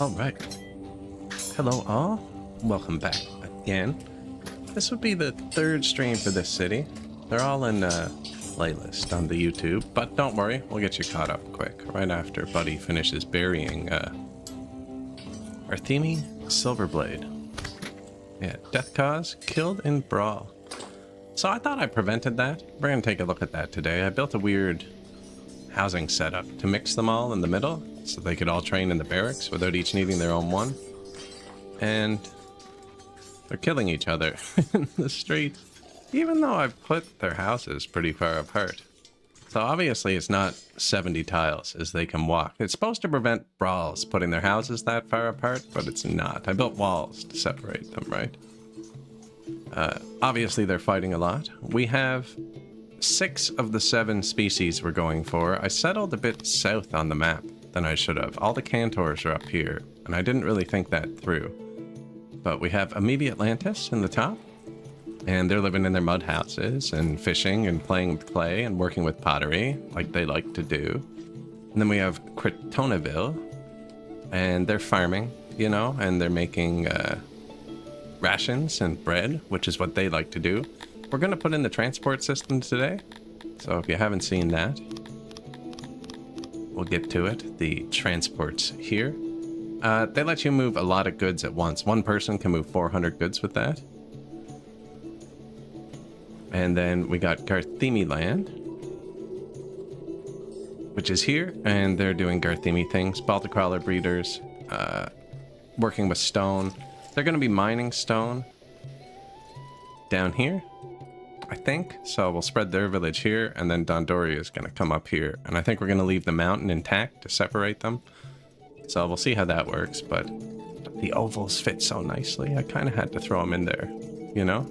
All right. Hello, all. Welcome back again. This would be the third stream for this city. They're all in a playlist on the YouTube, but don't worry, we'll get you caught up quick right after Buddy finishes burying Arthemi Silverblade. Yeah, death cause, killed in brawl. So I thought I prevented that. We're gonna take a look at that today. I built a weird housing setup to mix them all in the middle so they could all train in the barracks without each needing their own one. And they're killing each other in the street, even though I've put their houses pretty far apart. So obviously it's not 70 tiles as they can walk. It's supposed to prevent brawls putting their houses that far apart, but it's not. I built walls to separate them, right? Obviously they're fighting a lot. We have 6 of the 7 species we're going for. I settled a bit south on the map than I should have. All the cantors are up here, and I didn't really think that through. But we have Amoeba Atlantis in the top, and they're living in their mud houses and fishing and playing with clay and working with pottery like they like to do. And then we have Critonaville, and they're farming, you know, and they're making rations and bread, which is what they like to do. We're going to put in the transport system today, so if you haven't seen that, we'll get to it. The transports here. They let you move a lot of goods at once. One person can move 400 goods with that. And then we got Garthemi Land, which is here, and they're doing Garthemi things. Baltic crawler breeders, working with stone. They're going to be mining stone down here, I think. So we'll spread their village here, and then Dondoria is going to come up here. And I think we're going to leave the mountain intact to separate them. So we'll see how that works, but the ovals fit so nicely. I kind of had to throw them in there, you know?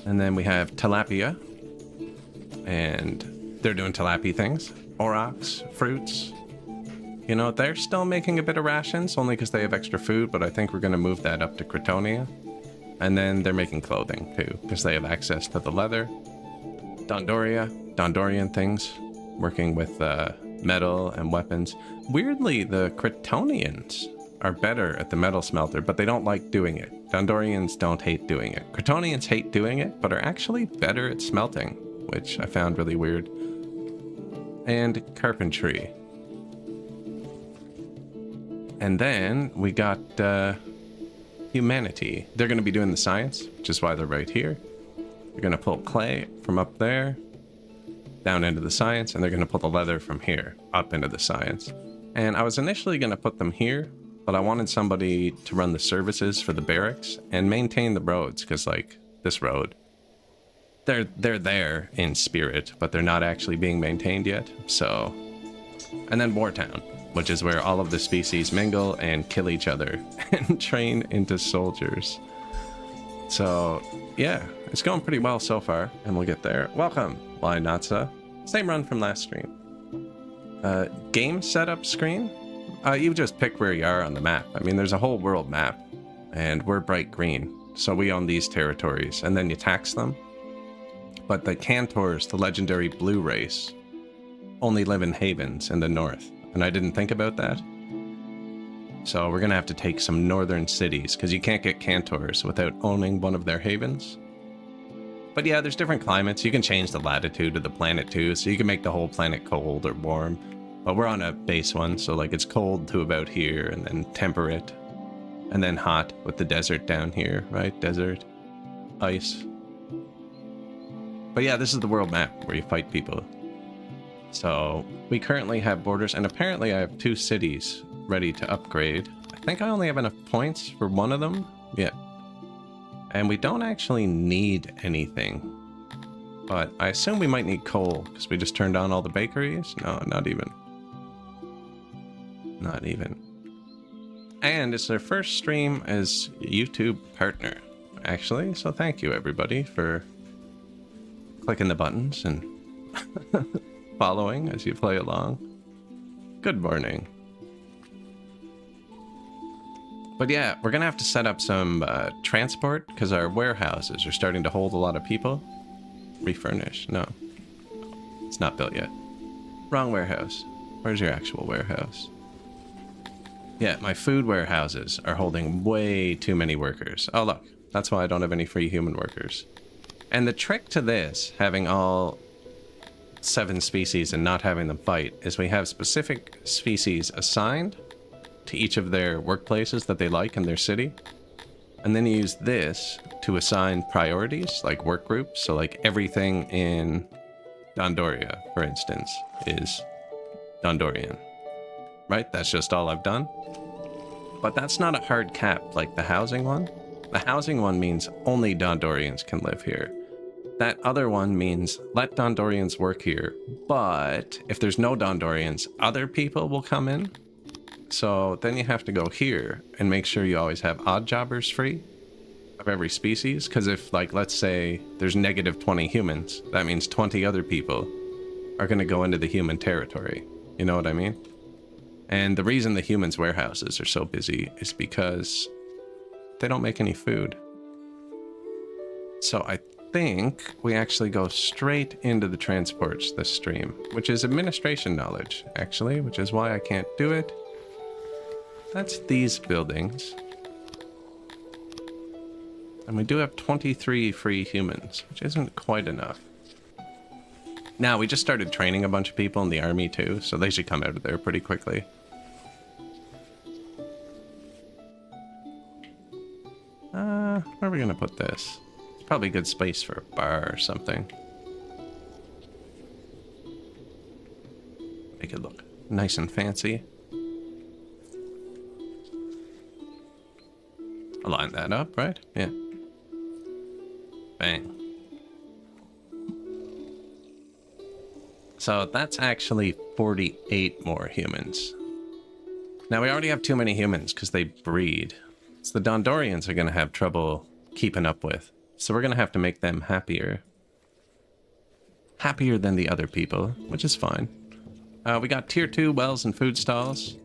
And then we have tilapia, and they're doing tilapia things. Aurochs, fruits. You know, they're still making a bit of rations, only because they have extra food, but I think we're going to move that up to Critonia. And then they're making clothing, too, because they have access to the leather. Dondorian things, working with metal and weapons. Weirdly, the Critonians are better at the metal smelter, but they don't like doing it. Dondorians don't hate doing it. Critonians hate doing it, but are actually better at smelting, which I found really weird. And carpentry. And then we got humanity. They're going to be doing the science, which is why they're right here. They're going to pull clay from up there down into the science, and they're going to pull the leather from here up into the science. And I was initially going to put them here, but I wanted somebody to run the services for the barracks and maintain the roads, because like this road, they're there in spirit, but they're not actually being maintained yet. So, and then Wartown, which is where all of the species mingle and kill each other and train into soldiers. So yeah, it's going pretty well so far, and we'll get there. Welcome, Lynatsa. Same run from last stream. Game setup screen. You just pick where you are on the map. I mean, there's a whole world map, and we're bright green, so we own these territories, and then you tax them. But the cantors, the legendary blue race, only live in havens in the north, and I didn't think about that. So we're gonna have to take some northern cities, because you can't get cantors without owning one of their havens. But yeah, there's different climates. You can change the latitude of the planet too, so you can make the whole planet cold or warm. But we're on a base one, so like it's cold to about here, and then temperate, and then hot with the desert down here, right? Desert, ice. But yeah, this is the world map where you fight people. So we currently have borders, and apparently I have 2 cities ready to upgrade. I think I only have enough points for one of them. Yeah. And we don't actually need anything. But I assume we might need coal, because we just turned on all the bakeries. No, not even. Not even. And it's their first stream as YouTube partner, actually. So thank you, everybody, for clicking the buttons and following as you play along. Good morning. But yeah, we're gonna have to set up some transport, because our warehouses are starting to hold a lot of people. Refurnish. No. It's not built yet. Wrong warehouse. Where's your actual warehouse? Yeah, my food warehouses are holding way too many workers. Oh, look. That's why I don't have any free human workers. And the trick to this, having all 7 species and not having them fight, is we have specific species assigned to each of their workplaces that they like in their city. And then you use this to assign priorities, like work groups. So like everything in Dondoria, for instance, is Dondorian. Right? That's just all I've done. But that's not a hard cap like the housing one. The housing one means only Dondorians can live here. That other one means let Dondorians work here, but if there's no Dondorians, other people will come in. So then you have to go here and make sure you always have odd jobbers free of every species. Because if, like, let's say there's negative 20 humans, that means 20 other people are going to go into the human territory. You know what I mean? And the reason the humans' warehouses are so busy is because they don't make any food. So I think we actually go straight into the transports this stream, which is administration knowledge, actually, which is why I can't do it. That's these buildings. And we do have 23 free humans, which isn't quite enough. Now, we just started training a bunch of people in the army too, so they should come out of there pretty quickly. Where are we gonna put this? It's probably a good space for a bar or something. Make it look nice and fancy. Align that up, right? Yeah. Bang. So that's actually 48 more humans. Now we already have too many humans because they breed. So the Dondorians are going to have trouble keeping up with. So we're going to have to make them happier. Happier than the other people, which is fine. We got tier 2 wells and food stalls.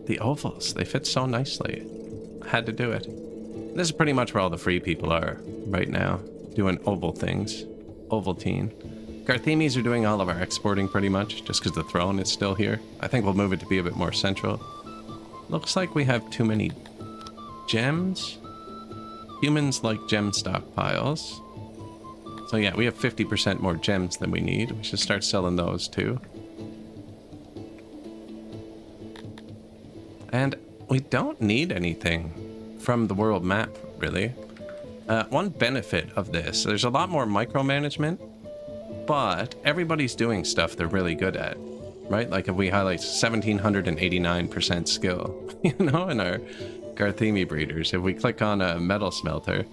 The ovals, they fit so nicely. I had to do it. This is pretty much where all the free people are right now, doing oval things. Ovaltine. Garthemis are doing all of our exporting pretty much, just because the throne is still here. I think we'll move it to be a bit more central. Looks like we have too many gems. Humans like gem stockpiles. So yeah, we have 50% more gems than we need. We should start selling those too. And we don't need anything from the world map, really. One benefit of this, there's a lot more micromanagement, but everybody's doing stuff they're really good at, right? Like if we highlight 1789% skill, you know, in our Garthemi breeders, if we click on a metal smelter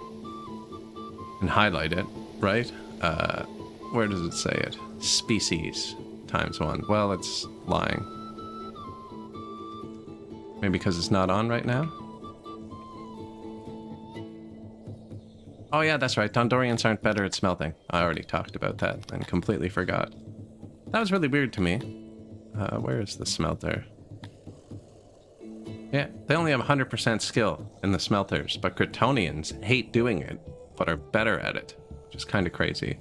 and highlight it, right? Where does it say it? Species times 1. Well, it's lying. Maybe because it's not on right now? Oh yeah, that's right. Dondorians aren't better at smelting. I already talked about that and completely forgot. That was really weird to me. Where is the smelter? Yeah, they only have 100% skill in the smelters, but Kryptonians hate doing it, but are better at it, which is kind of crazy.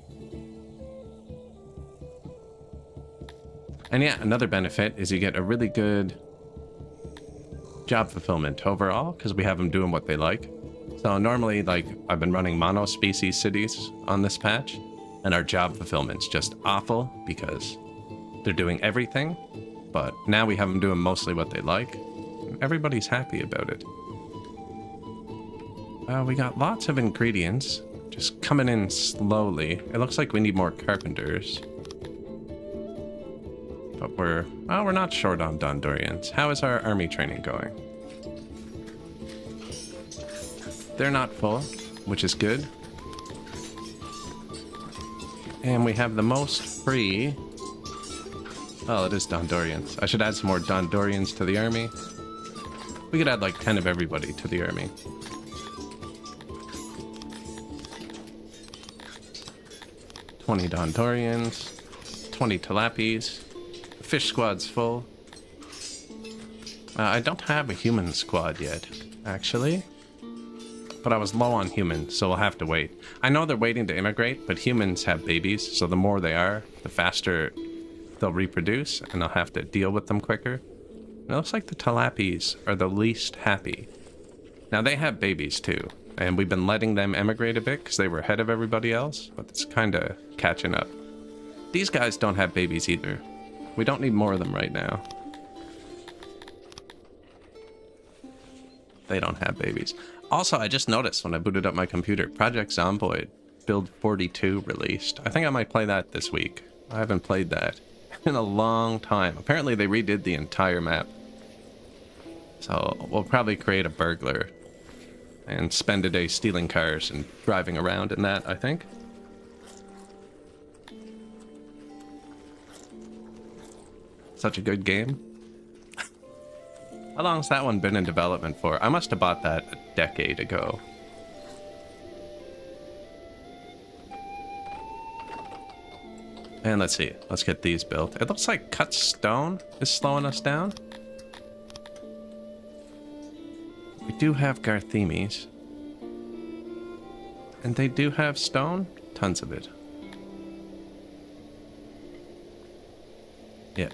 And yeah, another benefit is you get a really good job fulfillment overall, because we have them doing what they like. So normally, like, I've been running mono-species cities on this patch, and our job fulfillment's just awful because they're doing everything, but now we have them doing mostly what they like. And everybody's happy about it. We got lots of ingredients, just coming in slowly. It looks like we need more carpenters. But we're not short on Dondorians. How is our army training going? They're not full, which is good. And we have the most free... Well, it is Dondorians. I should add some more Dondorians to the army. We could add like 10 of everybody to the army. $20 Dondorians, 20 Tilapis. Fish squad's full. I don't have a human squad yet, actually. But I was low on humans, so we'll have to wait. I know they're waiting to immigrate, but humans have babies, so the more they are, the faster they'll reproduce, and I'll have to deal with them quicker. It looks like the tilapies are the least happy. Now, they have babies too, and we've been letting them emigrate a bit because they were ahead of everybody else, but it's kind of catching up. These guys don't have babies either. We don't need more of them right now. They don't have babies. Also, I just noticed when I booted up my computer, Project Zomboid Build 42 released. I think I might play that this week. I haven't played that in a long time. Apparently they redid the entire map. So we'll probably create a burglar and spend a day stealing cars and driving around in that, I think. Such a good game. How long's that one been in development for? I must have bought that a decade ago. And let's see. Let's get these built. It looks like cut stone is slowing us down. We do have Garthemes. And they do have stone. Tons of it. Yeah.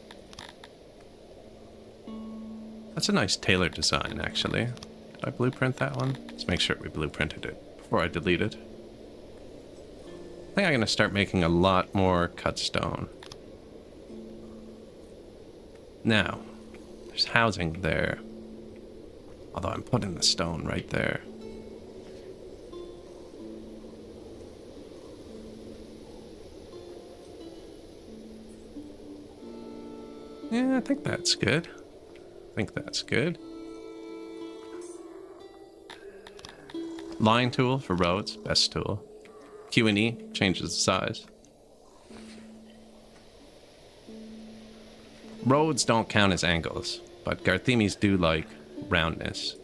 That's a nice tailored design, actually. Did I blueprint that one? Let's make sure we blueprinted it before I delete it. I think I'm going to start making a lot more cut stone. Now, there's housing there. Although I'm putting the stone right there. Yeah, I think that's good. I think that's good. Line tool for roads, best tool. Q&E changes the size. Roads don't count as angles, but Garthemes do like roundness.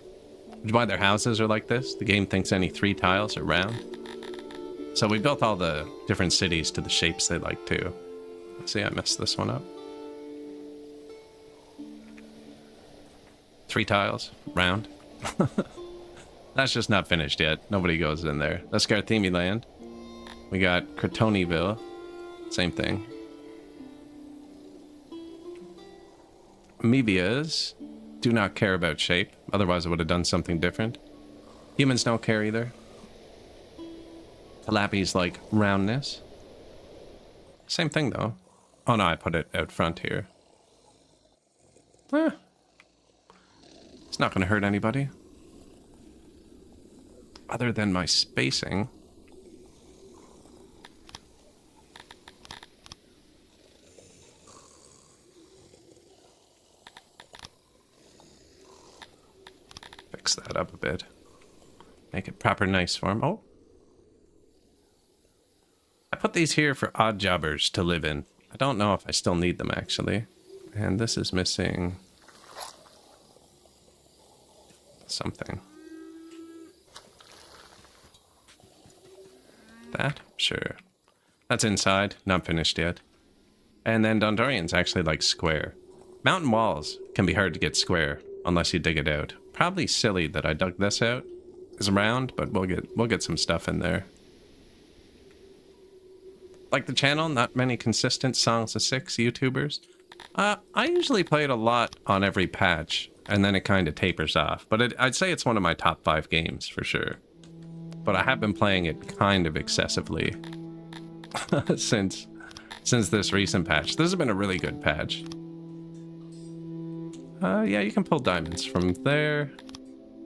Which is why their houses are like this. The game thinks any 3 tiles are round. So we built all the different cities to the shapes they like too. See, I messed this one up. 3 tiles, round. That's just not finished yet. Nobody goes in there. That's Garthemi land. We got Cretoniville. Same thing. Amoebias do not care about shape. Otherwise I would have done something different. Humans don't care either. Tilapies like roundness. Same thing though. Oh no, I put it out front here. It's not going to hurt anybody. Other than my spacing. Fix that up a bit. Make it proper nice for him. Oh. I put these here for odd jobbers to live in. I don't know if I still need them actually. And this is missing something. That? Sure. That's inside. Not finished yet. And then Dondorians actually like square. Mountain walls can be hard to get square unless you dig it out. Probably silly that I dug this out. It's round, but we'll get some stuff in there. Like the channel, not many consistent Songs of Six YouTubers. I usually play it a lot on every patch, and then it kind of tapers off. But I'd say it's one of my top 5 games for sure. But I have been playing it kind of excessively since this recent patch. This has been a really good patch. Yeah, you can pull diamonds from there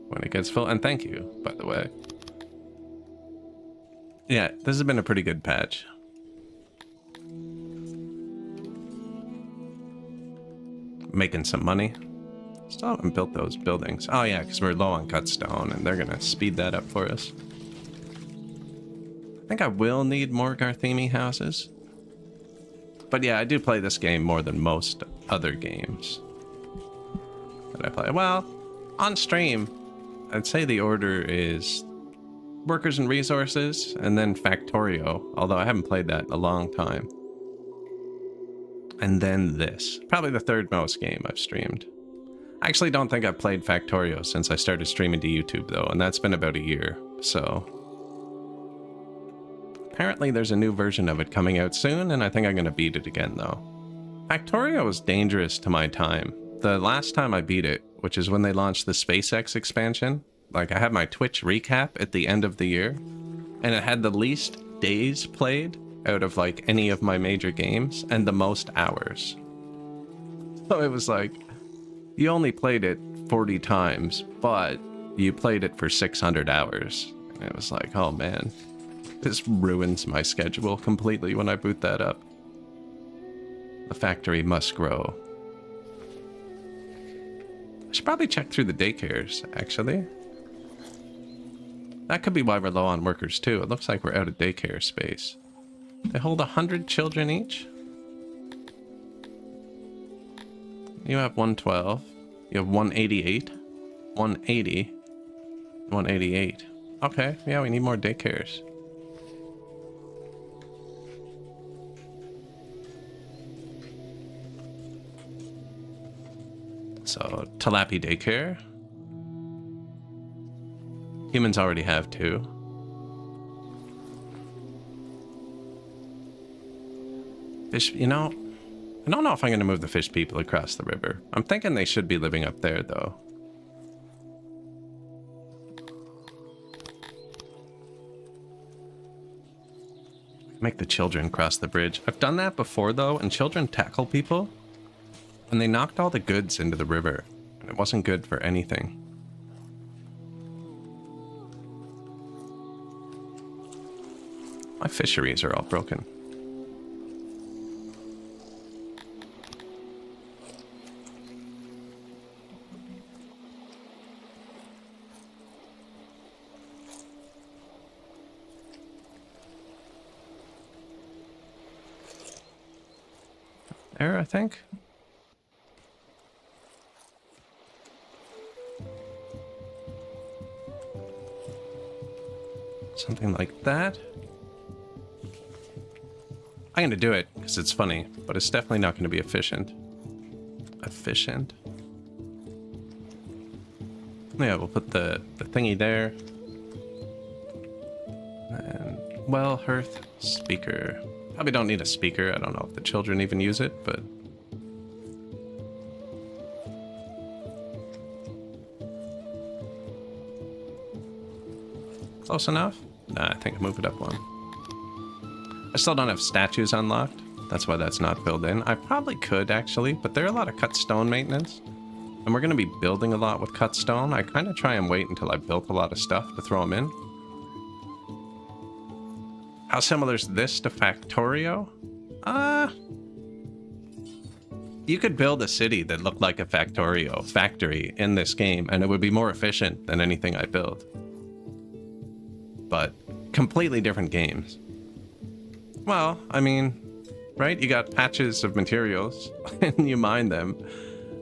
when it gets full. And thank you, by the way. Yeah, this has been a pretty good patch. Making some money. Still haven't built those buildings. Oh yeah, because we're low on cut stone and they're gonna speed that up for us. I think I will need more Garthemi houses. But yeah, I do play this game more than most other games that I play. Well, on stream, I'd say the order is Workers and Resources and then Factorio, although I haven't played that in a long time. And then this. Probably the 3rd most game I've streamed. I actually don't think I've played Factorio since I started streaming to YouTube though, and that's been about a year, so. Apparently there's a new version of it coming out soon, and I think I'm going to beat it again though. Factorio was dangerous to my time. the last time I beat it, which is when they launched the SpaceX expansion, like I had my Twitch recap at the end of the year, and it had the least days played out of like any of my major games and the most hours. So it was like, you only played it 40 times, but you played it for 600 hours. And it was like, oh man, this ruins my schedule completely when I boot that up. The factory must grow. I should probably check through the daycares, actually. That could be why we're low on workers too. It looks like we're out of daycare space. They hold 100 children each? You have 112. You have 188. 180. 188. Okay, yeah, we need more daycares. So, Talapi daycare. Humans already have 2. Fish, you know, I don't know if I'm going to move the fish people across the river. I'm thinking they should be living up there, though. Make the children cross the bridge. I've done that before, though, and children tackle people. And they knocked all the goods into the river. And it wasn't good for anything. My fisheries are all broken. There, I think. Something like that. I'm gonna do it because it's funny, but it's definitely not going to be efficient. Efficient? Yeah, we'll put the thingy there. And, well, hearth, speaker. Probably don't need a speaker. I don't know if the children even use it, but... Close enough? Nah, I think I'll move it up one. I still don't have statues unlocked. That's why that's not filled in. I probably could, actually, but there are a lot of cut stone maintenance. And we're going to be building a lot with cut stone. I kind of try and wait until I've built a lot of stuff to throw them in. How similar is this to Factorio? You could build a city that looked like a Factorio factory in this game, and it would be more efficient than anything I built. But completely different games. Well, I mean, right? You got patches of materials, and you mine them,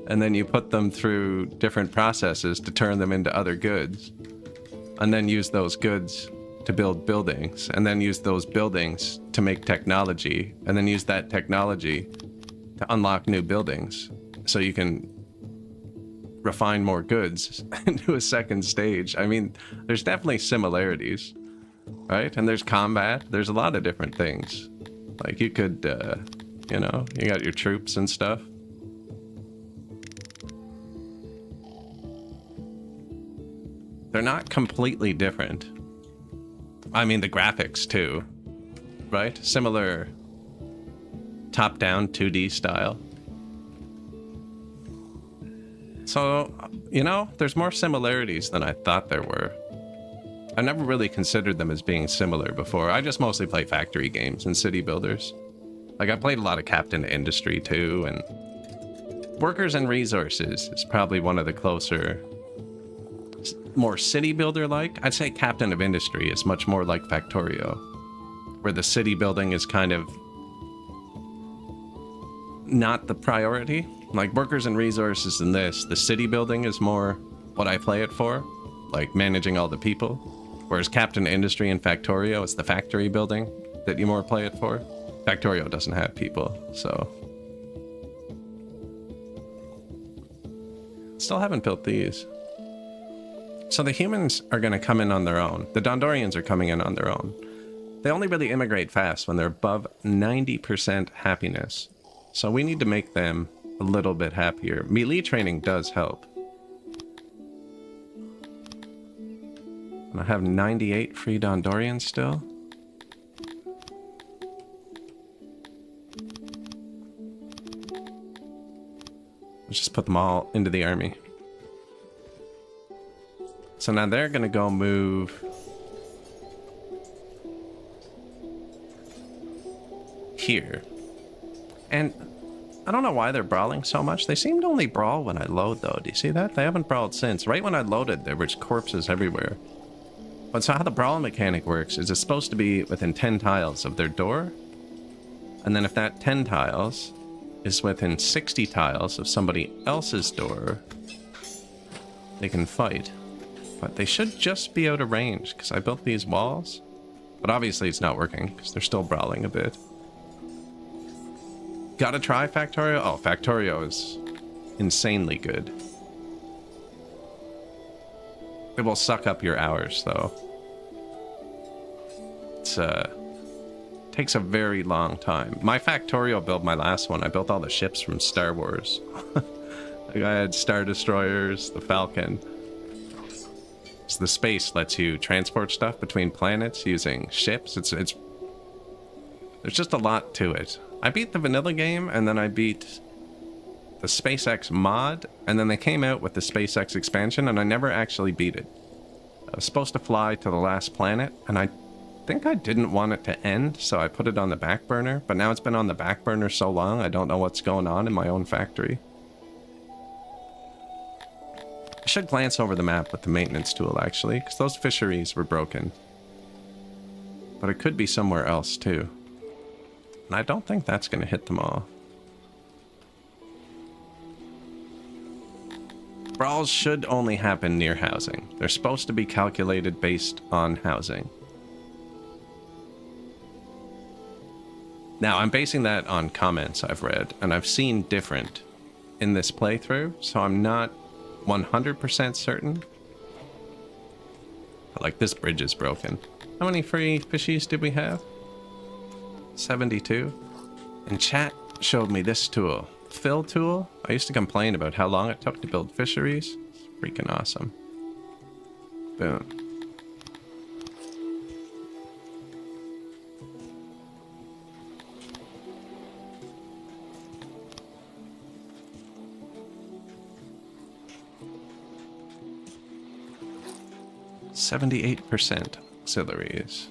and then you put them through different processes to turn them into other goods, and then use those goods to build buildings, and then use those buildings to make technology, and then use that technology to unlock new buildings, so you can refine more goods into a second stage. I mean, there's definitely similarities, right? And there's combat. There's a lot of different things. Like you could, you know, you got your troops and stuff. They're not completely different. I mean, the graphics too, right? Similar top-down 2D style. So, you know, there's more similarities than I thought there were. I never really considered them as being similar before. I just mostly play factory games and city builders. Like, I played a lot of Captain Industry too, and Workers and Resources is probably one of the closer, more city builder-like. I'd say Captain of Industry is much more like Factorio, where the city building is kind of not the priority. Like Workers and Resources in this, the city building is more what I play it for, like managing all the people. Whereas Captain Industry and Factorio, it's the factory building that you more play it for. Factorio doesn't have people, so. Still haven't built these. So the humans are going to come in on their own. The Dondorians are coming in on their own. They only really immigrate fast when they're above 90% happiness. So we need to make them a little bit happier. Melee training does help. And I have 98 free Dondorians still. Let's just put them all into the army. So now they're gonna go move here. And I don't know why they're brawling so much. They seem to only brawl when I load, though. Do you see that? They haven't brawled since. Right when I loaded, there was corpses everywhere. But so how the brawl mechanic works is it's supposed to be within 10 tiles of their door. And then if that 10 tiles is within 60 tiles of somebody else's door, they can fight. But they should just be out of range, because I built these walls. But obviously it's not working, because they're still brawling a bit. Gotta try Factorio? Oh, Factorio is insanely good. It will suck up your hours, though. It's, takes a very long time. My Factorio build, my last one, I built all the ships from Star Wars. Like I had Star Destroyers, the Falcon. So the space lets you transport stuff between planets using ships. It's there's just a lot to it. I beat the vanilla game, and then I beat the SpaceX mod, and then they came out with the SpaceX expansion, and I never actually beat it. I was supposed to fly to the last planet, and I think I didn't want it to end, so I put it on the back burner, but now it's been on the back burner so long, I don't know what's going on in my own factory. I should glance over the map with the maintenance tool, actually, because those fisheries were broken. But it could be somewhere else, too. And I don't think that's going to hit them all. Brawls should only happen near housing. They're supposed to be calculated based on housing. Now, I'm basing that on comments I've read, and I've seen different in this playthrough, so I'm not 100% certain. But, like, this bridge is broken. How many free fishies did we have? 72. And chat showed me this tool. Fill tool. I used to complain about how long it took to build fisheries. It's freaking awesome. Boom. %78% auxiliaries.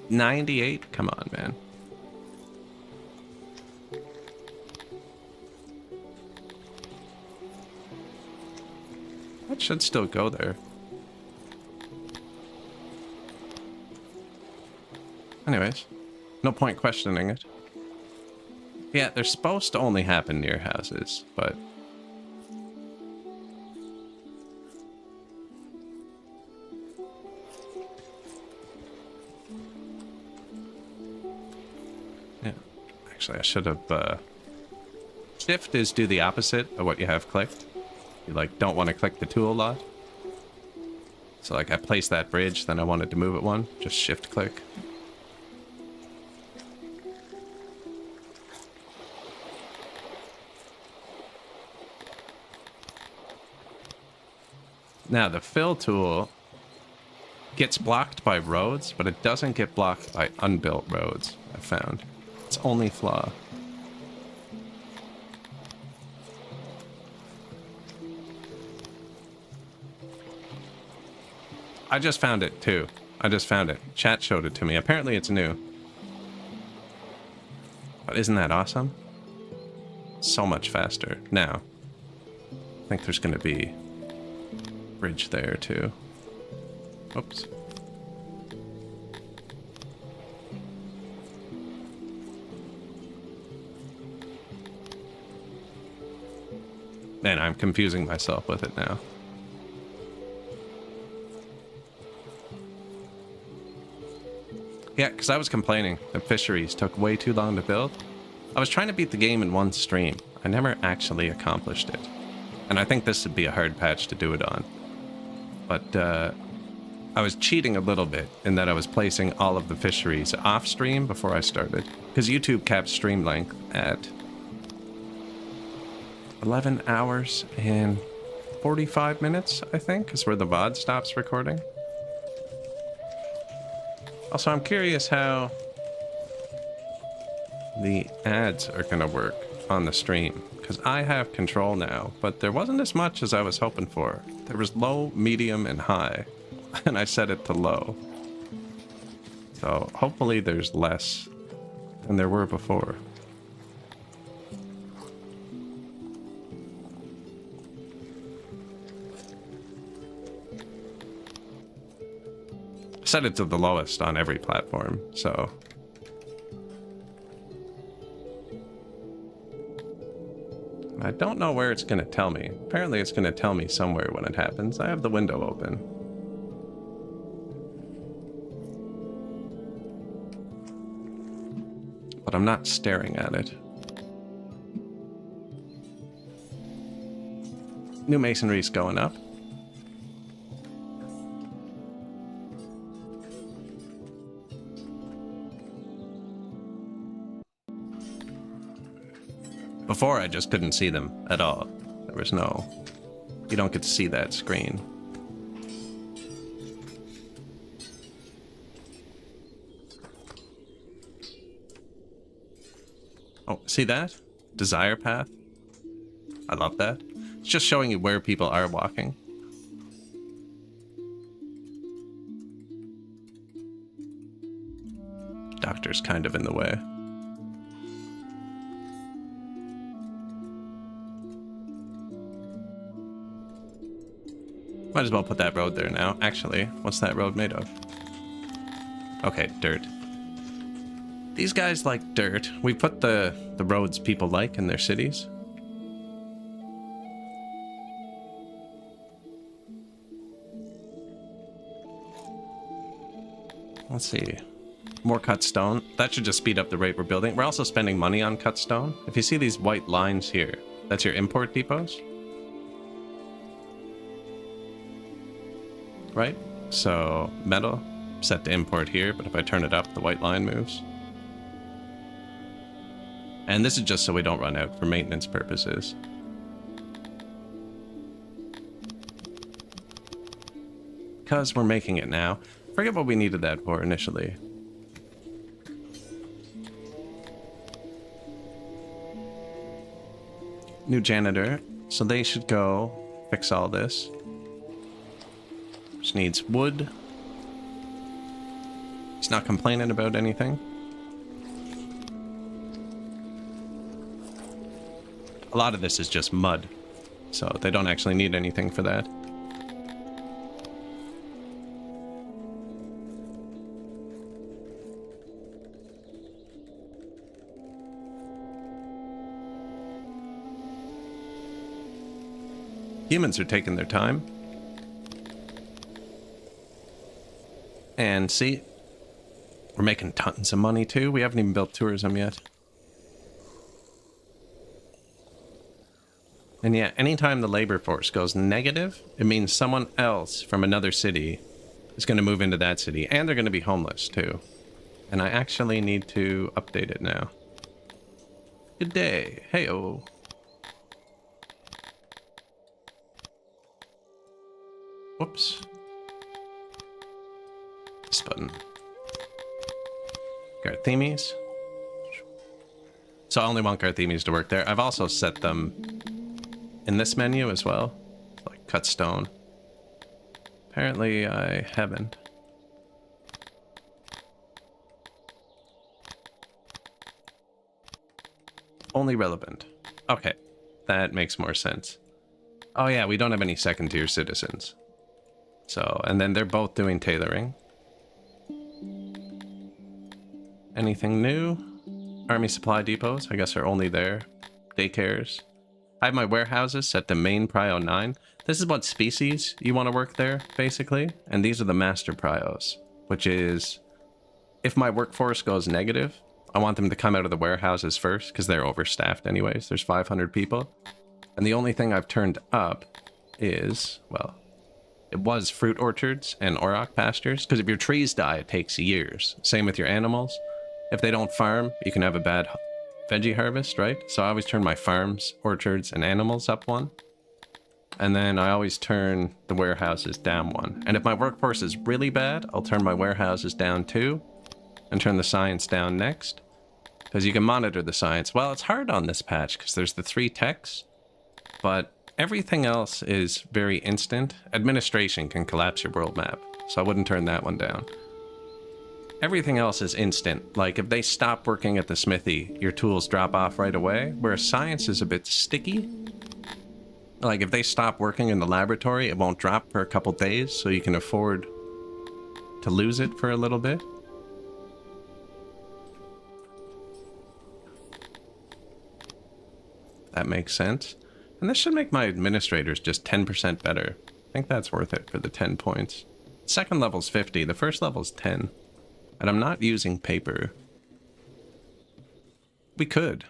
98? Come on, man. That should still go there. Anyways, no point questioning it. Yeah, they're supposed to only happen near houses, but... yeah, actually I should have, Shift is do the opposite of what you have clicked. You, like, don't want to click the tool a lot. So, like, I placed that bridge, then I wanted to move it one. Just shift click. Now, the fill tool gets blocked by roads, but it doesn't get blocked by unbuilt roads, I found. It's only flaw. I just found it, too. I just found it. Chat showed it to me. Apparently it's new. But isn't that awesome? So much faster. Now, I think there's going to be a bridge there, too. Oops. Man, I'm confusing myself with it now. Yeah, because I was complaining that fisheries took way too long to build. I was trying to beat the game in one stream. I never actually accomplished it. And I think this would be a hard patch to do it on. But I was cheating a little bit in that I was placing all of the fisheries off stream before I started. Because YouTube caps stream length at 11 hours and 45 minutes, I think, is where the VOD stops recording. Also, I'm curious how the ads are going to work on the stream, because I have control now, but there wasn't as much as I was hoping for. There was low, medium, and high, and I set it to low. So hopefully there's less than there were before. I set it to the lowest on every platform, so... I don't know where it's going to tell me. Apparently it's going to tell me somewhere when it happens. I have the window open. But I'm not staring at it. New masonry's going up. Before, I just couldn't see them at all. There was no... You don't get to see that screen. Oh, see that? Desire path? I love that. It's just showing you where people are walking. Doctor's kind of in the way. Might as well put that road there now. Actually, what's that road made of? Okay, dirt. These guys like dirt. We put the roads people like in their cities. Let's see. More cut stone. That should just speed up the rate we're building. We're also spending money on cut stone. If you see these white lines here, that's your import depots. Right? So metal set to import here, but if I turn it up, the white line moves. And this is just so we don't run out for maintenance purposes. Because we're making it now. Forget what we needed that for initially. New janitor. So they should go fix all this. Just needs wood. He's not complaining about anything. A lot of this is just mud, so they don't actually need anything for that. Humans are taking their time. And see, we're making tons of money too. We haven't even built tourism yet. And yeah, anytime the labor force goes negative, it means someone else from another city is going to move into that city. And they're going to be homeless too. And I actually need to update it now. Good day. Hey-oh. Whoops. This button. Garthemes. So I only want Garthemes to work there. I've also set them in this menu as well. Like cut stone. Apparently I haven't. Only relevant. Okay. That makes more sense. Oh yeah, we don't have any second tier citizens. So, and then they're both doing tailoring. Anything new? Army supply depots, I guess, are only there. Daycares. I have my warehouses set to main prio 9. This is what species you want to work there, basically. And these are the master prios, which is, if my workforce goes negative, I want them to come out of the warehouses first, because they're overstaffed anyways. There's 500 people. And the only thing I've turned up is, well, it was fruit orchards and auroch pastures, because if your trees die, it takes years. Same with your animals. If they don't farm, you can have a bad veggie harvest, right? So I always turn my farms, orchards, and animals up one. And then I always turn the warehouses down one. And if my workforce is really bad, I'll turn my warehouses down 2 and turn the science down next. Because you can monitor the science. Well, it's hard on this patch because there's the 3 techs, but everything else is very instant. Administration can collapse your world map, so I wouldn't turn that one down. Everything else is instant. Like, if they stop working at the smithy, your tools drop off right away, whereas science is a bit sticky. Like, if they stop working in the laboratory, it won't drop for a couple days, so you can afford to lose it for a little bit. That makes sense. And this should make my administrators just 10% better. I think that's worth it for the 10 points. Second level's 50, the first level's 10. And I'm not using paper. We could.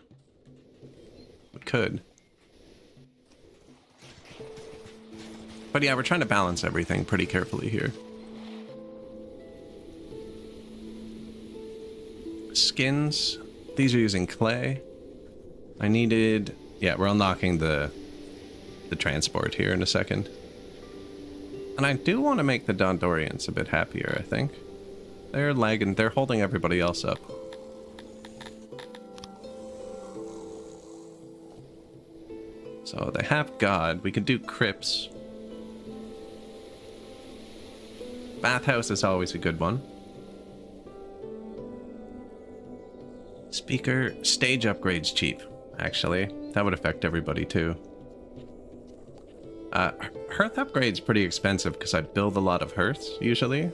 We could. But yeah, we're trying to balance everything pretty carefully here. Skins. These are using clay. I needed... Yeah, we're unlocking the transport here in a second. And I do want to make the Dondorians a bit happier, I think. They're lagging. They're holding everybody else up. So they have God. We could do crypts. Bathhouse is always a good one. Speaker. Stage upgrades cheap, actually. That would affect everybody too. Hearth upgrade's pretty expensive because I build a lot of hearths, usually.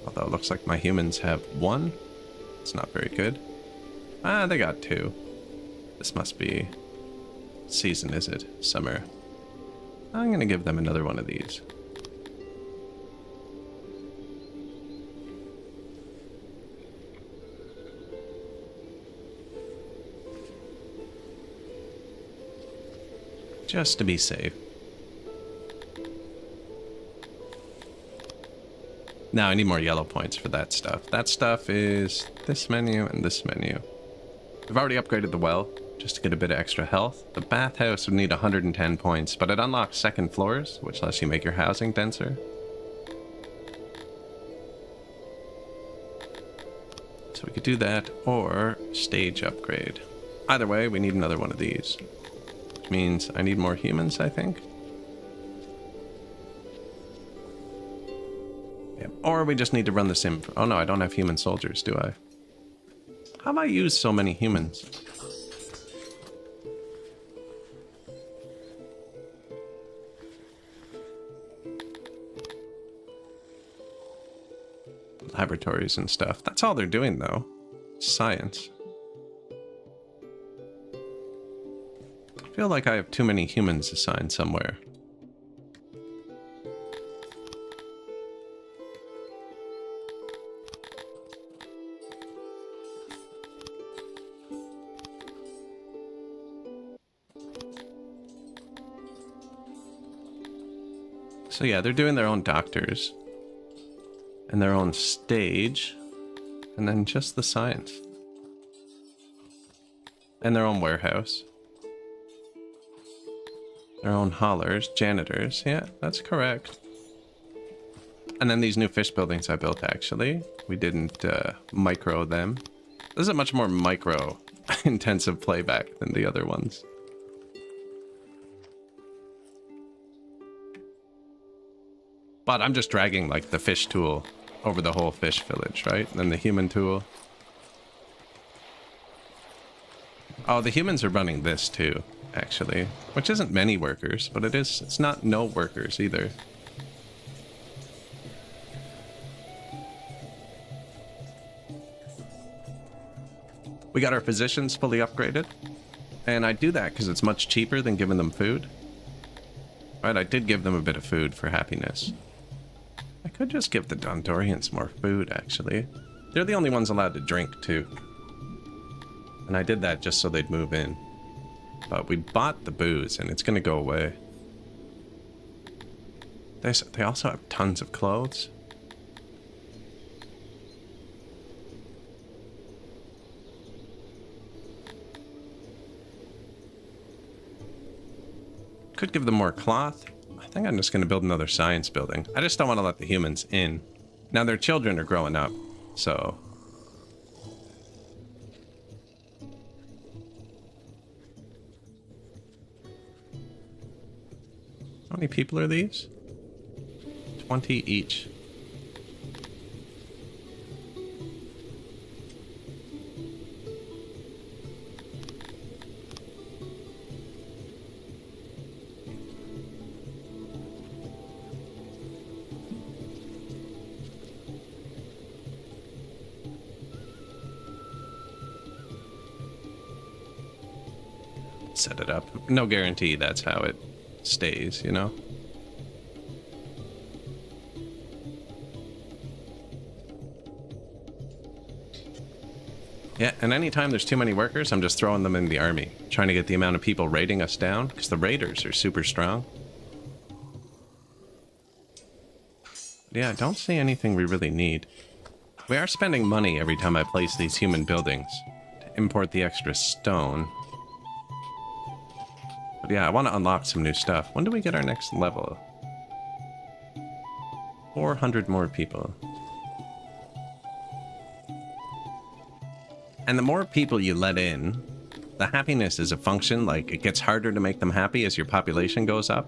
Although it looks like my humans have 1. It's not very good. Ah, they got 2. This must be... season, is it? Summer. I'm gonna give them another one of these. Just to be safe. Now I need more yellow points for that stuff. That stuff is this menu and this menu. We've already upgraded the well, just to get a bit of extra health. The bathhouse would need 110 points, but it unlocks second floors, which lets you make your housing denser. So we could do that, or stage upgrade. Either way, we need another one of these. Which means I need more humans, I think. Or we just need to run the sim. Oh no, I don't have human soldiers, do I? How have I used so many humans? Laboratories and stuff. That's all they're doing, though. Science. I feel like I have too many humans assigned somewhere. So yeah, they're doing their own doctors and their own stage, and then just the science and their own warehouse, their own haulers, janitors. Yeah, that's correct. And then these new fish buildings I built, actually, we didn't micro them. This is a much more micro intensive playback than the other ones. But I'm just dragging, like, the fish tool over the whole fish village, right? And then the human tool. Oh, the humans are running this, too, actually. Which isn't many workers, but it's not no workers, either. We got our physicians fully upgraded. And I do that because it's much cheaper than giving them food. Right, I did give them a bit of food for happiness. I could just give the Dondorians more food, actually. They're the only ones allowed to drink, too. And I did that just so they'd move in. But we bought the booze, and it's going to go away. They also have tons of clothes. Could give them more cloth. I think I'm just going to build another science building. I just don't want to let the humans in. Now their children are growing up, so... How many people are these? 20 each. Set it up. No guarantee that's how it stays, you know? Yeah, and anytime there's too many workers, I'm just throwing them in the army, trying to get the amount of people raiding us down, because the raiders are super strong. Yeah, I don't see anything we really need. We are spending money every time I place these human buildings to import the extra stone. But yeah, I want to unlock some new stuff. When do we get our next level? 400 more people. And the more people you let in, the happiness is a function. Like, it gets harder to make them happy as your population goes up.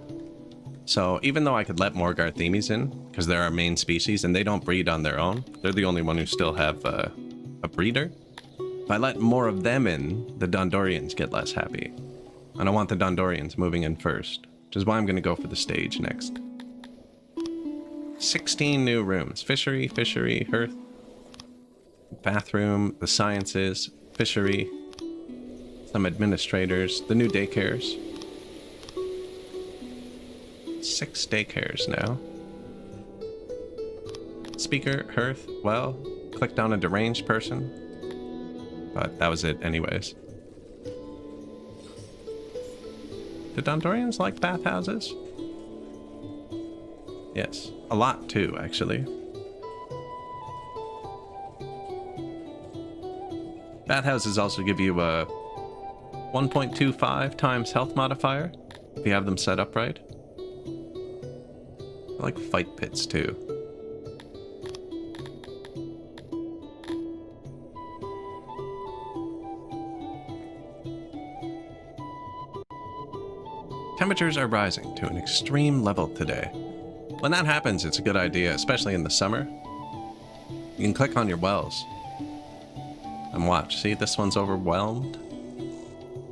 So even though I could let more Garthemis in, because they're our main species and they don't breed on their own, they're the only one who still have a breeder. If I let more of them in, the Dondorians get less happy. And I want the Dondorians moving in first, which is why I'm going to go for the stage next. 16 new rooms. Fishery, hearth, bathroom, the sciences, fishery, some administrators, the new daycares. 6 daycares now. Speaker, hearth, well, clicked on a deranged person, but that was it anyways. Do Dondorians like bathhouses? Yes, a lot too, actually. Bathhouses also give you a 1.25 times health modifier, if you have them set up right. I like fight pits too. Temperatures are rising to an extreme level today. When that happens, it's a good idea, especially in the summer. You can click on your wells and watch. See, this one's overwhelmed.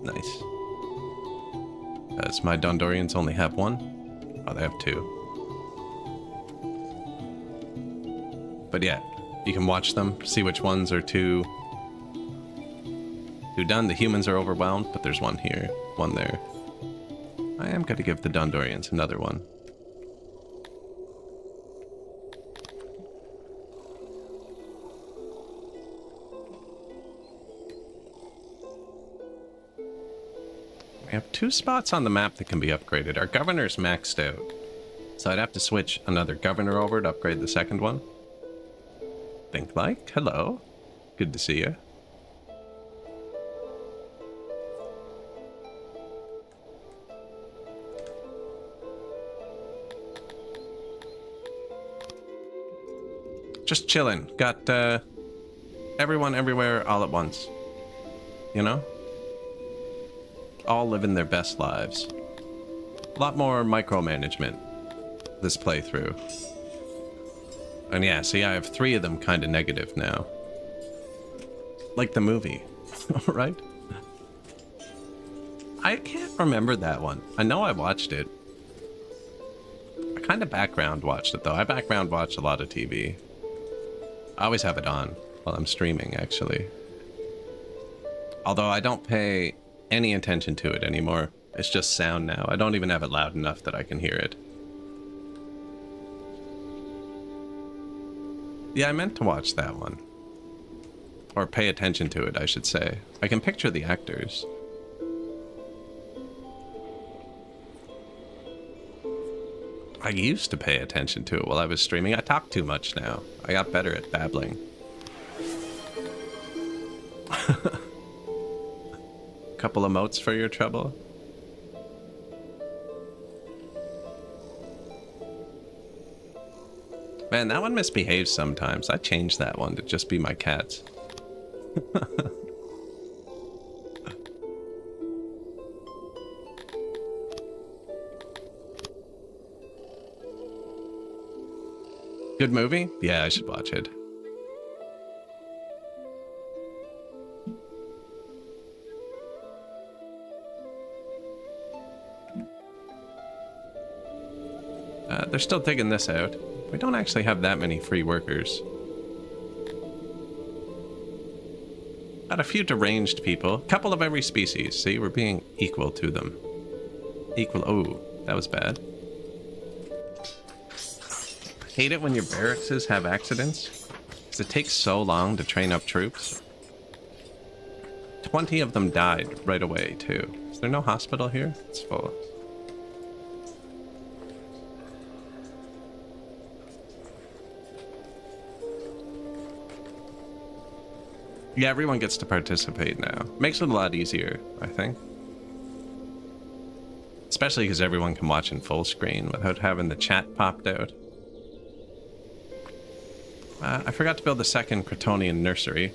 Nice. As my Dondorians only have one. Oh, they have 2. But yeah, you can watch them, see which ones are too done. The humans are overwhelmed, but there's one here, one there. I am going to give the Dondorians another one. We have 2 spots on the map that can be upgraded. Our governor's maxed out, so I'd have to switch another governor over to upgrade the second one. Think like, hello. Good to see you. Just chilling. Got everyone everywhere all at once. You know? All living their best lives. A lot more micromanagement this playthrough. And yeah, see, I have 3 of them kind of negative now. Like the movie, right? I can't remember that one. I know I watched it. I kind of background watched it, though. I background watch a lot of TV. I always have it on while I'm streaming, actually. Although I don't pay any attention to it anymore. It's just sound now. I don't even have it loud enough that I can hear it. Yeah, I meant to watch that one. Or pay attention to it, I should say. I can picture the actors. I used to pay attention to it while I was streaming. I talk too much now. I got better at babbling. Couple emotes for your trouble. Man, that one misbehaves sometimes. I changed that one to just be my cats. Good movie? Yeah, I should watch it. They're still digging this out. We don't actually have that many free workers. Got a few deranged people. Couple of every species. See, we're being equal to them. Equal. Oh, that was bad. Hate it when your barracks have accidents. Because it takes so long to train up troops. 20 of them died right away, too. Is there no hospital here? It's full. Yeah, everyone gets to participate now. Makes it a lot easier, I think. Especially because everyone can watch in full screen without having the chat popped out. I forgot to build the second Cretonian nursery.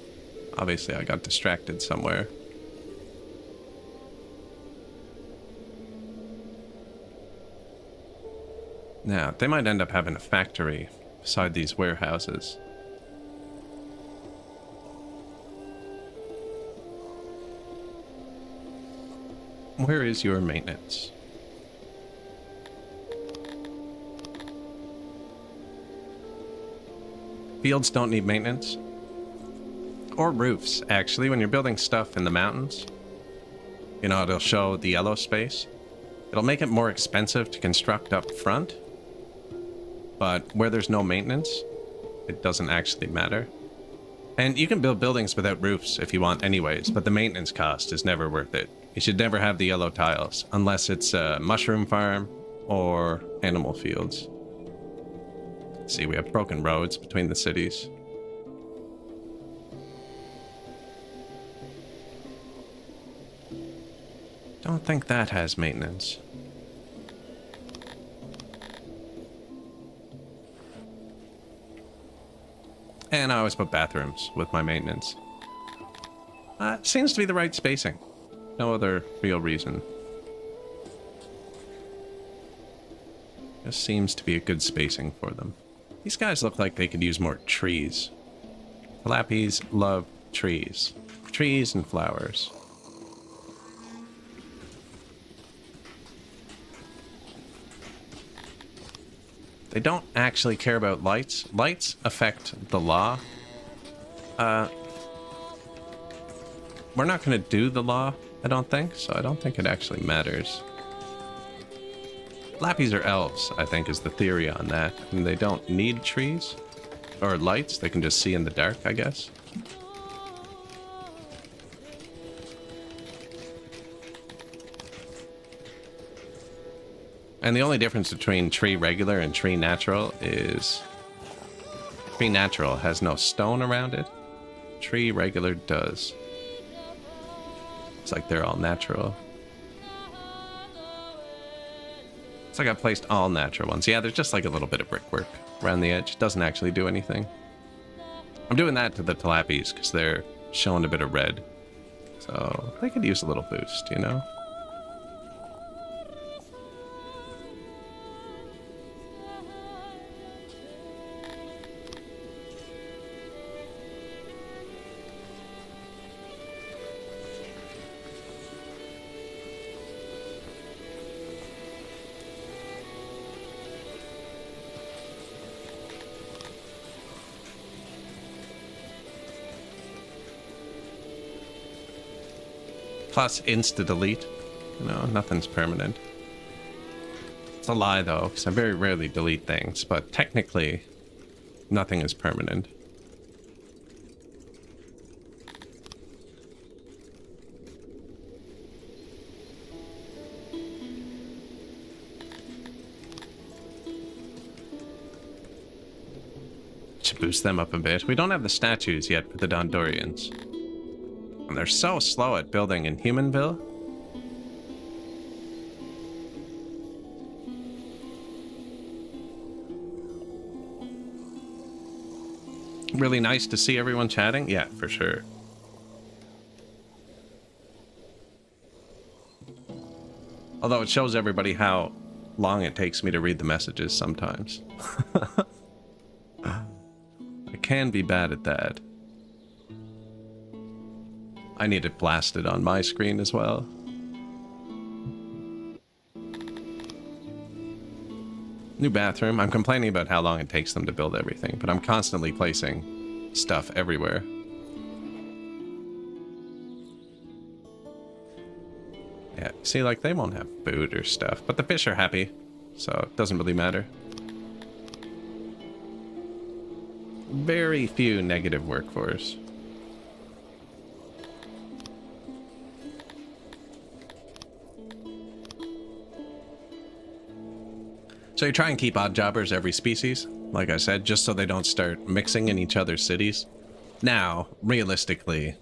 Obviously, I got distracted somewhere. Now, they might end up having a factory beside these warehouses. Where is your maintenance? Fields don't need maintenance. Or roofs, actually, when you're building stuff in the mountains. You know, it'll show the yellow space. It'll make it more expensive to construct up front. But where there's no maintenance, it doesn't actually matter. And you can build buildings without roofs if you want anyways, but the maintenance cost is never worth it. You should never have the yellow tiles, unless it's a mushroom farm or animal fields. Let's see, we have broken roads between the cities. Don't think that has maintenance. And I always put bathrooms with my maintenance. Seems to be the right spacing. No other real reason. Just seems to be a good spacing for them. These guys look like they could use more trees. Talapis love trees. Trees and flowers. They don't actually care about lights. Lights affect the law. We're not going to do the law, I don't think, so I don't think it actually matters. Lappies are elves, I think, is the theory on that. And they don't need trees or lights. They can just see in the dark, I guess. And the only difference between tree regular and tree natural is tree natural has no stone around it. Tree regular does. It's like they're all natural. It's like I placed all natural ones. Yeah, there's just like a little bit of brickwork around the edge. It doesn't actually do anything. I'm doing that to the Talapis because they're showing a bit of red. So they could use a little boost, you know? Plus insta-delete. You know, nothing's permanent. It's a lie, though, because I very rarely delete things, but technically, nothing is permanent. Should boost them up a bit. We don't have the statues yet for the Dondorians. And they're so slow at building in Humanville. Really nice to see everyone chatting. Yeah, for sure. Although it shows everybody how long it takes me to read the messages sometimes. I can be bad at that. I need it blasted on my screen as well. New bathroom. I'm complaining about how long it takes them to build everything, but I'm constantly placing stuff everywhere. Yeah, see, like, they won't have food or stuff, but the fish are happy, so it doesn't really matter. Very few negative workforce. So you try and keep odd jobbers every species, like I said, just so they don't start mixing in each other's cities. Now, realistically,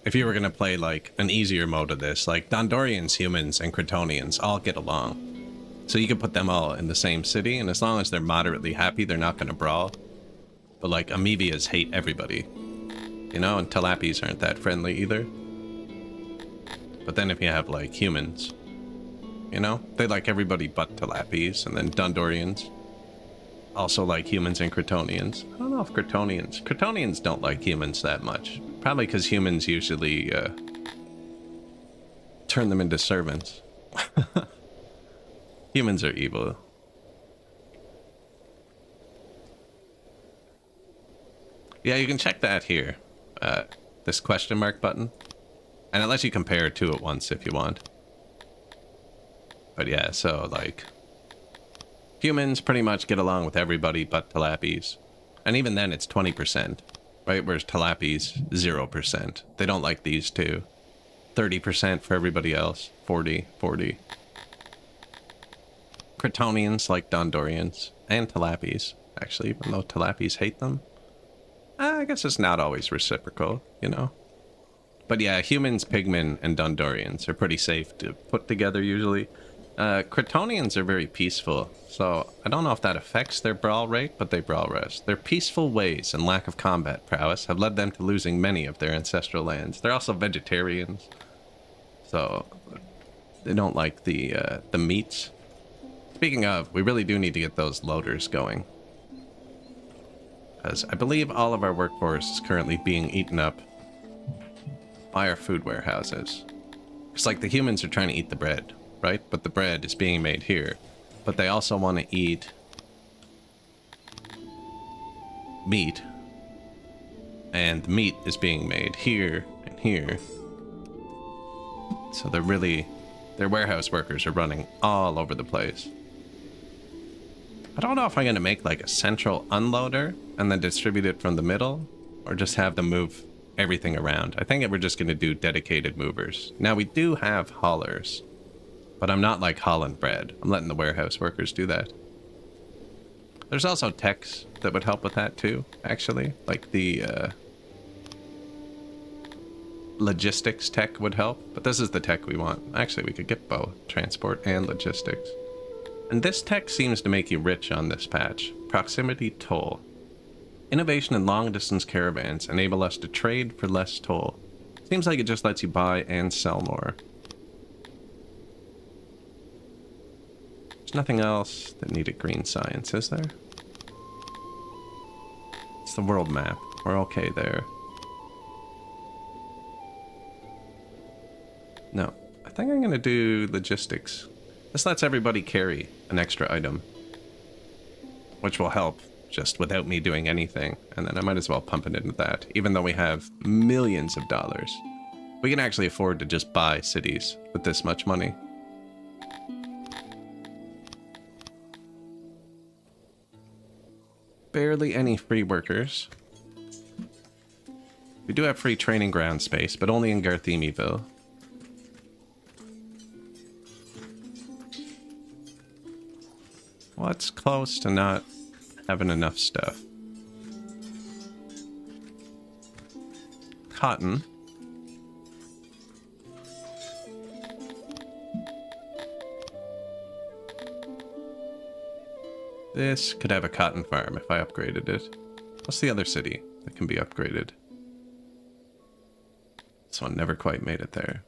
if you were going to play like an easier mode of this, like Dondorians, humans, and Kryptonians all get along. So you could put them all in the same city, and as long as they're moderately happy, they're not going to brawl. But like amoebias hate everybody, you know, and tilapis aren't that friendly either. But then if you have like humans, you know, they like everybody but tilapis, and then Dondorians also like humans and Kryptonians. I don't know if Kryptonians don't like humans that much. Probably because humans usually turn them into servants. Humans are evil. Yeah, you can check that here. This question mark button. And it lets you compare two at once if you want. But yeah, so like... humans pretty much get along with everybody but tilapis. And even then it's 20%. Right? Whereas tilapis, 0%. They don't like these two. 30% for everybody else. 40. Kryptonians like Dondorians. And tilapis, actually, even though tilapis hate them. I guess it's not always reciprocal, you know? But yeah, humans, pigmen, and Dondorians are pretty safe to put together usually. Kryptonians are very peaceful, so I don't know if that affects their brawl rate, but they brawl rest. Their peaceful ways and lack of combat prowess have led them to losing many of their ancestral lands. They're also vegetarians, so they don't like the meats. Speaking of, we really do need to get those loaders going. Because I believe all of our workforce is currently being eaten up by our food warehouses. It's like the humans are trying to eat the bread, right? But the bread is being made here. But they also want to eat meat. And the meat is being made here and here. So their warehouse workers are running all over the place. I don't know if I'm going to make like a central unloader and then distribute it from the middle, or just have them move everything around. I think we're just going to do dedicated movers. Now we do have haulers, but I'm not like hauling bread. I'm letting the warehouse workers do that. There's also techs that would help with that too, actually. Like the logistics tech would help, but this is the tech we want. Actually, we could get both transport and logistics. And this tech seems to make you rich on this patch. Proximity toll. Innovation in long-distance caravans enable us to trade for less toll. Seems like it just lets you buy and sell more. There's nothing else that needed green science, is there? It's the world map. We're okay there. No. I think I'm going to do logistics. This lets everybody carry an extra item, which will help just without me doing anything. And then I might as well pump it into that, even though we have millions of dollars. We can actually afford to just buy cities with this much money. Barely any free workers. We do have free training ground space, but only in Garthemiville. What's close to not having enough stuff? Cotton. This could have a cotton farm if I upgraded it. What's the other city? that can be upgraded. This one never quite made it there.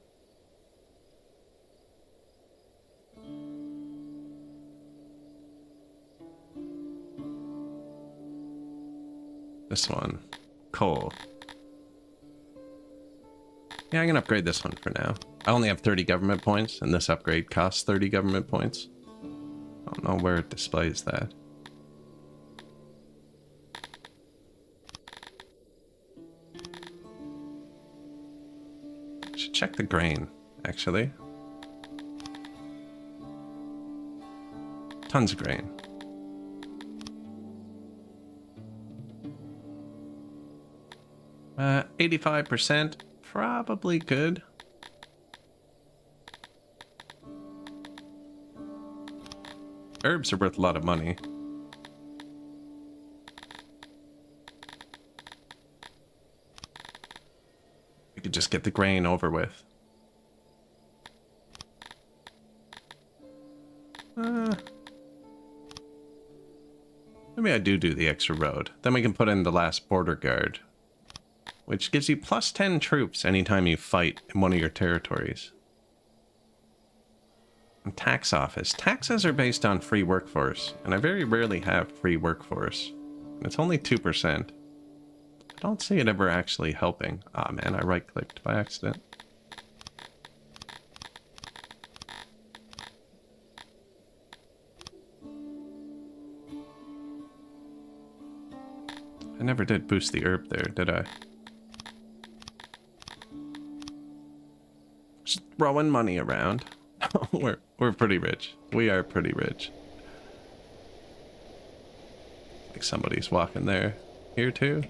This one, coal. Yeah, I'm gonna upgrade this one for now. I only have 30 government points, and this upgrade costs 30 government points. I don't know where it displays that. Should check the grain, actually. Tons of grain. 85%, probably good. Herbs are worth a lot of money. We could just get the grain over with. Maybe I do the extra road. Then we can put in the last border guard, which gives you plus 10 troops anytime you fight in one of your territories. And tax office. Taxes are based on free workforce, and I very rarely have free workforce. It's only 2%. I don't see it ever actually helping. Ah, man, I right-clicked by accident. I never did boost the herb there, did I? Just throwing money around. We're pretty rich. We are pretty rich. Like somebody's walking there. Here too?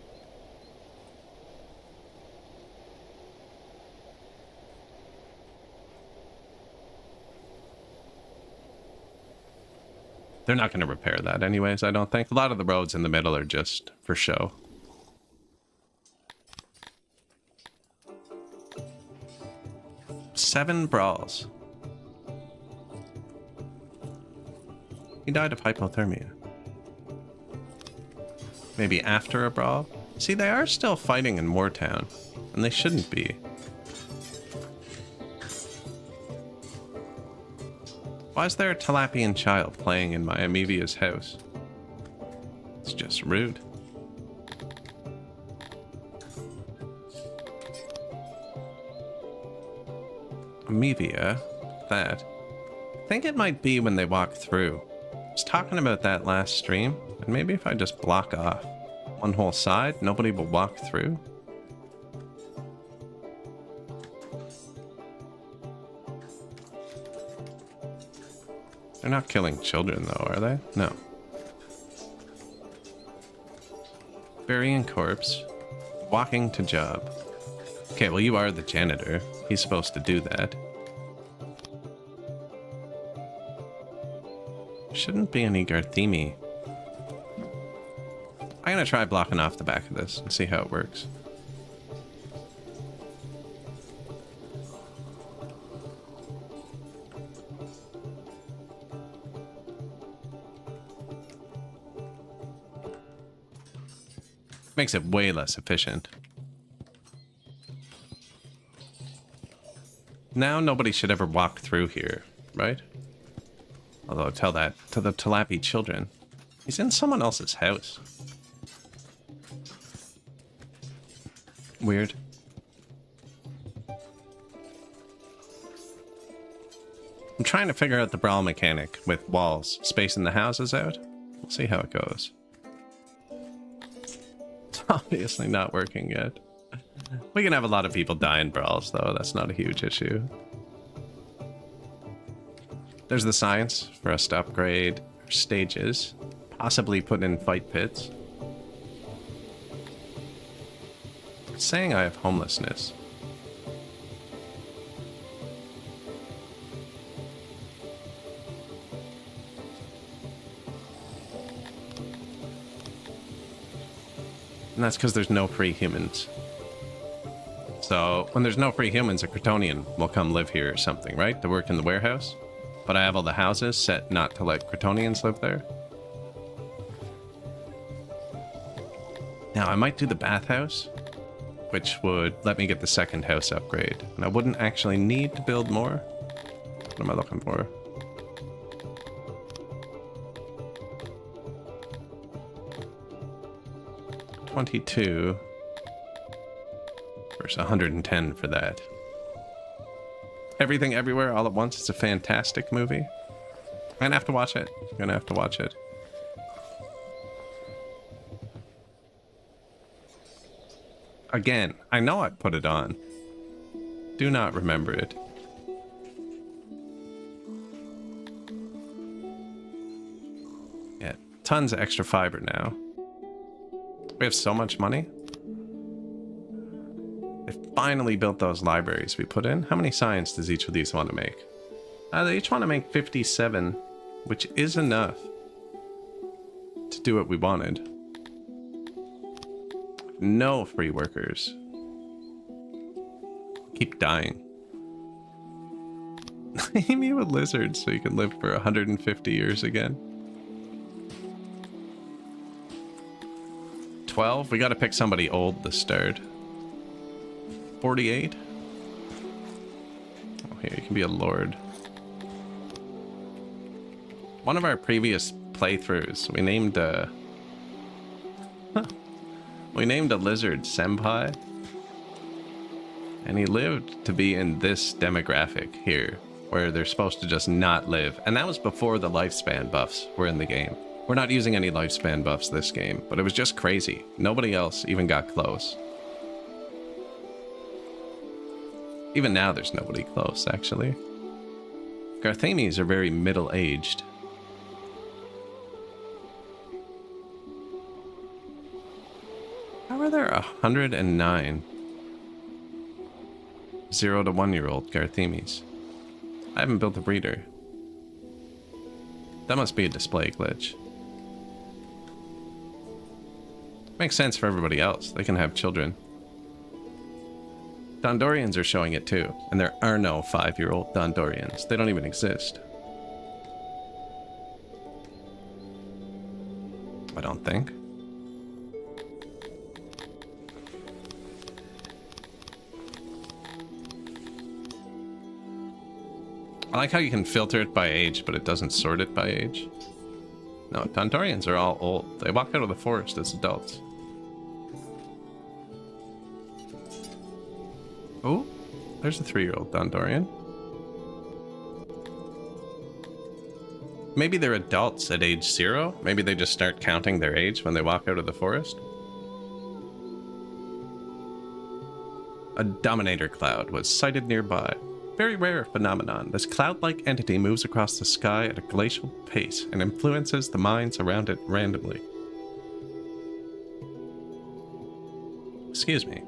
They're not going to repair that anyways, I don't think. A lot of the roads in the middle are just for show. Seven brawls. He died of hypothermia. Maybe after a brawl? See, they are still fighting in Moortown, and they shouldn't be. Why is there a Talapian child playing in my Amevia's house? It's just rude. Amevia? That. I think it might be when they walk through. I was talking about that last stream, and maybe if I just block off one whole side, nobody will walk through. They're not killing children, though, are they? No. Burying corpse. Walking to job. Okay, well, you are the janitor. He's supposed to do that. Shouldn't be any Garthemi. I'm gonna try blocking off the back of this and see how it works. Makes it way less efficient. Now nobody should ever walk through here, right? Although tell that to the Talapi children. He's in someone else's house. Weird. I'm trying to figure out the brawl mechanic with walls spacing the houses out. We'll see how it goes. It's obviously not working yet. We can have a lot of people die in brawls, though. That's not a huge issue. There's the science for us to upgrade our stages. Possibly put in fight pits. It's saying I have homelessness. And that's because there's no free humans. So when there's no free humans, a Kryptonian will come live here or something, right? To work in the warehouse. But I have all the houses set not to let Kryptonians live there. Now, I might do the bathhouse, which would let me get the second house upgrade. And I wouldn't actually need to build more. What am I looking for? $22 versus 110 for that. Everything Everywhere All at Once is a fantastic movie. I'm gonna have to watch it. I'm gonna have to watch it. Again, I know I put it on. Do not remember it. Yeah, tons of extra fiber now. We have so much money. They finally built those libraries we put in. How many science does each of these want to make? They each want to make 57, which is enough to do what we wanted. No free workers. Keep dying. Name you a lizard so you can live for 150 years again. 12? We gotta pick somebody old to start. 48? Oh, here, you can be a lord. One of our previous playthroughs, we named a lizard Senpai. And he lived to be in this demographic here, where they're supposed to just not live. And that was before the lifespan buffs were in the game. We're not using any lifespan buffs this game, but it was just crazy. Nobody else even got close. Even now, there's nobody close, actually. Garthemis are very middle-aged. How are there 109 0 to 1-year-old Garthemis? I haven't built a breeder. That must be a display glitch. Makes sense for everybody else. They can have children. Dondorians are showing it too, and there are no 5-year-old Dondorians. They don't even exist. I don't think. I like how you can filter it by age, but it doesn't sort it by age. No, Dondorians are all old. They walk out of the forest as adults. Oh, there's a 3-year-old Dondorian. Maybe they're adults at age 0. Maybe they just start counting their age when they walk out of the forest. A Dominator cloud was sighted nearby. Very rare phenomenon. This cloud-like entity moves across the sky at a glacial pace and influences the mines around it randomly. Excuse me.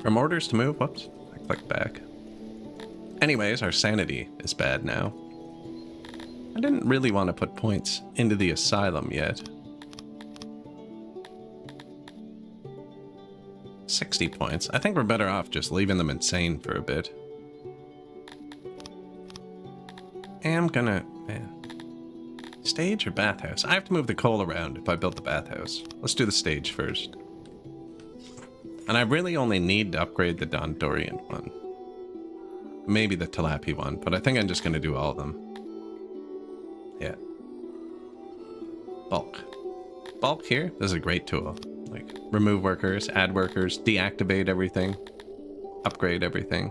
From orders to move, whoops, I clicked back. Anyways, our sanity is bad now. I didn't really want to put points into the asylum yet. 60 points. I think we're better off just leaving them insane for a bit. I'm gonna... man. Stage or bathhouse? I have to move the coal around if I build the bathhouse. Let's do the stage first. And I really only need to upgrade the Dondorian one. Maybe the Talapi one, but I think I'm just gonna do all of them. Yeah. Bulk. Bulk here, this is a great tool. Like, remove workers, add workers, deactivate everything, upgrade everything.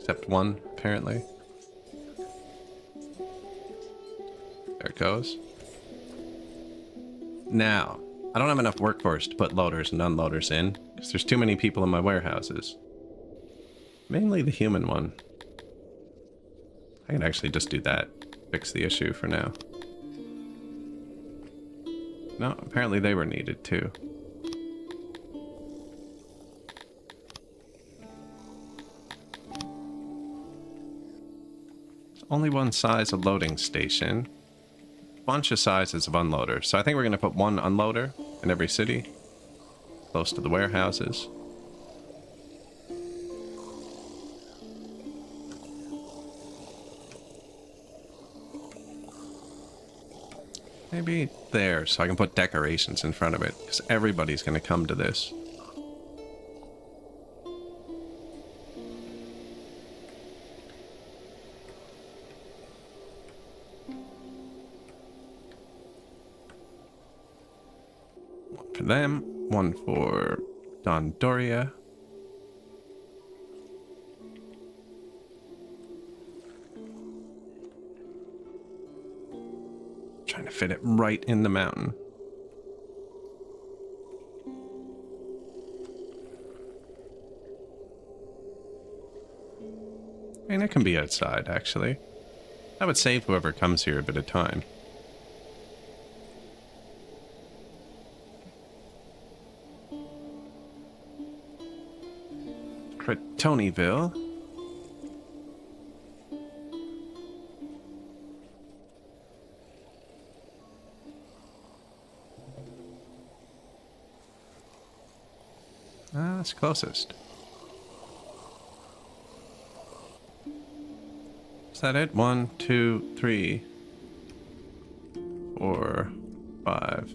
Except one, apparently. There it goes. Now, I don't have enough workforce to put loaders and unloaders in, because there's too many people in my warehouses. Mainly the human one. I can actually just do that. Fix the issue for now. No, apparently they were needed too. There's only one size of loading station. Bunch of sizes of unloaders. So I think we're going to put one unloader in every city, close to the warehouses. Maybe there, so I can put decorations in front of it, because everybody's going to come to this. One for them, one for Dondoria. Trying to fit it right in the mountain. I mean, it can be outside, actually. That would save whoever comes here a bit of time. Cretonyville. That's closest. Is that it? 1, 2, 3, 4, 5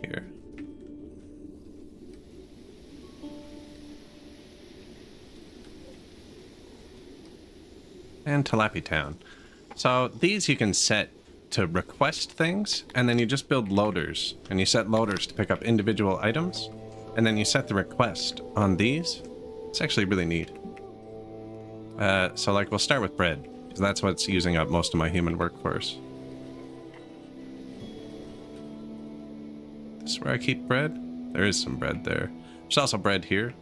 here. And Talapi Town. So these you can set to request things, and then you just build loaders, and you set loaders to pick up individual items, and then you set the request on these. It's actually really neat. So like we'll start with bread, because that's what's using up most of my human workforce. This is where I keep bread. There is some bread there. There's also bread here.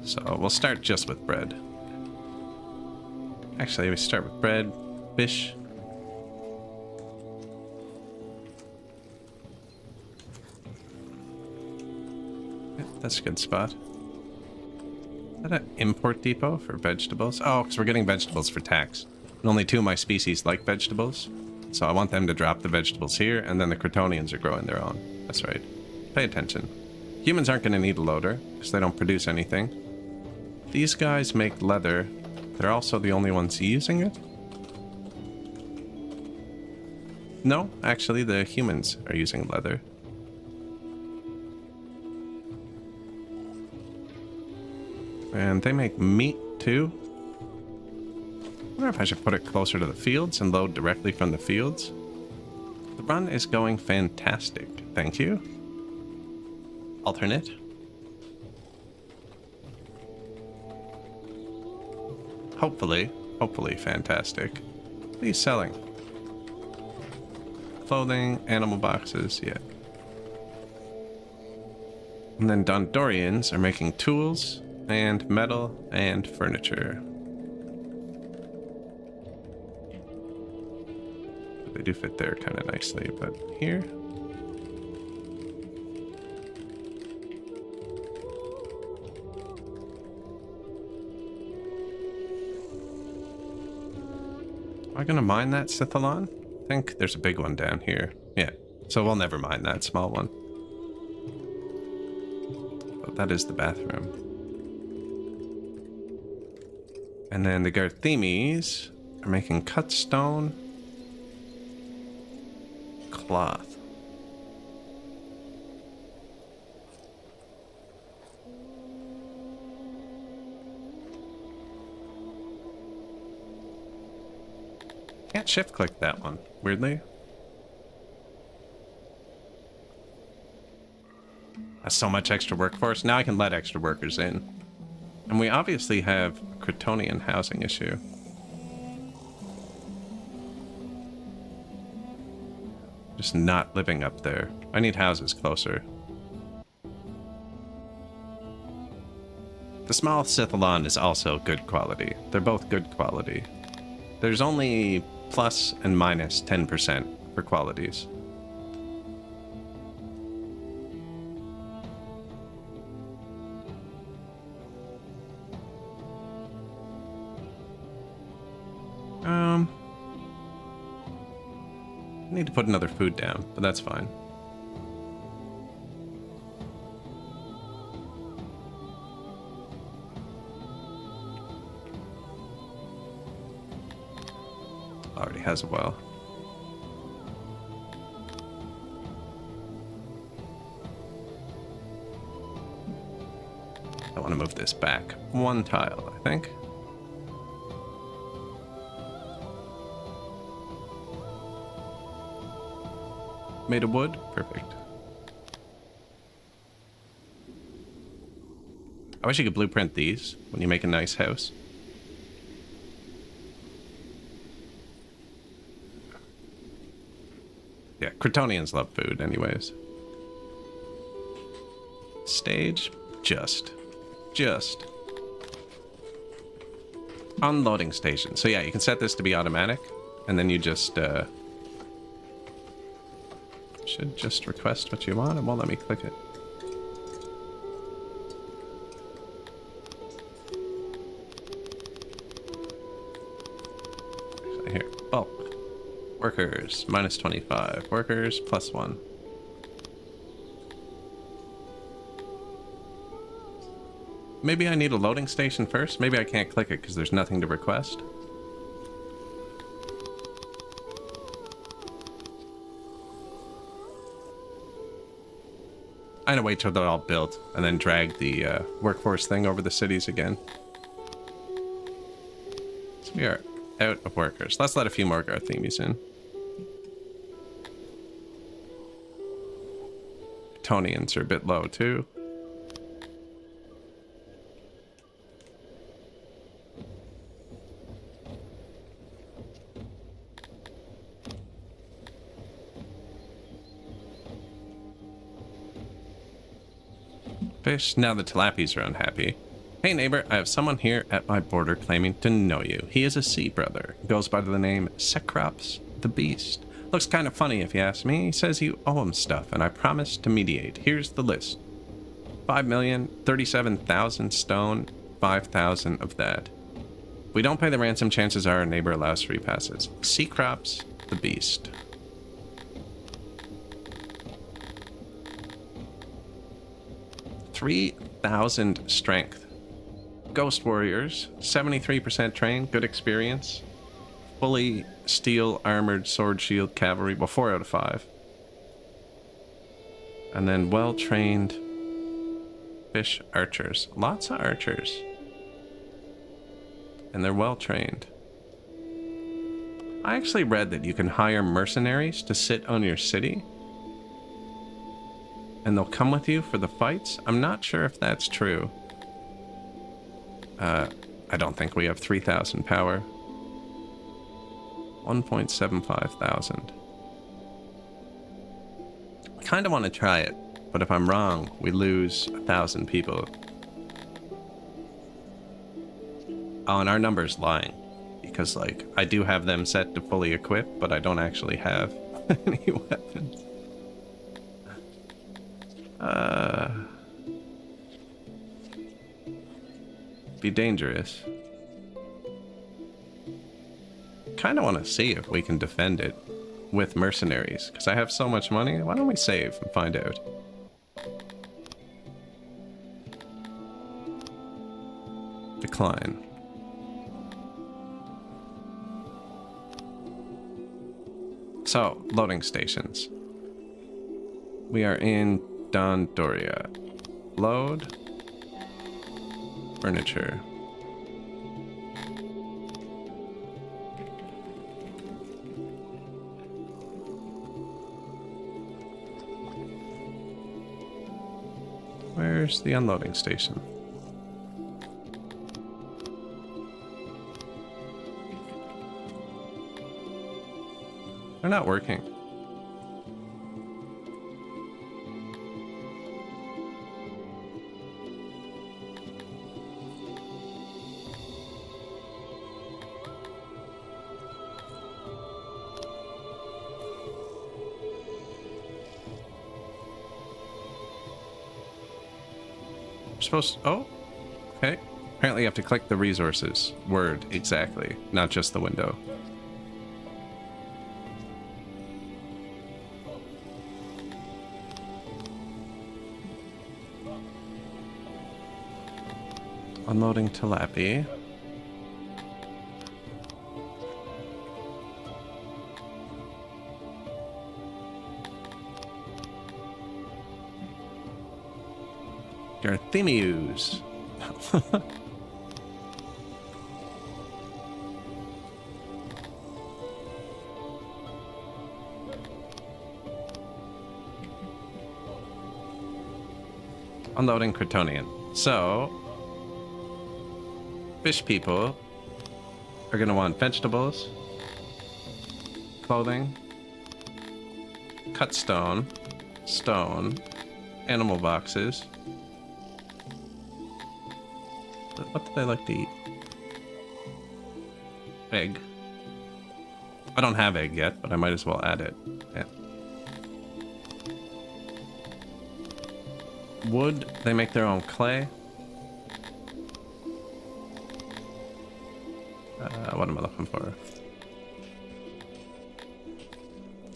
So we'll start just with bread. Actually, we start with bread, fish. Yeah, that's a good spot. Is that an import depot for vegetables? Oh, because we're getting vegetables for tax. And only 2 of my species like vegetables. So I want them to drop the vegetables here, and then the Cretonians are growing their own. That's right. Pay attention. Humans aren't going to need a loader, because they don't produce anything. These guys make leather. They're also the only ones using it. No, actually, the humans are using leather. And they make meat, too. I wonder if I should put it closer to the fields and load directly from the fields. The run is going fantastic. Thank you. Alternate. Hopefully fantastic. What are you selling? Clothing, animal boxes, yeah. And then Dondorians are making tools and metal and furniture. They do fit there kind of nicely, but here. Am I gonna mine that Sithalon? I think there's a big one down here. Yeah, so we'll never mine that small one. But that is the bathroom. And then the Garthemes are making cut stone cloth. Can't shift click that one, weirdly. That's so much extra workforce. Now I can let extra workers in. And we obviously have a Cretonian housing issue. Just not living up there. I need houses closer. The small Sithalon is also good quality. They're both good quality. There's only plus and minus 10% for qualities. I need to put another food down, but that's fine. already has a well. I want to move this back one tile, I think. Made of wood? Perfect. I wish you could blueprint these when you make a nice house. Yeah, Kryptonians love food anyways. Stage? Just. Unloading station. So yeah, you can set this to be automatic, and then you just, should just request what you want. It won't let me click it. Actually, here. Bulk. Workers, minus 25. Workers, plus 1. Maybe I need a loading station first? Maybe I can't click it because there's nothing to request. I'm gonna wait till they're all built and then drag the workforce thing over the cities again. So we are out of workers. Let's let a few more Garthemies in. Tonians are a bit low too. Fish, now the tilapies are unhappy. Hey neighbor, I have someone here at my border claiming to know you. He is a sea brother. Goes by the name Sekrops the Beast. Looks kind of funny if you ask me. He says you owe him stuff and I promise to mediate. Here's the list. 5,037,000 stone, 5,000 of that. If we don't pay the ransom, chances are our neighbor allows free passes. Sekrops the Beast. 3,000 strength. Ghost warriors, 73% trained, good experience. Fully steel armored sword shield cavalry, well 4 out of 5. And then well trained fish archers, lots of archers. And they're well trained. I actually read that you can hire mercenaries to sit on your city and they'll come with you for the fights. I'm not sure if that's true. I don't think we have 3,000 power. 1.75 thousand. I kind of want to try it, but if I'm wrong, we lose 1,000 people. Oh, and our number's lying. Because, like, I do have them set to fully equip, but I don't actually have any weapons. Be dangerous. Kind of want to see if we can defend it with mercenaries, because I have so much money. Why don't we save and find out? Decline. So, loading stations. We are in Dondoria. Load. Furniture. Where's the unloading station? They're not working. Supposed to, oh, okay. Apparently you have to click the resources word exactly, not just the window. Unloading tilapia. Garthemius. Unloading Kryptonian. So, fish people are going to want vegetables, clothing, cut stone, stone, animal boxes. What do they like to eat? Egg. I don't have egg yet, but I might as well add it. Yeah. Wood, they make their own clay. What am I looking for?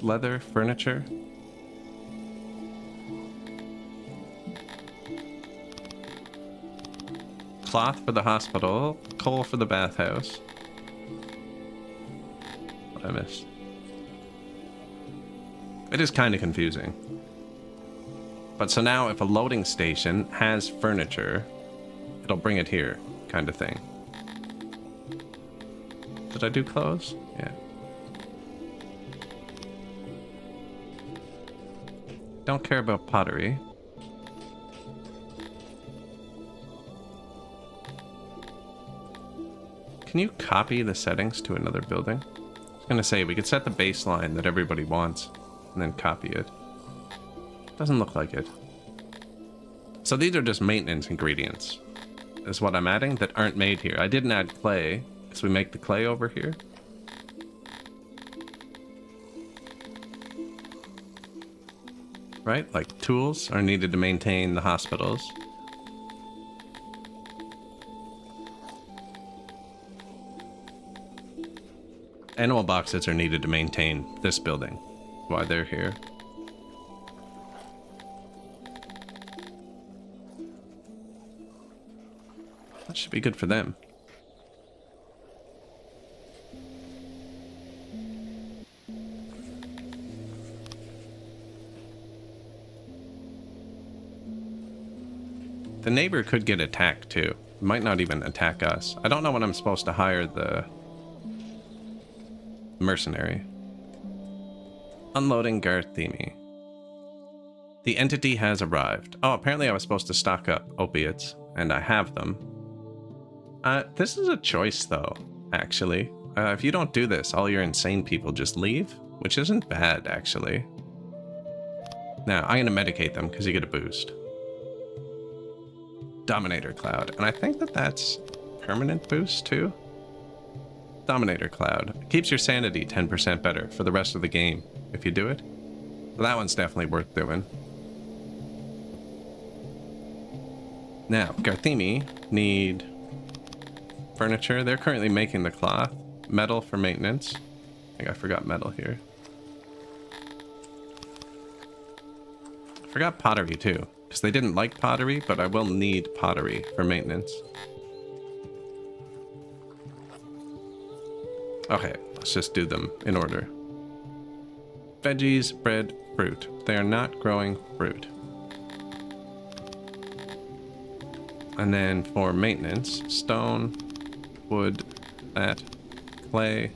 Leather, furniture. Cloth for the hospital, coal for the bathhouse. What I missed? It is kind of confusing. But so now if a loading station has furniture, it'll bring it here, kind of thing. Did I do clothes? Yeah. Don't care about pottery. Can you copy the settings to another building? I was gonna say, we could set the baseline that everybody wants and then copy it. Doesn't look like it. So these are just maintenance ingredients, is what I'm adding, that aren't made here. I didn't add clay, because we make the clay over here. Right? Like tools are needed to maintain the hospitals. Animal boxes are needed to maintain this building. Why they're here. That should be good for them. The neighbor could get attacked too. Might not even attack us. I don't know when I'm supposed to hire the mercenary. Unloading Garthemi. The entity has arrived. Oh, apparently I was supposed to stock up opiates, and I have them. This is a choice though, actually. If you don't do this, all your insane people just leave, which isn't bad, actually. Now, I'm gonna medicate them, because you get a boost. Dominator Cloud, and I think that that's permanent boost too. Dominator Cloud. Keeps your sanity 10% better for the rest of the game, if you do it. So that one's definitely worth doing. Now, Garthemi need furniture. They're currently making the cloth. Metal for maintenance. I think I forgot metal here. I forgot pottery too, because they didn't like pottery, but I will need pottery for maintenance. Okay, let's just do them in order. Veggies, bread, fruit. They are not growing fruit. And then for maintenance, stone, wood, that, clay,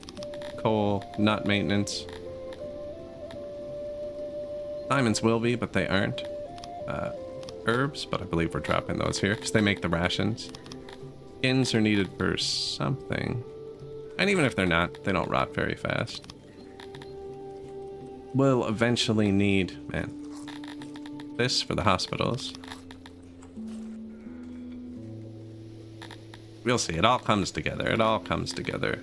coal, not maintenance. Diamonds will be, but they aren't. Herbs, but I believe we're dropping those here because they make the rations. Skins are needed for something. And even if they're not, they don't rot very fast. We'll eventually need, man, this for the hospitals. We'll see. It all comes together. It all comes together.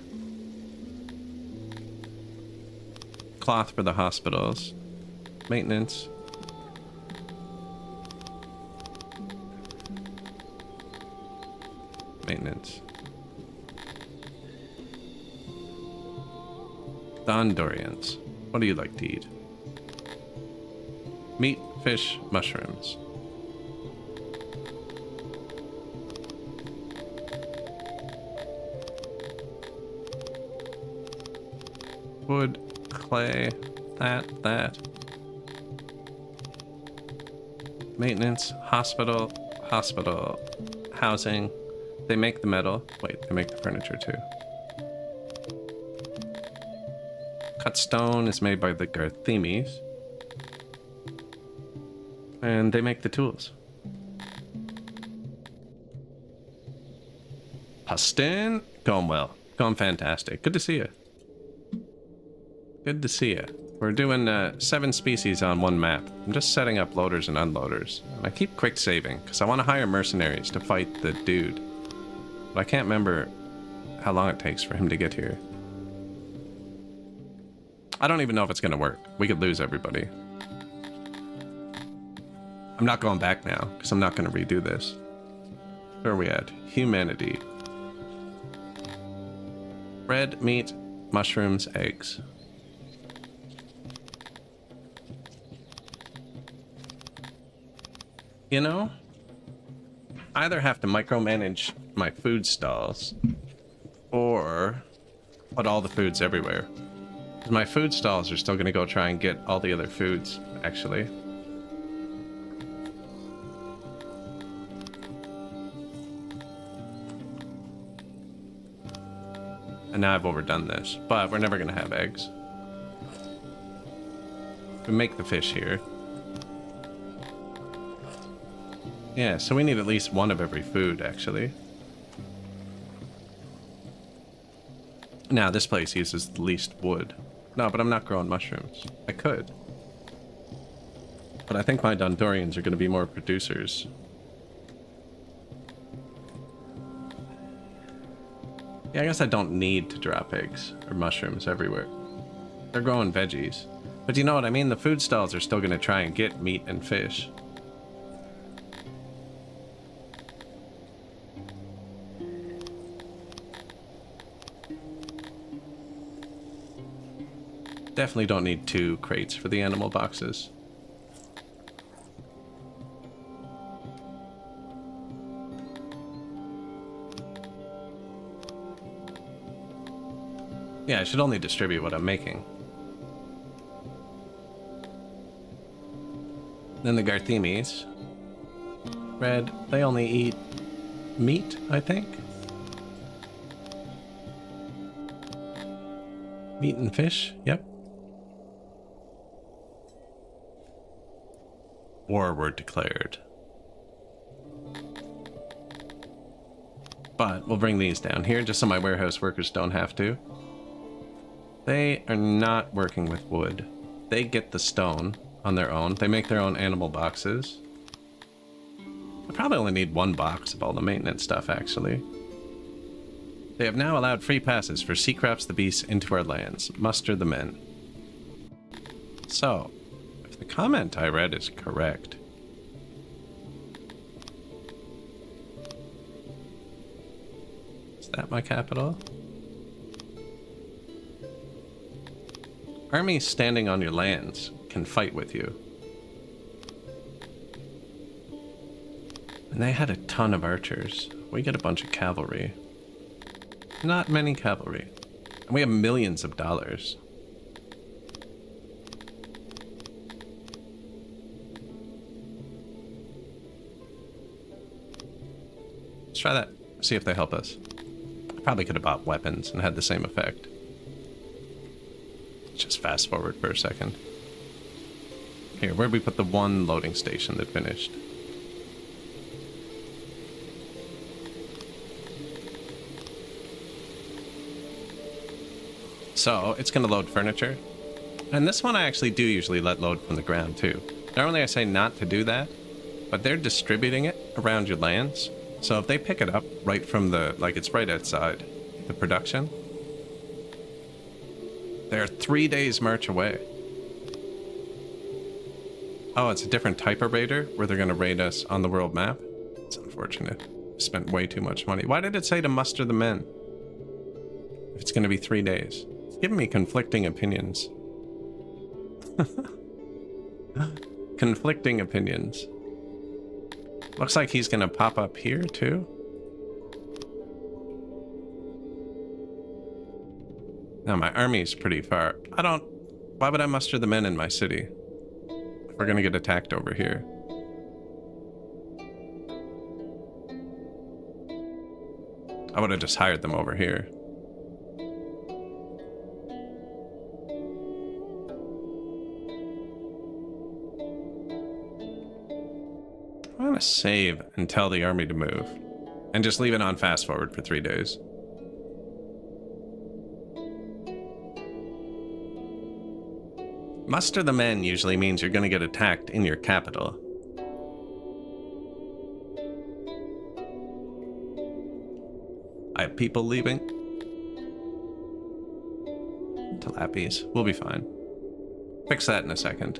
Cloth for the hospitals. Maintenance. Maintenance. Dondorians. What do you like to eat? Meat, fish, mushrooms. Wood, clay, that. Maintenance, hospital, hospital, housing. They make the metal. Wait, they make the furniture too. Cut stone is made by the Garthemes. And they make the tools. Pustin, going well. Going fantastic. Good to see you. Good to see you. We're doing 7 species on one map. I'm just setting up loaders and unloaders. And I keep quick saving, because I want to hire mercenaries to fight the dude. But I can't remember how long it takes for him to get here. I don't even know if it's going to work. We could lose everybody. I'm not going back now, because I'm not going to redo this. Where are we at? Humanity. Bread, meat, mushrooms, eggs. You know, I either have to micromanage my food stalls or put all the foods everywhere. Because my food stalls are still going to go try and get all the other foods, actually. And now I've overdone this, but we're never going to have eggs. We make the fish here. Yeah, so we need at least one of every food, actually. Now, this place uses the least wood. No, but I'm not growing mushrooms. I could. But I think my Dondorians are going to be more producers. Yeah, I guess I don't need to drop eggs or mushrooms everywhere. They're growing veggies. But you know what I mean? The food stalls are still going to try and get meat and fish. Definitely don't need 2 crates for the animal boxes. Yeah, I should only distribute what I'm making. Then the Garthemes. Red, they only eat meat, I think. Meat and fish, yep. War were declared. But we'll bring these down here just so my warehouse workers don't have to. They are not working with wood. They get the stone on their own. They make their own animal boxes. I probably only need 1 box of all the maintenance stuff, actually. They have now allowed free passes for sea crabs the beasts into our lands. Muster the men. So, if the comment I read is correct, is that my capital? Armies standing on your lands can fight with you. And they had a ton of archers. We get a bunch of cavalry. Not many cavalry. And we have millions of dollars. Let's try that. See if they help us. I probably could have bought weapons and had the same effect. Just fast forward for a second. Here, where'd we put the 1 loading station that finished? So, it's going to load furniture. And this one I actually do usually let load from the ground too. Normally I say not to do that, but they're distributing it around your lands. So if they pick it up right from the, like it's right outside the production, they're 3 days march away. Oh, it's a different type of raider where they're going to raid us on the world map. It's unfortunate. Spent way too much money. Why did it say to muster the men? If it's going to be 3 days. It's giving me conflicting opinions. Conflicting opinions. Looks like he's going to pop up here too. Now my army's pretty far. Why would I muster the men in my city? If we're gonna get attacked over here. I would have just hired them over here. I'm gonna save and tell the army to move. And just leave it on fast forward for 3 days. Muster the men usually means you're gonna get attacked in your capital. I have people leaving. Tilappies. We'll be fine. Fix that in a second.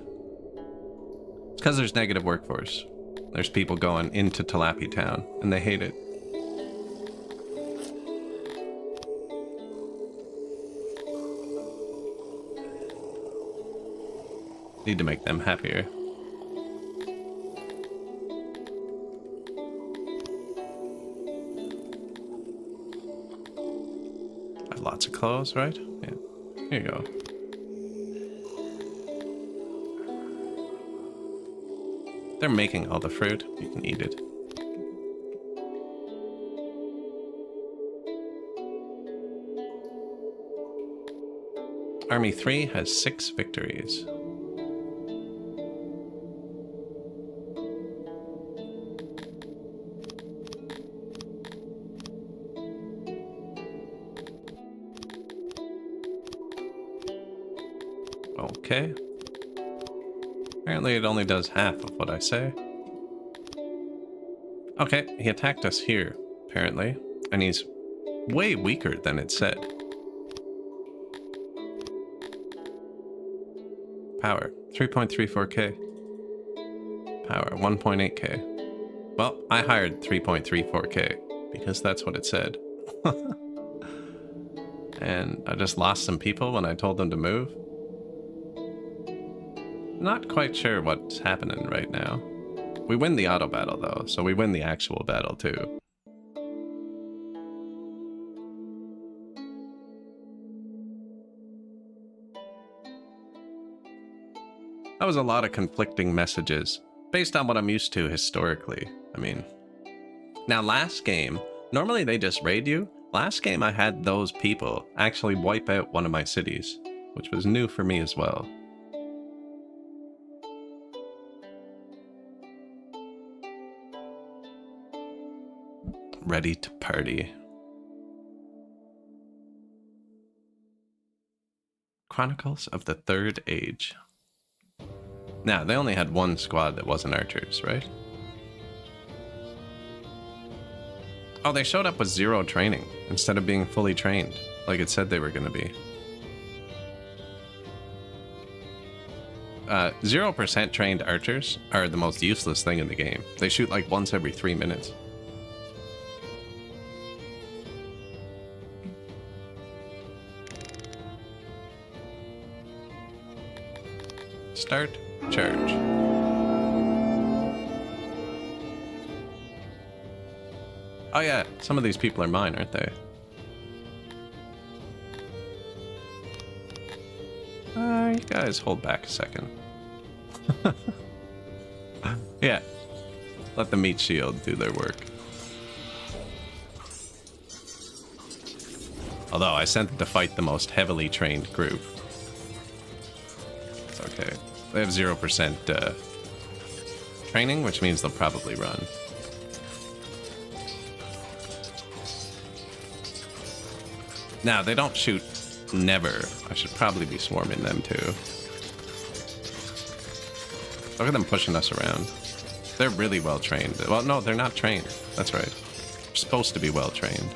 It's because there's negative workforce. There's people going into Tilapia Town, and they hate it. Need to make them happier. I have lots of clothes, right? Yeah. Here you go. They're making all the fruit. You can eat it. Army 3 has 6 victories. Okay. Apparently it only does half of what I say. Okay, he attacked us here, apparently. And he's way weaker than it said. Power, 3.34k. Power, 1.8k. Well, I hired 3.34k, because that's what it said. And I just lost some people when I told them to move. Not quite sure what's happening right now. We win the auto battle though, so we win the actual battle too. That was a lot of conflicting messages, based on what I'm used to historically. I mean, now last game, normally they just raid you. Last game I had those people actually wipe out one of my cities, which was new for me as well. Ready to party. Chronicles of the Third Age. Now, they only had one squad that wasn't archers, right? Oh, they showed up with 0 training instead of being fully trained, like it said they were going to be. 0% trained archers are the most useless thing in the game. They shoot like once every 3 minutes. Start charge. Oh yeah, some of these people are mine, aren't they? You guys hold back a second. Yeah, let the meat shield do their work. Although I sent them to fight the most heavily trained group. It's okay. They have 0% training, which means they'll probably run. Now, they don't shoot never. I should probably be swarming them too. Look at them pushing us around. They're really well trained. Well, no, they're not trained. That's right. They're supposed to be well trained.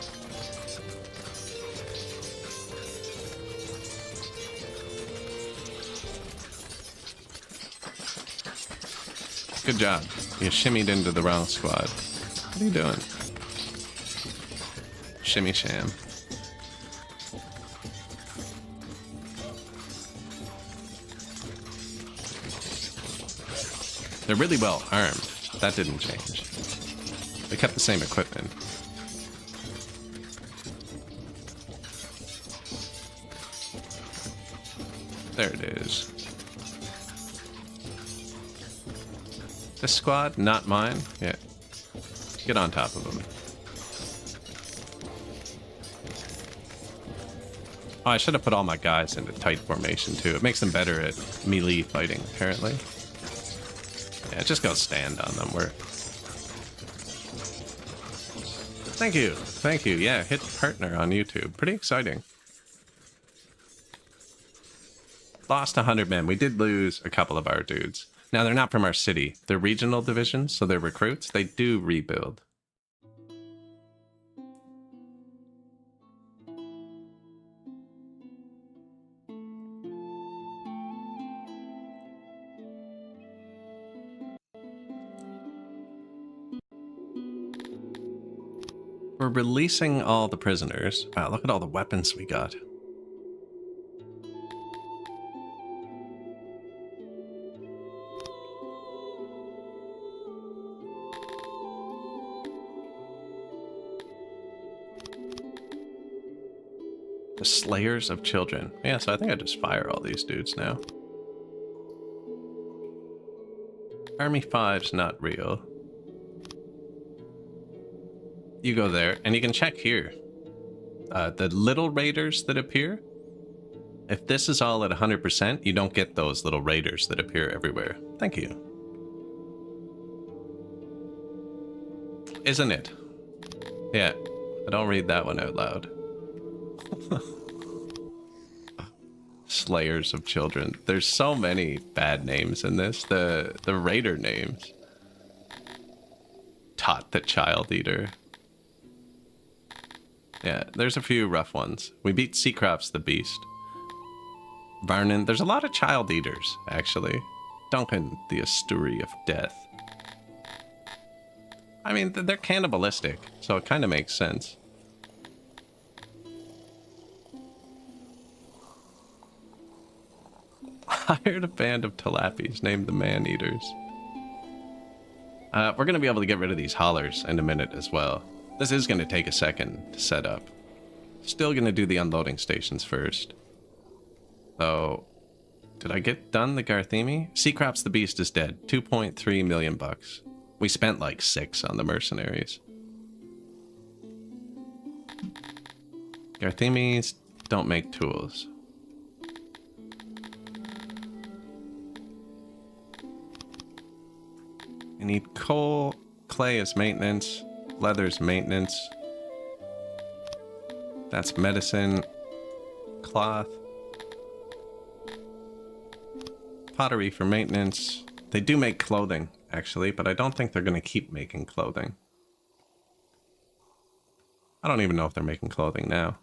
Good job. You shimmied into the wrong squad. What are you doing? Shimmy sham. They're really well armed. That didn't change. They kept the same equipment. There it is. This squad, not mine. Yeah. Get on top of them. Oh, I should have put all my guys into tight formation too. It makes them better at melee fighting, apparently. Yeah, just go stand on them. Thank you. Thank you. Yeah, hit partner on YouTube. Pretty exciting. Lost 100 men. We did lose a couple of our dudes. Now, they're not from our city. They're regional divisions, so they're recruits. They do rebuild. We're releasing all the prisoners. Wow, look at all the weapons we got. The Slayers of Children. Yeah, so I think I just fire all these dudes now. Army 5's not real. You go there, and you can check here. The little raiders that appear, if this is all at 100%, you don't get those little raiders that appear everywhere. Thank you. Isn't it? Yeah, I don't read that one out loud. Slayers of Children. There's so many bad names in this. The raider names. Tot the Child Eater. Yeah, there's a few rough ones. We beat Seacroft's the Beast. Varnon, there's a lot of Child Eaters, actually. Duncan, the Asturi of Death. I mean, they're cannibalistic, so it kind of makes sense. Hired a band of Talapies named the Man-Eaters. We're going to be able to get rid of these haulers in a minute as well. This is going to take a second to set up. Still going to do the unloading stations first. So, did I get done the Garthemi? Seacroft's the Beast is dead. 2.3 million bucks. We spent like 6 on the mercenaries. Garthemis don't make tools. You need coal, clay as maintenance, leather's maintenance. That's medicine, cloth, pottery for maintenance. They do make clothing, actually, but I don't think they're going to keep making clothing. I don't even know if they're making clothing now.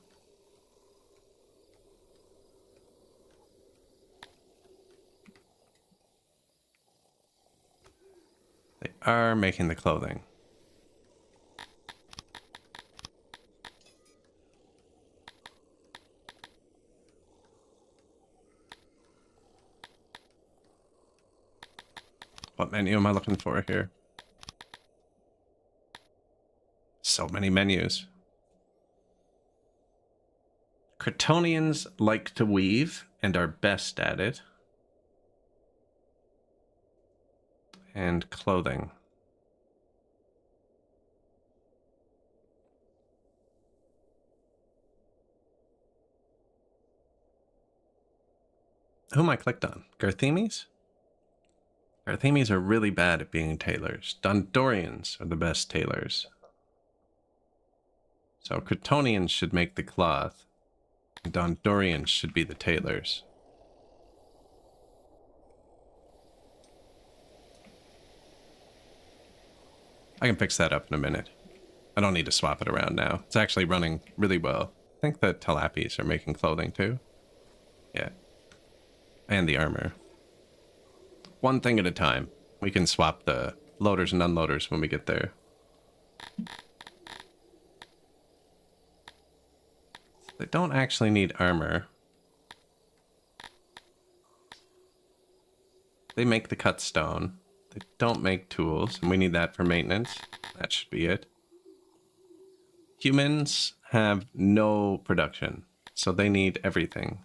They are making the clothing. What menu am I looking for here? So many menus. Cretonians like to weave and are best at it. And clothing. Who am I clicked on? Garthemis? Garthemis are really bad at being tailors. Dondorians are the best tailors. So Cretonians should make the cloth. And Dondorians should be the tailors. I can fix that up in a minute. I don't need to swap it around now. It's actually running really well. I think the Talapies are making clothing too. Yeah. And the armor. One thing at a time. We can swap the loaders and unloaders when we get there. They don't actually need armor. They make the cut stone. They don't make tools, and we need that for maintenance. That should be it. Humans have no production, so they need everything.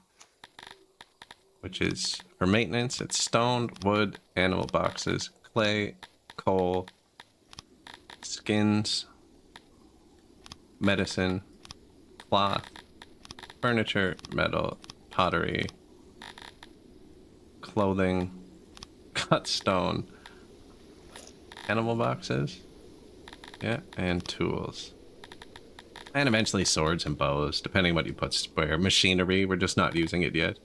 Which is, for maintenance, it's stone, wood, animal boxes, clay, coal, skins, medicine, cloth, furniture, metal, pottery, clothing, cut stone, animal boxes, yeah, and tools. And eventually swords and bows, depending what you put where. Machinery, we're just not using it yet.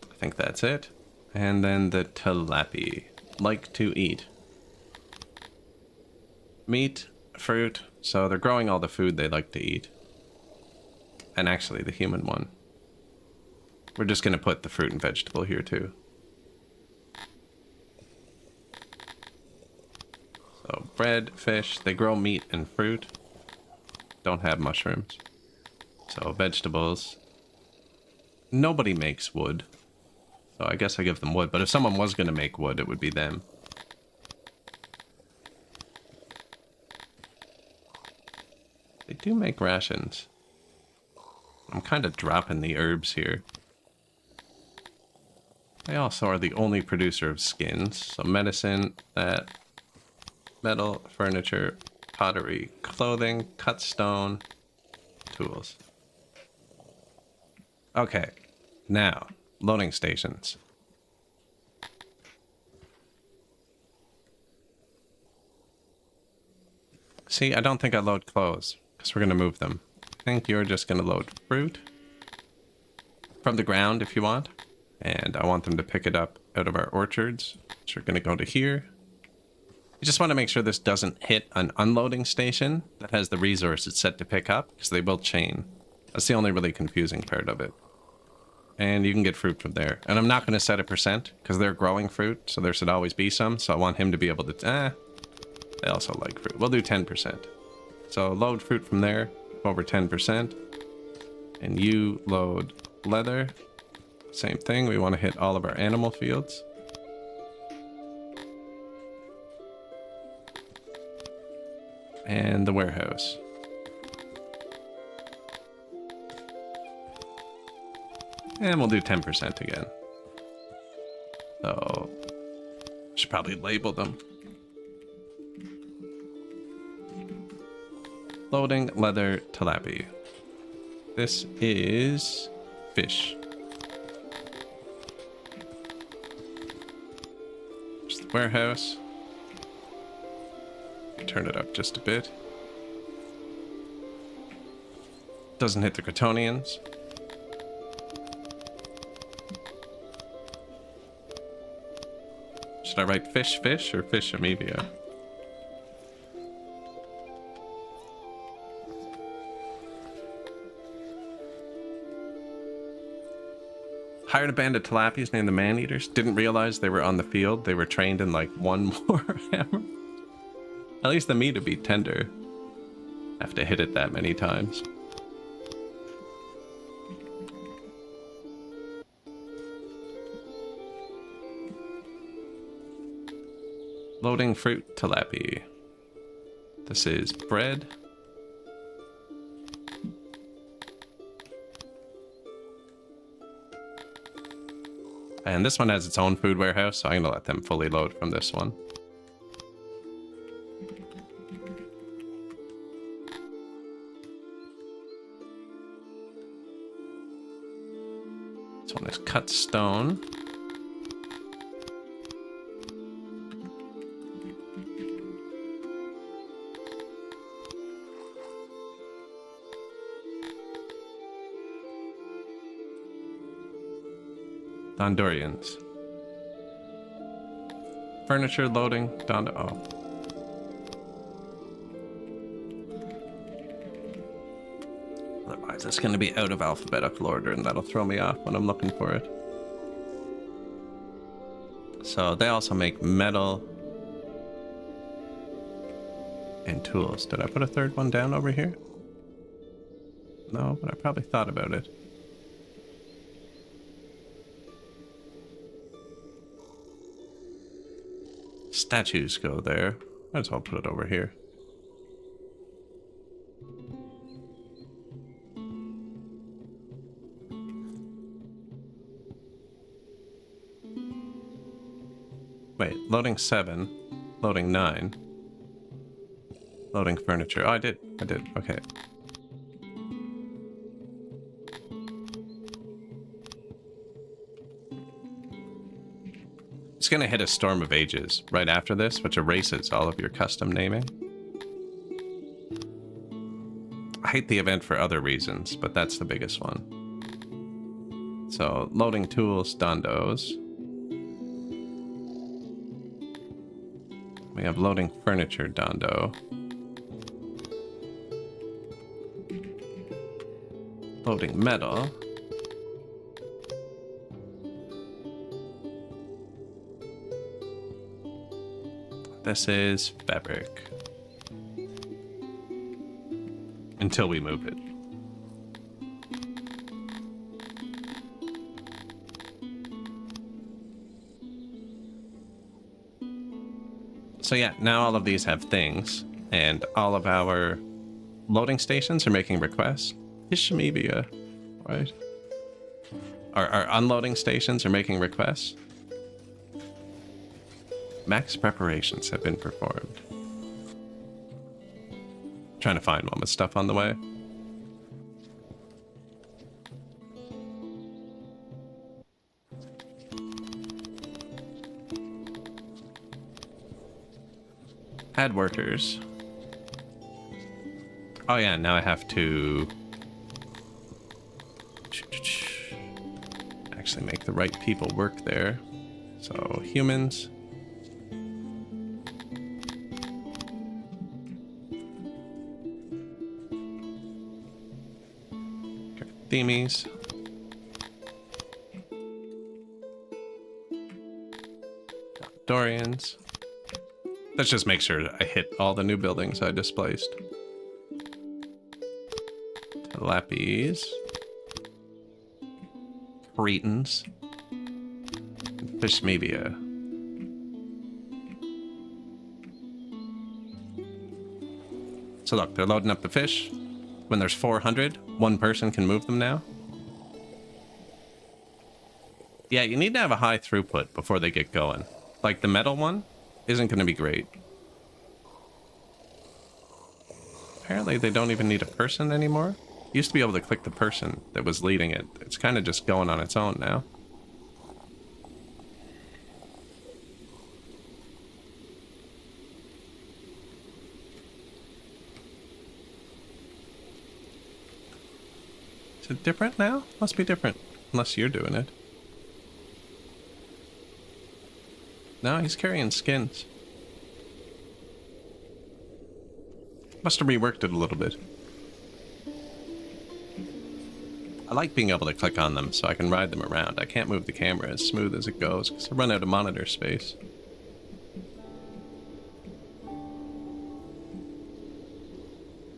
I think that's it. And then the tilapia. Like to eat. Meat, fruit, so they're growing all the food they like to eat. And actually the human one. We're just going to put the fruit and vegetable here too. So bread, fish, they grow meat and fruit. Don't have mushrooms. So vegetables. Nobody makes wood. So I guess I give them wood. But if someone was going to make wood, it would be them. They do make rations. I'm kind of dropping the herbs here. They also are the only producer of skins. So medicine, that, metal, furniture, pottery, clothing, cut stone, tools. Okay, now, loading stations. See, I don't think I load clothes, because we're going to move them. I think you're just going to load fruit from the ground if you want. And I want them to pick it up out of our orchards. So we're going to go to here. You just want to make sure this doesn't hit an unloading station that has the resource it's set to pick up, because they will chain. That's the only really confusing part of it. And you can get fruit from there. And I'm not going to set a percent, because they're growing fruit, so there should always be some. So I want him to be able to... they also like fruit. We'll do 10%. So load fruit from there, over 10%. And you load leather. Same thing, we want to hit all of our animal fields. And the warehouse. And we'll do 10% again. So, should probably label them. Loading, leather, tilapia. This is fish. There's the warehouse. Turn it up just a bit. Doesn't hit the Cretonians. Should I write fish, fish, or fish amoebia? Hired a band of tilapias named the Man-Eaters. Didn't realize they were on the field. They were trained in like one more hammer. At least the meat would be tender. Have to hit it that many times. Loading fruit tilapia. This is bread. And this one has its own food warehouse, so I'm gonna let them fully load from this one. This one is cut stone. Dondorians. Furniture loading. Oh. Otherwise, it's going to be out of alphabetical order, and that'll throw me off when I'm looking for it. So they also make metal and tools. Did I put a third one down over here? No, but I probably thought about it. Statues go there. Might as well put it over here. Wait, loading 7. Loading 9. Loading furniture. Oh, I did. Okay. It's gonna hit a storm of ages right after this, which erases all of your custom naming. I hate the event for other reasons, but that's the biggest one. So, loading tools, Dondos. We have loading furniture, Dondo. Loading metal. This is fabric. Until we move it. So yeah, now all of these have things, and all of our loading stations are making requests. Ishimibia, right? Our unloading stations are making requests. Max preparations have been performed. Trying to find one with stuff on the way. Add workers. Oh yeah, now I have to actually make the right people work there. So humans. Okay, themies. Dorians. Let's just make sure I hit all the new buildings I displaced. Lappies. Cretans. Fishmevia. So look, they're loading up the fish. When there's 400, one person can move them now. Yeah, you need to have a high throughput before they get going. Like the metal one isn't going to be great. Apparently they don't even need a person anymore. You used to be able to click the person that was leading it. It's kind of just going on its own now. Is it different now? Must be different. Unless you're doing it. No, he's carrying skins. Must have reworked it a little bit. I like being able to click on them so I can ride them around. I can't move the camera as smooth as it goes because I run out of monitor space.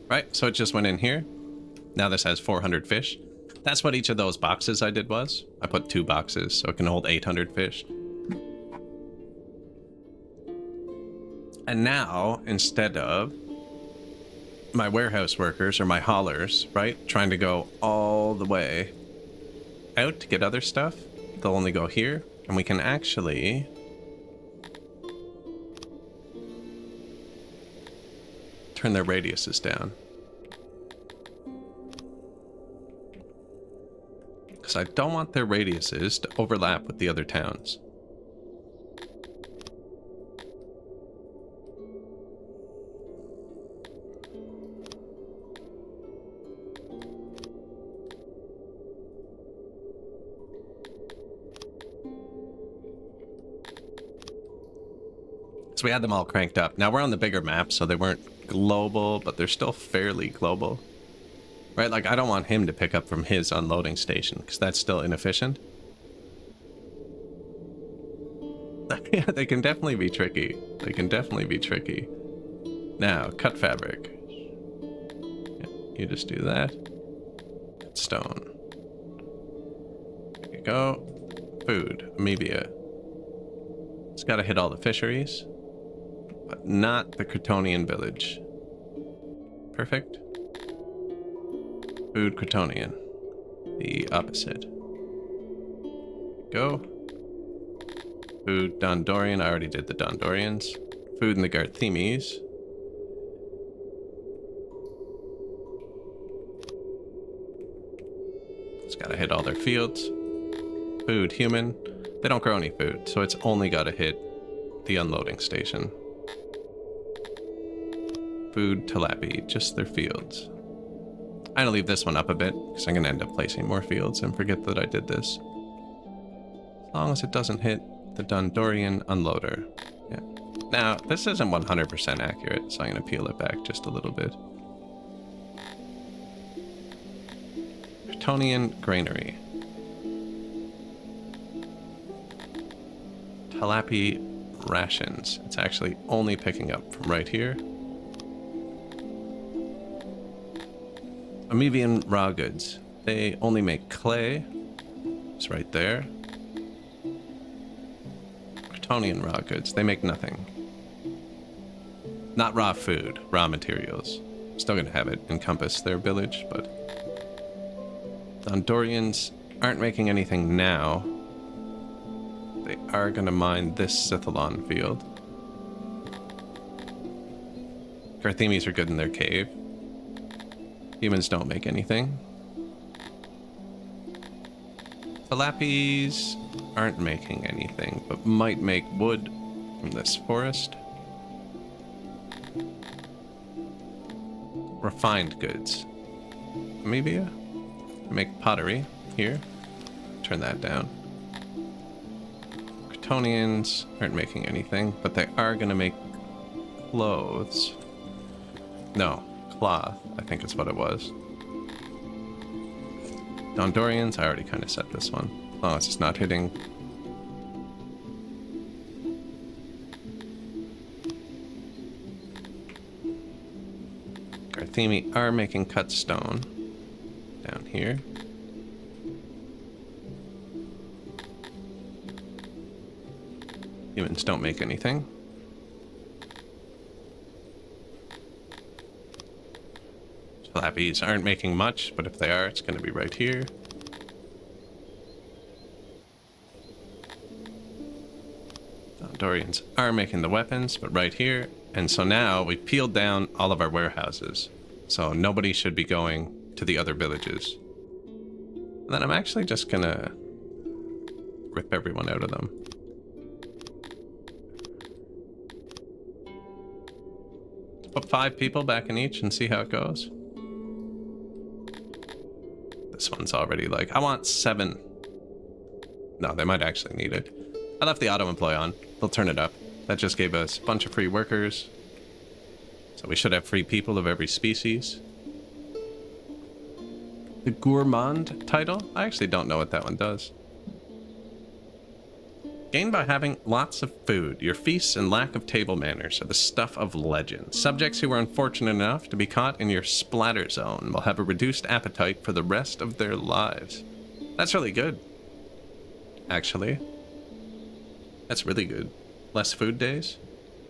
Right, so it just went in here. Now this has 400 fish. That's what each of those boxes I did was. I put 2 boxes so it can hold 800 fish. And now, instead of my warehouse workers or my haulers, right, trying to go all the way out to get other stuff, they'll only go here, and we can actually turn their radiuses down. Because I don't want their radiuses to overlap with the other towns. So we had them all cranked up. Now we're on the bigger map, so they weren't global, but they're still fairly global. Right, like I don't want him to pick up from his unloading station, because that's still inefficient. Yeah, they can definitely be tricky. They can definitely be tricky. Now, cut fabric. Yeah, you just do that. Stone. There you go. Food. Amebia. It's got to hit all the fisheries. But not the Cretonian village. Perfect. Food Cretonian. The opposite. Go. Food Dondorian. I already did the Dondorians. food in the Garthemes. It's gotta hit all their fields. Food, human. They don't grow any food, so it's only gotta hit the unloading station. Food, Talapi, just their fields. I'm gonna leave this one up a bit, because I'm gonna end up placing more fields and forget that I did this. As long as it doesn't hit the Dondorian unloader. Yeah. Now, this isn't 100% accurate, so I'm gonna peel it back just a little bit. Kryptonian Granary. Talapi rations. It's actually only picking up from right here. Amoebian raw goods. They only make clay. It's right there. Kryptonian raw goods. They make nothing. Not raw food, raw materials. Still gonna have it encompass their village, but Dondorians aren't making anything now. They are gonna mine this Sithalon field. Garthemes are good in their cave. Humans don't make anything. Talapis aren't making anything, but might make wood from this forest. Refined goods. Amebia? Make pottery here. Turn that down. Kryptonians aren't making anything, but they are going to make clothes. No, cloth, I think is what it was. Dondorians, I already kind of said this one. Oh, it's just not hitting. Garthemi are making cut stone down here. Humans don't make anything. Talapis aren't making much, but if they are, it's going to be right here. Dorians are making the weapons, but right here. And so now we've peeled down all of our warehouses. So nobody should be going to the other villages. And then I'm actually just going to rip everyone out of them. Put 5 people back in each and see how it goes. This one's already like, I want 7. No, they might actually need it. I left the auto-employ on. They'll turn it up. That just gave us a bunch of free workers. So we should have free people of every species. The Gourmand title? I actually don't know what that one does. Gained by having lots of food. Your feasts and lack of table manners are the stuff of legend. Subjects who are unfortunate enough to be caught in your splatter zone will have a reduced appetite for the rest of their lives. That's really good. Actually. That's really good. Less food days?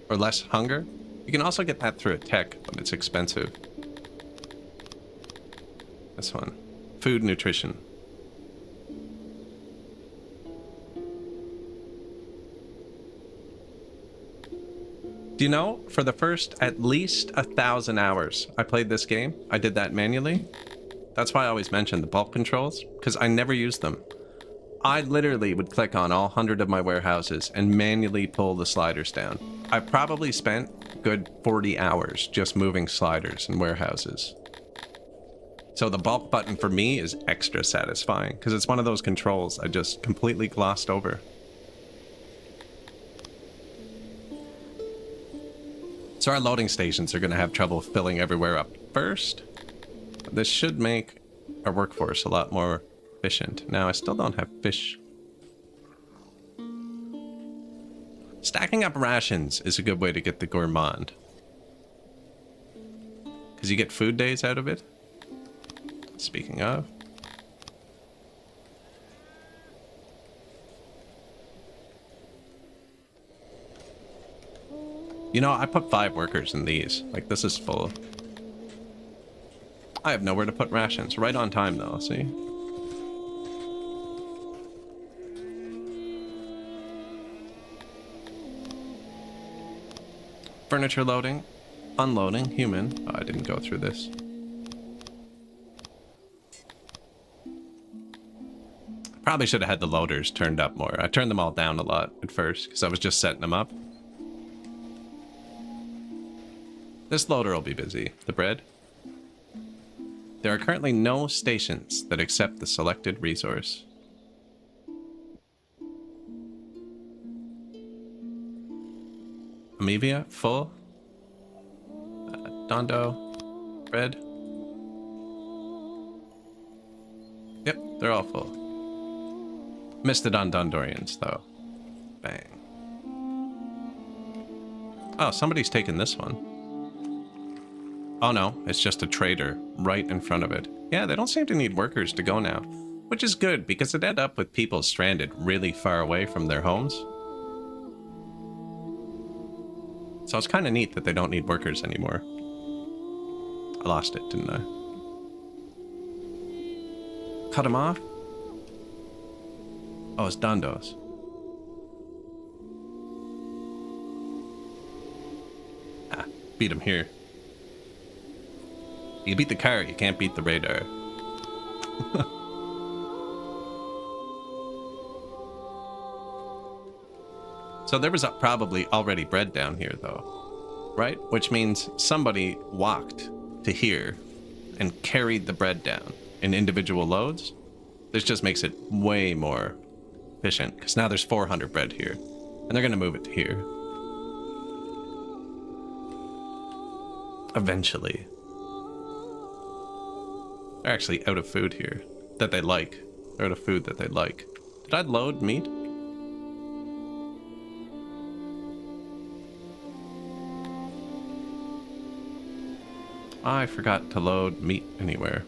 Or less hunger? You can also get that through a tech, but it's expensive. This one. Food nutrition. Do you know, for the first at least 1,000 hours I played this game, I did that manually. That's why I always mention the bulk controls, because I never used them. I literally would click on all 100 of my warehouses and manually pull the sliders down. I probably spent a good 40 hours just moving sliders in warehouses. So the bulk button for me is extra satisfying, because it's one of those controls I just completely glossed over. So our loading stations are going to have trouble filling everywhere up first. But this should make our workforce a lot more efficient. Now, I still don't have fish. Stacking up rations is a good way to get the gourmand. Because you get food days out of it. Speaking of. You know, I put 5 workers in these. Like, this is full. I have nowhere to put rations. Right on time, though, see? Furniture loading. Unloading. Human. Oh, I didn't go through this. Probably should have had the loaders turned up more. I turned them all down a lot at first because I was just setting them up. This loader will be busy. The bread. There are currently no stations that accept the selected resource. Amevia, full. Dondo, bread. Yep, they're all full. Missed it on Dondorians, though. Bang. Oh, somebody's taken this one. Oh no, it's just a trader right in front of it. Yeah, they don't seem to need workers to go now, which is good because it ended up with people stranded really far away from their homes. So it's kind of neat that they don't need workers anymore. I lost it, didn't I? Cut him off? Oh, it's Dondo's. Ah, beat him here. You beat the car, you can't beat the radar. So there was probably already bread down here, though. Right? Which means somebody walked to here and carried the bread down in individual loads. This just makes it way more efficient, because now there's 400 bread here, and they're going to move it to here. Eventually. They're actually out of food here that they like. They're out of food that they like. Did I load meat? I forgot to load meat anywhere.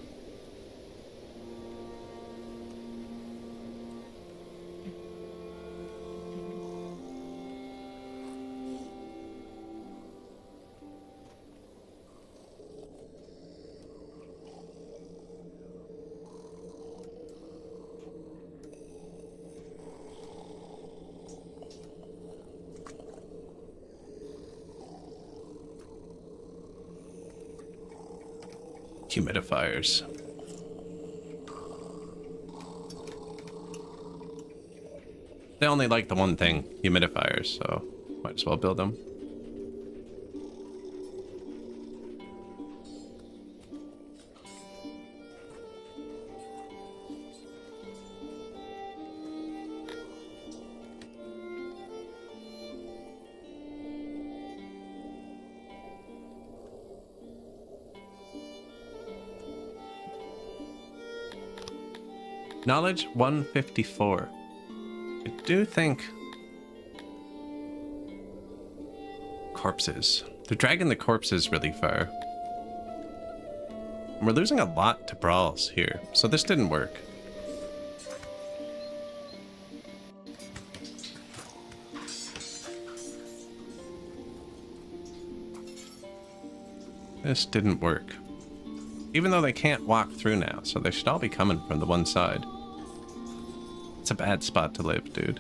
Humidifiers. They only like the one thing, humidifiers, so might as well build them. Knowledge 154. I do think corpses. They're dragging the corpses really far. And we're losing a lot to brawls here, so this didn't work. This didn't work. Even though they can't walk through now, so they should all be coming from the one side. It's a bad spot to live, dude.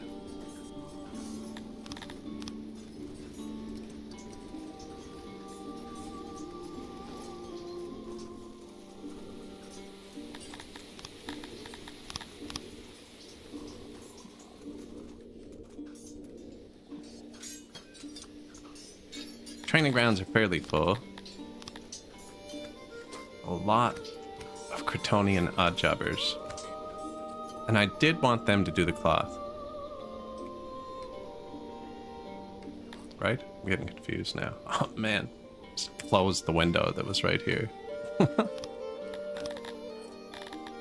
Training grounds are fairly full. A lot of Cretonian oddjobbers. And I did want them to do the cloth. Right? I'm getting confused now. Oh man. Just closed the window that was right here.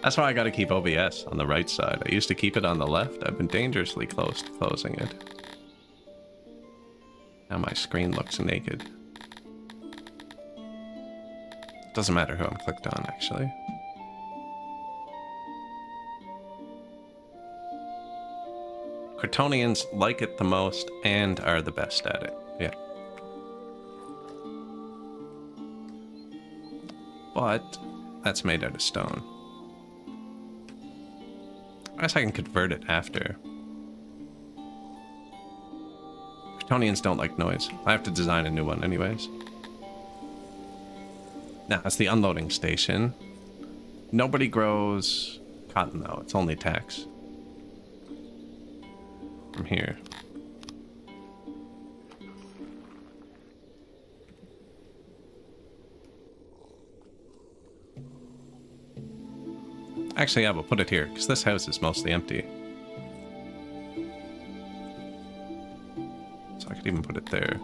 That's why I gotta keep OBS on the right side. I used to keep it on the left. I've been dangerously close to closing it. Now my screen looks naked. Doesn't matter who I'm clicked on, actually. Cretonians like it the most and are the best at it. Yeah. But that's made out of stone. I guess I can convert it after. Kryptonians don't like noise. I have to design a new one anyways. Now, it's the unloading station. Nobody grows cotton, though. It's only tax. From here. Actually, yeah, we'll put it here, because this house is mostly empty. So I could even put it there.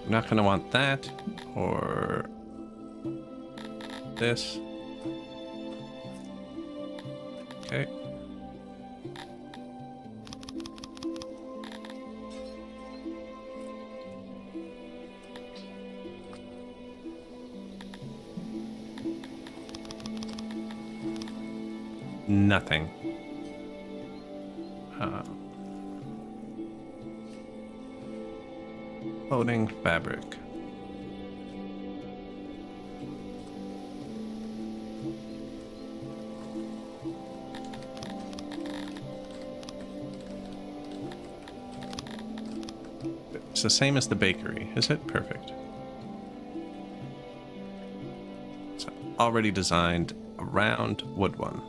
I'm not going to want that, or this. Okay. Nothing. Loading fabric. It's the same as the bakery, is it? Perfect. It's already designed a round wood one.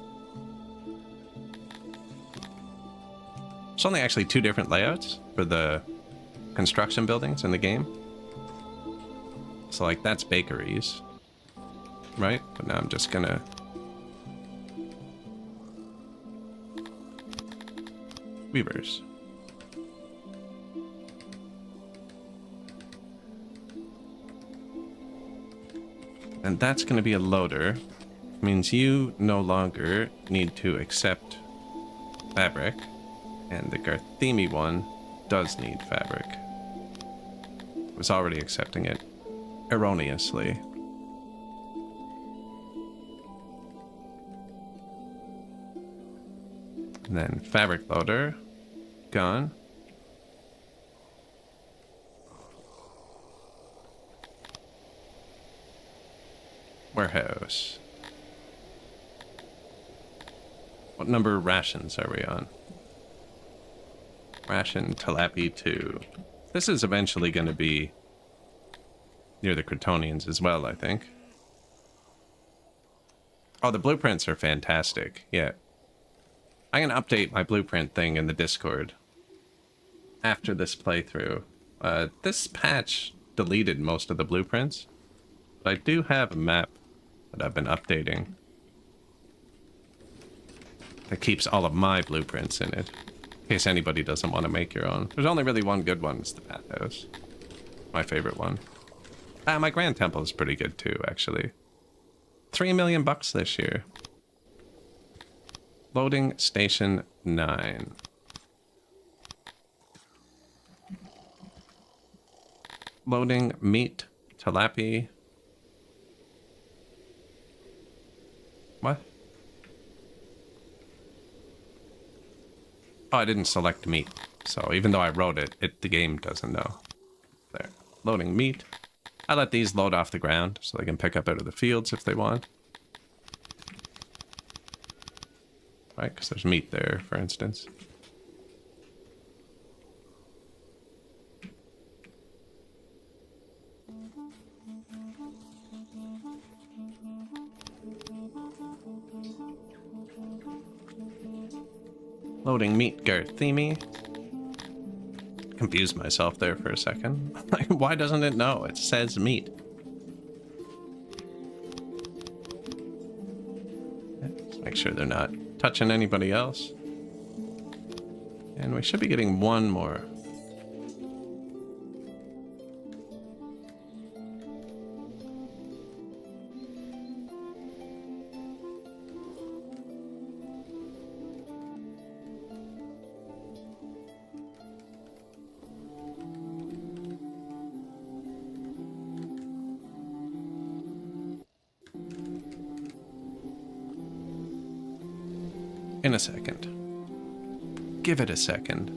There's only actually 2 different layouts for the construction buildings in the game. So like that's bakeries, right? But now I'm just gonna weavers. And that's gonna be a loader. Means you no longer need to accept fabric, and the Garthemi one does need fabric. Was already accepting it erroneously. And then fabric loader gone. Warehouse. What number of rations are we on? Ration Tilapia 2. This is eventually going to be near the Kryptonians as well, I think. Oh, the blueprints are fantastic. Yeah. I'm going to update my blueprint thing in the Discord after this playthrough. This patch deleted most of the blueprints, but I do have a map that I've been updating that keeps all of my blueprints in it. In case anybody doesn't want to make your own. There's only really one good one. It's the bathhouse. My favorite one. My Grand Temple is pretty good too, actually. 3 million bucks this year. Loading station 9. Loading meat, tilapia. What? Oh, I didn't select meat. So even though I wrote it, the game doesn't know. There. Loading meat. I let these load off the ground so they can pick up out of the fields if they want. Right, because there's meat there, for instance. Loading meat, Garthemi. Confused myself there for a second. Like, why doesn't it know? It says meat. Let's make sure they're not touching anybody else. And we should be getting one more. In a second. Give it a second.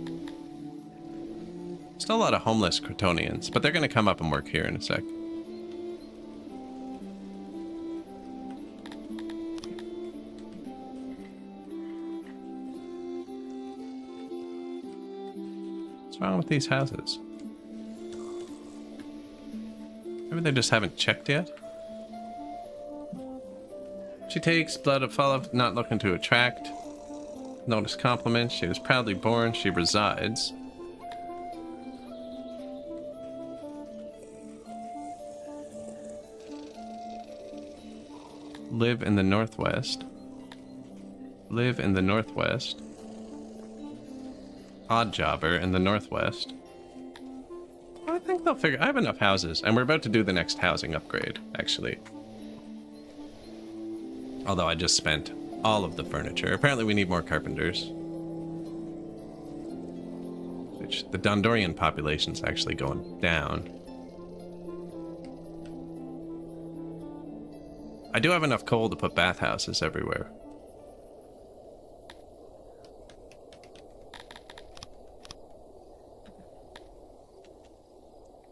Still a lot of homeless Kryptonians, but they're going to come up and work here in a sec. What's wrong with these houses? Maybe they just haven't checked yet? She takes blood of follow, not looking to attract. Notice compliments. She was proudly born. She resides. Live in the Northwest. Live in the Northwest. Odd jobber in the Northwest. I think they'll figure... I have enough houses, and we're about to do the next housing upgrade, actually. Although I just spent all of the furniture. Apparently we need more carpenters. Which, the Dondorian population's actually going down. I do have enough coal to put bathhouses everywhere.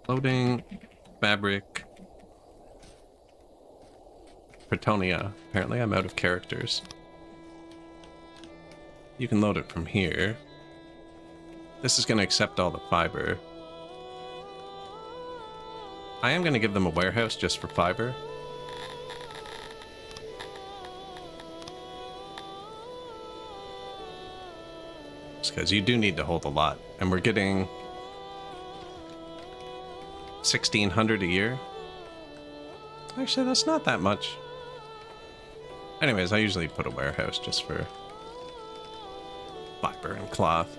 Loading, fabric, Pretonia. Apparently I'm out of characters. You can load it from here. This is going to accept all the fiber. I am going to give them a warehouse just for fiber. Just because you do need to hold a lot. And we're getting 1,600 a year. Actually, that's not that much. Anyways, I usually put a warehouse just for fiber and cloth.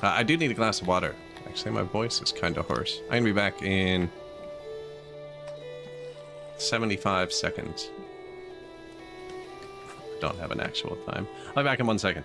I do need a glass of water. Actually, my voice is kind of hoarse. I'm gonna be back in 75 seconds. Don't have an actual time. I'll be back in 1 second.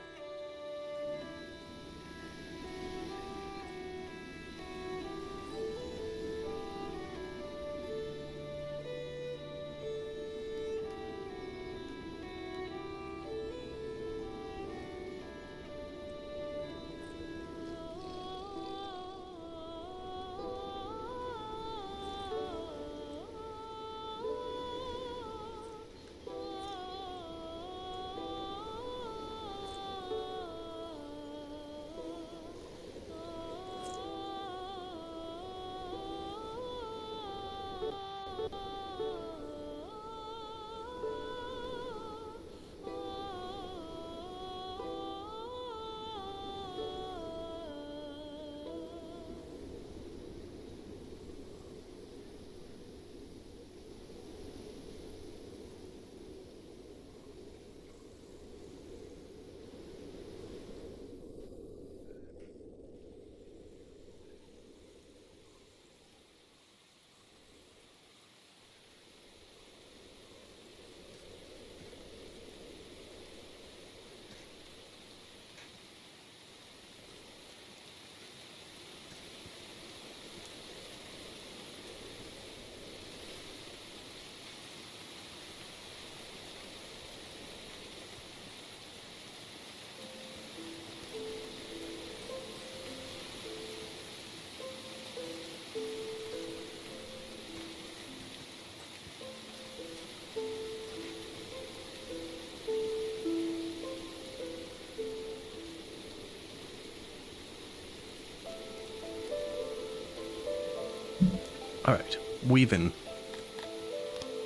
Alright, weaving.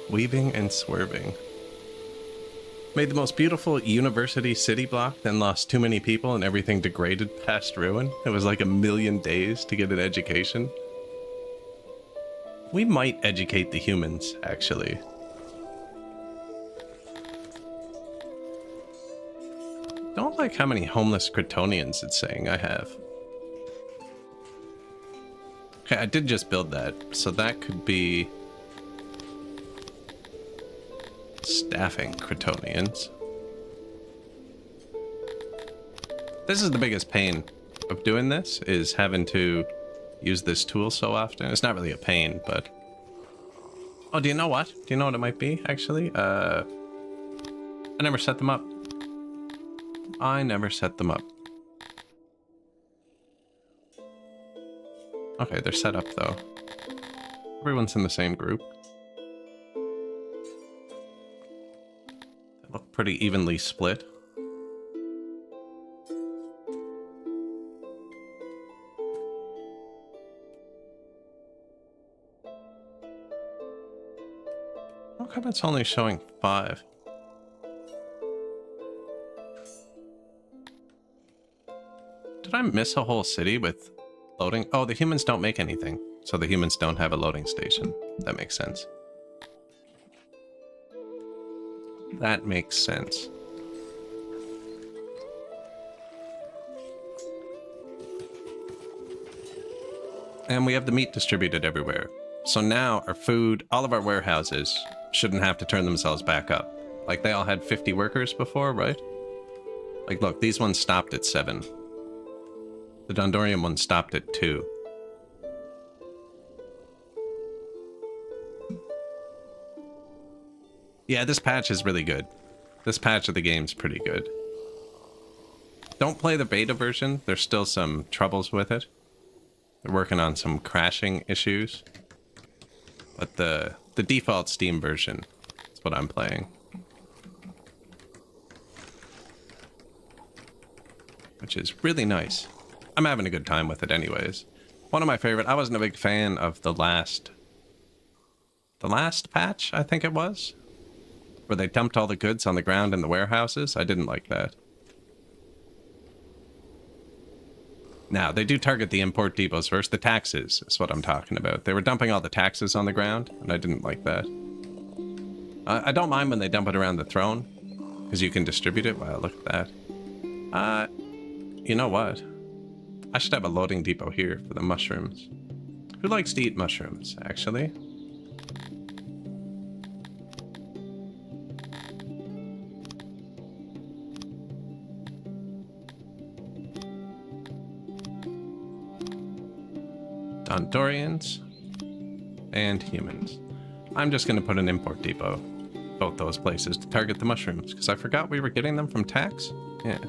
Weaving and swerving. Made the most beautiful university city block, then lost too many people and everything degraded past ruin. It was like 1,000,000 days to get an education. We might educate the humans, actually. Don't like how many homeless Cretonians it's saying I have. Okay, I did just build that, so that could be staffing Cretonians. This is the biggest pain of doing this, is having to use this tool so often. It's not really a pain, but... Oh, do you know what? Do you know what it might be, actually? I never set them up. I never set them up. Okay, they're set up, though. Everyone's in the same group. They look pretty evenly split. How come it's only showing 5? Did I miss a whole city with loading? Oh, the humans don't make anything. So the humans don't have a loading station. That makes sense. That makes sense. And we have the meat distributed everywhere. So now our food, all of our warehouses shouldn't have to turn themselves back up. Like they all had 50 workers before, right? Like look, these ones stopped at 7. The Dondorian one stopped at 2. Yeah, this patch is really good. This patch of the game's pretty good. Don't play the beta version. There's still some troubles with it. They're working on some crashing issues. But the default Steam version is what I'm playing. Which is really nice. I'm having a good time with it anyways. One of my favorite, I wasn't a big fan of the last patch, I think it was, where they dumped all the goods on the ground in the warehouses. I didn't like that. Now, they do target the import depots first. The taxes is what I'm talking about. They were dumping all the taxes on the ground, and I didn't like that. I don't mind when they dump it around the throne, because you can distribute it. Wow, look at that. You know what? I should have a loading depot here for the mushrooms. Who likes to eat mushrooms, actually? Dondorians and humans. I'm just going to put an import depot, both those places, to target the mushrooms, because I forgot we were getting them from tax. Yeah.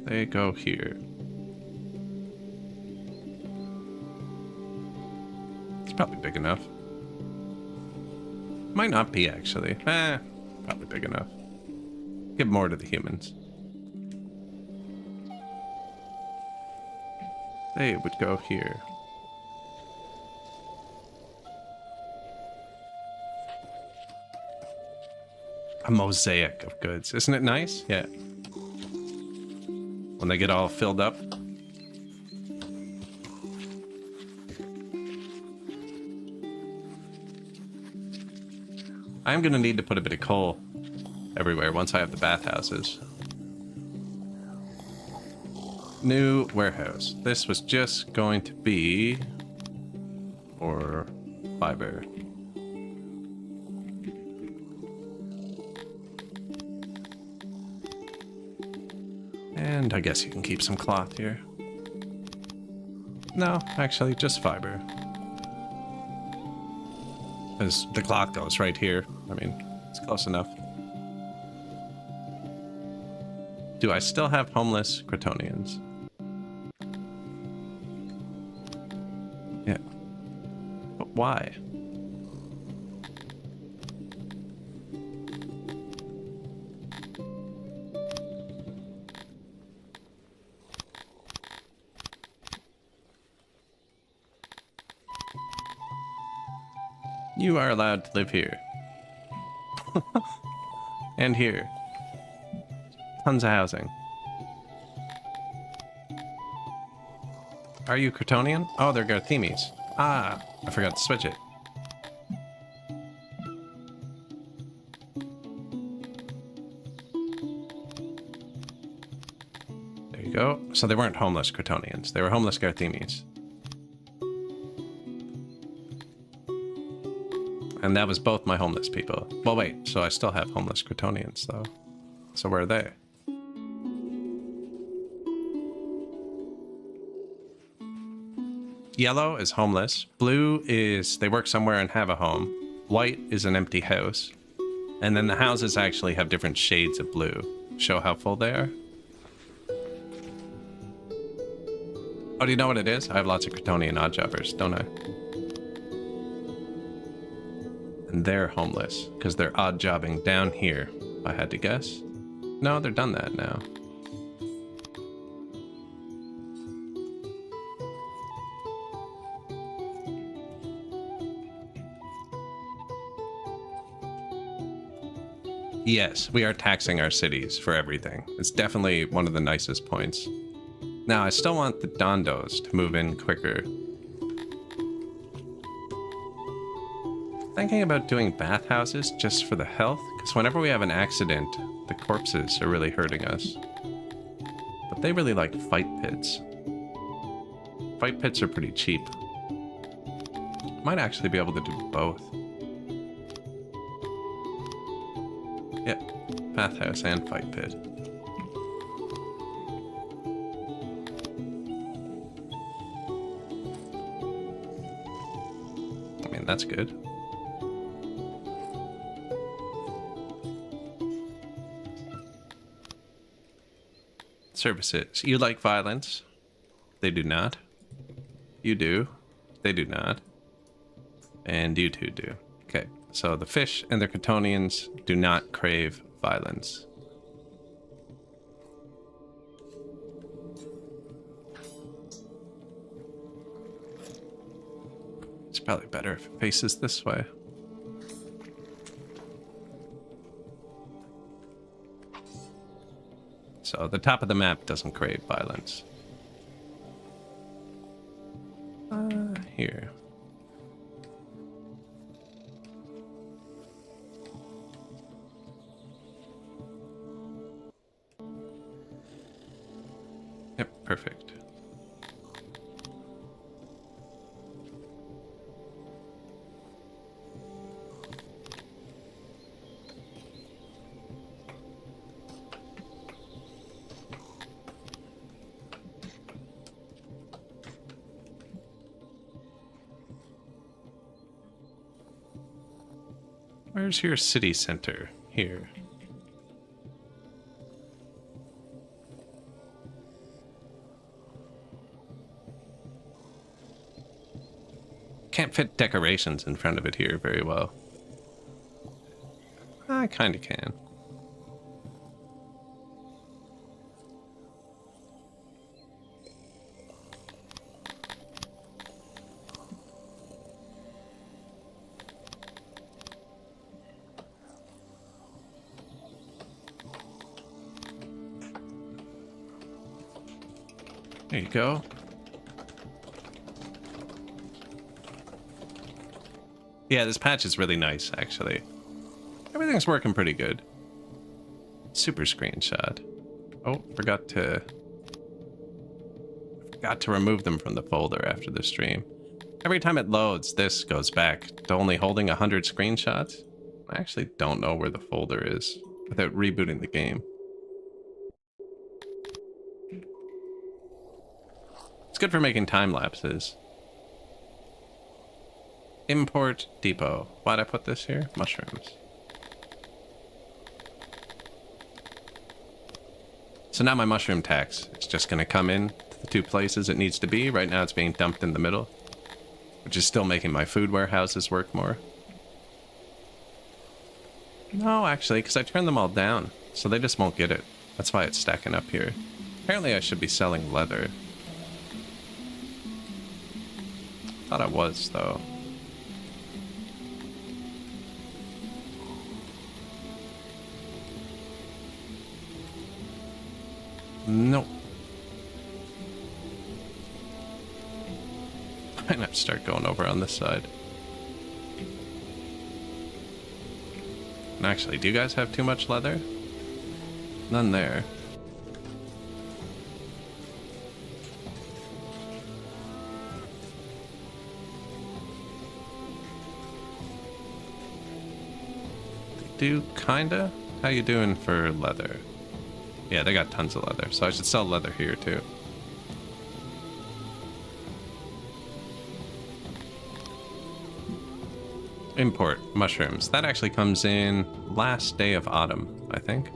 They go here. It's probably big enough. Might not be, actually. Probably big enough. Give more to the humans. They would go here. A mosaic of goods. Isn't it nice? Yeah. When they get all filled up. I'm gonna need to put a bit of coal everywhere once I have the bathhouses. New warehouse. This was just going to be for fiber. And I guess you can keep some cloth here. No, actually, just fiber. Because the cloth goes right here. I mean, it's close enough. Do I still have homeless Cretonians? Yeah. But why? You are allowed to live here. And here. Tons of housing. Are you Cretonian? Oh, they're Garthemes. Ah, I forgot to switch it. There you go. So they weren't homeless Cretonians. They were homeless Garthemes. And that was both my homeless people. Well, wait. So I still have homeless Cretonians, though. So where are they? Yellow is homeless. Blue is they work somewhere and have a home. White is an empty house. And then the houses actually have different shades of blue. Show how full they are. Oh, do you know what it is? I have lots of Cretonian oddjobbers, don't I? And they're homeless, because they're odd-jobbing down here, if I had to guess. No, they're done that now. Yes, we are taxing our cities for everything. It's definitely one of the nicest points. Now, I still want the Dondos to move in quicker. Thinking about doing bathhouses just for the health, because whenever we have an accident, the corpses are really hurting us. But they really like fight pits. Fight pits are pretty cheap. Might actually be able to do both. Yep, bathhouse and fight pit. I mean, that's good. Services. You like violence? They do not. You do. They do not. And you two do. Okay, so the fish and the Cantonians do not crave violence. It's probably better if it faces this way. So the top of the map doesn't crave violence. Here. Yep, perfect. Where's your city center? Here. Can't fit decorations in front of it here very well. I kinda can. There you go. Yeah, this patch is really nice, actually. Everything's working pretty good. Super screenshot. Oh, forgot to remove them from the folder after the stream. Every time it loads, this goes back to only holding 100 screenshots. I actually don't know where the folder is without rebooting the game. It's good for making time lapses. Import depot. Why'd I put this here? Mushrooms. So now my mushroom tax is just going to come in to the two places it needs to be. Right now it's being dumped in the middle, which is still making my food warehouses work more. No, actually, because I turned them all down, so they just won't get it. That's why it's stacking up here. Apparently I should be selling leather. Thought I was, though. Nope. I'm gonna have to start going over on this side. And actually, do you guys have too much leather? None there. Do kinda? How you doing for leather? Yeah, they got tons of leather, so I should sell leather here too. Import mushrooms. That actually comes in last day of autumn, I think.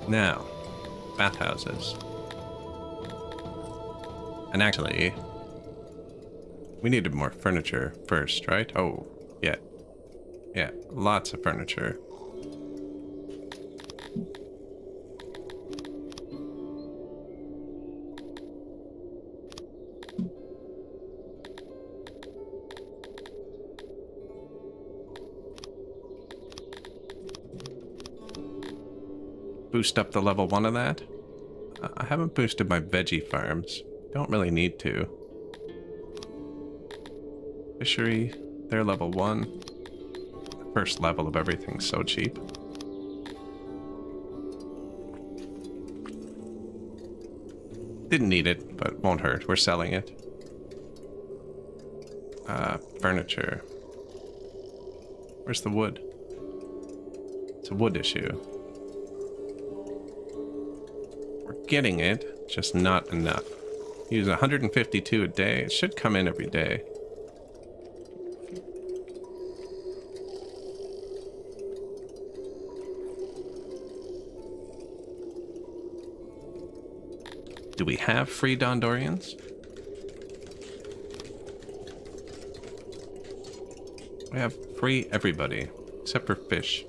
Now, bathhouses. And actually, we needed more furniture first, right? Oh, yeah. Yeah, lots of furniture. boost up the level 1 of that. I haven't boosted my veggie farms. Don't really need to. Fishery, they're level 1. The first level of everything's so cheap. Didn't need it, but won't hurt. We're selling it. Furniture. Where's the wood? It's a wood issue. We're getting it, just not enough. Use 152 a day. It should come in every day. Do we have free Dondorians? We have free everybody, except for fish.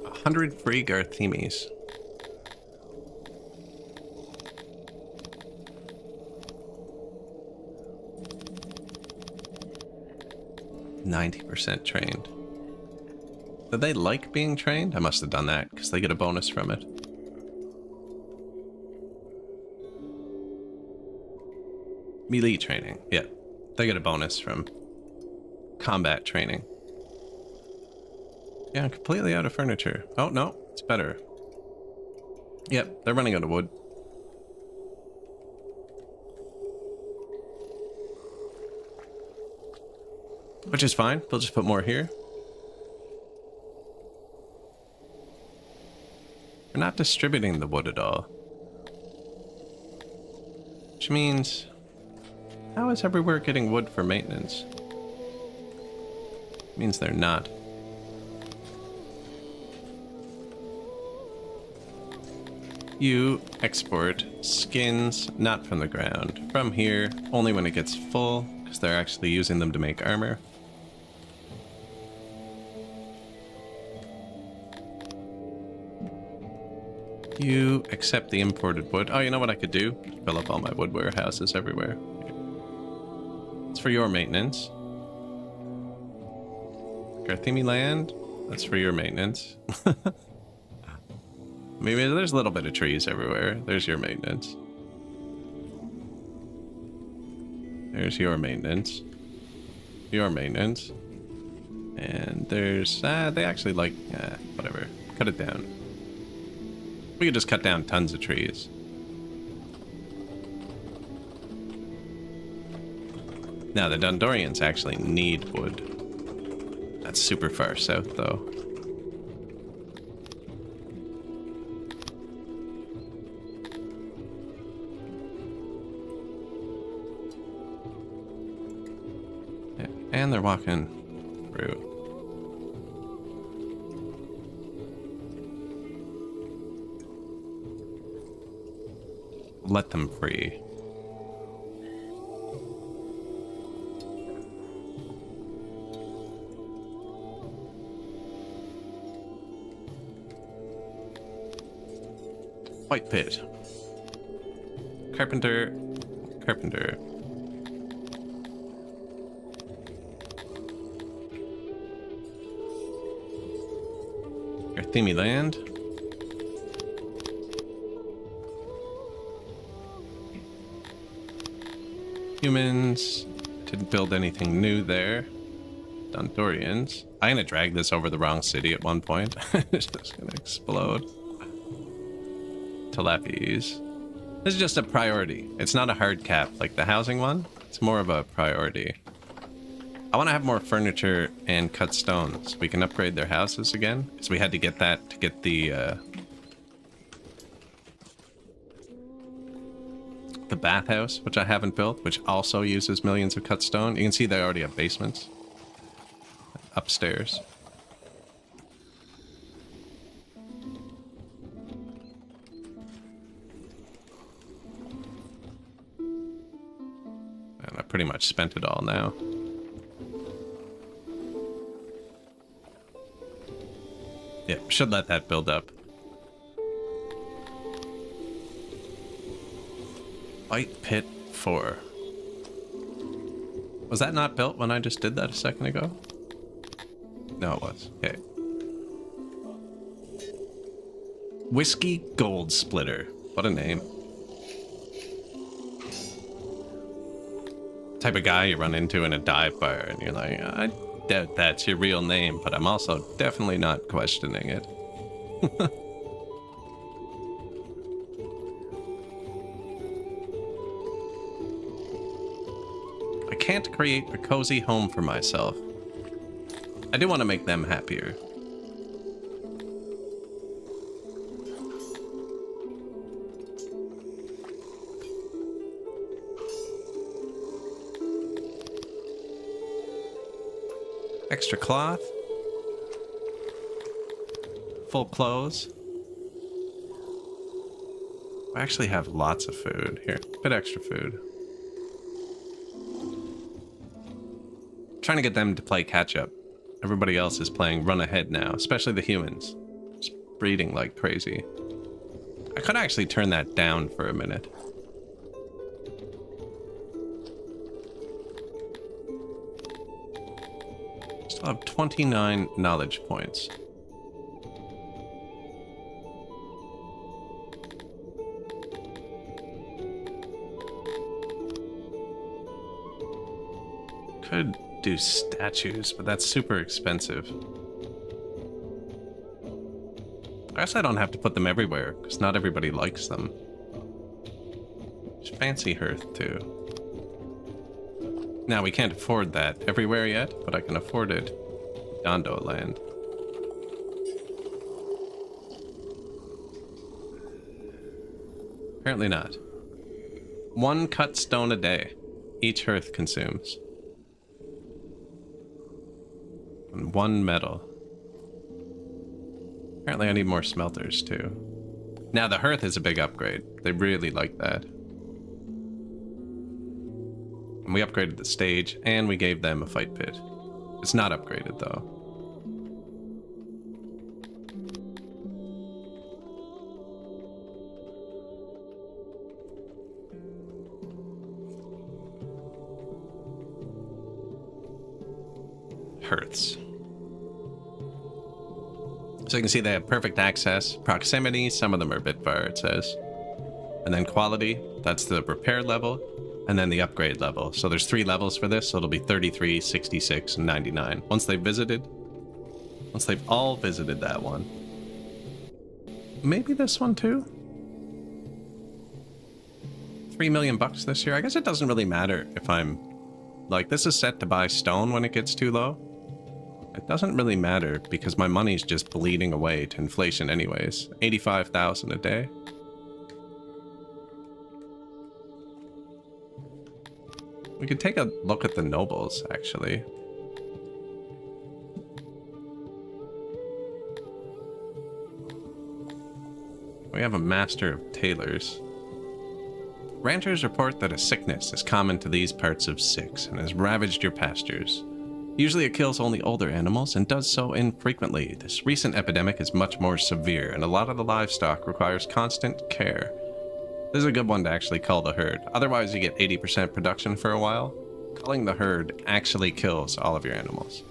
A 100 free Garthemis. %90 trained. Do they like being trained? I must have done that, because they get a bonus from it. Melee training. Yeah, they get a bonus from combat training. Yeah, I'm completely out of furniture. Oh, no, it's better. Yep, they're running out of wood. Which is fine. We'll just put more here. We're not distributing the wood at all. Which means... how is everywhere getting wood for maintenance? Means they're not. You export skins, not from the ground. From here, only when it gets full, because they're actually using them to make armor. You accept the imported wood. Oh, you know what I could do? Fill up all my wood warehouses everywhere. It's for your maintenance. Garthemi land, that's for your maintenance. Maybe there's a little bit of trees everywhere. There's your maintenance. There's your maintenance. Your maintenance. And there's... they actually like... whatever. Cut it down. We could just cut down tons of trees. Now, the Dondorians actually need wood. That's super far south, though. Yeah, and they're walking through. Let them free. White pit. Carpenter. Carpenter. Garthemi land. Humans. Didn't build anything new there. Dondorians. I'm gonna drag this over the wrong city at one point. It's just gonna explode. Telepes. This is just a priority. It's not a hard cap like the housing one. It's more of a priority. I want to have more furniture and cut stone so we can upgrade their houses again. Because we had to get that to get the bathhouse, which I haven't built, which also uses millions of cut stone. You can see they already have basements upstairs. And I pretty much spent it all now. Yeah, should let that build up. White Pit 4. Was that not built when I just did that a second ago? No, it was. Okay. Whiskey Gold Splitter. What a name. Type of guy you run into in a dive bar and you're like, I doubt that's your real name, but I'm also definitely not questioning it. I can't create a cozy home for myself. I do want to make them happier. Extra cloth. Full clothes. I actually have lots of food. Here, bit extra food. Trying to get them to play catch up. Everybody else is playing run ahead now, especially the humans. Just breeding like crazy. I could actually turn that down for a minute. Still have 29 knowledge points. Could do statues, but that's super expensive. I guess I don't have to put them everywhere, because not everybody likes them. There's fancy hearth, too. Now, we can't afford that everywhere yet, but I can afford it. Dondo land. Apparently not. 1 cut stone a day. Each hearth consumes. And 1 metal. Apparently I need more smelters too. Now the hearth is a big upgrade. They really like that. And we upgraded the stage and we gave them a fight pit. It's not upgraded though. Hearths. So you can see they have perfect access, proximity, some of them are a bit far, it says. And then quality, that's the repair level, and then the upgrade level. So there's 3 levels for this, so it'll be 33, 66, and 99. Once they've all visited that one. Maybe this one too? 3 million bucks this year? I guess it doesn't really matter if I'm... Like, this is set to buy stone when it gets too low. It doesn't really matter because my money's just bleeding away to inflation anyways. 85,000 a day. We could take a look at the nobles, actually. We have a master of tailors. Ranchers report that a sickness is common to these parts of Six and has ravaged your pastures. Usually it kills only older animals and does so infrequently. This recent epidemic is much more severe and a lot of the livestock requires constant care. This is a good one to actually cull the herd. Otherwise you get 80% production for a while. Culling the herd actually kills all of your animals.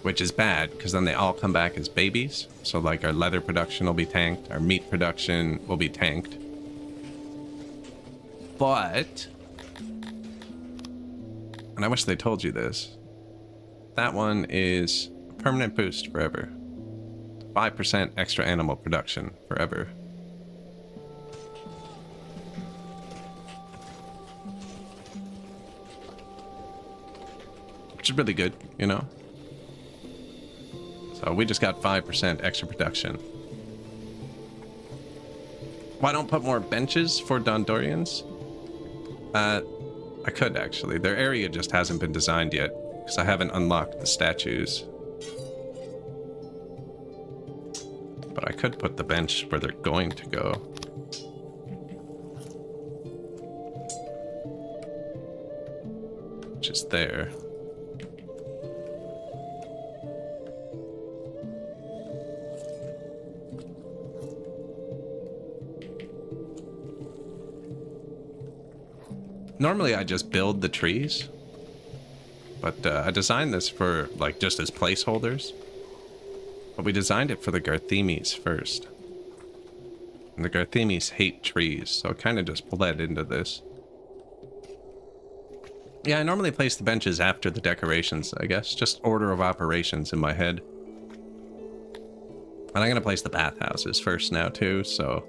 Which is bad because then they all come back as babies. So like our leather production will be tanked, our meat production will be tanked. But... And I wish they told you this. That one is a permanent boost forever. 5% extra animal production forever. Which is really good, you know? So we just got 5% extra production. Why don't put more benches for Dondorians? I could actually. Their area just hasn't been designed yet because I haven't unlocked the statues. But I could put the bench where they're going to go. Which is there. Normally I just build the trees, but I designed this for like just as placeholders. But we designed it for the Garthemis first. And the Garthemis hate trees, so it kind of just bled into this. Yeah, I normally place the benches after the decorations, I guess. Just order of operations in my head. And I'm going to place the bathhouses first now, too, so...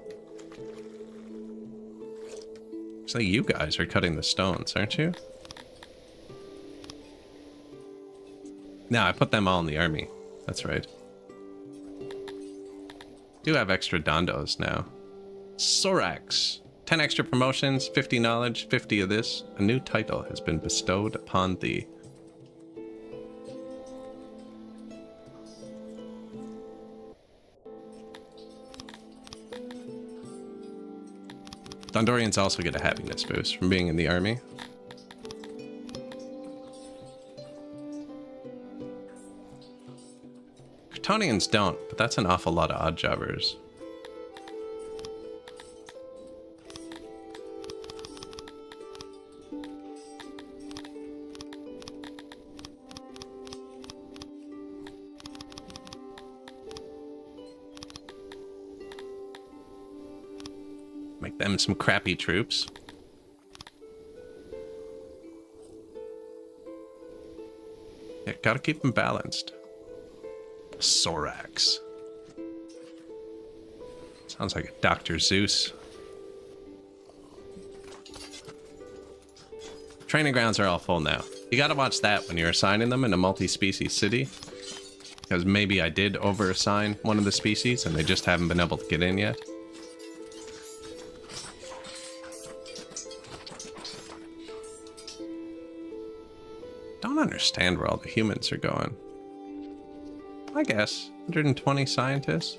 Looks like you guys are cutting the stones, aren't you? No, I put them all in the army. That's right. Do have extra dondos now. Sorax. 10 extra promotions, 50 knowledge, 50 of this. A new title has been bestowed upon thee. Dondorians also get a happiness boost from being in the army. Kryptonians don't, but that's an awful lot of odd jobbers. Make them some crappy troops. Yeah, gotta keep them balanced. Sorax. Sounds like a Dr. Zeus. Training grounds are all full now. You gotta watch that when you're assigning them in a multi-species city. Because maybe I did over-assign one of the species and they just haven't been able to get in yet. Don't understand where all the humans are going. I guess 120 scientists.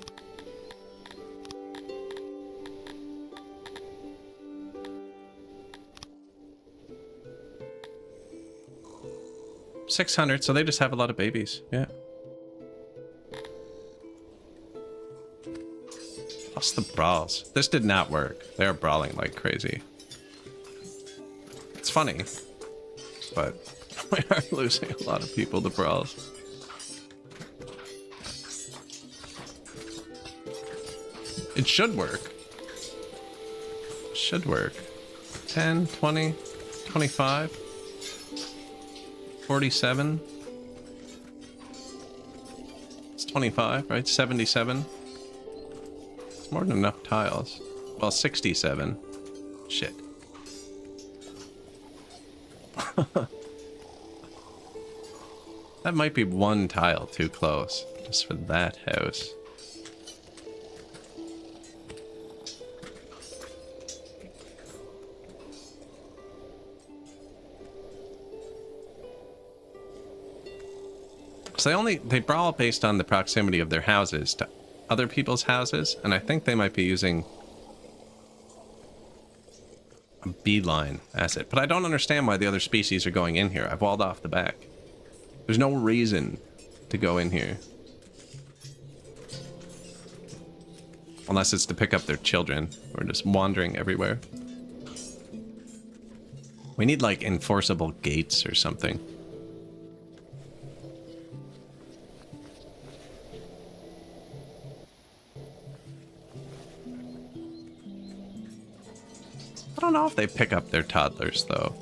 $600, so they just have a lot of babies. Yeah. Plus the brawls. This did not work. They're brawling like crazy. It's funny, but we are losing a lot of people to brawls. It should work. Should work. 10, 20, 25, 47. It's 25, right? 77. It's more than enough tiles. Well, 67. Shit. That might be one tile too close, just for that house. So they brawl based on the proximity of their houses to other people's houses, and I think they might be using a beeline asset. But I don't understand why the other species are going in here. I've walled off the back. There's no reason to go in here. Unless it's to pick up their children, or just wandering everywhere. We need like enforceable gates or something. I don't know if they pick up their toddlers, though.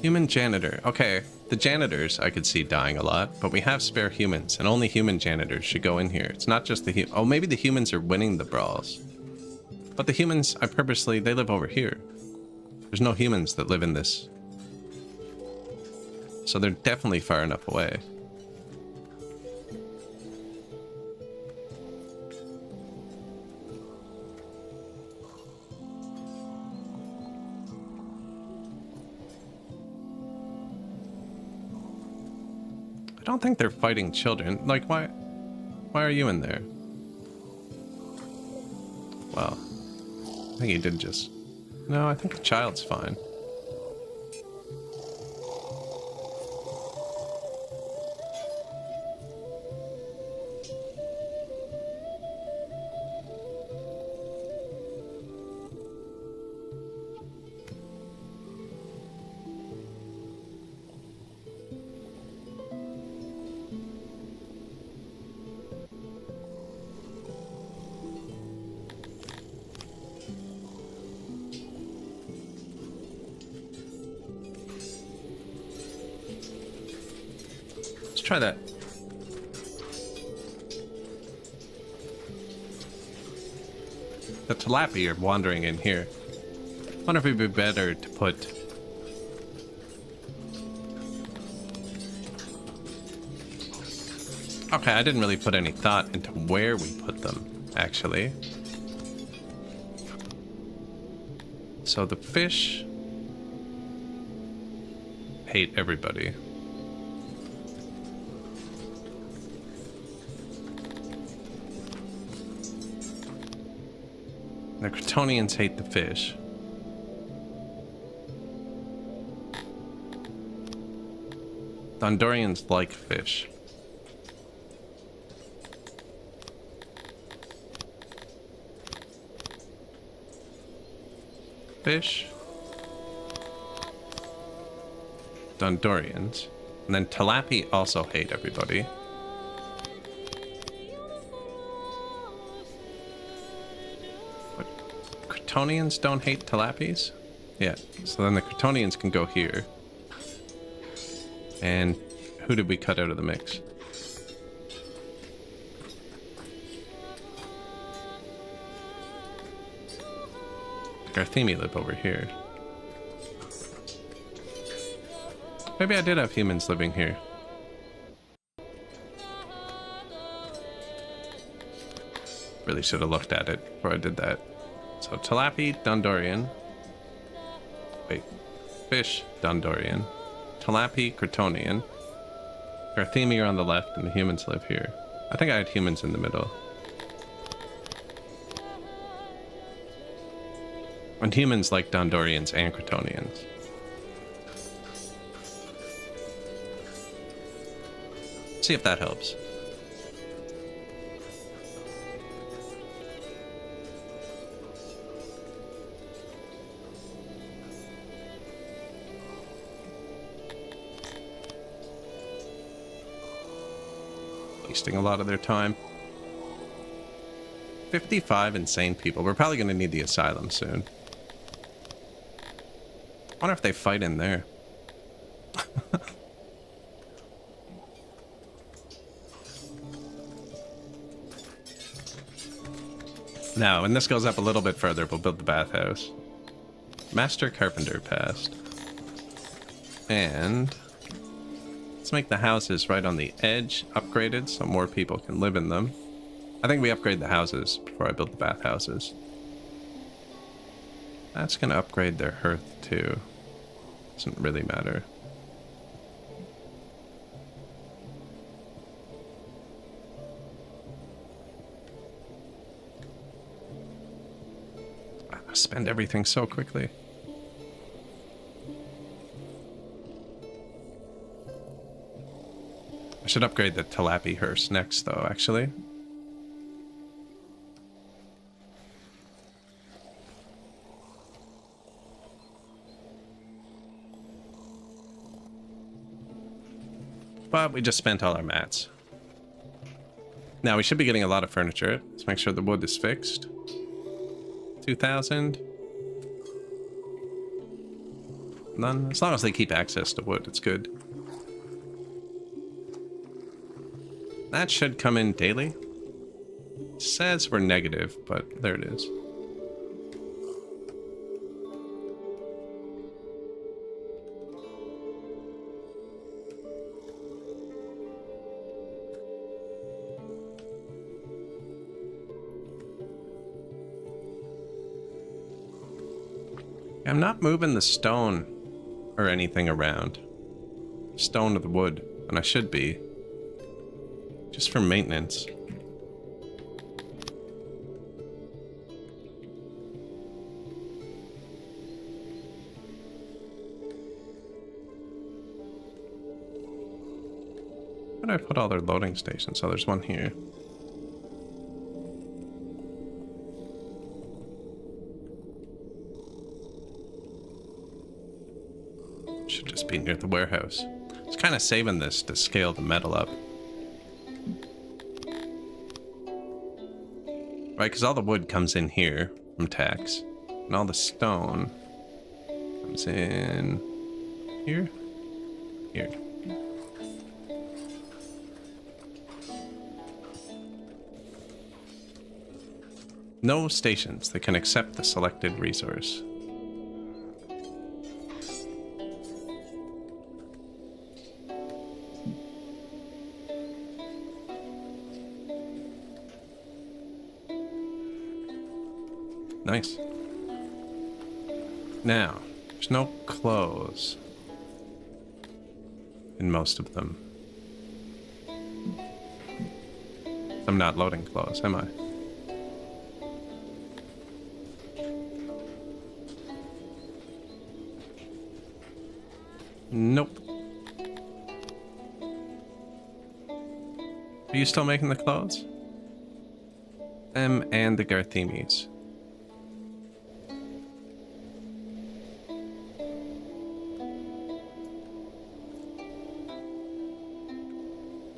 Human janitor. Okay, the janitors I could see dying a lot, but we have spare humans, and only human janitors should go in here. It's not just the oh, maybe the humans are winning the brawls. But the humans, they live over here. There's no humans that live in this. So they're definitely far enough away. I don't think they're fighting children. Like, why are you in there? Well, I think he did just... No, I think the child's fine. try that. The tilapia are wandering in here. Wonder if it'd be better to put... Okay, I didn't really put any thought into where we put them, actually. So the fish hate everybody. The Cretonians hate the fish. The Hondurians like fish. Fish. Hondurians. And then tilapia also hate everybody. But Cretonians don't hate tilapias? Yeah, so then the Cretonians can go here. And who did we cut out of the mix? Garthemi live over here. Maybe I did have humans living here. Really should have looked at it before I did that. So tilapia, Dondorian. Wait. Fish, Dondorian. Tilapia, Cretonian. Garthemi are on the left and the humans live here. I think I had humans in the middle. And humans like Dondorians and Cretonians. See if that helps. Wasting a lot of their time. 55 insane people. We're probably going to need the asylum soon. I wonder if they fight in there. Now, when this goes up a little bit further, we'll build the bathhouse. Master Carpenter passed. And let's make the houses right on the edge upgraded so more people can live in them. I think we upgrade the houses before I build the bathhouses. That's going to upgrade their hearth too. Doesn't really matter. I spend everything so quickly. I should upgrade the tilapia hearse next though, actually. But we just spent all our mats. Now we should be getting a lot of furniture. Let's make sure the wood is fixed. 2,000. None. As long as they keep access to wood, it's good. That should come in daily. It says we're negative, but there it is. I'm not moving the stone or anything around. Stone or the wood, and I should be. Just for maintenance. Where did I put all their loading stations? Oh, there's one here. Should just be near the warehouse. I was kind of saving this to scale the metal up. Right, because all the wood comes in here from tax. And all the stone comes in here. Here. No stations that can accept the selected resource. Nice. Now, there's no clothes in most of them. I'm not loading clothes, am I? Nope. Are you still making the clothes? Them and the Garthemes.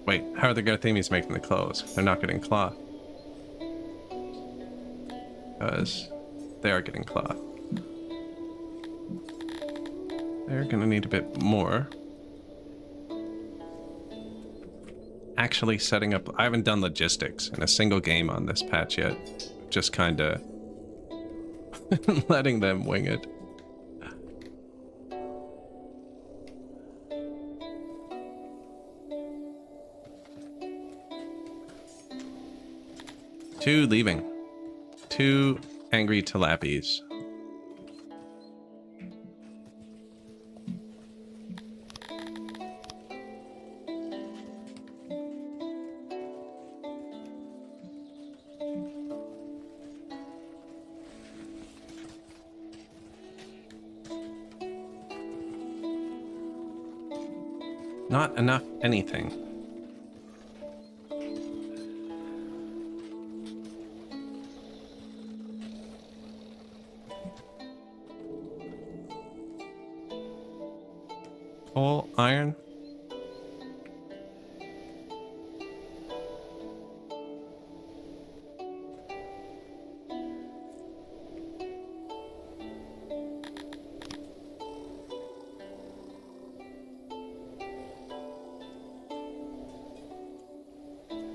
Wait, how are the Garthemes making the clothes? They're not getting cloth. Because they are getting cloth. They're gonna need a bit more. Actually setting up... I haven't done logistics in a single game on this patch yet. Just kinda... letting them wing it. Two leaving. Two angry tilappies. Not enough anything. Coal, iron.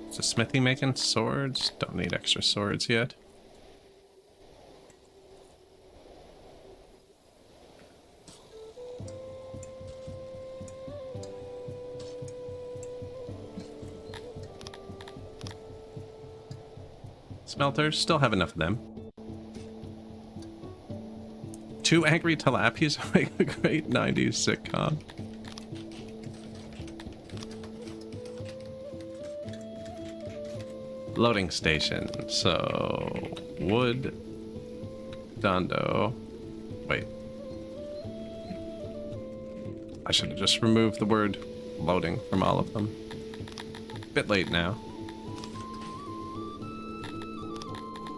Is the smithy making swords? Don't need extra swords yet. Smelters, still have enough of them. Two angry tilapias make a great 90s sitcom. Loading station. So, wood, Dondo. Wait. I should have just removed the word loading from all of them. Bit late now.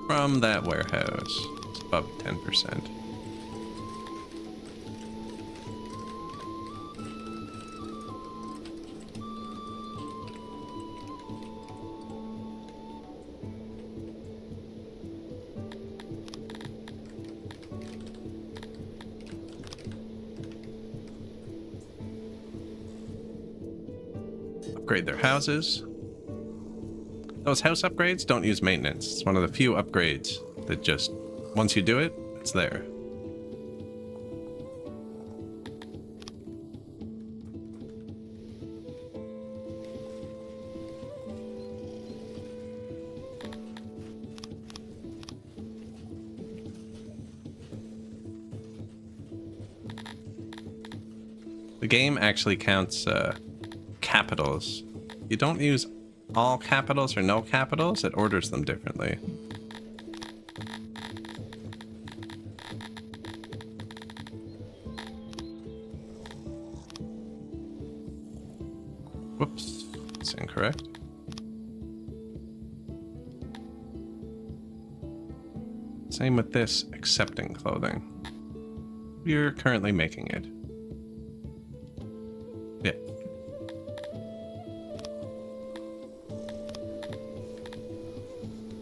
From that warehouse. It's above 10%. Upgrade their houses. Those house upgrades don't use maintenance. It's one of the few upgrades that just, once you do it, it's there. The game actually counts capitals. You don't use all capitals or no capitals, it orders them differently. Whoops, it's incorrect. Same with this accepting clothing. You're currently making it. Yeah.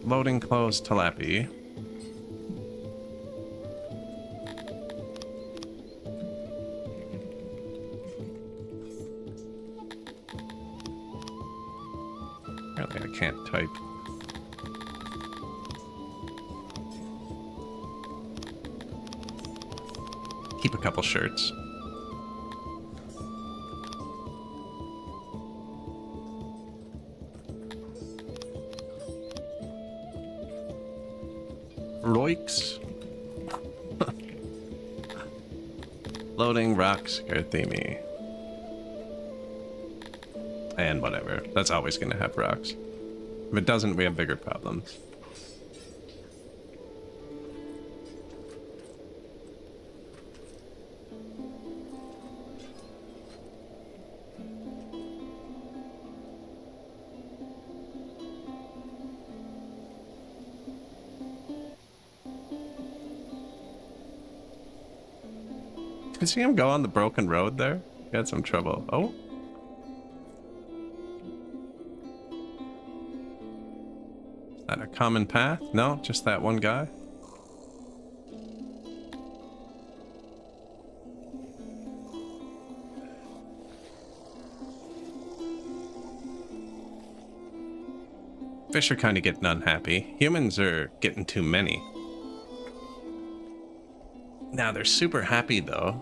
Loading closed tilapia. Apparently I can't type. Keep a couple shirts. Roix. Loading rocks, Garthemi. And whatever. That's always going to have rocks. If it doesn't, we have bigger problems. You see him go on the broken road there? He had some trouble. Oh. Is that a common path? No, just that one guy. Fish are kind of getting unhappy. Humans are getting too many. Now they're super happy though.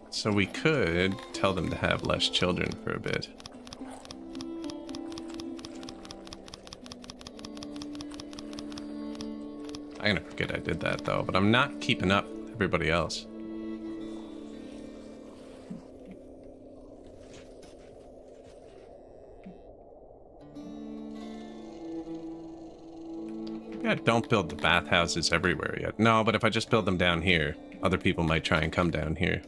So we could tell them to have less children for a bit. I'm gonna forget I did that though, but I'm not keeping up with everybody else. Yeah, don't build the bathhouses everywhere yet. No, but if I just build them down here, other people might try and come down here.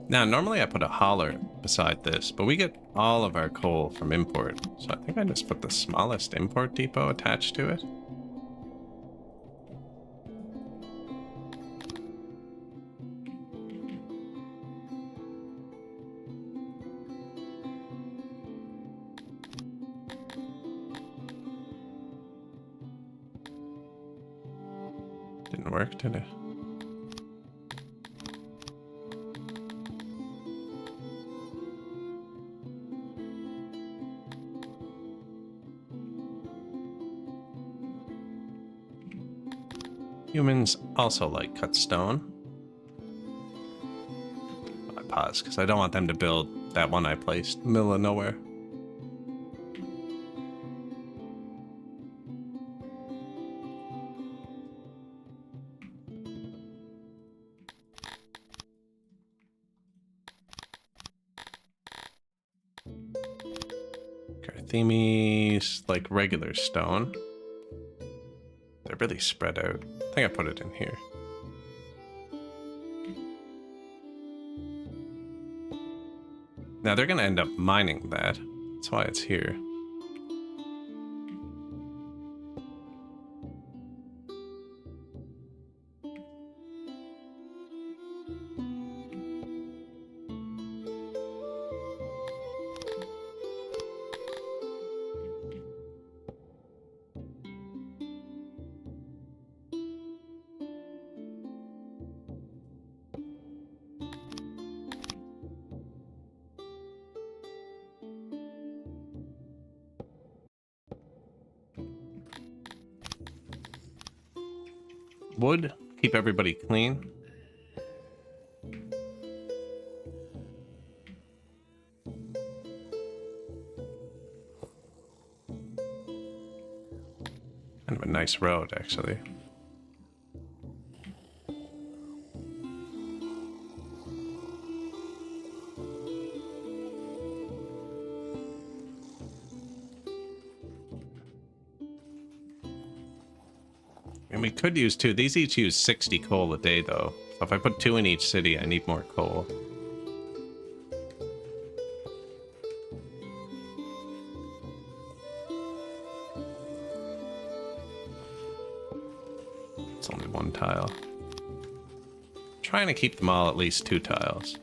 Now, normally I put a hauler beside this, but we get all of our coal from import. So I think I just put the smallest import depot attached to it. Didn't work, did it? Humans also like cut stone. I pause because I don't want them to build that one I placed in the middle of nowhere. Garthemi's like regular stone. They're really spread out. I think I put it in here. Now they're gonna end up mining that. That's why it's here. Wood, keep everybody clean. Kind of a nice road, actually. And we could use two. These each use 60 coal a day, though. So if I put 2 in each city, I need more coal. It's only 1 tile. I'm trying to keep them all at least 2 tiles.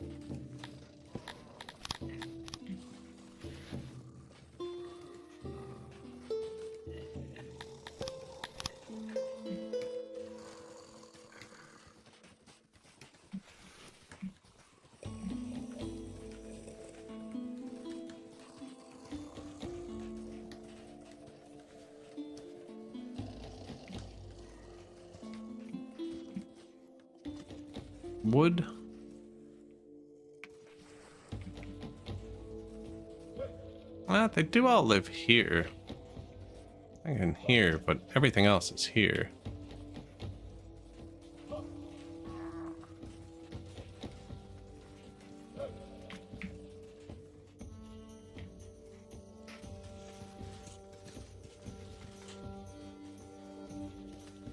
wood. Well, they do all live here. I think in here, but everything else is here.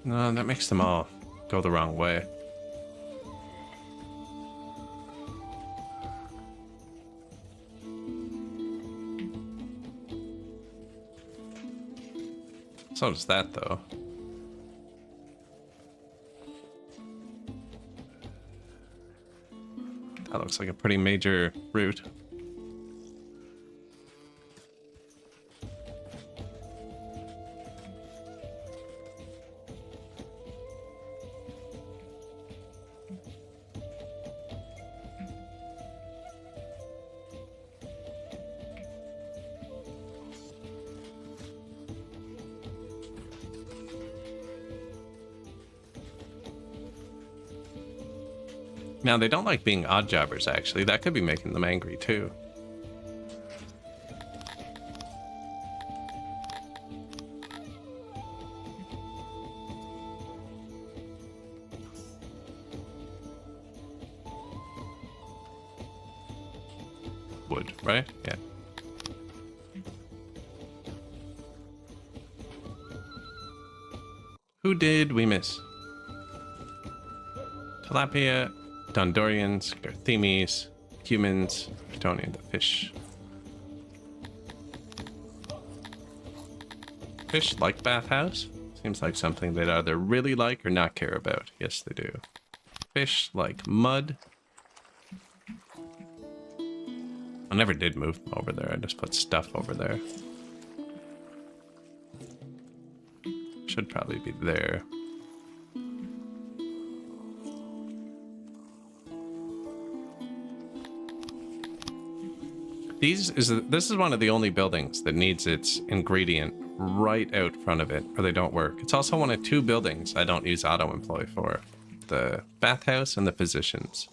No, that makes them all go the wrong way. So does that, though. That looks like a pretty major route. Now, they don't like being odd jobbers, actually. That could be making them angry, too. Wood, right? Yeah. Who did we miss? Tilapia, Dondorians, Garthemes, humans, Bretonian, the fish. Fish like bathhouse? Seems like something they'd either really like or not care about. Yes, they do. Fish like mud. I never did move them over there. I just put stuff over there. Should probably be there. This is one of the only buildings that needs its ingredient right out front of it, or they don't work. It's also one of two buildings I don't use auto-employ for. The bathhouse and the physicians.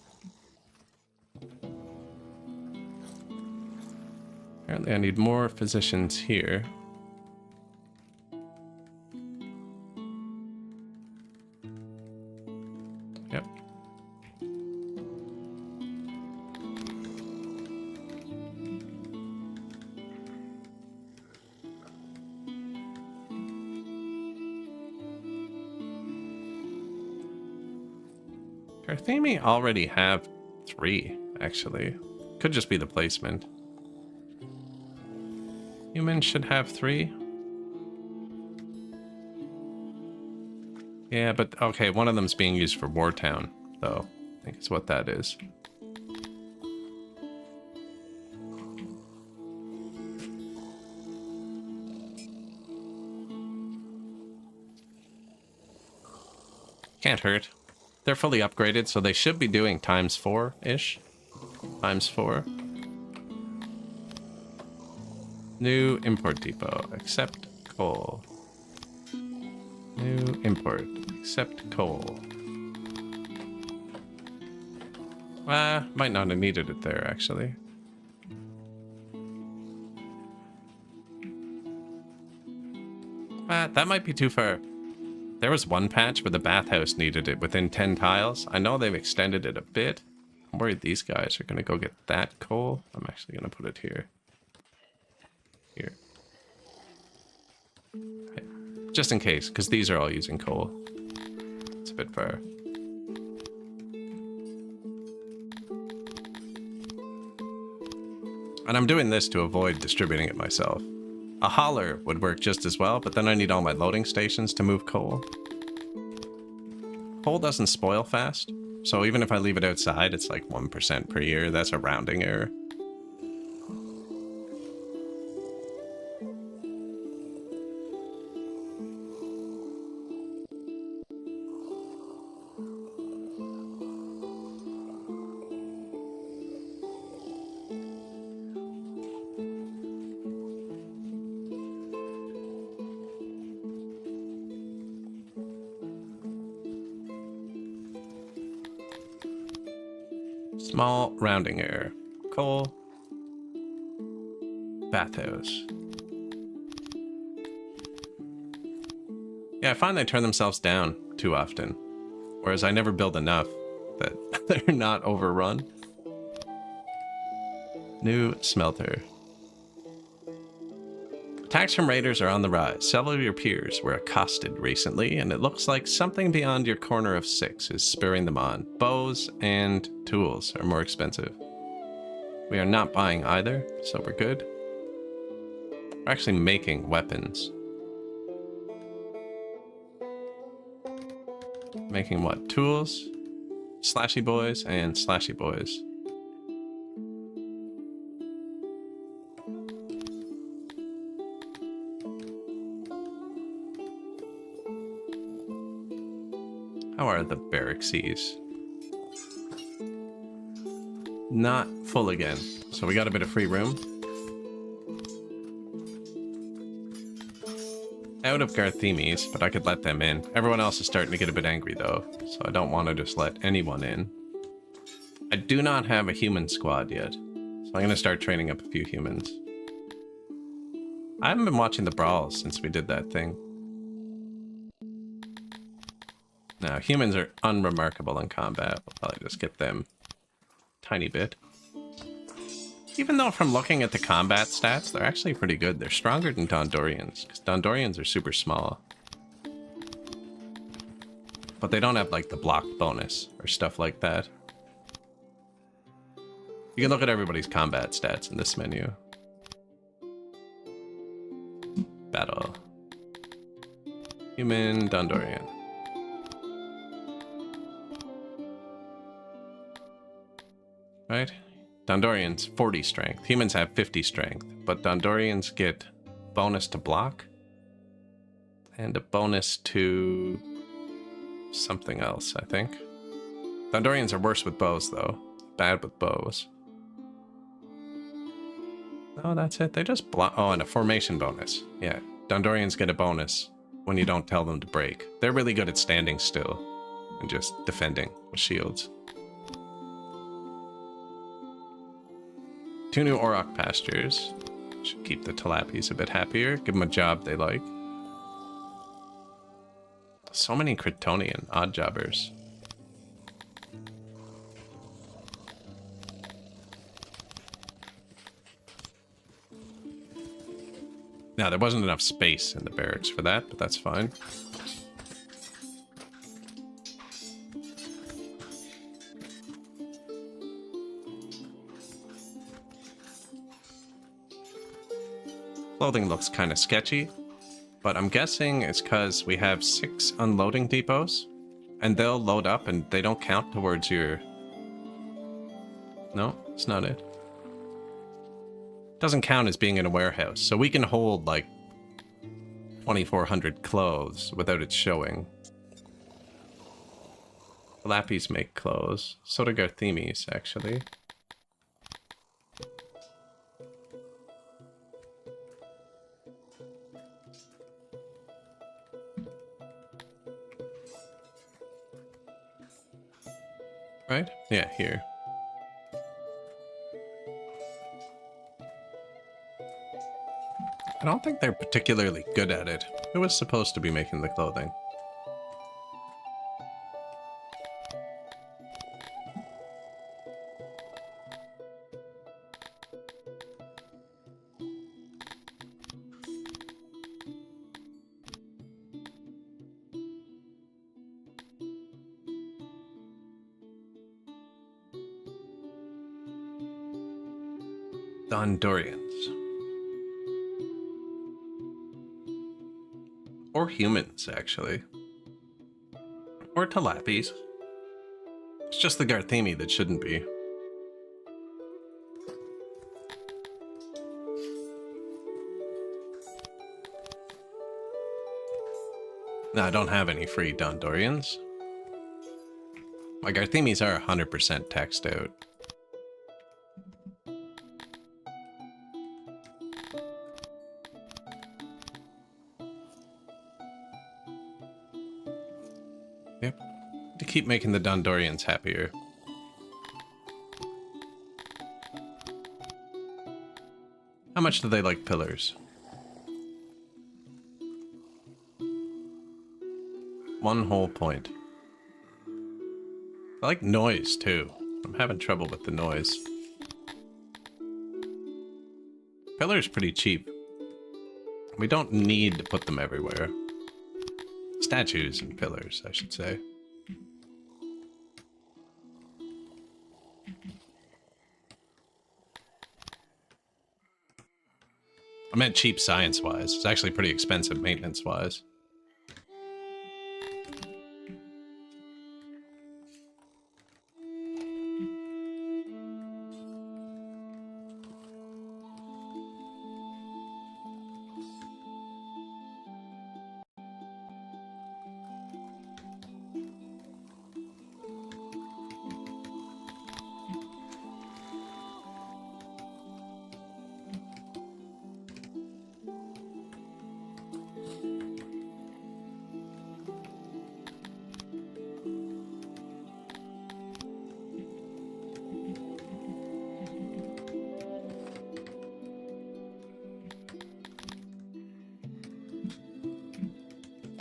Apparently I need more physicians here. Yep. Garthemi already have 3, actually. Could just be the placement. Humans should have 3. Yeah, but okay, one of them's being used for Wartown, though. I think it's what that is. Can't hurt. They're fully upgraded, so they should be doing times 4-ish. Times 4. New import depot. Accept coal. New import. Accept coal. Might not have needed it there, actually. That might be too far. There was one patch where the bathhouse needed it within 10 tiles. I know they've extended it a bit. I'm worried these guys are going to go get that coal. I'm actually going to put it here. Here. Okay. Just in case, because these are all using coal. It's a bit far. And I'm doing this to avoid distributing it myself. A hauler would work just as well, but then I need all my loading stations to move coal. Coal doesn't spoil fast, so even if I leave it outside, it's like 1% per year. That's a rounding error. Small rounding error. Coal. Bathhouse. Yeah, I find they turn themselves down too often. Whereas I never build enough that they're not overrun. New smelter. Attacks from raiders are on the rise. Several of your peers were accosted recently, and it looks like something beyond your corner of 6 is spurring them on. Bows and tools are more expensive. We are not buying either, so we're good. We're actually making weapons. Making what? Tools, slashy boys, and slashy boys. How are the barracksies? Not full again, so we got a bit of free room. Out of Garthemes, but I could let them in. Everyone else is starting to get a bit angry though, so I don't want to just let anyone in. I do not have a human squad yet, so I'm going to start training up a few humans. I haven't been watching the brawls since we did that thing. Now, humans are unremarkable in combat. We'll probably just get them a tiny bit. Even though from looking at the combat stats, they're actually pretty good. They're stronger than Dondorians, because Dondorians are super small. But they don't have, like, the block bonus or stuff like that. You can look at everybody's combat stats in this menu. Battle. Human, Dondorian. Right? Dondorians 40 strength. Humans have 50 strength, but Dondorians get bonus to block and a bonus to something else, I think. Dondorians are worse with bows though. Bad with bows. Oh, that's it. They just block. Oh, and a formation bonus. Yeah, Dondorians get a bonus when you don't tell them to break. They're really good at standing still and just defending with shields. 2 new Auroch pastures. Should keep the Tilapis a bit happier. Give them a job they like. So many Kryptonian odd jobbers. Now, there wasn't enough space in the barracks for that, but that's fine. Clothing looks kind of sketchy, but I'm guessing it's because we have 6 unloading depots, and they'll load up and they don't count towards your... No, it's not it. Doesn't count as being in a warehouse, so we can hold like 2,400 clothes without it showing. Lapis make clothes, so do Garthemes, actually. Right? Yeah, here. I don't think they're particularly good at it. Who was supposed to be making the clothing? Dondorians. Or humans, actually. Or Tilapis. It's just the Garthemi that shouldn't be. No, I don't have any free Dondorians. My Garthemis are 100% taxed out. Yep. To keep making the Dondorians happier. How much do they like pillars? 1 whole point. I like noise, too. I'm having trouble with the noise. Pillar's pretty cheap. We don't need to put them everywhere. Statues and pillars, I should say. I meant cheap science-wise. It's actually pretty expensive maintenance-wise.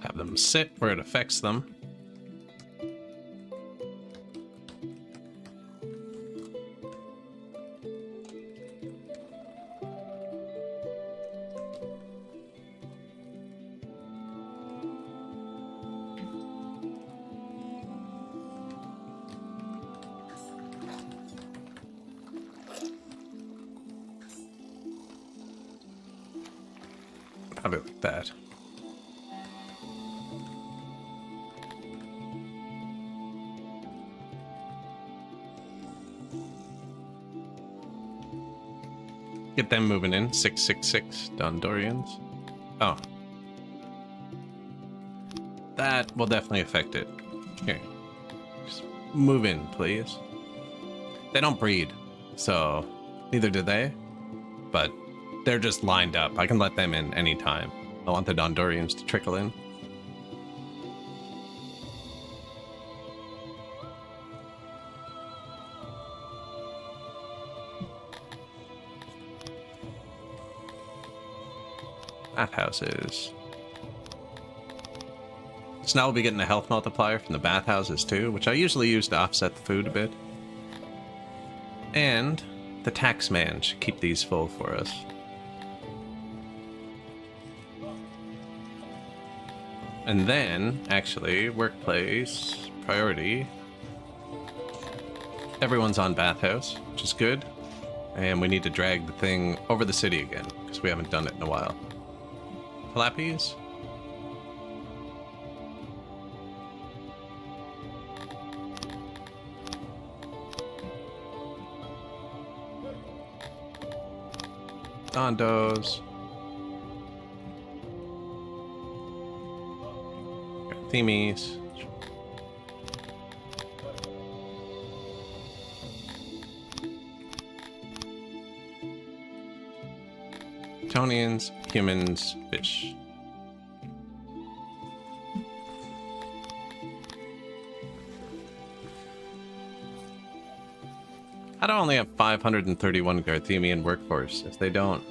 Have them sit where it affects them. Probably like that. Get them moving in. 666 Dondorians. Oh. That will definitely affect it. Here. Just move in, please. They don't breed, so neither do they. But they're just lined up. I can let them in anytime. I want the Dondorians to trickle in. Bathhouses. So now we'll be getting a health multiplier from the bathhouses too, which I usually use to offset the food a bit. And the tax man should keep these full for us. And then, actually, workplace, priority. Everyone's on bathhouse, which is good. And we need to drag the thing over the city again, because we haven't done it in a while. Flappies? Dondos. Themies. Tonians, humans, fish. I don't only have 531 Garthemian workforce if they don't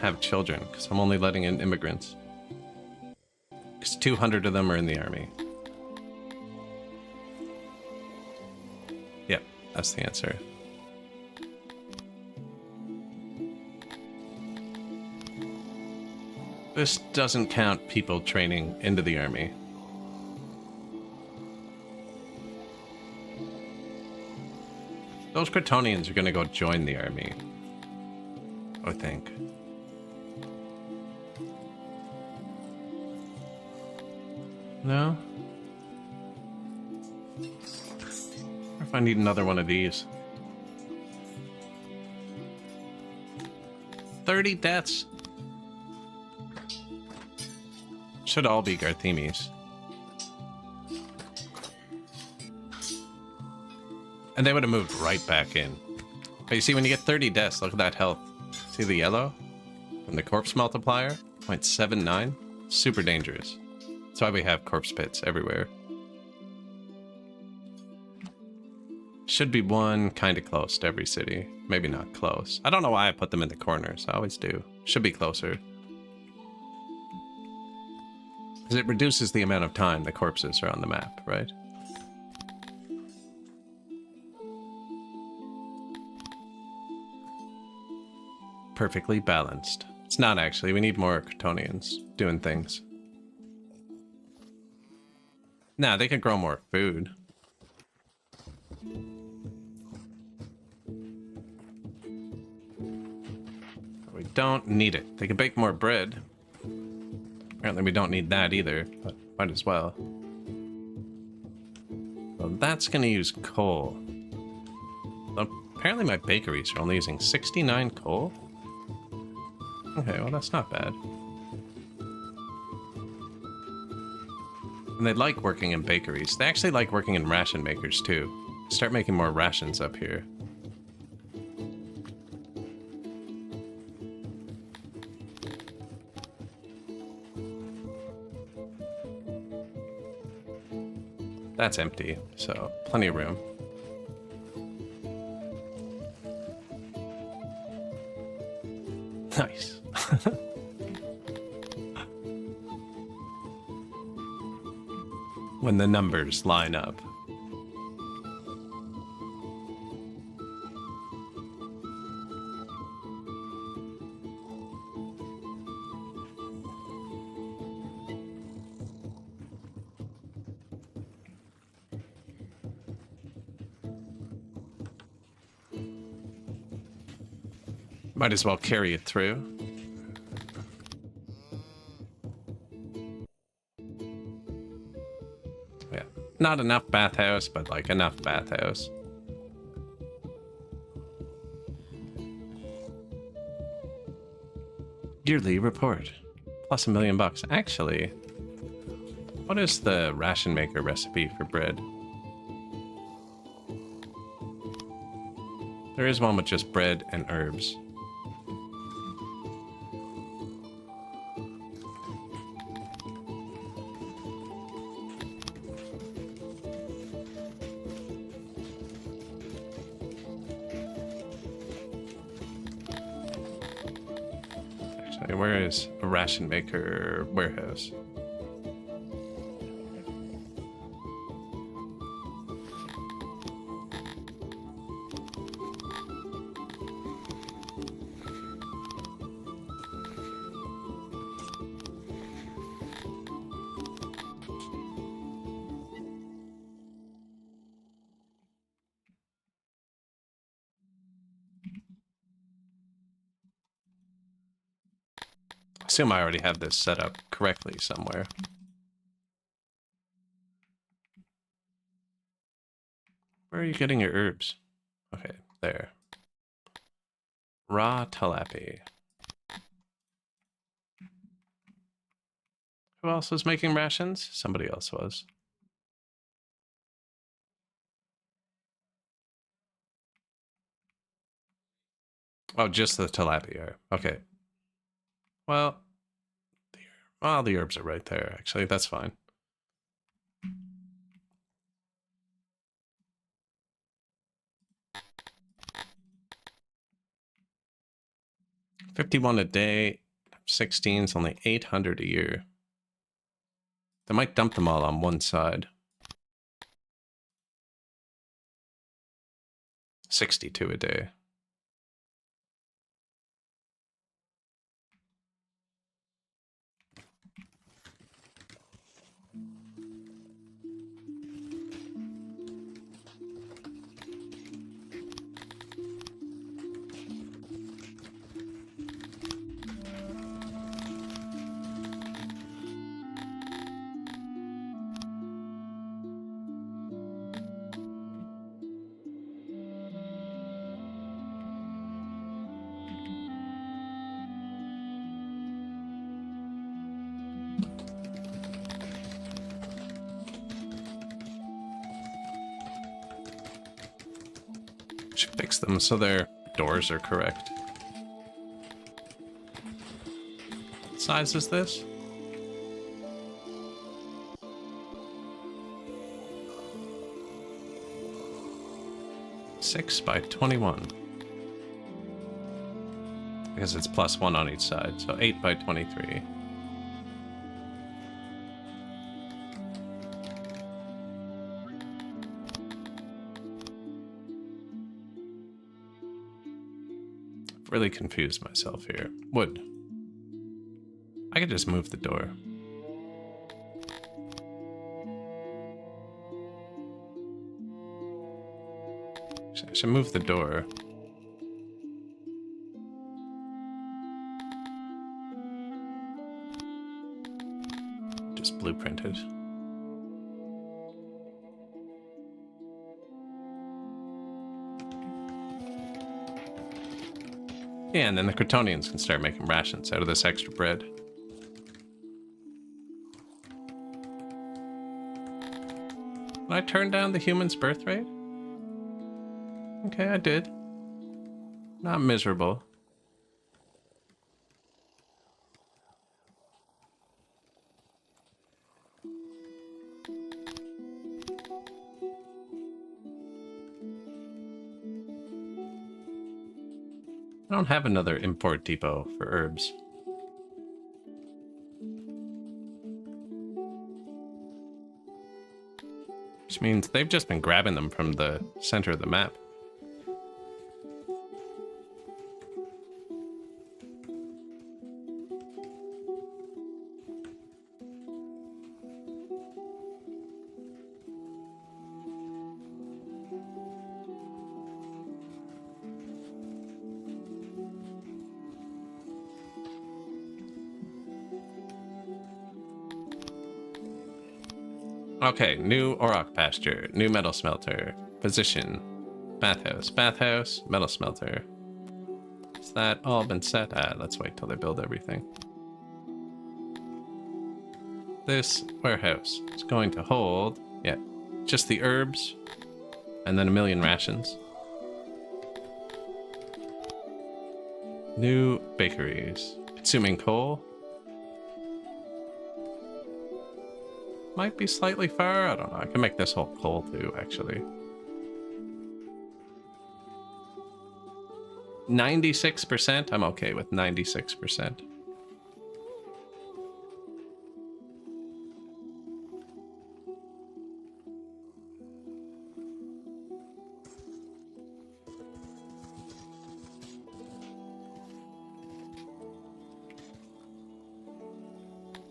have children, because I'm only letting in immigrants. Because 200 of them are in the army. Yep, that's the answer. This doesn't count people training into the army. Those Cretonians are gonna go join the army, I think. No? Or if I need another one of these. 30 deaths. Should all be Garthemis. And they would have moved right back in. But you see, when you get 30 deaths, look at that health. See the yellow? From the corpse multiplier? 0.79? Super dangerous. That's why we have corpse pits everywhere. Should be one kind of close to every city. Maybe not close. I don't know why I put them in the corners. I always do. Should be closer. Because it reduces the amount of time the corpses are on the map, right? Perfectly balanced. It's not actually. We need more Kryptonians doing things. Nah, they can grow more food. We don't need it. They can bake more bread. Apparently we don't need that either, but might as well. Well, that's gonna use coal. Apparently my bakeries are only using 69 coal. Okay, well that's not bad. And they like working in bakeries. They actually like working in ration makers too. Start making more rations up here. That's empty, so plenty of room. Nice. When the numbers line up. Might as well carry it through. Yeah, not enough bathhouse, but like enough bathhouse. Yearly report. Plus $1 million. Actually, what is the ration maker recipe for bread? There is one with just bread and herbs. Where is a ration maker warehouse? I assume I already have this set up correctly somewhere. Where are you getting your herbs? Okay, there. Raw tilapia. Who else was making rations? Somebody else was. Oh, just the tilapia. Okay. Well, the herbs are right there, actually. That's fine. $51 a day. 16 is only 800 a year. They might dump them all on one side. 62 a day. Should fix them so their doors are correct. What size is this? 6 by 21. I guess it's +1 on each side, so 8 by 23. I've really confused myself here. Wood. I could just move the door. I should move the door. Just blueprinted. Yeah, and then the Kryptonians can start making rations out of this extra bread. Did I turn down the human's birth rate? Okay, I did. Not miserable. I don't have another import depot for herbs. Which means they've just been grabbing them from the center of the map. Okay, new auroch pasture, new metal smelter, position, bathhouse, metal smelter. Has that all been set? Let's wait till they build everything. This warehouse is going to hold, yeah, just the herbs and then 1,000,000 rations. New bakeries, consuming coal. Might be slightly far. I don't know. I can make this whole coal too, actually. 96%? I'm okay with 96%.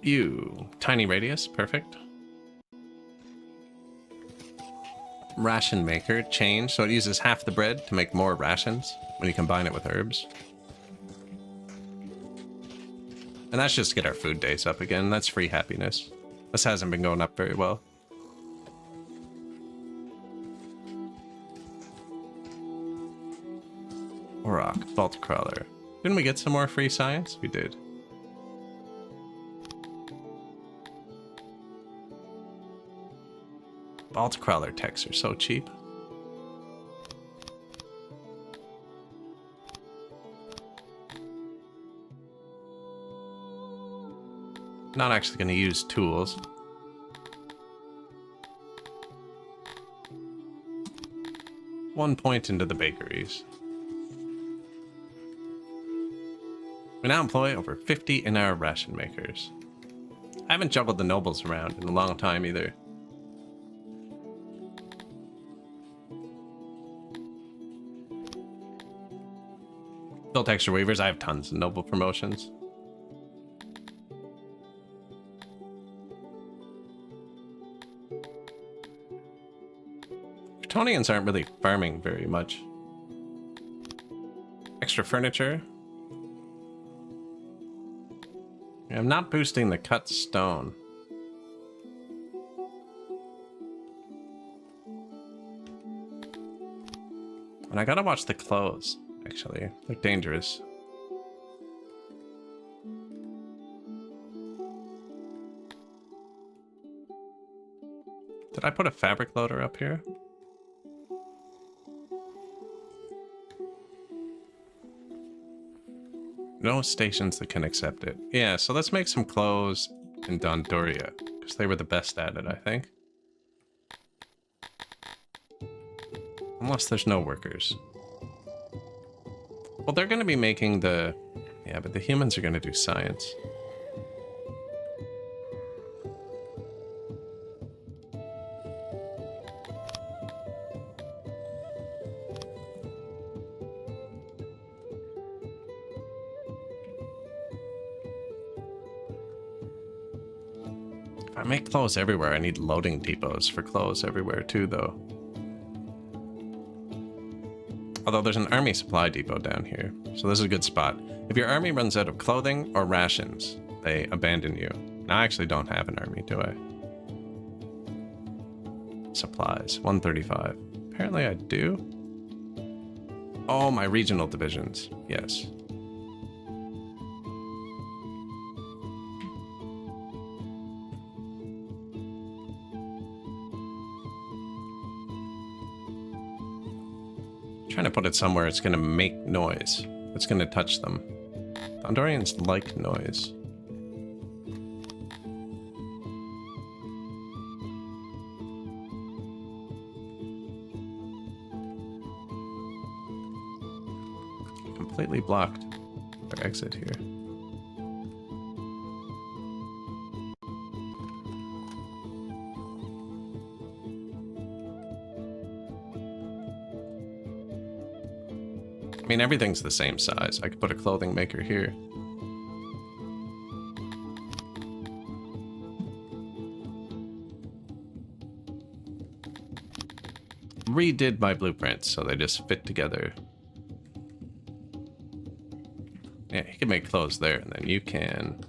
You. Tiny radius. Perfect. Ration maker change, so it uses half the bread to make more rations when you combine it with herbs. And that's just to get our food days up again. That's free happiness. This hasn't been going up very well. Auroch, vault crawler. Didn't we get some more free science? We did. Vault crawler techs are so cheap. Not actually going to use tools. One point into the bakeries. We now employ over 50 in-hour ration makers. I haven't juggled the nobles around in a long time either. Built extra weavers. I have tons of noble promotions. Kryptonians aren't really farming very much. Extra furniture. I'm not boosting the cut stone. And I gotta watch the clothes. Actually, they're dangerous. Did I put a fabric loader up here? No stations that can accept it. Yeah, so let's make some clothes in Dondoria, because they were the best at it, I think. Unless there's no workers. Well, they're going to be making the... Yeah, but the humans are going to do science. If I make clothes everywhere, I need loading depots for clothes everywhere too, though. Although there's an army supply depot down here, so this is a good spot. If your army runs out of clothing or rations, they abandon you. Now, I actually don't have an army, do I? Supplies, 135. Apparently I do. Oh, my regional divisions, yes. Trying to put it somewhere it's going to make noise. It's going to touch them. Gondorians like noise. Completely blocked our exit here. I mean, everything's the same size. I could put a clothing maker here. Redid my blueprints, so they just fit together. Yeah, you can make clothes there, and then you can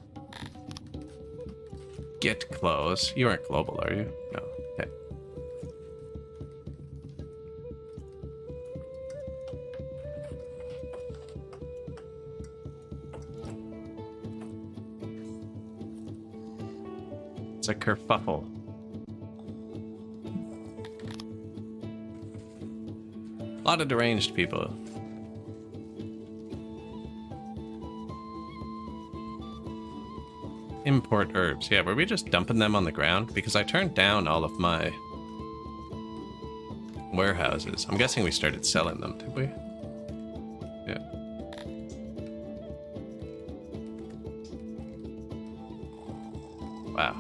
get clothes. You aren't global, are you? No. Okay. It's a kerfuffle. A lot of deranged people. Import herbs. Yeah, were we just dumping them on the ground? Because I turned down all of my warehouses. I'm guessing we started selling them, did we? Yeah. Wow.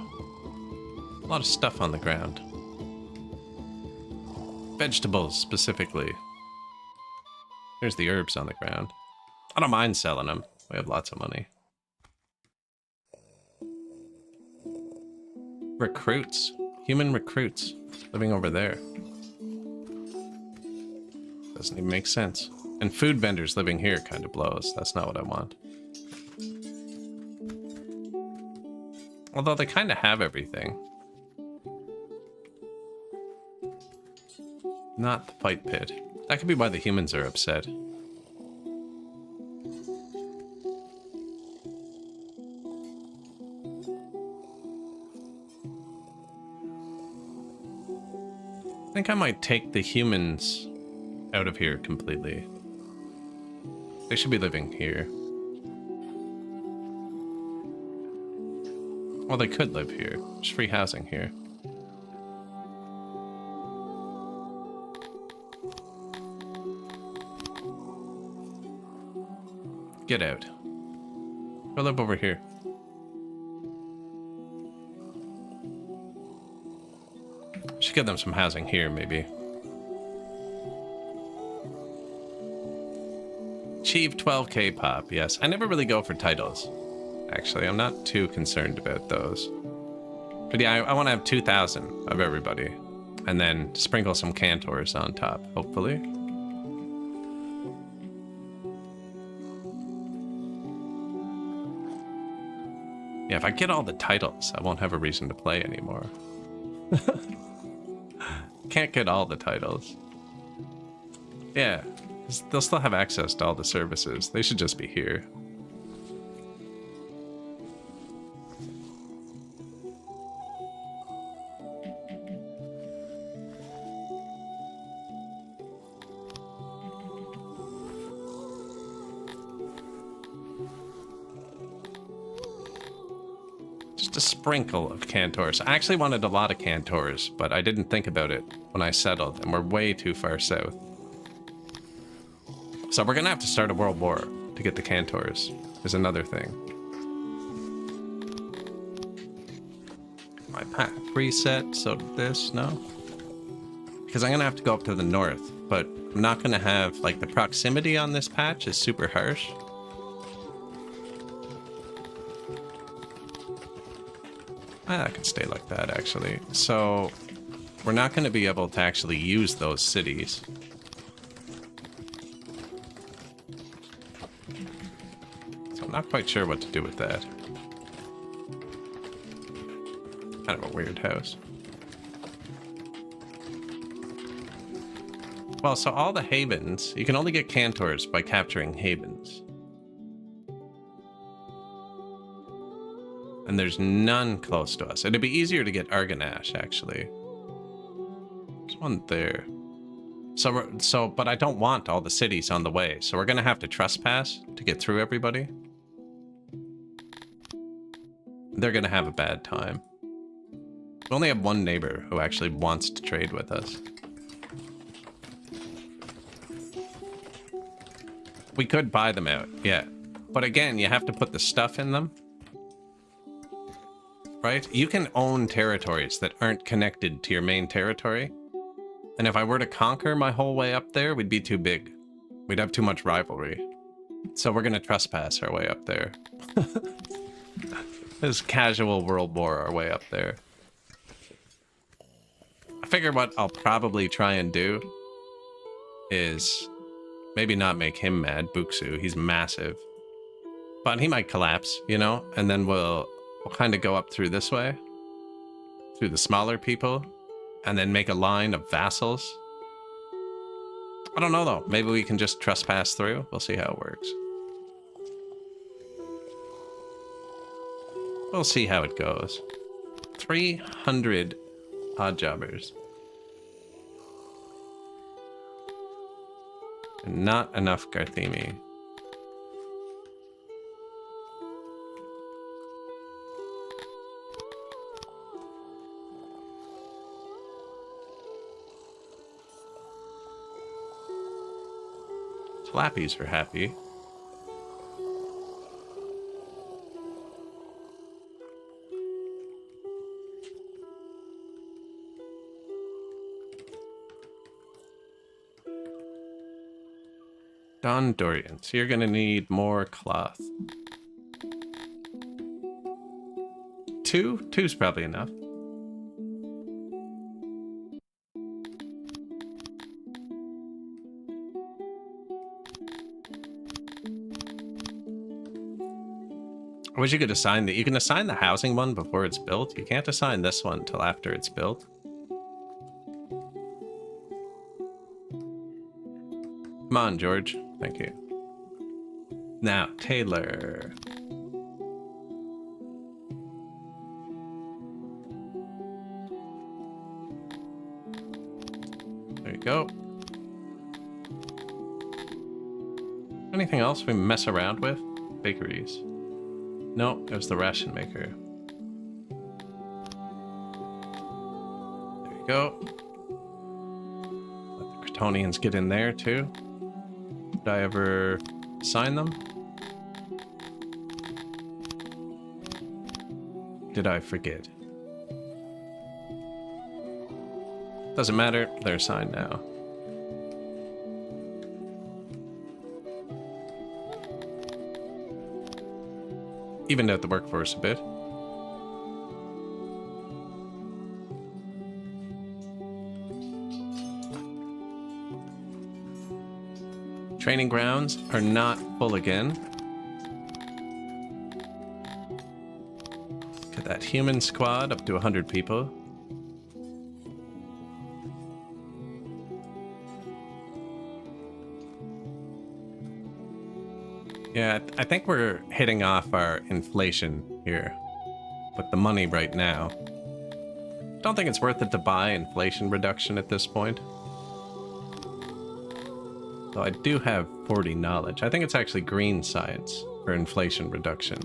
A lot of stuff on the ground. Vegetables, specifically. There's the herbs on the ground. I don't mind selling them. We have lots of money. Recruits. Human recruits. Living over there. Doesn't even make sense. And food vendors living here kind of blows. That's not what I want. Although they kind of have everything. Not the fight pit. That could be why the humans are upset. I think I might take the humans out of here completely. They should be living here. Well, they could live here. There's free housing here. Get out. Go live over here. Should give them some housing here, maybe. Achieve 12k pop, yes. I never really go for titles. Actually, I'm not too concerned about those. But yeah, I want to have 2,000 of everybody. And then sprinkle some cantors on top, hopefully. Yeah, if I get all the titles, I won't have a reason to play anymore. Can't get all the titles. Yeah, they'll still have access to all the services. They should just be here. Just a sprinkle of cantors. I actually wanted a lot of cantors, but I didn't think about it when I settled, and we're way too far south. So we're gonna have to start a world war to get the cantors, is another thing. My path reset, so this, no? Because I'm gonna have to go up to the north, but I'm not gonna have, like, the proximity on this patch is super harsh. That could stay like that, actually. So we're not gonna be able to actually use those cities. So I'm not quite sure what to do with that. Kind of a weird house. Well, so all the havens, you can only get cantors by capturing havens. And there's none close to us. It'd be easier to get Arganash, actually. There's one there. But I don't want all the cities on the way, so we're gonna have to trespass to get through everybody. They're gonna have a bad time. We only have one neighbor who actually wants to trade with us. We could buy them out, yeah. But again, you have to put the stuff in them. Right? You can own territories that aren't connected to your main territory. And if I were to conquer my whole way up there, we'd be too big. We'd have too much rivalry. So we're gonna trespass our way up there. This casual world war our way up there. I figure what I'll probably try and do is maybe not make him mad, Buxu. He's massive. But he might collapse, you know? And then we'll kind of go up through this way. Through the smaller people. And then make a line of vassals. I don't know, though. Maybe we can just trespass through. We'll see how it works. We'll see how it goes. 300 odd jobbers. And not enough Garthemi. Flappies are happy. Don Dorian, so you're gonna need more cloth. Two's probably enough. I wish you could assign you can assign the housing one before it's built. You can't assign this one until after it's built. Come on, George. Thank you. Now, Taylor. There you go. Anything else we mess around with? Bakeries. No, it was the ration maker. There you go. Let the Cretonians get in there too. Did I ever sign them? Did I forget? Doesn't matter, they're signed now. Evened out the workforce a bit. Training grounds are not full again. Get that human squad up to 100 people. Yeah, I think we're hitting off our inflation here with the money right now. Don't think it's worth it to buy inflation reduction at this point. Though I do have 40 knowledge. I think it's actually green science for inflation reduction.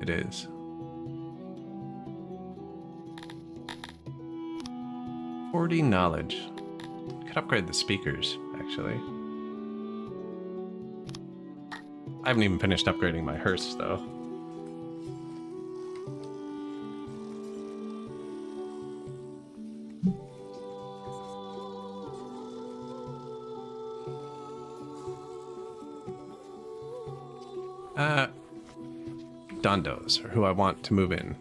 It is. 40 knowledge. Could could upgrade the speakers, actually. I haven't even finished upgrading my hearse, though. Dondos are who I want to move in.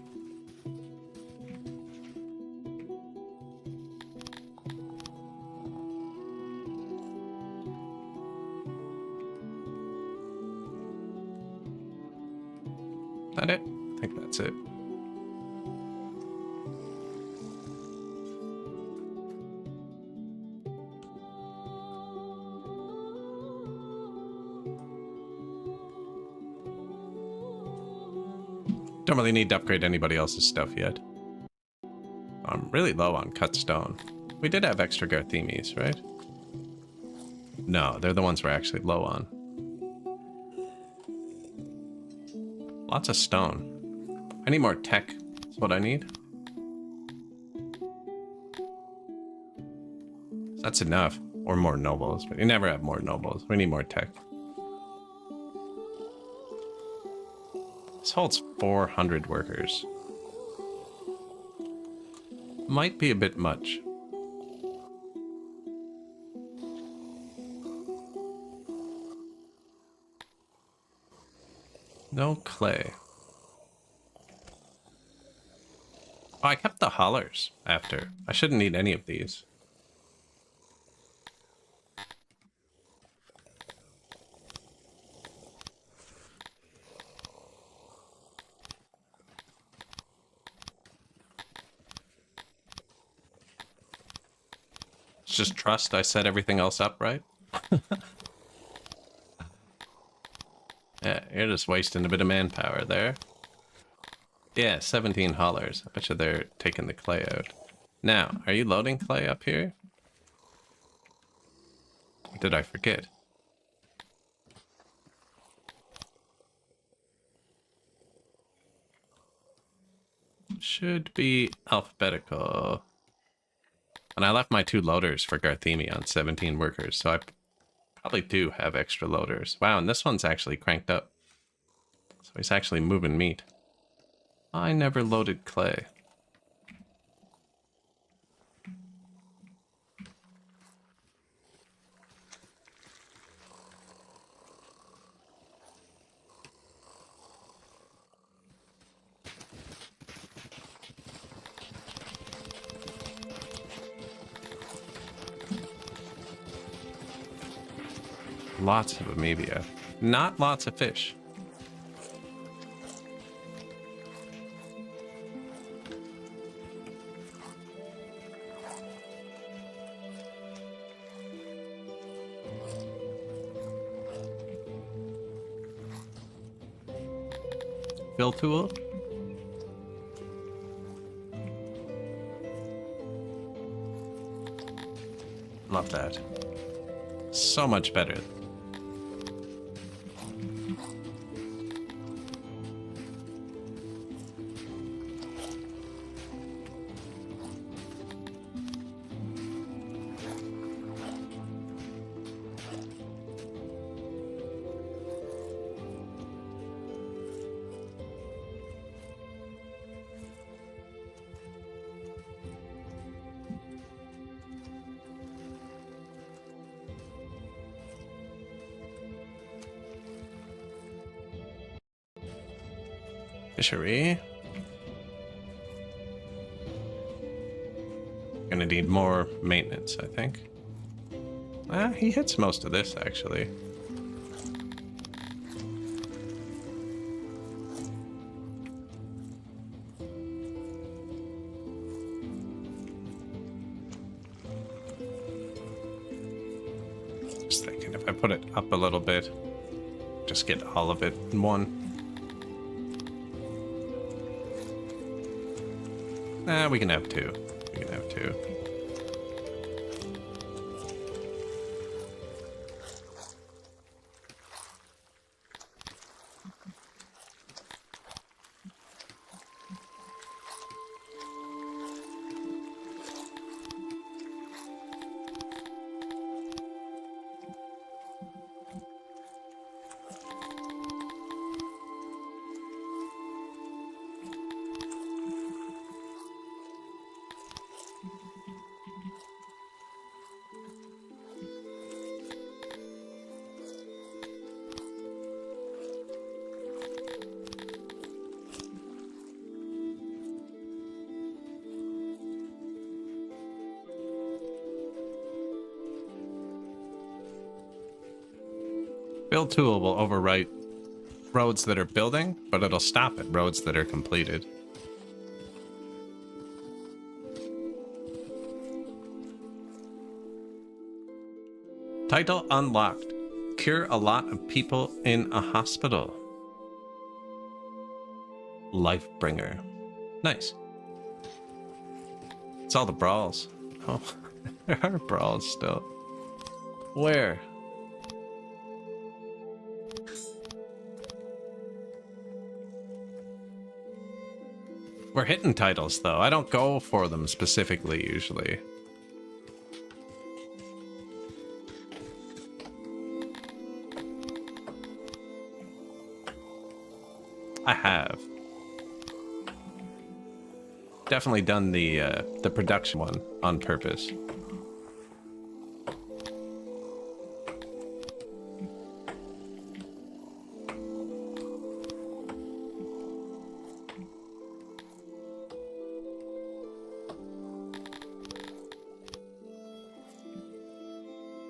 That it? I think that's it. Don't really need to upgrade anybody else's stuff yet. I'm really low on cut stone. We did have extra Garthemis, right? No, they're the ones we're actually low on. Lots of stone. I need more tech. That's what I need. That's enough. Or more nobles, but you never have more nobles. We need more tech. This holds 400 workers. Might be a bit much. No clay. Oh, I kept the hollers after. I shouldn't need any of these. Just trust I set everything else up right. Yeah, you're just wasting a bit of manpower there. Yeah, 17 hollers. I bet you they're taking the clay out. Now, are you loading clay up here? Or did I forget? Should be alphabetical. And I left my 2 loaders for Garthemi on 17 workers, so I probably do have extra loaders. Wow, and this one's actually cranked up. So he's actually moving meat. I never loaded clay. Lots of amebia. Not lots of fish. Fill tool. Love that. So much better. Fishery. Gonna need more maintenance, I think. He hits most of this, actually. Just thinking if I put it up a little bit, just get all of it in one. We can have 2. We can have 2. Build tool will overwrite roads that are building, but it'll stop at roads that are completed. Title unlocked. Cure a lot of people in a hospital. Lifebringer. Nice. It's all the brawls. Oh, there are brawls still. Where? We're hitting titles, though. I don't go for them specifically, usually. I have. Definitely done the production one on purpose.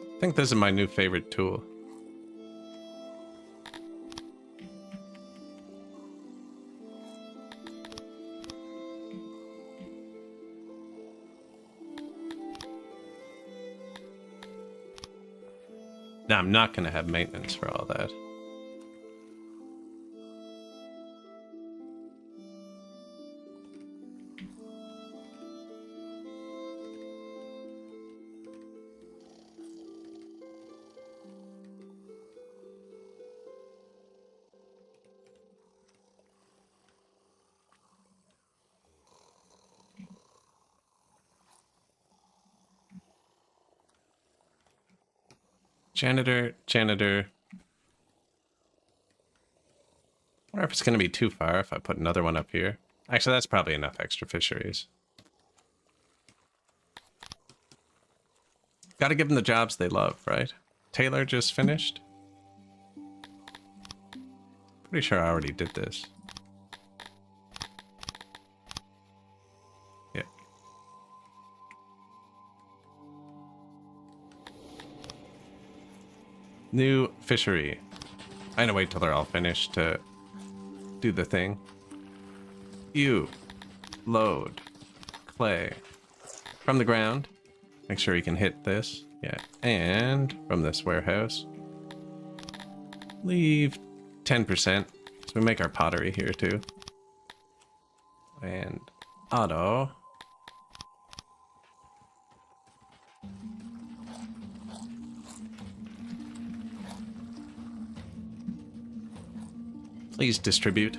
I think this is my new favorite tool. Now, I'm not going to have maintenance for all that. Janitor, janitor. I wonder if it's going to be too far if I put another one up here. Actually, that's probably enough extra fisheries. Gotta give them the jobs they love, right? Taylor just finished. Pretty sure I already did this. Yeah. New fishery. I'm gonna wait till they're all finished to do the thing. You load clay from the ground. Make sure you can hit this. Yeah. And from this warehouse. Leave 10%. So we make our pottery here too. And auto. Please distribute.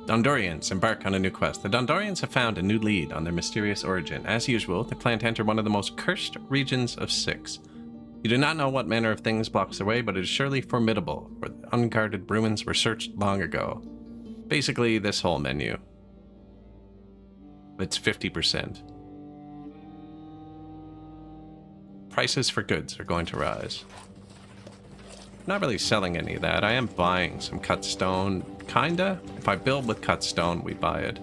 Dondorians embark on a new quest. The Dondorians have found a new lead on their mysterious origin. As usual, the clan enter one of the most cursed regions of 6. You do not know what manner of things blocks their way, but it is surely formidable, for the unguarded ruins were searched long ago. Basically, this whole menu. It's 50%. Prices for goods are going to rise. Not really selling any of that. I am buying some cut stone, kinda. If I build with cut stone, we buy it.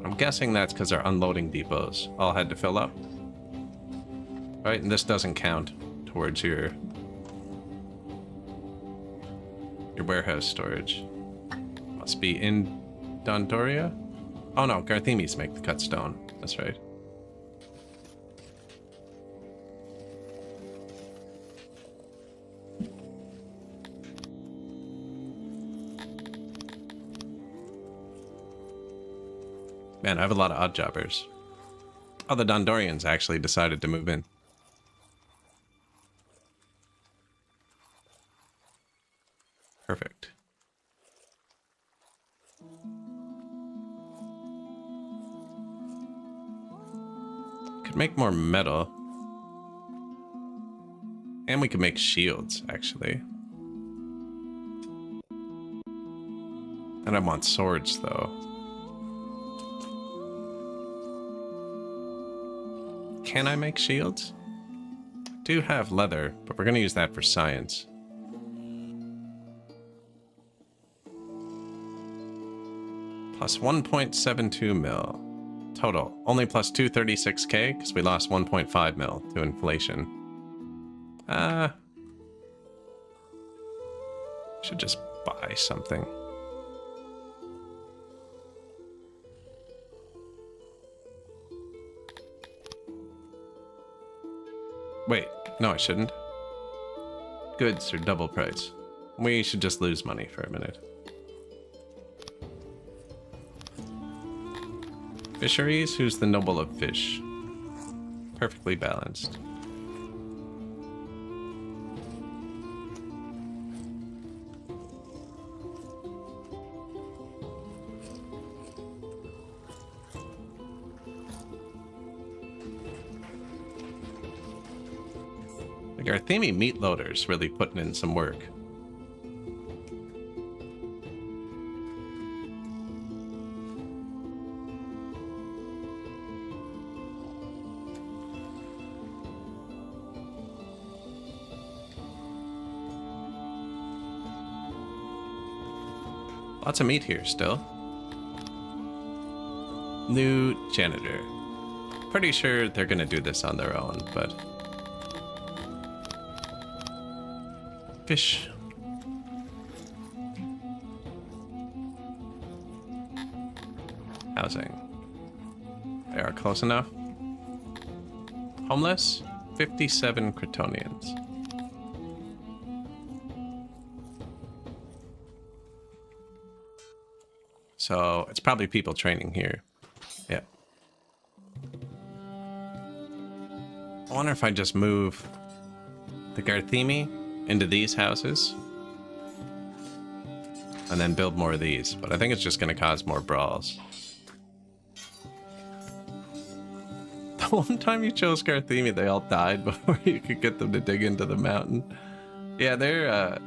I'm guessing that's because our unloading depots all had to fill up. Right, and this doesn't count towards your warehouse storage. Must be in Dondoria? Oh no, Garthemes make the cut stone. That's right. Man, I have a lot of odd jobbers. Oh, the Dondorians actually decided to move in. Perfect. Could make more metal. And we could make shields, actually. And I want swords, though. Can I make shields? I do have leather, but we're going to use that for science. Plus 1.72 mil. Total. Only plus 236k because we lost 1.5 mil to inflation. Should just buy something. Wait, no, I shouldn't. Goods are double price. We should just lose money for a minute. Fisheries, who's the noble of fish? Perfectly balanced. Like our themey meat loader's really putting in some work. Lots of meat here still. New janitor. Pretty sure they're gonna do this on their own, but... Fish. Housing. They are close enough. Homeless? 57 Cretonians. So it's probably people training here. Yeah. I wonder if I just move the Garthemi into these houses and then build more of these, but I think it's just going to cause more brawls. The one time you chose Garthemi, they all died before you could get them to dig into the mountain. Yeah, they're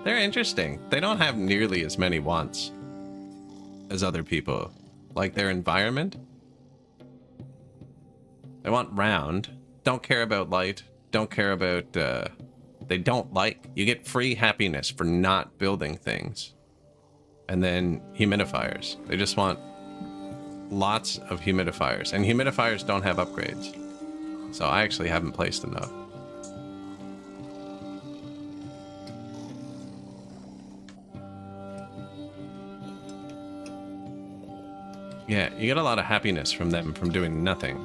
interesting. They don't have nearly as many wants as other people. Like their environment. They want round. Don't care about light. Don't care about, they don't like. You get free happiness for not building things. And then humidifiers. They just want lots of humidifiers. And humidifiers don't have upgrades. So I actually haven't placed enough. Yeah, you get a lot of happiness from them from doing nothing.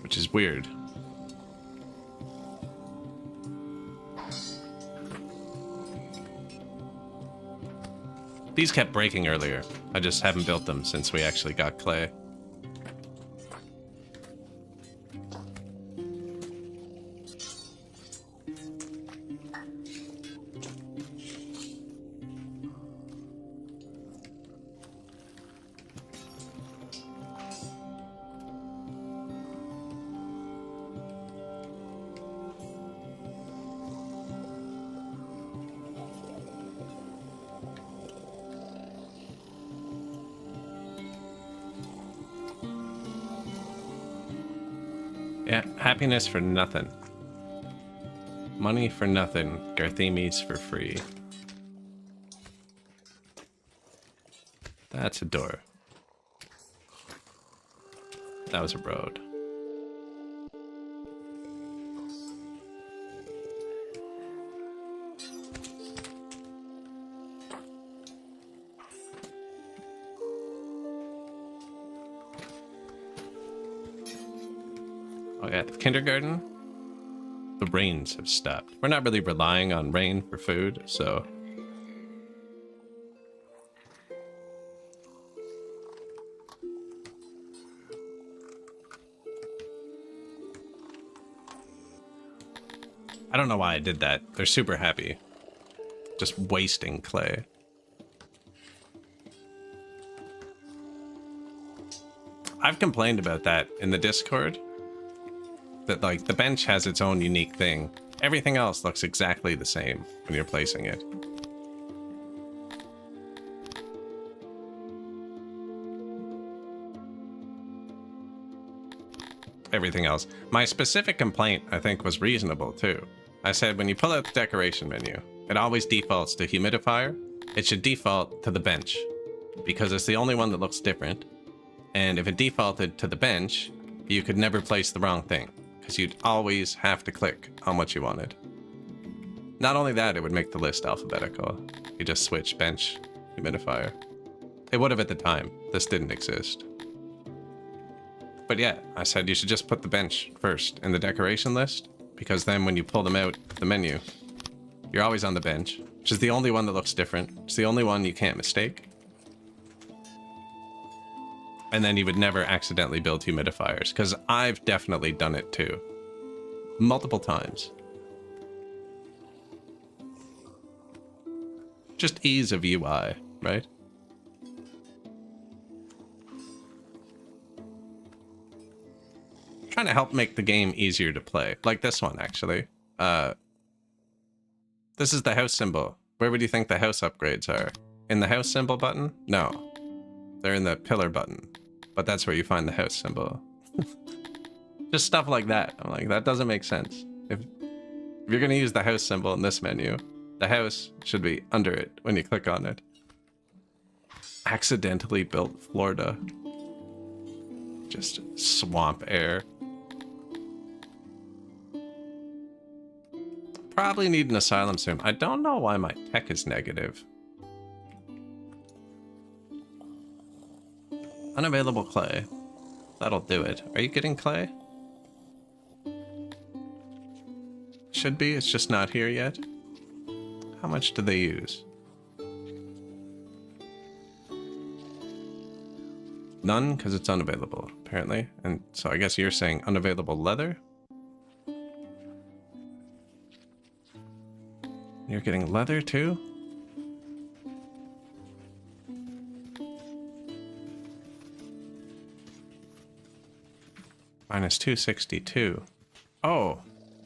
Which is weird. These kept breaking earlier. I just haven't built them since we actually got clay. Yeah, happiness for nothing. Money for nothing. Garthemis for free. That's a door. That was a road. Oh yeah, the kindergarten. The rains have stopped. We're not really relying on rain for food, so... I don't know why I did that. They're super happy. Just wasting clay. I've complained about that in the Discord. That, like, the bench has its own unique thing. Everything else looks exactly the same when you're placing it. Everything else. My specific complaint, I think, was reasonable too. I said when you pull out the decoration menu, it always defaults to humidifier. It should default to the bench because it's the only one that looks different. And if it defaulted to the bench, you could never place the wrong thing because you'd always have to click on what you wanted. Not only that, it would make the list alphabetical. You just switch bench, humidifier. It would have at the time. This didn't exist. But yeah, I said you should just put the bench first in the decoration list, because then when you pull them out of the menu, you're always on the bench, which is the only one that looks different. It's the only one you can't mistake. And then you would never accidentally build humidifiers, because I've definitely done it too. Multiple times. Just ease of UI, right? Trying to help make the game easier to play. Like this one, actually. This is the house symbol. Where would you think the house upgrades are? In the house symbol button? No. They're in the pillar button. But that's where you find the house symbol. Just stuff like that. I'm like, that doesn't make sense. If you're going to use the house symbol in this menu, the house should be under it when you click on it. Accidentally built Florida. Just swamp air. Probably need an asylum soon. I don't know why my tech is negative. Unavailable clay. That'll do it. Are you getting clay? Should be, it's just not here yet. How much do they use? None, because it's unavailable, apparently. And so I guess you're saying unavailable leather? You're getting leather too? Minus 262. Oh,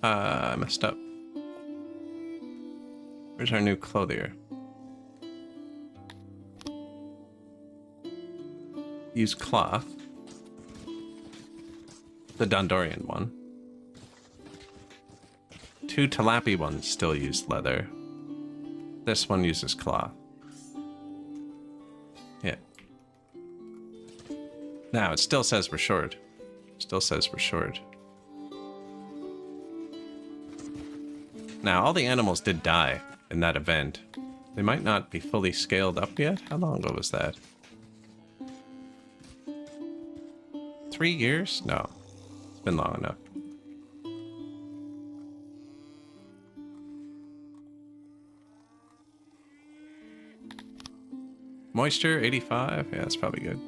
I messed up. Where's our new clothier? Use cloth. The Dondorian one. 2 Talapi ones still use leather. This one uses cloth. Yeah. Now, it still says we're short. Still says we're short. Now, all the animals did die in that event. They might not be fully scaled up yet. How long ago was that? 3 years? No. It's been long enough. Moisture, 85? Yeah, that's probably good.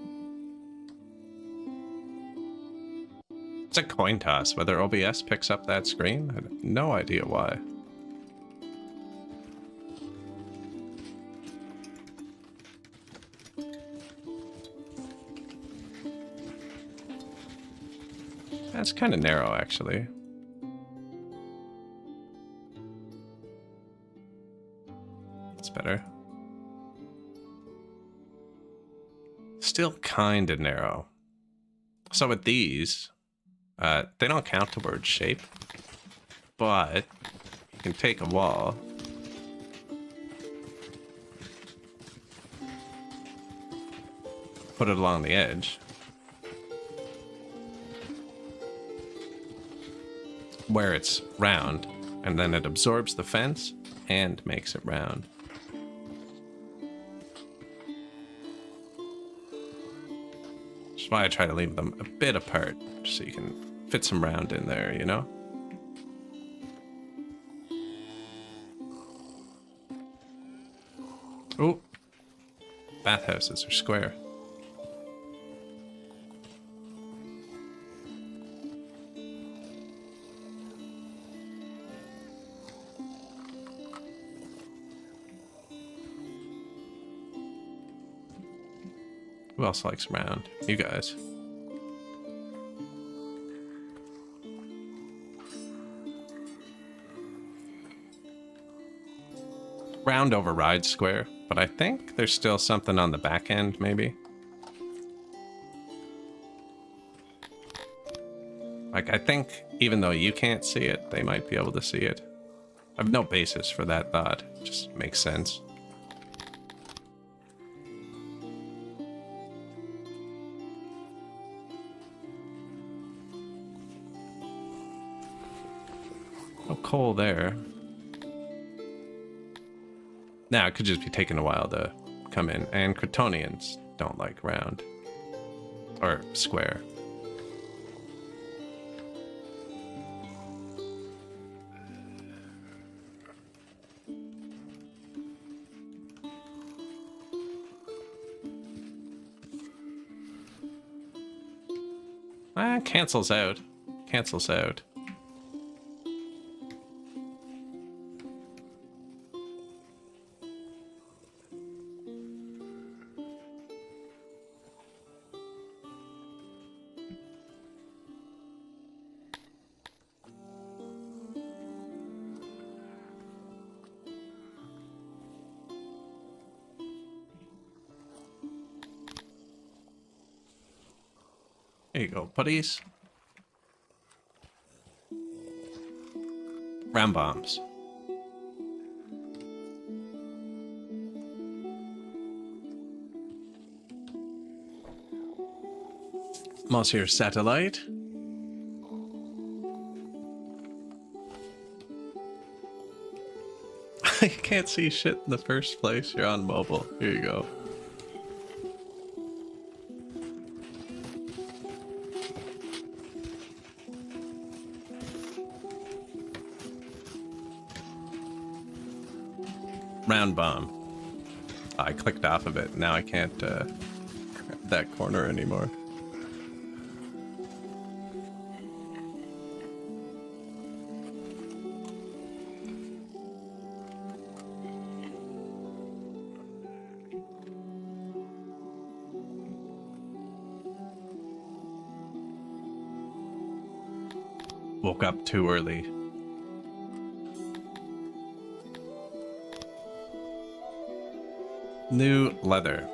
It's a coin toss. Whether OBS picks up that screen, I have no idea why. That's kind of narrow, actually. That's better. Still kind of narrow. So with these, they don't count towards shape, but you can take a wall, put it along the edge, where it's round, and then it absorbs the fence and makes it round. Which is why I try to leave them a bit apart, so you can fit some round in there, you know? Oh, bathhouses are square. Who else likes round? You guys. Round overrides square, but I think there's still something on the back end, maybe. Like, I think even though you can't see it, they might be able to see it. I have no basis for that thought. It just makes sense. No coal there. Now, it could just be taking a while to come in. And Kryptonians don't like round. Or square. Cancels out. Cancels out. There you go, buddies. Round bombs. Monsieur Satellite. You can't see shit in the first place. You're on mobile. Here you go. Round bomb. I clicked off of it. Now I can't grab that corner anymore. Woke up too early. New leather.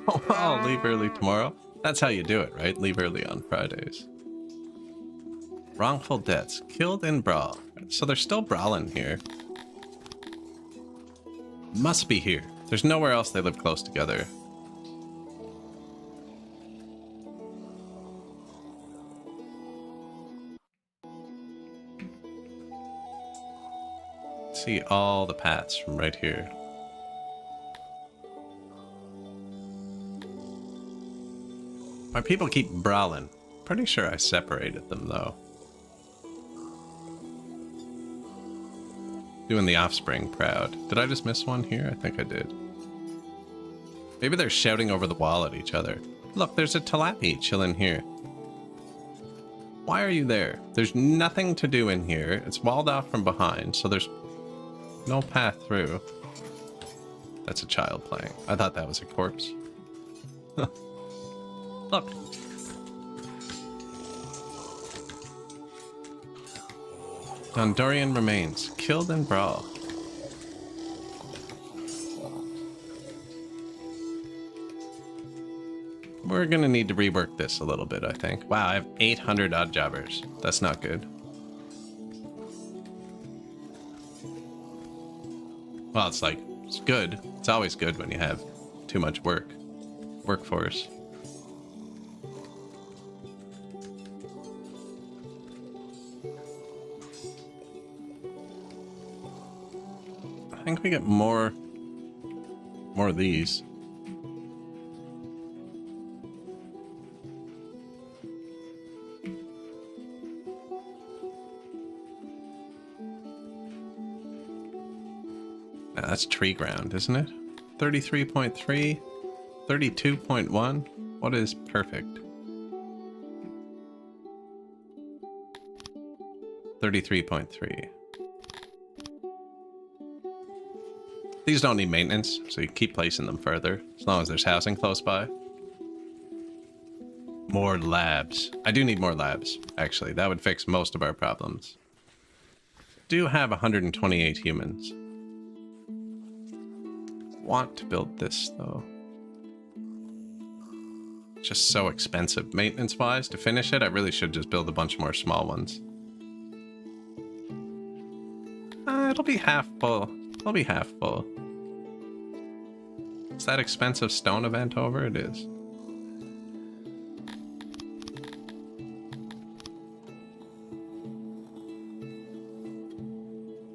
Oh, I'll leave early tomorrow. That's how you do it, right? Leave early on Fridays. Wrongful deaths. Killed in brawl. So they're still brawling here. Must be here. There's nowhere else they live close together. See all the paths from right here. My people keep brawling. Pretty sure I separated them though. Doing the offspring proud. Did I just miss one here? I think I did. Maybe they're shouting over the wall at each other. Look, there's a tilapia chilling here. Why are you there? There's nothing to do in here. It's walled off from behind, so there's no path through. That's a child playing. I thought that was a corpse. Look. Dondorian remains. Killed in brawl. We're gonna need to rework this a little bit, I think. Wow, I have 800 odd jobbers. That's not good. Well, it's like, it's good. It's always good when you have too much workforce. I think we get more of these. Now that's tree ground, isn't it? 33.3, 32.1. What is perfect? 33.3. These don't need maintenance, so you keep placing them further, as long as there's housing close by. More labs. I do need more labs, actually. That would fix most of our problems. Do have 128 humans. Want to build this, though. Just so expensive maintenance-wise. To finish it, I really should just build a bunch more small ones. It'll be half full. It'll be half full. Is that expensive stone event over? It is.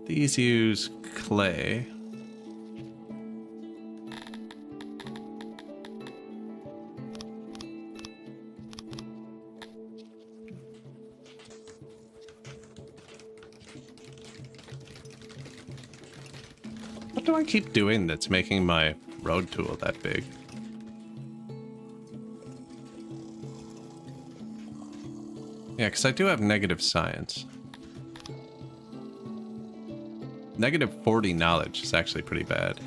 These use clay. What do I keep doing that's making my road tool that big? Yeah, because I do have negative science. Negative 40 knowledge is actually pretty bad.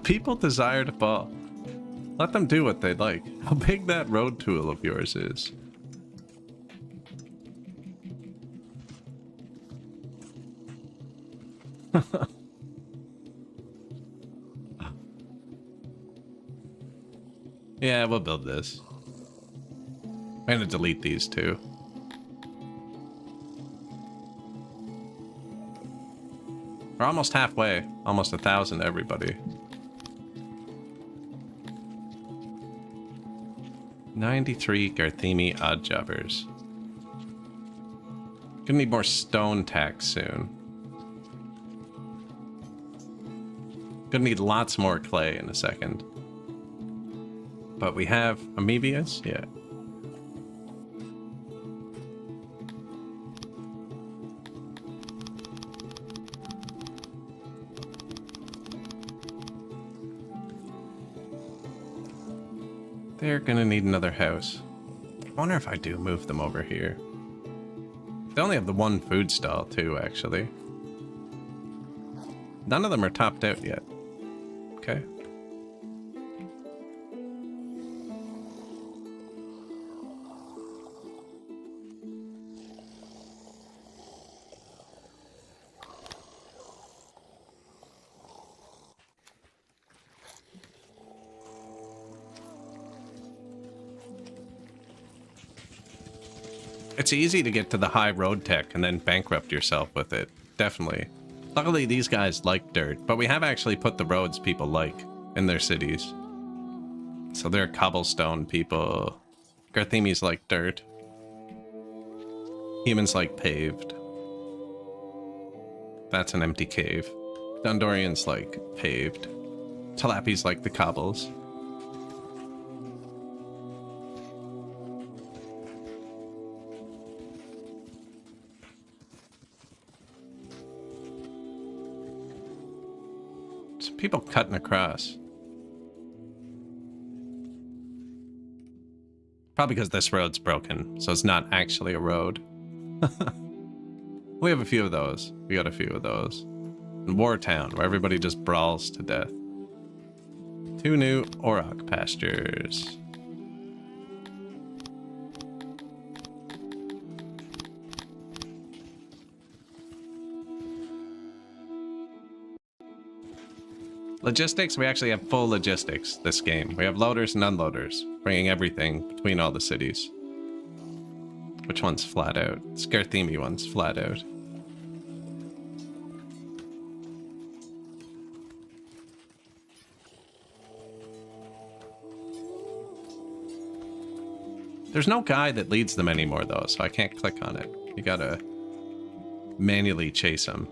People desire to fall. Let them do what they'd like. How big that road tool of yours is. Yeah, we'll build this. I'm gonna delete these too. We're almost halfway. Almost 1,000, everybody. 93 Garthemi odd jobbers. Gonna need more stone tax soon. Gonna need lots more clay in a second. But we have amoebias? Yeah. They're gonna need another house. I wonder if I do move them over here. They only have the one food stall too, actually. None of them are topped out yet. Okay. It's easy to get to the high road tech and then bankrupt yourself with it. Definitely. Luckily, these guys like dirt, but we have actually put the roads people like in their cities. So they're cobblestone people. Garthemis like dirt. Humans like paved. That's an empty cave. Dundorians like paved. Talapis like the cobbles. People cutting across. Probably because this road's broken, so it's not actually a road. We have a few of those. We got a few of those. In Wartown, where everybody just brawls to death. 2 new Auroch pastures. Logistics, we actually have full logistics this game. We have loaders and unloaders, bringing everything between all the cities. Which one's flat out? Garthemi one's flat out. There's no guy that leads them anymore though, so I can't click on it. You gotta manually chase him.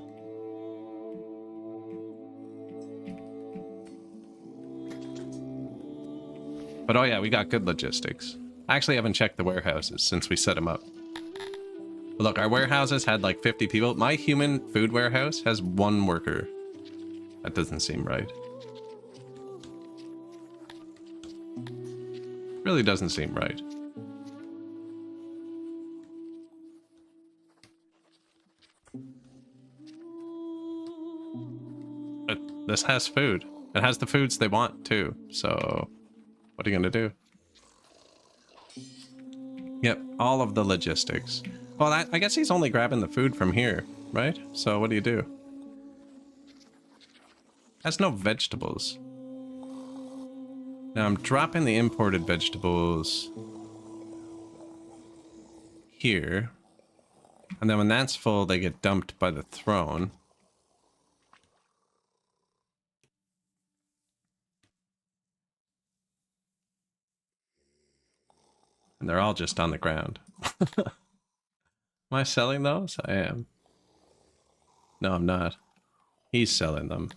But oh yeah, we got good logistics. I actually haven't checked the warehouses since we set them up. But look, our warehouses had like 50 people. My human food warehouse has 1 worker. That doesn't seem right. Really doesn't seem right. But this has food. It has the foods they want too. So what are you gonna do? Yep, all of the logistics. Well, I guess he's only grabbing the food from here, right? So what do you do? Has no vegetables. Now I'm dropping the imported vegetables here. And then when that's full, they get dumped by the throne. And they're all just on the ground. Am I selling those? I am. No, I'm not. He's selling them.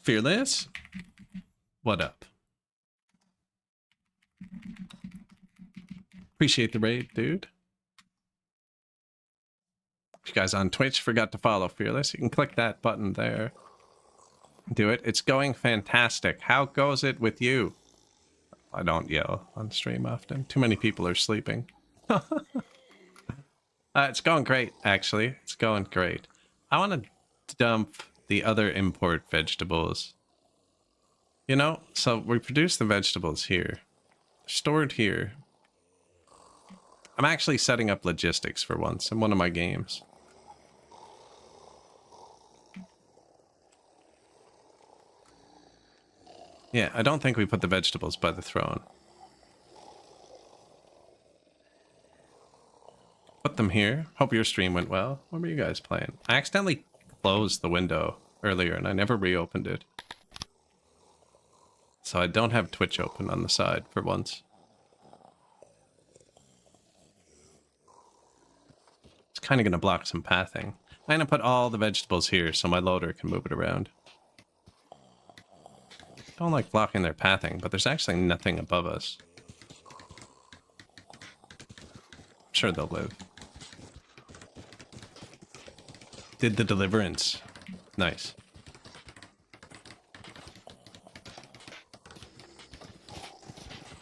Fearless? What up? Appreciate the raid, dude. If you guys on Twitch forgot to follow Fearless, you can click that button there. Do it. It's going fantastic. How goes it with you? I don't yell on stream often. Too many people are sleeping. It's going great, actually. It's going great. I want to dump the other import vegetables. You know, so we produce the vegetables here. Stored here. I'm actually setting up logistics for once in one of my games. Yeah, I don't think we put the vegetables by the throne. Put them here. Hope your stream went well. What were you guys playing? I accidentally closed the window earlier and I never reopened it. So I don't have Twitch open on the side for once. It's kind of going to block some pathing. I'm going to put all the vegetables here so my loader can move it around. I don't like blocking their pathing, but there's actually nothing above us. I'm sure they'll live. Did the deliverance. Nice.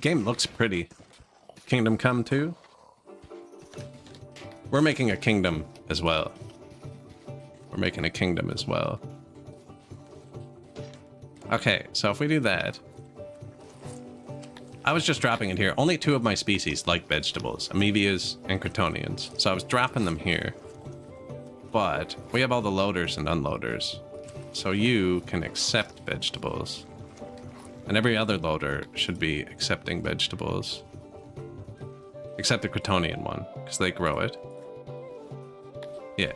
Game looks pretty. Kingdom Come too? We're making a kingdom as well. We're making a kingdom as well. Okay, so if we do that... I was just dropping it here. Only 2 of my species like vegetables. Amoebias and Crotonians. So I was dropping them here. But we have all the loaders and unloaders. So you can accept vegetables. And every other loader should be accepting vegetables. Except the Crotonian one, because they grow it. Yeah.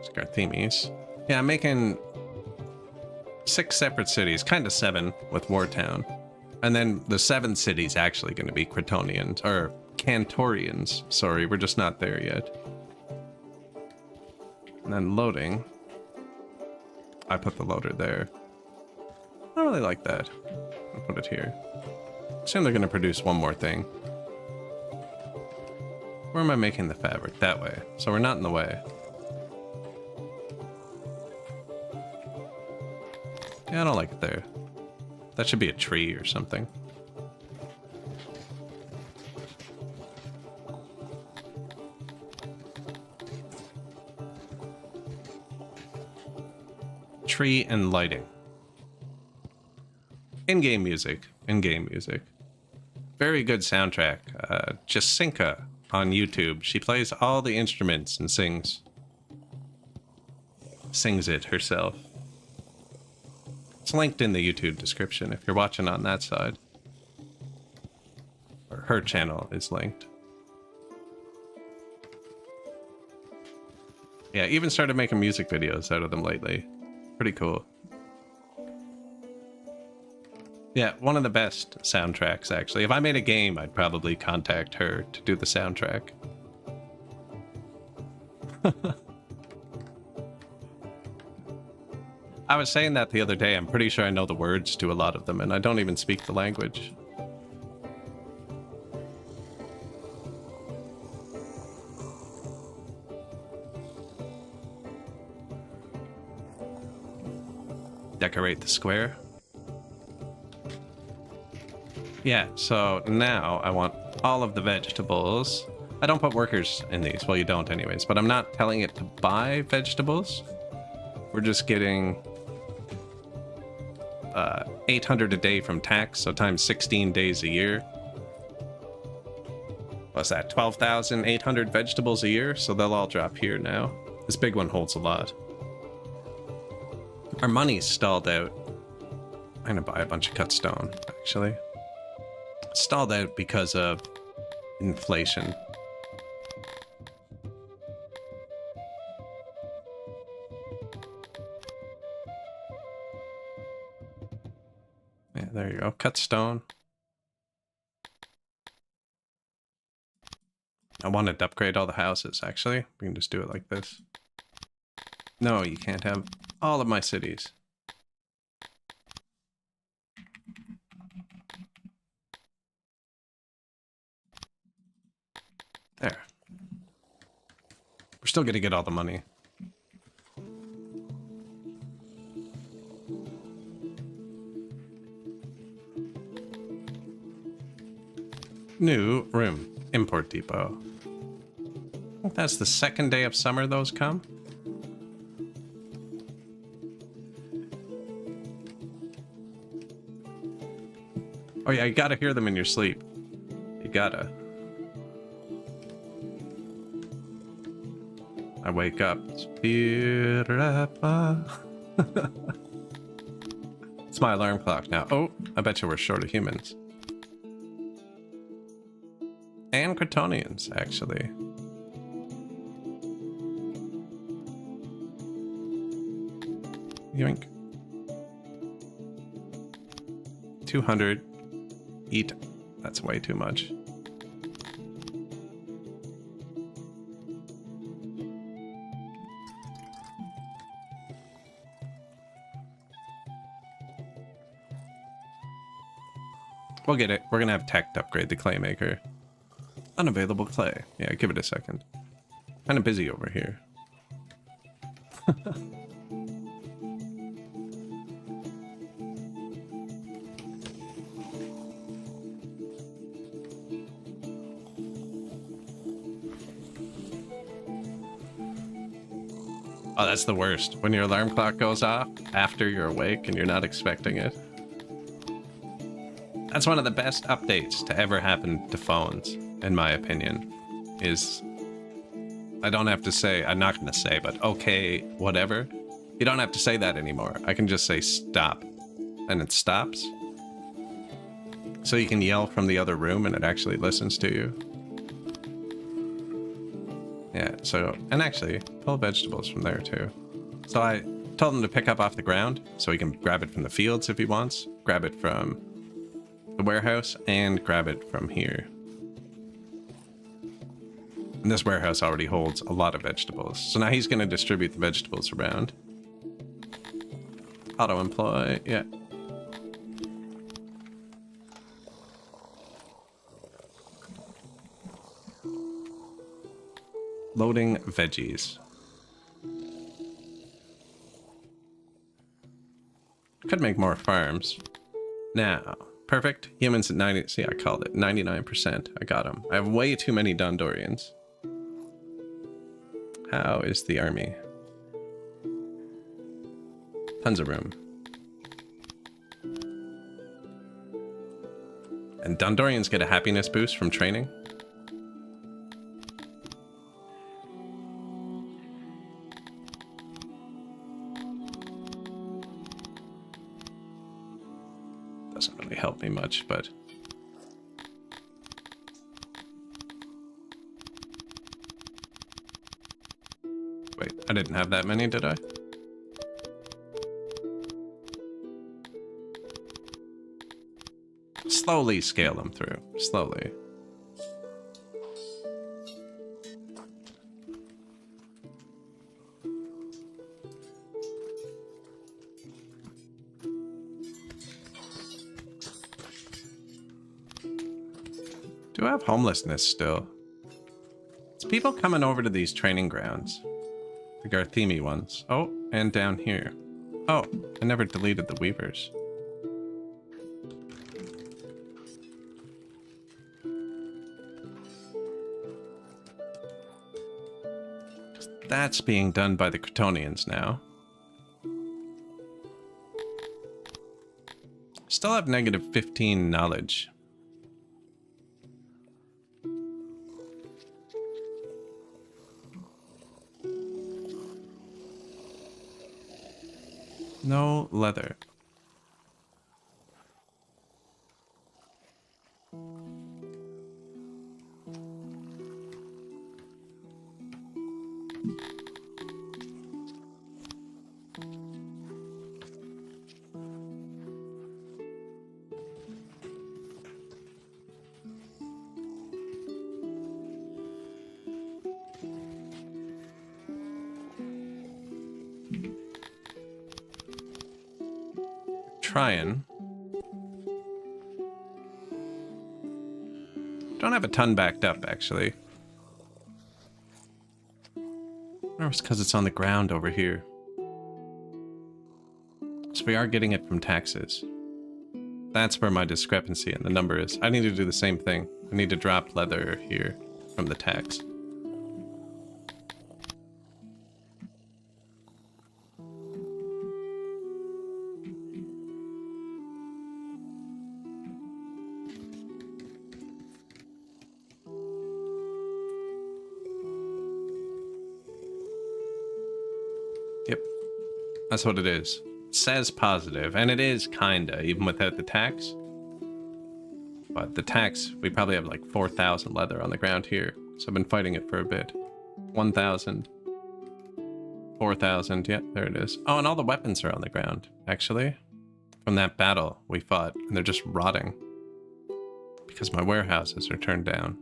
Scarthemes. Yeah, I'm making 6 separate cities, kind of 7 with Wartown. And then the 7th city's actually going to be Crotonians, or Cantorians. Sorry, we're just not there yet. And then loading. I put the loader there. I don't really like that. I'll put it here. Assume they're going to produce one more thing. Where am I making the fabric? That way. So we're not in the way. Yeah, I don't like it there. That should be a tree or something. Tree and lighting. In-game music. In-game music. Very good soundtrack. Jacinka on YouTube. She plays all the instruments and sings it herself. It's linked in the YouTube description if you're watching on that side. Or her channel is linked. Yeah, even started making music videos out of them lately. Pretty cool. Yeah, one of the best soundtracks, actually. If I made a game, I'd probably contact her to do the soundtrack. I was saying that the other day. I'm pretty sure I know the words to a lot of them, and I don't even speak the language. Decorate the square. Yeah, so now I want all of the vegetables. I don't put workers in these. Well, you don't anyways, but I'm not telling it to buy vegetables. We're just getting 800 a day from tax, so times 16 days a year. What's that? 12,800 vegetables a year, so they'll all drop here now. This big one holds a lot. Our money's stalled out. I'm gonna buy a bunch of cut stone, actually. Stalled out because of inflation. Yeah, there you go. Cut stone. I wanted to upgrade all the houses, actually. We can just do it like this. No, you can't have all of my cities. There. We're still gonna get all the money. New room. Import depot. I think that's the second day of summer those come. Oh yeah, you gotta hear them in your sleep. You gotta. I wake up. It's my alarm clock now. Oh, I bet you we're short of humans. And Kryptonians, actually. Yoink. 200. Eat. That's way too much. We'll get it. We're gonna have tech to upgrade the clay maker. Unavailable clay. Yeah, give it a second. Kind of busy over here. Oh, that's the worst. When your alarm clock goes off after you're awake and you're not expecting it. That's one of the best updates to ever happen to phones, in my opinion, is I don't have to say, I'm not going to say, but okay, whatever. You don't have to say that anymore. I can just say stop, and it stops. So you can yell from the other room and it actually listens to you. Yeah, so, and actually, pull vegetables from there too. So I told him to pick up off the ground, so he can grab it from the fields if he wants, grab it from the warehouse, and grab it from here. And this warehouse already holds a lot of vegetables, so now he's going to distribute the vegetables around. Auto-employ, yeah. Loading veggies. Could make more farms. Now, perfect. Humans at 90. See, I called it 99%. I got them. I have way too many Dondorians. How is the army? Tons of room. And Dondorians get a happiness boost from training. Doesn't really help me much, but wait, I didn't have that many, did I? Slowly scale them through. Slowly. Do have homelessness still. It's people coming over to these training grounds. The Garthemi ones. Oh, and down here. Oh, I never deleted the Weavers. That's being done by the Cretonians now. Still have negative 15 knowledge. No leather. Trying. Don't have a ton backed up, actually. Or it's because it's on the ground over here. So we are getting it from taxes. That's where my discrepancy in the number is. I need to do the same thing. I need to drop leather here from the tax. Yep, that's what it is. It says positive, and it is kinda, even without the tax. But the tax, we probably have like 4,000 leather on the ground here. So I've been fighting it for a bit. 1,000. 4,000, yeah, there it is. Oh, and all the weapons are on the ground, actually. From that battle we fought, and they're just rotting. Because my warehouses are turned down.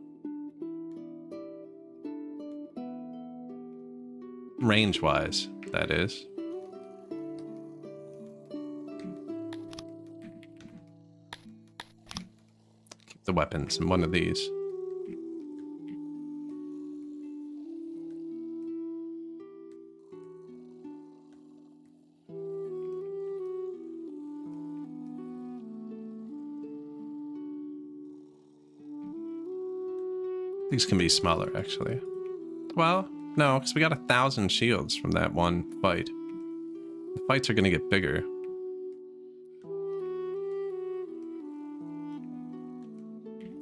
Range-wise, that is. Keep the weapons in one of these. These can be smaller, actually. Well, no, because we got 1,000 shields from that one fight. The fights are going to get bigger.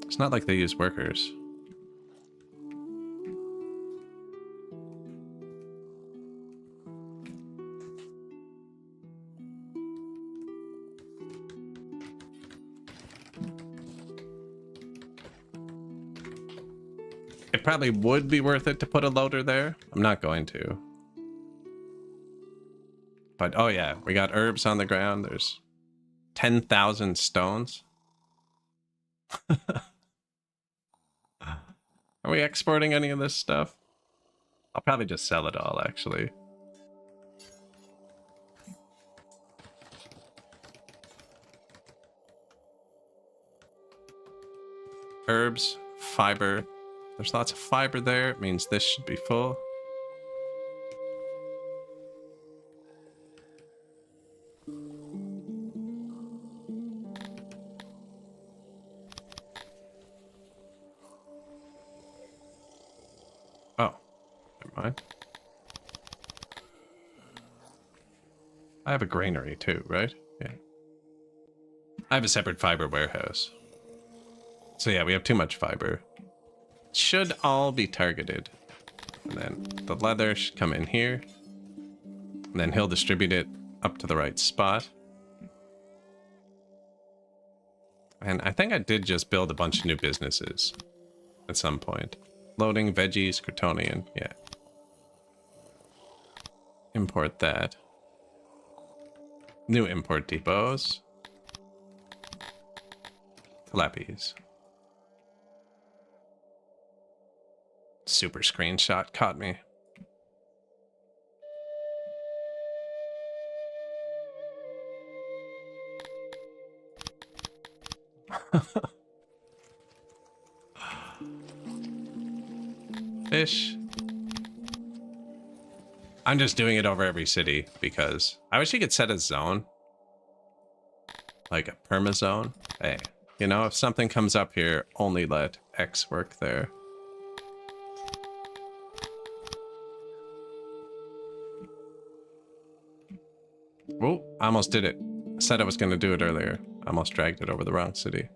It's not like they use workers. It probably would be worth it to put a loader there. I'm not going to. But, oh yeah, we got herbs on the ground. There's 10,000 stones. Are we exporting any of this stuff? I'll probably just sell it all, actually. Herbs, fiber. There's lots of fiber there. It means this should be full. Oh, never mind. I have a granary too, right? Yeah. I have a separate fiber warehouse. So yeah, we have too much fiber. Should all be targeted. And then the leather should come in here. And then he'll distribute it up to the right spot. And I think I did just build a bunch of new businesses at some point. Loading, veggies, Cretonian, yeah. Import that. New import depots. Telepes. Super screenshot caught me. fish. I'm just doing it over every city because I wish you could set a zone. Like a perma zone. Hey, you know, if something comes up here, only let X work there. Oh, I almost did it. I said I was going to do it earlier. I almost dragged it over the wrong city.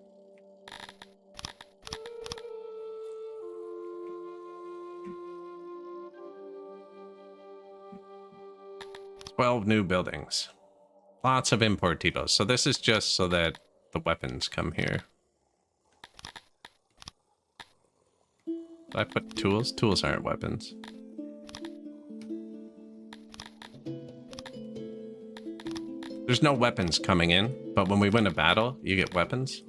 12 new buildings. Lots of import depots. So this is just so that the weapons come here. Did I put tools? Tools aren't weapons. There's no weapons coming in, but when we win a battle, you get weapons.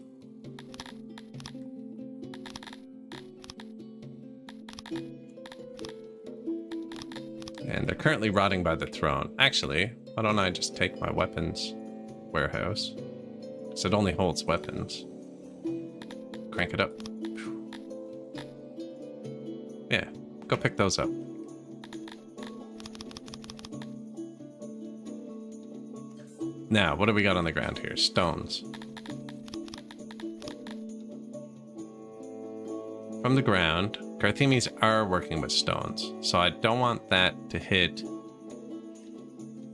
And they're currently rotting by the throne. Actually, why don't I just take my weapons warehouse? Because it only holds weapons. Crank it up. Yeah, go pick those up. Now, what do we got on the ground here? Stones. From the ground, Garthemes are working with stones, so I don't want that to hit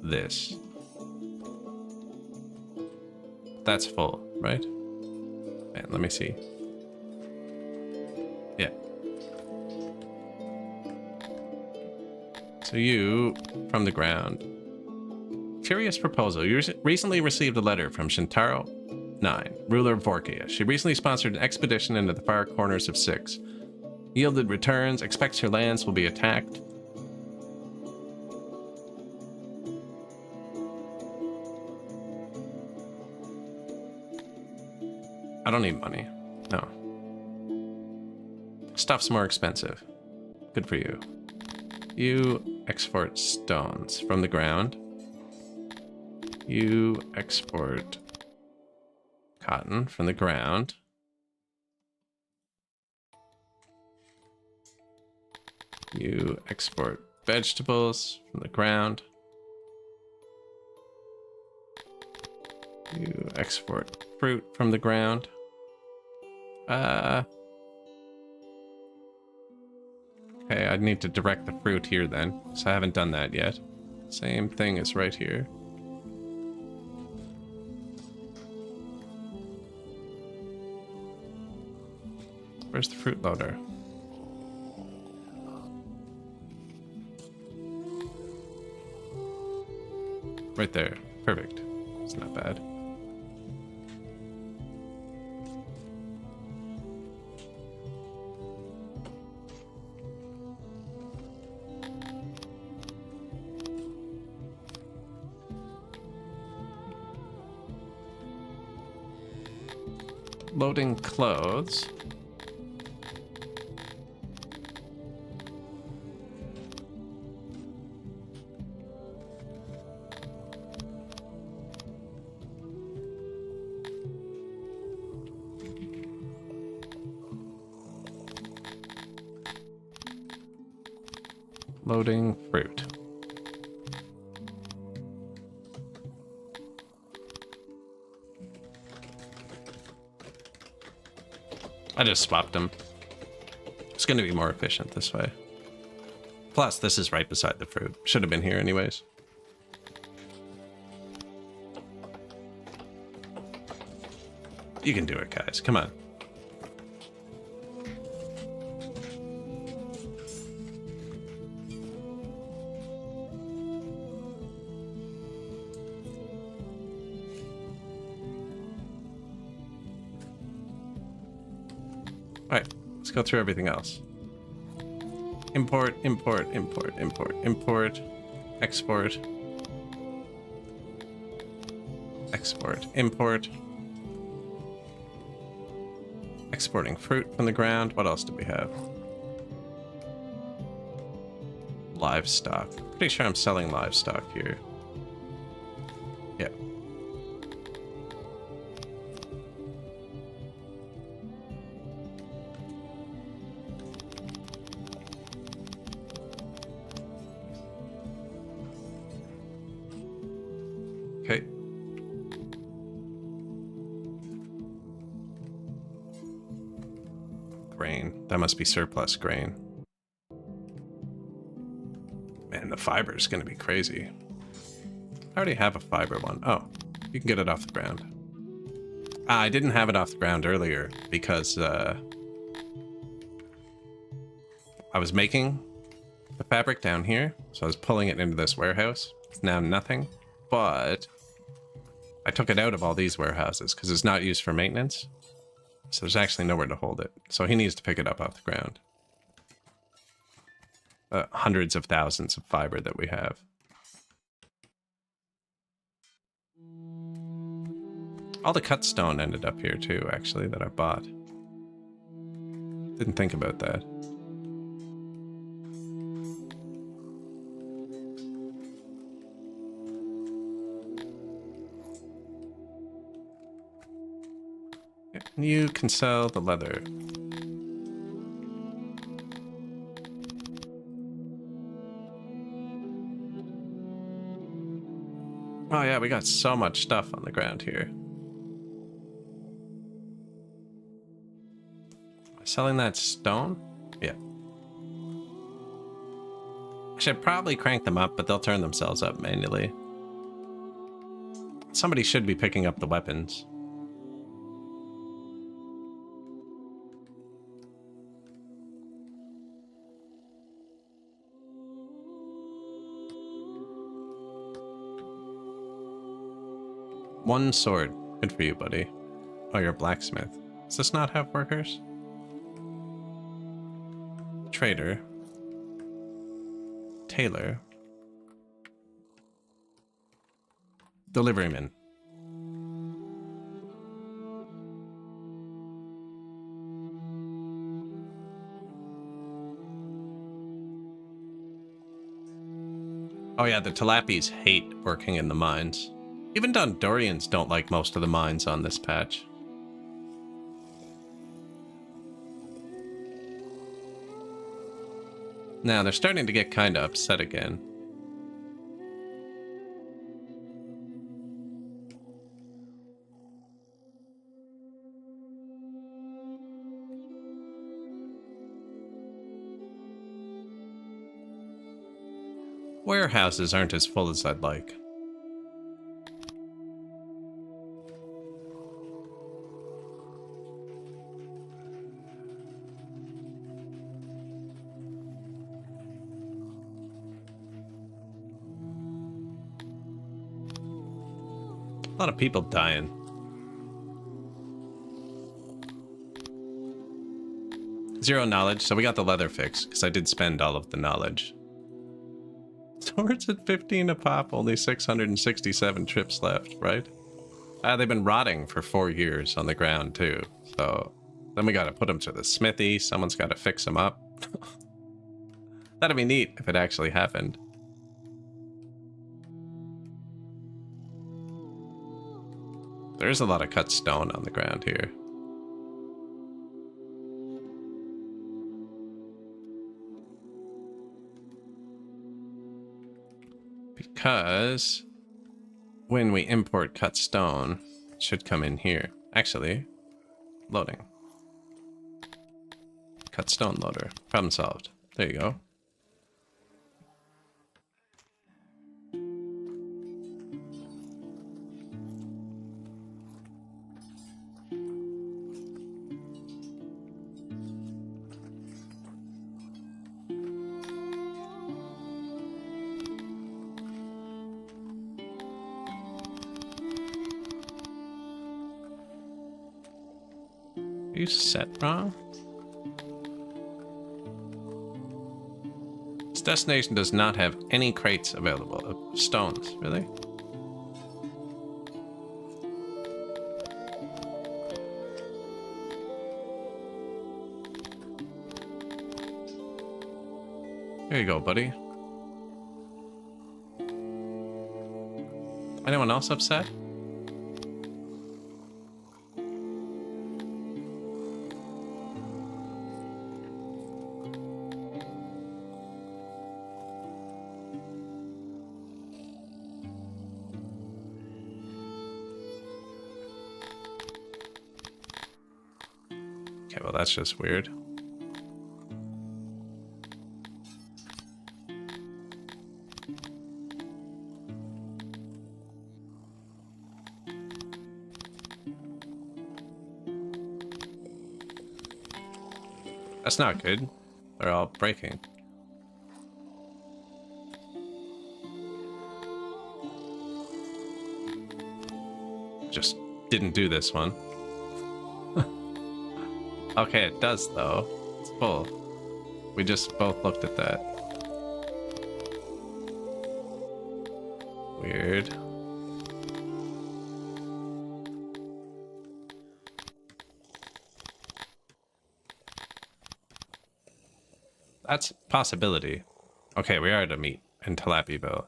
this. That's full, right? And let me see. Yeah. So you, from the ground. Curious proposal. You recently received a letter from Shintaro 9, ruler of Vorkia. She recently sponsored an expedition into the far corners of Six. Yielded returns, expects her lands will be attacked. I don't need money. No. Stuff's more expensive. Good for you. You export stones from the ground. You export cotton from the ground. You export vegetables from the ground. You export fruit from the ground. Okay, I need to direct the fruit here then, so I haven't done that yet. Same thing is right here. Where's the fruit loader? Right there. Perfect. It's not bad. Loading clothes. Loading fruit. I just swapped them. It's going to be more efficient this way. Plus, this is right beside the fruit. Should have been here anyways. You can do it, guys. Come on. Alright, let's go through everything else. Import, import, import, import, import, export, export, import. Exporting fruit from the ground. What else do we have? Livestock. Pretty sure I'm selling livestock here. Yeah. Grain. That must be surplus grain. Man, the fiber is going to be crazy. I already have a fiber one. Oh, you can get it off the ground. I didn't have it off the ground earlier because I was making the fabric down here. So I was pulling it into this warehouse. It's now nothing. But I took it out of all these warehouses because it's not used for maintenance. So there's actually nowhere to hold it. So he needs to pick it up off the ground. Hundreds of thousands of fiber that we have. All the cut stone ended up here too, actually, that I bought. Didn't think about that. You can sell the leather. Oh yeah, we got so much stuff on the ground here. Am I selling that stone? Yeah. I should probably crank them up, but they'll turn themselves up manually. Somebody should be picking up the weapons. One sword. Good for you, buddy. Oh, you're a blacksmith. Does this not have workers? Trader. Tailor. Deliveryman. Oh yeah, the Tilapis hate working in the mines. Even Dondorians don't like most of the mines on this patch. Now, they're starting to get kind of upset again. Warehouses aren't as full as I'd like. A lot of people dying. Zero knowledge, so we got the leather fix, because I did spend all of the knowledge. Swords at 15 a pop, only 667 trips left, right? They've been rotting for 4 years on the ground, too. So then we gotta put them to the smithy, someone's gotta fix them up. That'd be neat if it actually happened. There's a lot of cut stone on the ground here. Because when we import cut stone, it should come in here. Actually, loading. Cut stone loader. Problem solved. There you go. Are you set wrong? This destination does not have any crates available of stones, really? There you go, buddy. Anyone else upset? Okay, well, that's just weird. That's not good. They're all breaking. Just didn't do this one. Okay, it does though. It's full. We just both looked at that. Weird. That's a possibility. Okay, we are at a meet in Tilapiyville.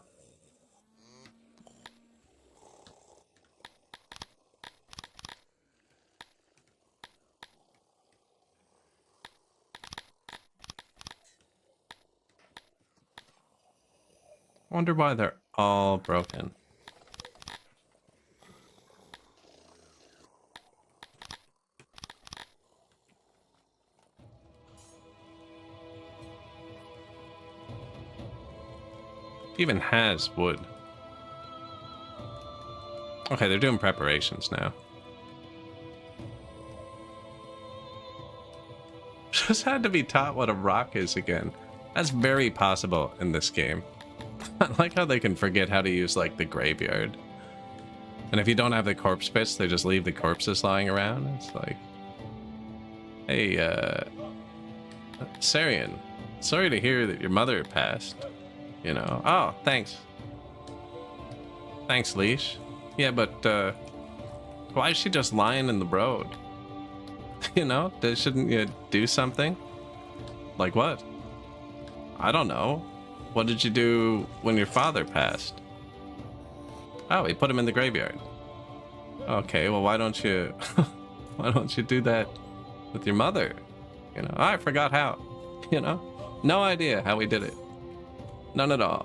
Wonder why they're all broken. Even has wood. Okay, they're doing preparations now. Just had to be taught what a rock is again. That's very possible in this game. I like how they can forget how to use, like, the graveyard. And if you don't have the corpse pits, they just leave the corpses lying around. It's like, hey, Sarian, sorry to hear that your mother passed. You know, oh, thanks. Thanks, Leash. Yeah, but, why is she just lying in the road? You know, shouldn't you do something? Like what? I don't know. What did you do when your father passed? Oh, we put him in the graveyard. Okay, well, why don't you why don't you do that with your mother? You know, I forgot how. You know, no idea how we did it. None at all.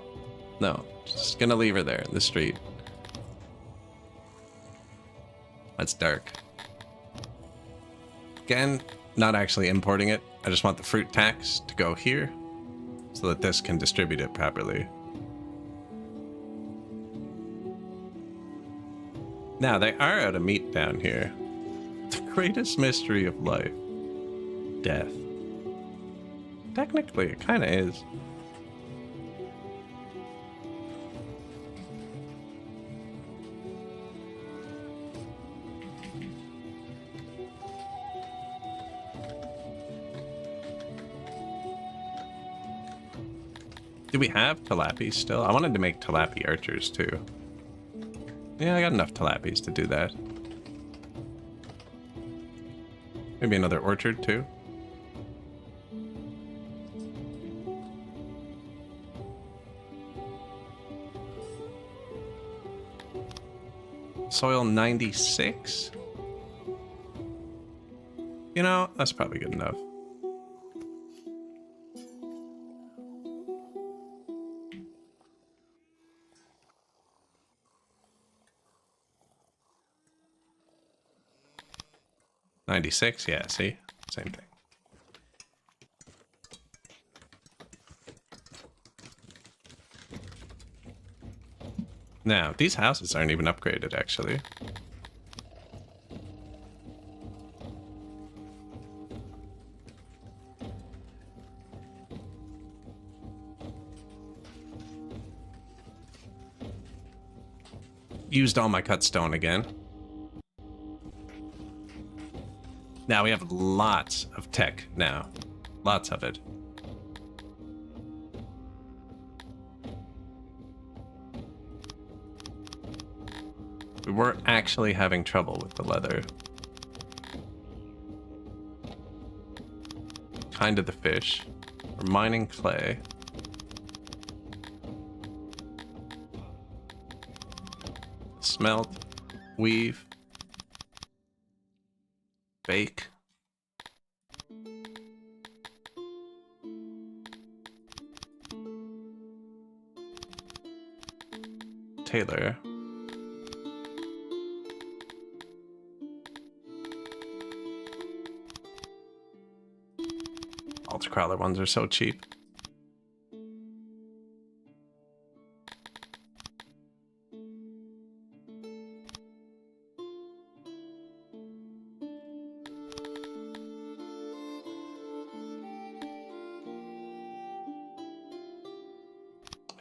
No, just gonna leave her there in the street. That's dark. Again, not actually importing it. I just want the fruit tax to go here so that this can distribute it properly. Now, they are out of meat down here. The greatest mystery of life. Death. Technically, it kind of is. Do we have tilapies still? I wanted to make tilapia archers too. Yeah, I got enough tilapies to do that. Maybe another orchard too. Soil 96? You know, that's probably good enough. $96, yeah, see? Same thing. Now, these houses aren't even upgraded, actually. Used all my cut stone again. Now we have lots of tech now. Lots of it. We were actually having trouble with the leather. Kind of the fish. We're mining clay. Smelt. Weave. Bake. Tailor. Crawler ones are so cheap.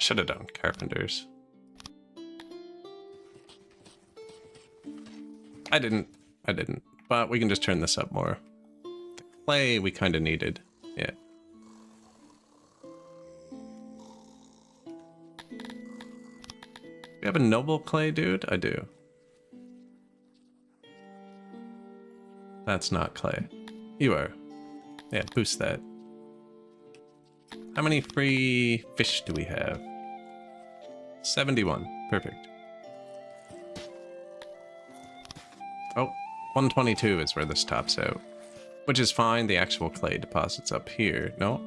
Should have done carpenters. I didn't. But we can just turn this up more. The clay we kind of needed. Yeah. You have a noble clay, dude? I do. That's not clay. You are. Yeah, boost that. How many free fish do we have? 71. Perfect. Oh, 122 is where this tops out. Which is fine. The actual clay deposit's up here. No?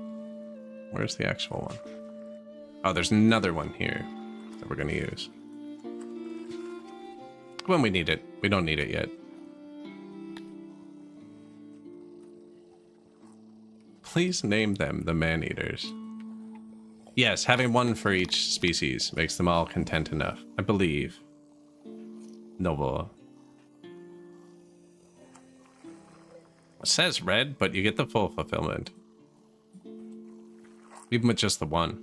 Where's the actual one? Oh, there's another one here that we're going to use. When we need it. We don't need it yet. Please name them the man-eaters. Yes, having one for each species makes them all content enough, I believe. Noble. It says red, but you get the full fulfillment. Even with just the one.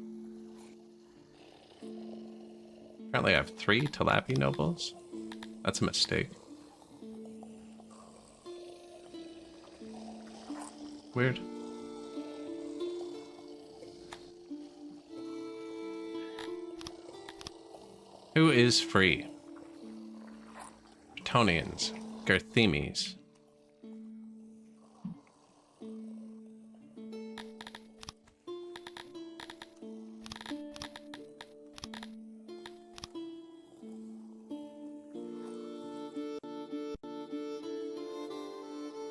Apparently I have 3 tilapia nobles. That's a mistake. Weird. Who is free? Bretonians. Garthemes.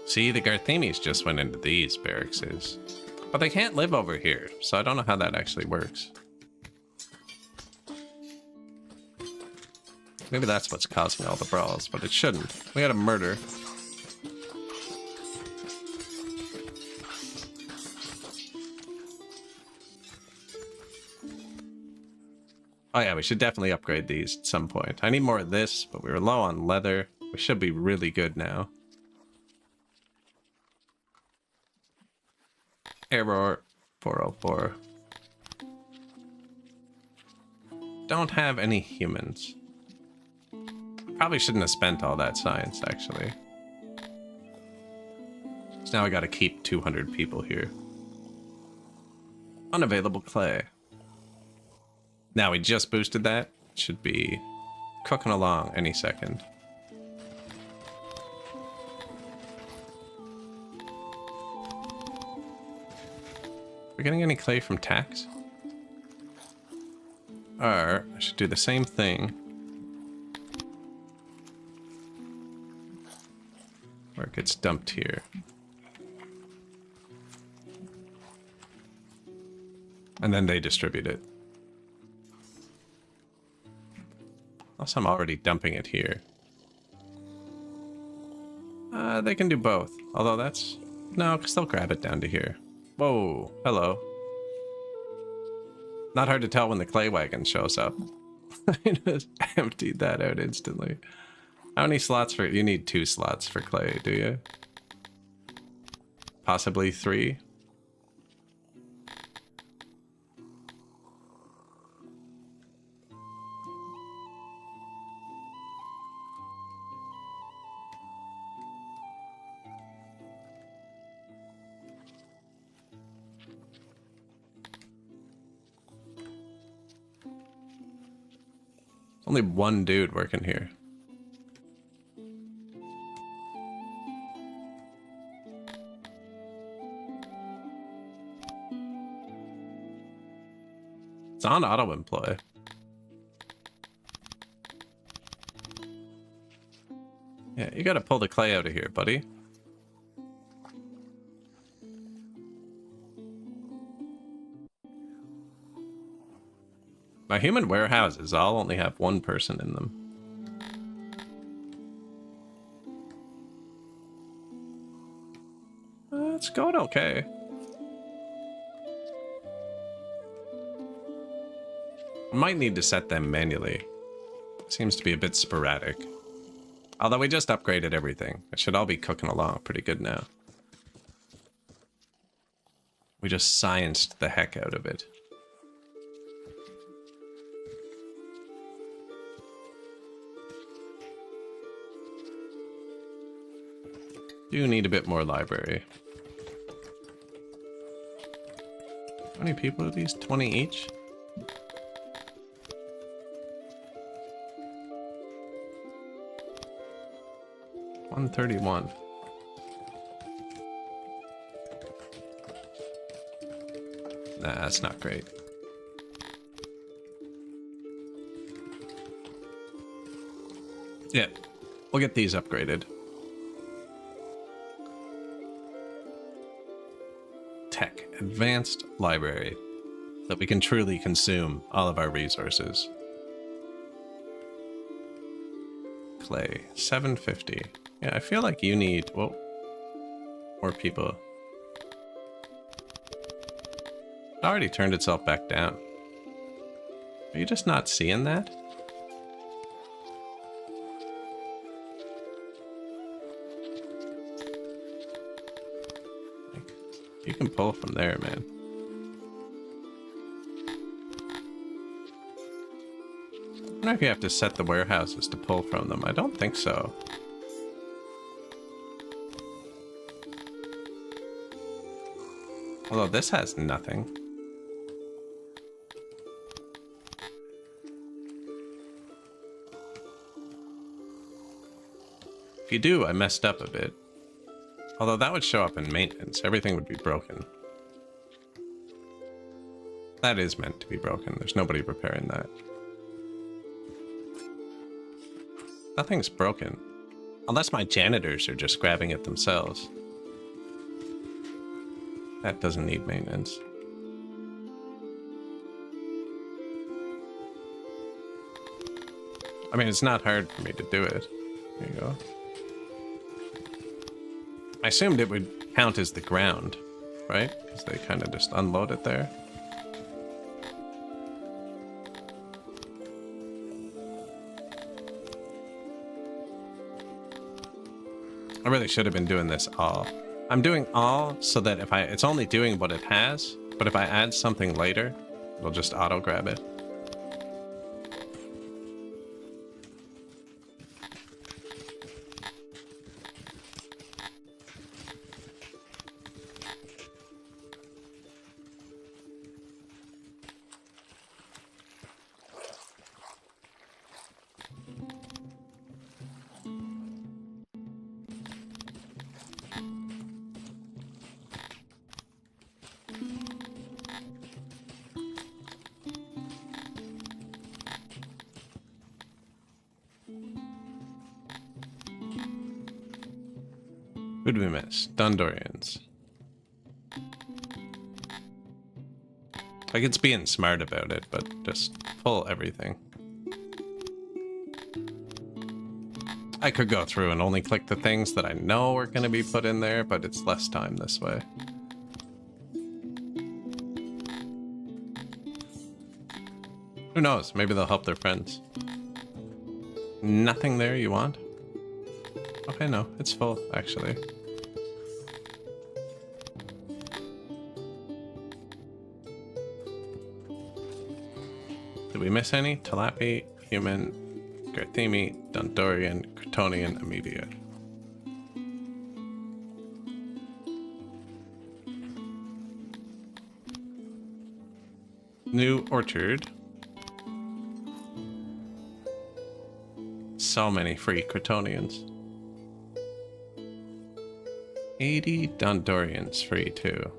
See, the Garthemes just went into these barracks. But they can't live over here, so I don't know how that actually works. Maybe that's what's causing all the brawls, but it shouldn't. We had a murder. Oh yeah, we should definitely upgrade these at some point. I need more of this, but we were low on leather. We should be really good now. Error 404. Don't have any humans. Probably shouldn't have spent all that science, actually. So now I gotta keep 200 people here. Unavailable clay. Now we just boosted that. Should be cooking along any second. We're getting any clay from tax? Or I should do the same thing. Where it gets dumped here. And then they distribute it. Unless I'm already dumping it here. They can do both. Although that's... No, because they'll grab it down to here. Whoa, hello. Not hard to tell when the clay wagon shows up. I just emptied that out instantly. How many slots for... You need 2 slots for clay, do you? Possibly 3? Only one dude working here. It's on auto employ. Yeah, you gotta pull the clay out of here, buddy. My human warehouses all only have 1 person in them. It's going okay. I might need to set them manually. Seems to be a bit sporadic. Although we just upgraded everything. It should all be cooking along pretty good now. We just scienced the heck out of it. Do need a bit more library. How many people are these? 20 each? $131. Nah, that's not great. Yeah, we'll get these upgraded. Tech, advanced library, so that we can truly consume all of our resources. Clay, 750. Yeah, I feel like you need, well, more people. It already turned itself back down. Are you just not seeing that? You can pull from there, man. I wonder if you have to set the warehouses to pull from them. I don't think so. Although this has nothing. If you do, I messed up a bit. Although that would show up in maintenance. Everything would be broken. That is meant to be broken. There's nobody repairing that. Nothing's broken. Unless my janitors are just grabbing it themselves. That doesn't need maintenance. I mean, it's not hard for me to do it. There you go. I assumed it would count as the ground, right? Because they kind of just unload it there. I really should have been doing this all. I'm doing all so that if it's only doing what it has, but if I add something later, it'll just auto grab it. Who did we miss? Dundorians. Like, it's being smart about it, but just pull everything. I could go through and only click the things that I know are going to be put in there, but it's less time this way. Who knows? Maybe they'll help their friends. Nothing there you want? Okay, no, it's full, actually. Did we miss any? Talapi, human, Garthemi, Dundorian, Kryptonian, immediate. New orchard. So many free Kryptonians. 80 Dundorians free too.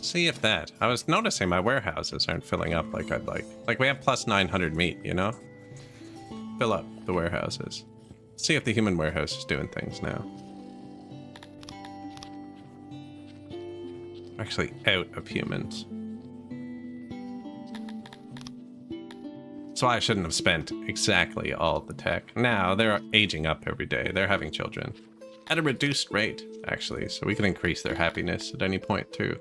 See if that. I was noticing my warehouses aren't filling up like I'd like. Like, we have plus 900 meat, you know? Fill up the warehouses. See if the human warehouse is doing things now. Actually out of humans. That's why I shouldn't have spent exactly all the tech. Now they're aging up every day. They're having children. At a reduced rate, actually, so we can increase their happiness at any point too.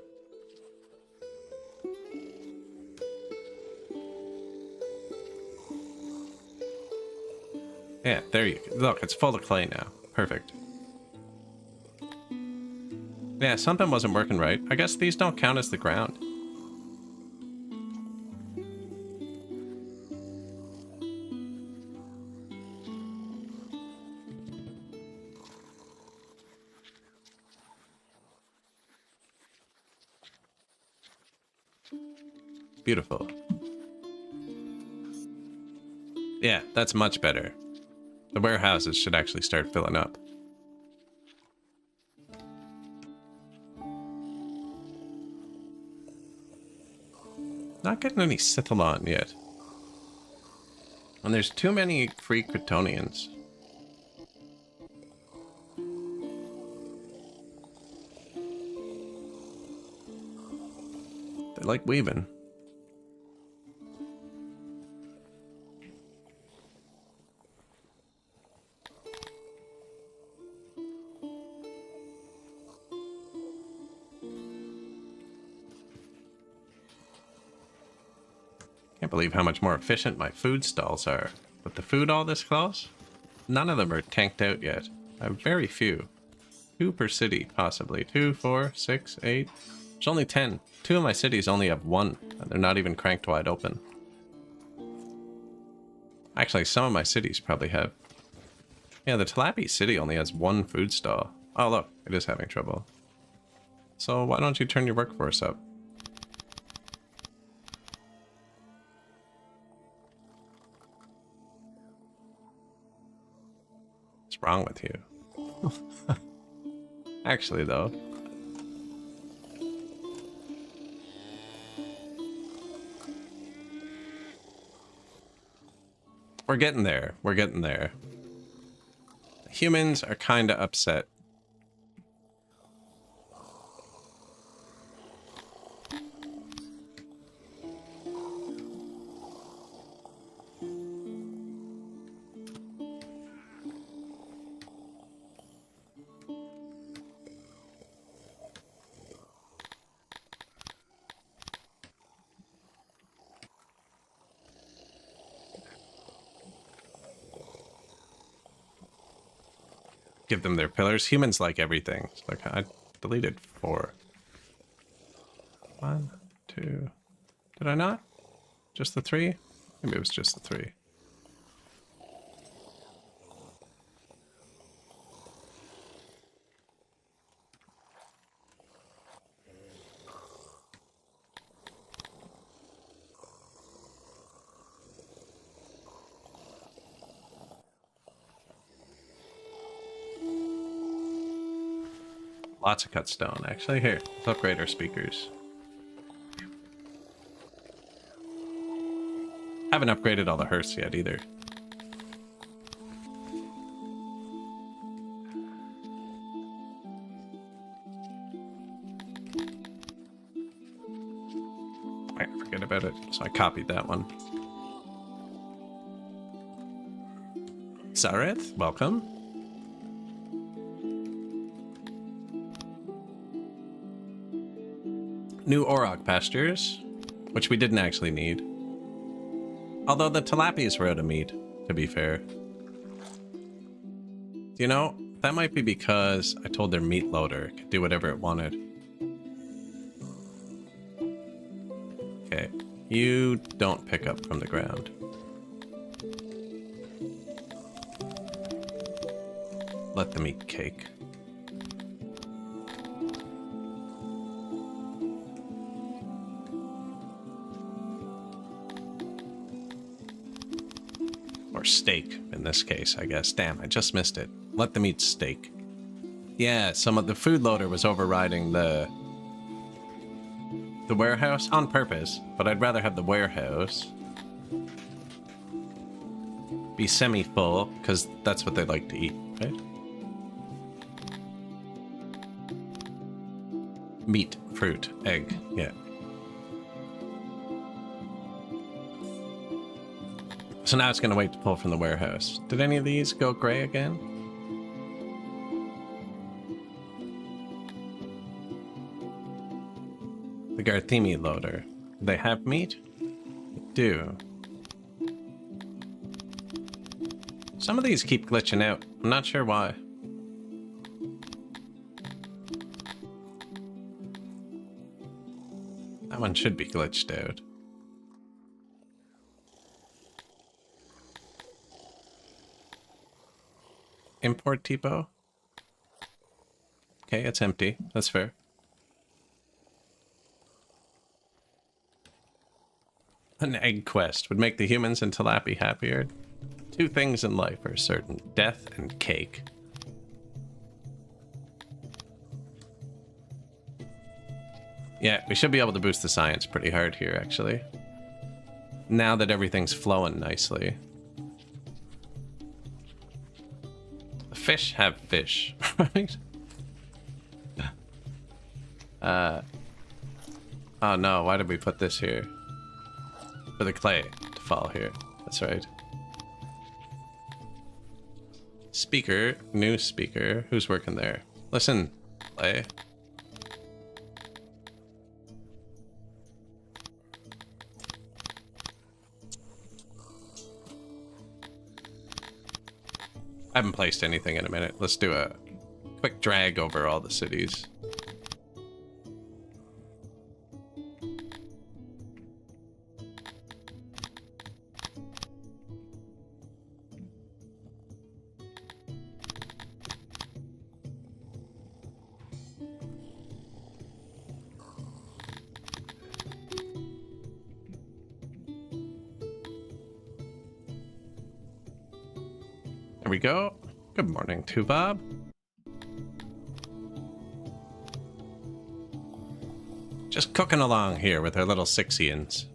Yeah, there you go. Look, it's full of clay now. Perfect. Yeah, something wasn't working right. I guess these don't count as the ground. Beautiful. Yeah, that's much better. The warehouses should actually start filling up. Not getting any Sithalon yet. And there's too many free Kryptonians. They like weaving. Can't believe how much more efficient my food stalls are. With the food all this close, none of them are tanked out yet. I have very few. 2 per city, possibly. 2, 4, 6, 8. There's only 10. 2 of my cities only have 1, and they're not even cranked wide open. Actually, some of my cities probably have. Yeah, the Talapi city only has 1 food stall. Oh, look, it is having trouble. So why don't you turn your workforce up? What's wrong with you? Actually, though. We're getting there. We're getting there. Humans are kind of upset. Give them their pillars. Humans like everything. Like, I deleted 4. 1, 2. Did I not? Just the 3? Maybe it was just the 3. Lots of cut stone, actually. Here, let's upgrade our speakers. Haven't upgraded all the hearths yet either. I forget about it, so I copied that one. Zareth, welcome. New Auroch pastures, which we didn't actually need. Although the Tilapis were out of meat, to be fair. You know, that might be because I told their meat loader it could do whatever it wanted. Okay, you don't pick up from the ground. Let them eat cake. Steak in this case, I guess. Damn, I just missed it. Let them eat steak. Yeah, some of the food loader was overriding the warehouse on purpose, but I'd rather have the warehouse be semi-full, because that's what they like to eat, right? Meat, fruit, egg, yeah. So now it's going to wait to pull from the warehouse. Did any of these go gray again? The Garthemi loader. Do they have meat? They do. Some of these keep glitching out. I'm not sure why. That one should be glitched out. Import Tipo. Okay, it's empty. That's fair. An egg quest would make the humans in Talapi happier. 2 things in life are certain: death and cake. Yeah, we should be able to boost the science pretty hard here, actually. Now that everything's flowing nicely. The fish have fish, right? Oh no, why did we put this here? For the clay to fall here. That's right. Speaker, new speaker. Who's working there? Listen, clay. I haven't placed anything in a minute. Let's do a quick drag over all the cities. There we go. Good morning, Tubab. Just cooking along here with our little Sixians.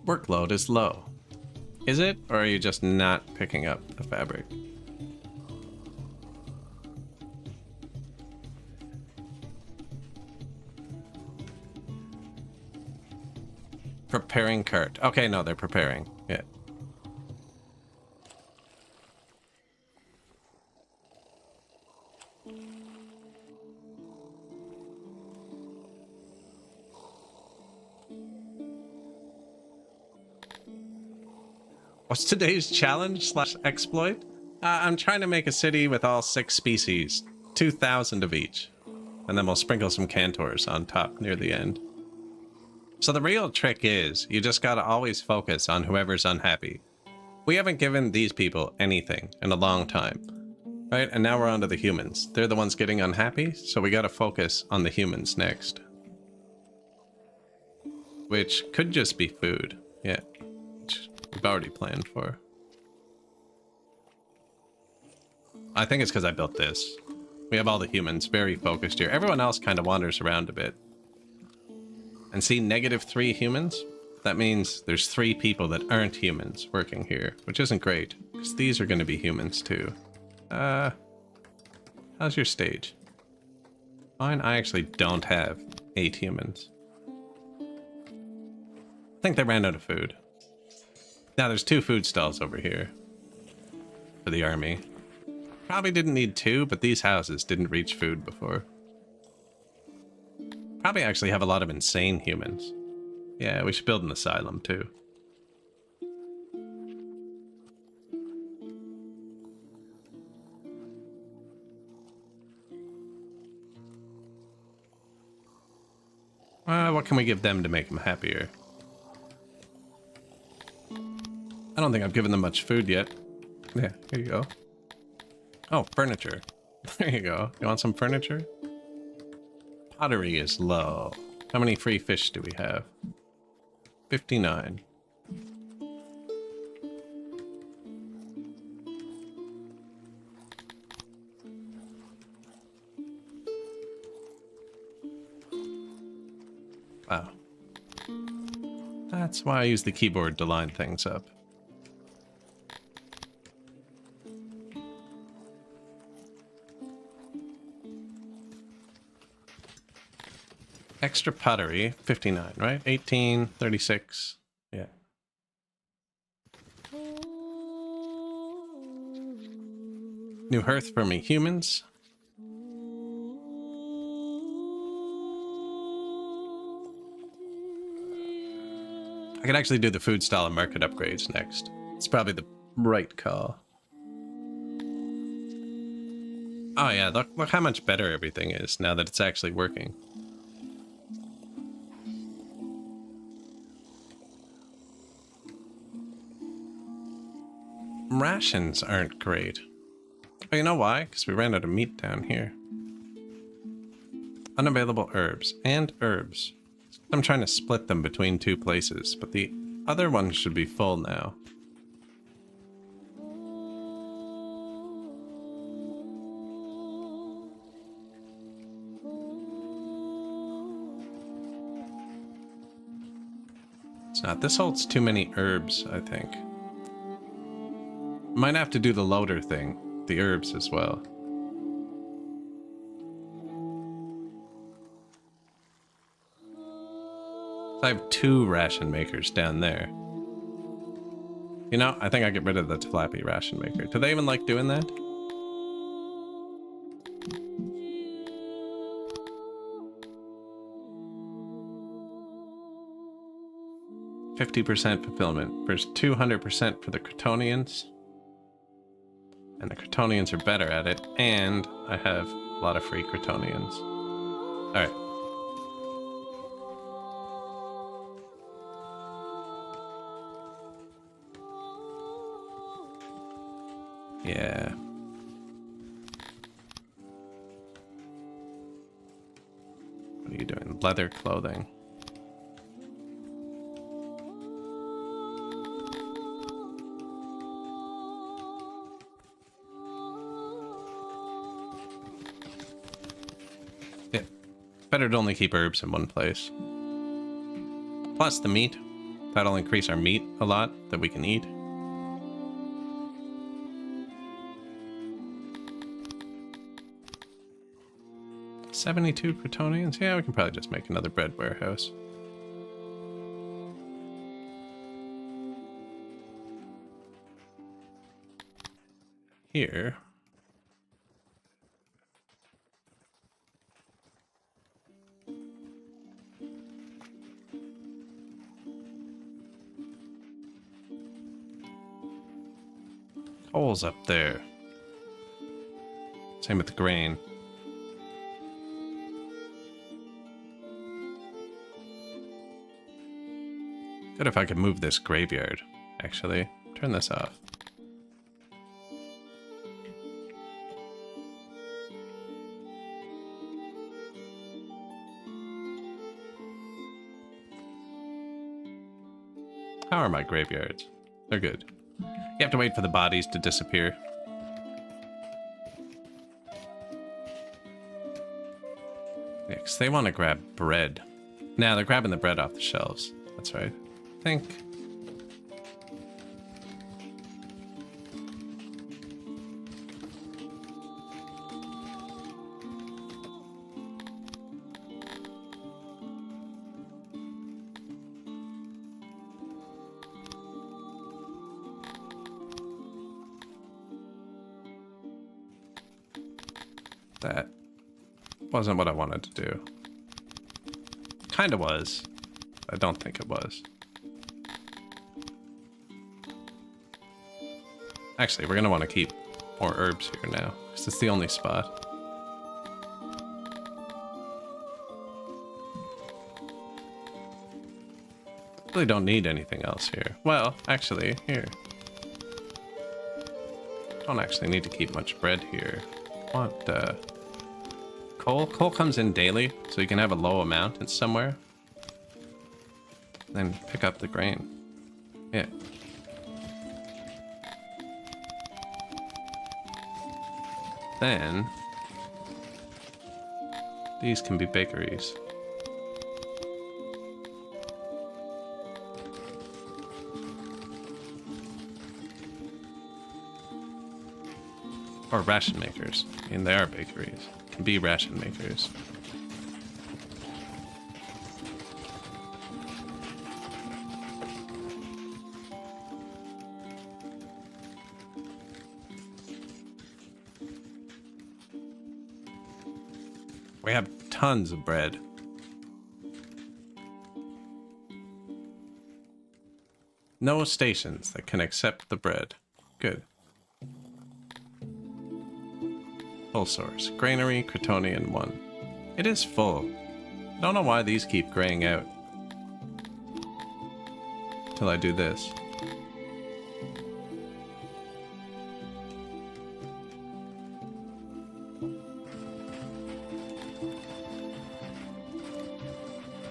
Workload is low. Is it? Or are you just not picking up the fabric? Preparing cart. Okay, no, they're preparing. Yeah. What's today's challenge / exploit? I'm trying to make a city with all 6 species. 2,000 of each. And then we'll sprinkle some cantors on top near the end. So the real trick is, you just gotta always focus on whoever's unhappy. We haven't given these people anything in a long time, right? And now we're on to the humans. They're the ones getting unhappy, so we gotta focus on the humans next. Which could just be food, yeah. Which we've already planned for. I think it's because I built this. We have all the humans very focused here. Everyone else kind of wanders around a bit. And see, -3 humans? That means there's 3 people that aren't humans working here, which isn't great, because these are going to be humans too. How's your stage? Fine, I actually don't have 8 humans. I think they ran out of food. Now there's 2 food stalls over here for the army. Probably didn't need 2, but these houses didn't reach food before. Probably actually have a lot of insane humans. Yeah, we should build an asylum too. What can we give them to make them happier? I don't think I've given them much food yet. Yeah, here you go. Oh, furniture. There you go. You want some furniture? Pottery is low. How many free fish do we have? 59. Wow. That's why I use the keyboard to line things up. Extra pottery, 59, right? 18, 36, yeah. New hearth for me humans. I could actually do the food stall and market upgrades next. It's probably the right call. Oh yeah, look how much better everything is now that it's actually working. Rations aren't great. Oh, you know why? Because we ran out of meat down here. Unavailable herbs and herbs. I'm trying to split them between two places, but the other one should be full now. It's not. This holds too many herbs, I think. Might have to do the loader thing, the herbs as well. I have 2 ration makers down there. You know, I think I get rid of the tilapia ration maker. Do they even like doing that? %50 fulfillment versus 200% for the Cretonians. And the Cretonians are better at it, and I have a lot of free Cretonians. Alright. Yeah. What are you doing? Leather clothing. Yeah. Better to only keep herbs in one place. Plus the meat. That'll increase our meat a lot that we can eat. $72 Cretonians? Yeah, we can probably just make another bread warehouse. Here. Coal's up there. Same with the grain. Good if I could move this graveyard, actually. Turn this off. How are my graveyards? They're good. You have to wait for the bodies to disappear. Yeah, because they want to grab bread. Now they're grabbing the bread off the shelves. That's right. I think. That wasn't what I wanted to do. Kinda was. I don't think it was. Actually, we're gonna want to keep more herbs here now, because it's the only spot. Really don't need anything else here. Well, actually, here. Don't actually need to keep much bread here. Want coal? Coal comes in daily, so you can have a low amount in somewhere. Then pick up the grain. Yeah. Then these can be bakeries. Or ration makers. I mean, they are bakeries. Can be ration makers. We have tons of bread. No stations that can accept the bread. Good. Full source. Granary, Cretonian 1. It is full. I don't know why these keep graying out. Till I do this.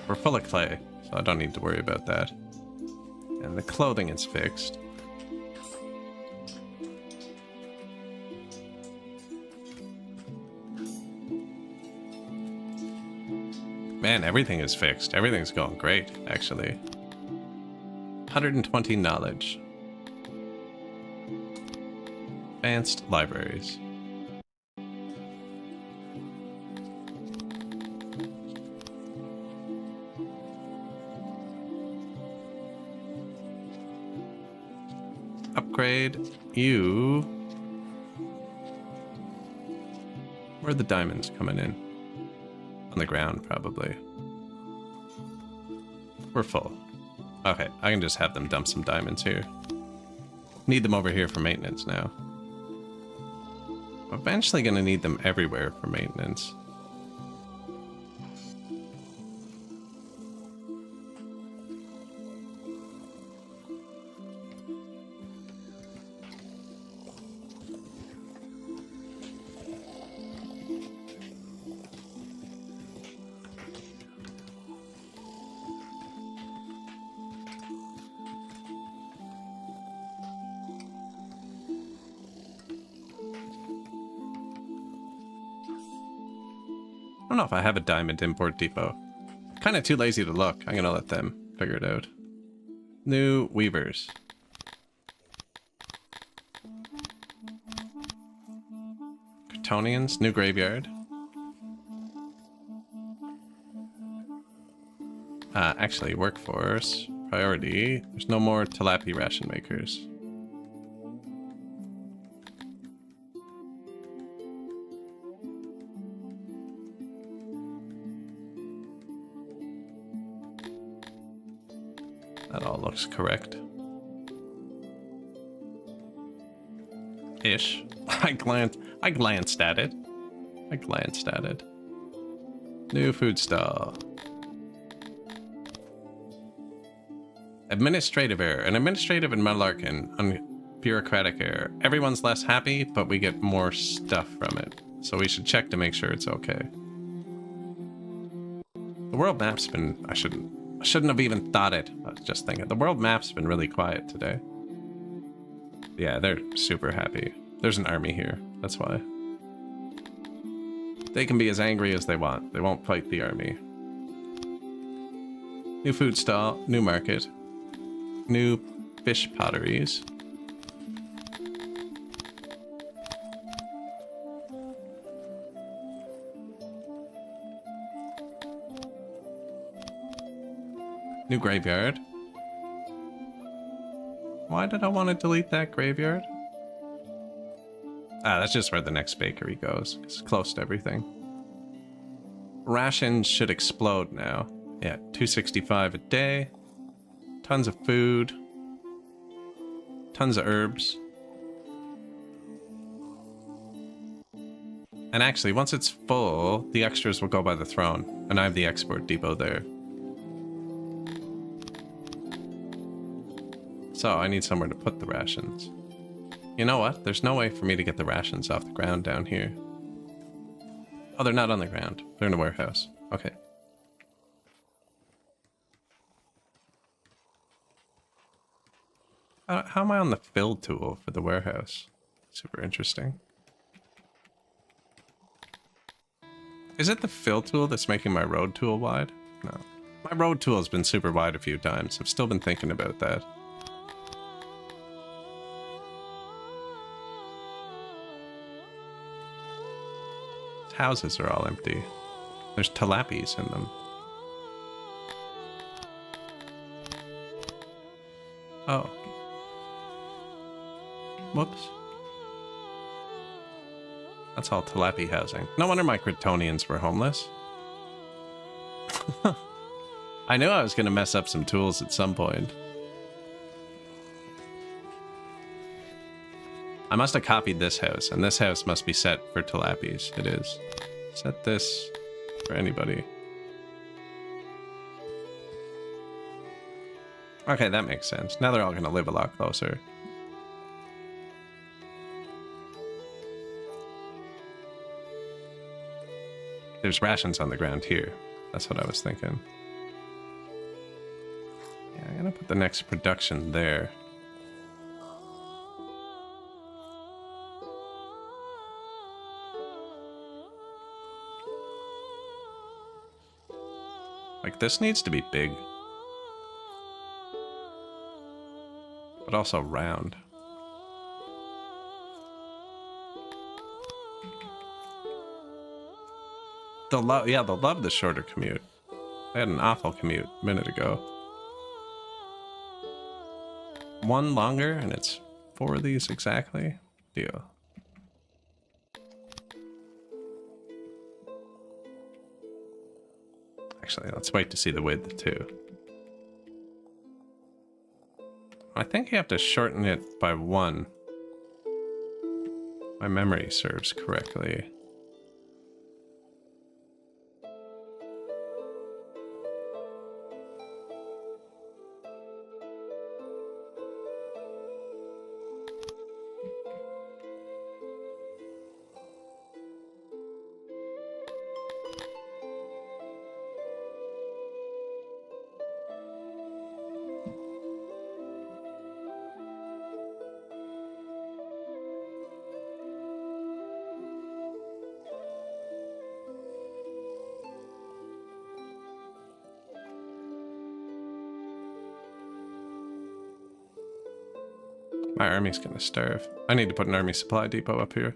We're full of clay, so I don't need to worry about that. And the clothing is fixed. Man, everything is fixed. Everything's going great, actually. 120 knowledge. Advanced libraries. Upgrade you. Where are the diamonds coming in? On the ground, probably. We're full. Okay, I can just have them dump some diamonds here. Need them over here for maintenance now. Eventually gonna need them everywhere for maintenance. I don't know if I have a diamond import depot. Kind of too lazy to look. I'm gonna let them figure it out. New weavers. Cretonians, new graveyard. Actually, workforce. Priority. There's no more tilapia ration makers. That all looks correct. Ish. I glanced at it. New food stall. Administrative error. An administrative and Malarkin. Bureaucratic error. Everyone's less happy, but we get more stuff from it. So we should check to make sure it's okay. The world map's been... I shouldn't have even thought it. I was just thinking. The world map's been really quiet today. Yeah, they're super happy. There's an army here. That's why. They can be as angry as they want. They won't fight the army. New food stall. New market. New fish potteries. New graveyard. Why did I want to delete that graveyard? Ah, that's just where the next bakery goes. It's close to everything. Rations should explode now. Yeah, 265 a day. Tons of food. Tons of herbs. And actually, once it's full, the extras will go by the throne. And I have the export depot there. So I need somewhere to put the rations. You know what? There's no way for me to get the rations off the ground down here. Oh, they're not on the ground. They're in a warehouse. Okay. How am I on the fill tool for the warehouse? Super interesting. Is it the fill tool that's making my road tool wide? No. My road tool has been super wide a few times. I've still been thinking about that. Houses are all empty. There's tilapies in them. Oh. Whoops. That's all tilapia housing. No wonder my Cretonians were homeless. I knew I was going to mess up some tools at some point. I must have copied this house, and this house must be set for tilapies. It is. Set this for anybody. Okay, that makes sense. Now they're all going to live a lot closer. There's rations on the ground here. That's what I was thinking. Yeah, I'm going to put the next production there. Like, this needs to be big. But also round. They'll love the shorter commute. They had an awful commute a minute ago. One longer, and it's 4 of these exactly. Deal. Actually, let's wait to see the width too. I think you have to shorten it by 1. My memory serves correctly. My army's gonna starve. I need to put an army supply depot up here.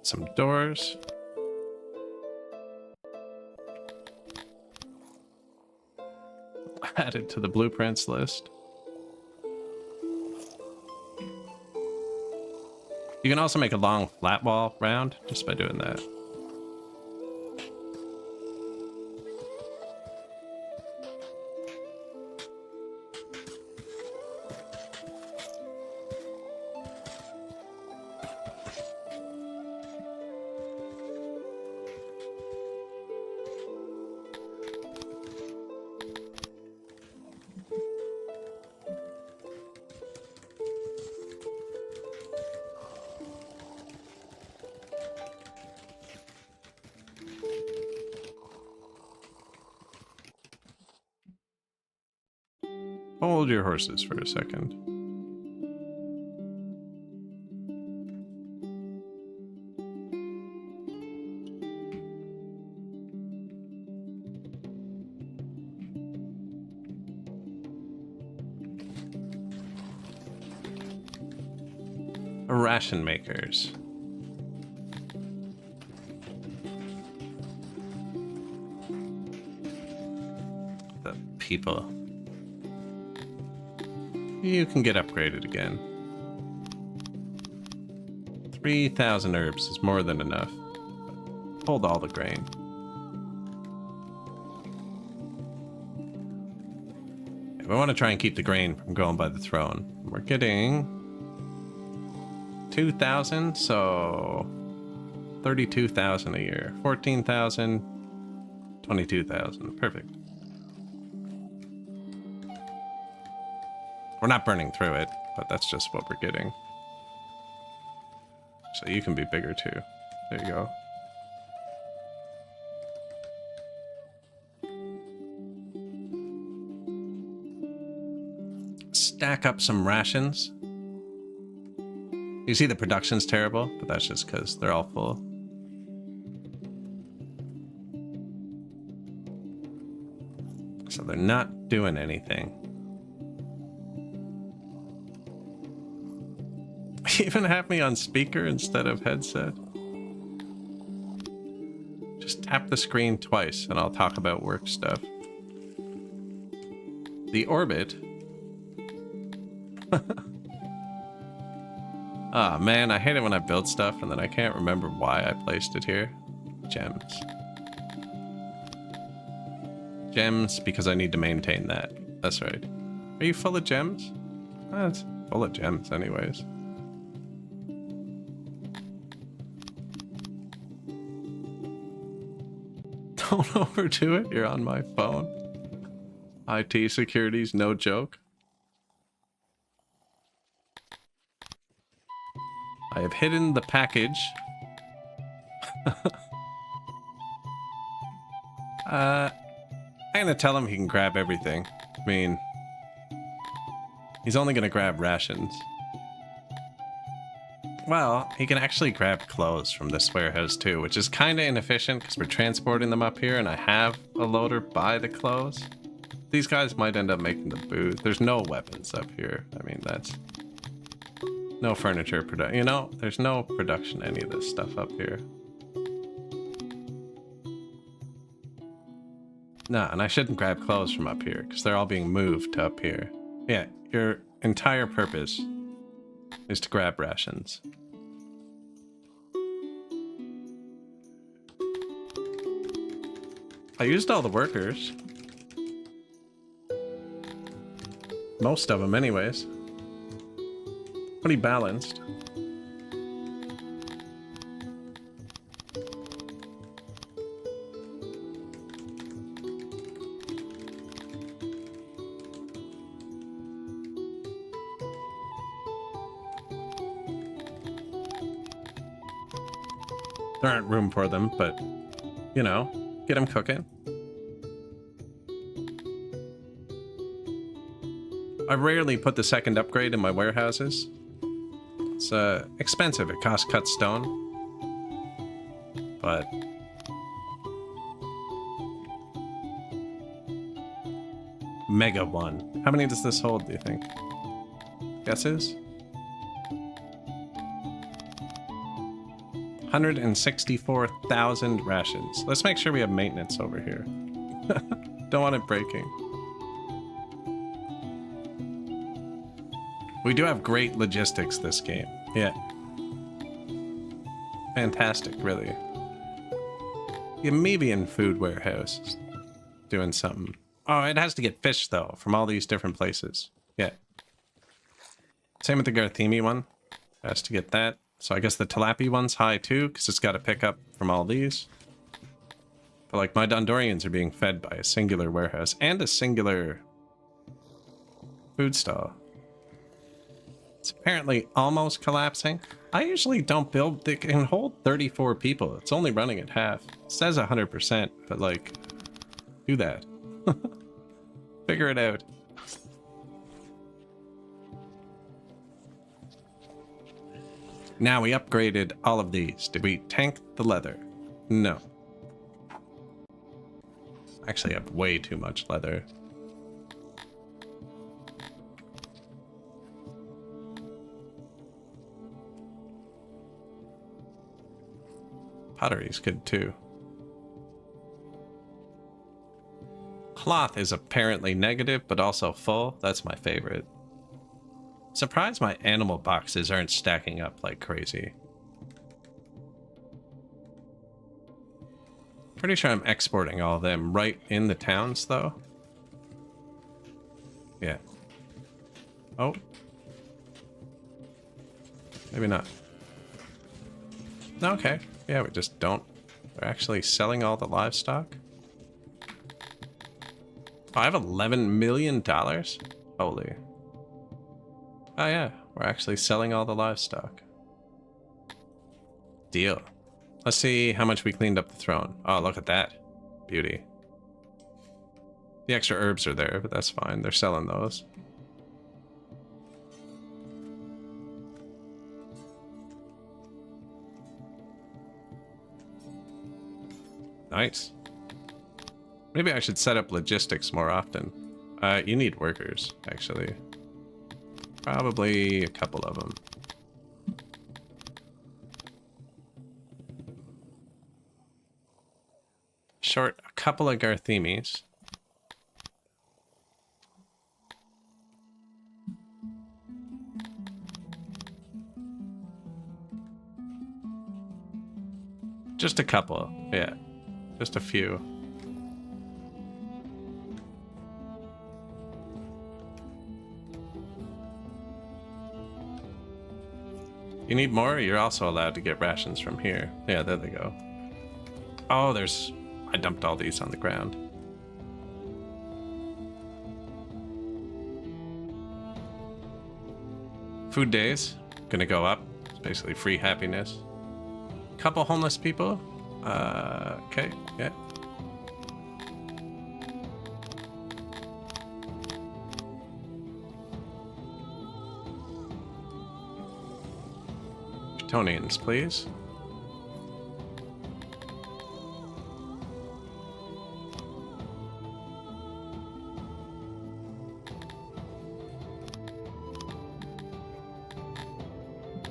Some doors. Added to the blueprints list. You can also make a long flat wall round just by doing that. Hold your horses for a second. Ration makers. The people. You can get upgraded again. 3,000 herbs is more than enough. Hold all the grain. We want to try and keep the grain from going by the throne. We're getting 2,000, so 32,000 a year. 14,000, 22,000. Perfect. We're not burning through it, but that's just what we're getting. So you can be bigger too. There you go. Stack up some rations. You see the production's terrible, but that's just because they're all full. they're not doing anything. Even have me on speaker instead of headset. Just tap the screen twice and I'll talk about work stuff. The orbit. Ah, man, I hate it when I build stuff and then I can't remember why I placed it here. Gems. Gems, because I need to maintain that. That's right. Are you full of gems? It's full of gems anyways. Don't overdo it, you're on my phone. IT security's no joke. I have hidden the package. I'm gonna tell him he can grab everything. I mean, he's only gonna grab rations. Well, he can actually grab clothes from this warehouse too, which is kind of inefficient because we're transporting them up here and I have a loader by the clothes. These guys might end up making the booze. There's no weapons up here. I mean, that's... no furniture production. You know, there's no production any of this stuff up here. Nah, and I shouldn't grab clothes from up here because they're all being moved to up here. Yeah, your entire purpose is to grab rations. I used all the workers. Most of them anyways. Pretty balanced. There aren't room for them, but, you know, get them cooking. I rarely put the second upgrade in my warehouses. It's expensive, it costs cut stone. But... Mega one. How many does this hold, do you think? Guesses? 164,000 rations. Let's make sure we have maintenance over here. Don't want it breaking. We do have great logistics this game. Yeah. Fantastic, really. The Amoebian food warehouse. Doing something. Oh, it has to get fish, though, from all these different places. Yeah. Same with the Garthemi one. It has to get that. So I guess the Tilapia one's high too, because it's got to pick up from all these. But like my Dondorians are being fed by a singular warehouse and a singular food stall. It's apparently almost collapsing. I usually don't build, they can hold 34 people. It's only running at half. It says 100%, but like, do that. Figure it out. Now we upgraded all of these. Did we tank the leather? No. Actually, I have way too much leather. Pottery's good too. Cloth is apparently negative, but also full. That's my favorite. Surprised my animal boxes aren't stacking up like crazy. Pretty sure I'm exporting all of them right in the towns, though. Yeah. Oh. Maybe not. Okay. Yeah, we just don't. They're actually selling all the livestock. Oh, I have $11 million? Holy. Oh yeah, we're actually selling all the livestock. Deal. Let's see how much we cleaned up the throne. Oh, look at that. Beauty. The extra herbs are there, but that's fine. They're selling those. Nice. Maybe I should set up logistics more often. You need workers, actually. Probably a couple of them. Short a couple of Garthemis. Just a couple, yeah. Just a few. You need more? You're also allowed to get rations from here. Yeah, there they go. Oh, there's... I dumped all these on the ground. Food days. Gonna go up. It's basically free happiness. Couple homeless people. Okay, yeah. Tonians, please.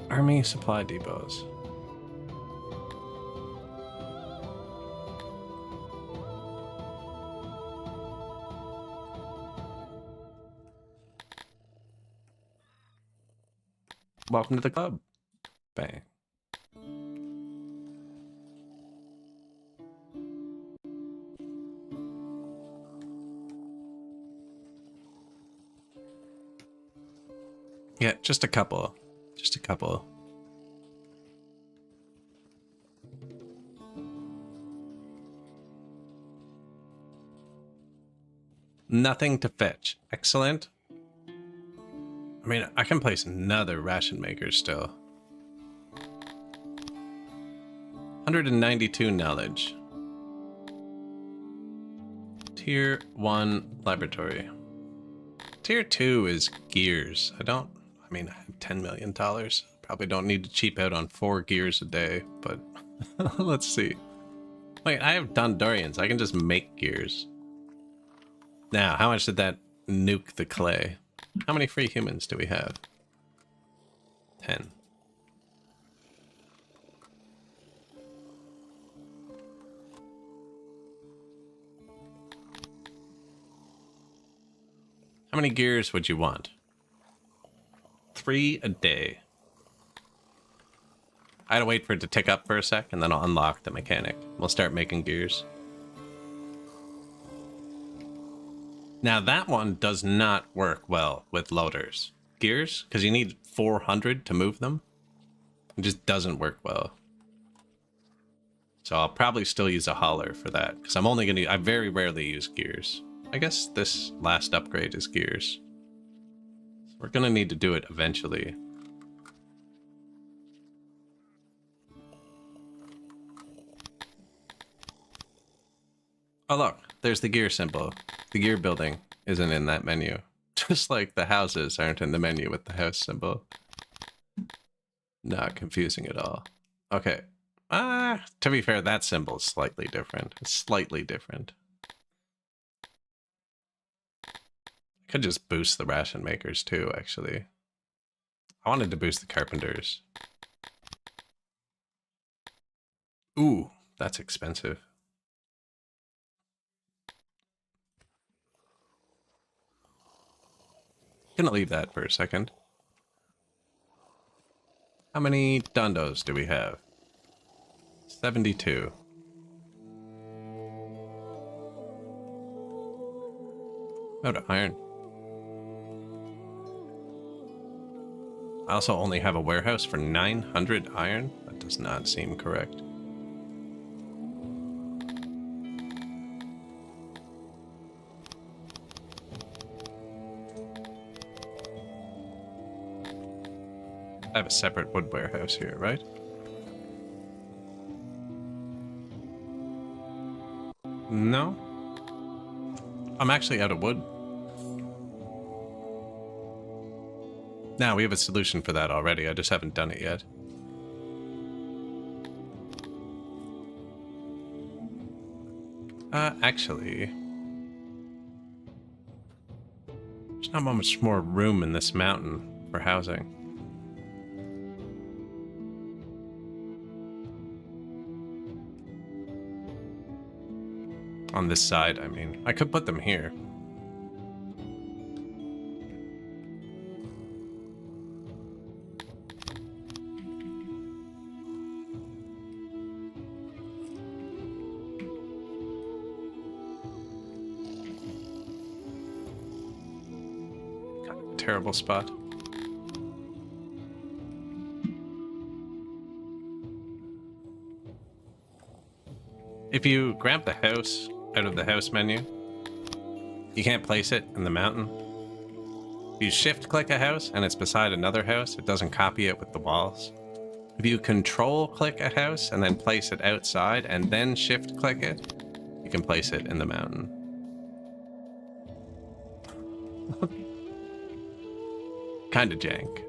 Army supply depots. Welcome to the club. Bang. Yeah, just a couple. Just a couple. Nothing to fetch. Excellent. I mean, I can place another ration maker still. 192 knowledge. Tier 1 laboratory. Tier 2 is gears. I mean, I have $10 million. Probably don't need to cheap out on 4 gears a day, but let's see. Wait, I have Dondorians. I can just make gears. Now, how much did that nuke the clay? How many free humans do we have? 10. How many gears would you want? 3 a day. I had to wait for it to tick up for a sec, and then I'll unlock the mechanic. We'll start making gears. Now that one does not work well with loaders. Gears, because you need 400 to move them. It just doesn't work well. So I'll probably still use a hauler for that, because I very rarely use gears. I guess this last upgrade is gears. So we're gonna need to do it eventually. Oh look, there's the gear symbol. The gear building isn't in that menu. Just like the houses aren't in the menu with the house symbol. Not confusing at all. Okay. To be fair, that symbol's slightly different. It's slightly different. I could just boost the ration makers too, actually. I wanted to boost the carpenters. Ooh, that's expensive. Gonna leave that for a second. How many Dondos do we have? 72. Oh, to iron. I also only have a warehouse for 900 iron. That does not seem correct. I have a separate wood warehouse here, right? No. I'm actually out of wood. Now, we have a solution for that already. I just haven't done it yet. Actually, there's not much more room in this mountain for housing. On this side, I mean. I could put them here. Terrible spot. If you grab the house out of the house menu, you can't place it in the mountain. If you shift click a house and it's beside another house, it doesn't copy it with the walls. If you control click a house and then place it outside and then shift click it, you can place it in the mountain. Kind of jank.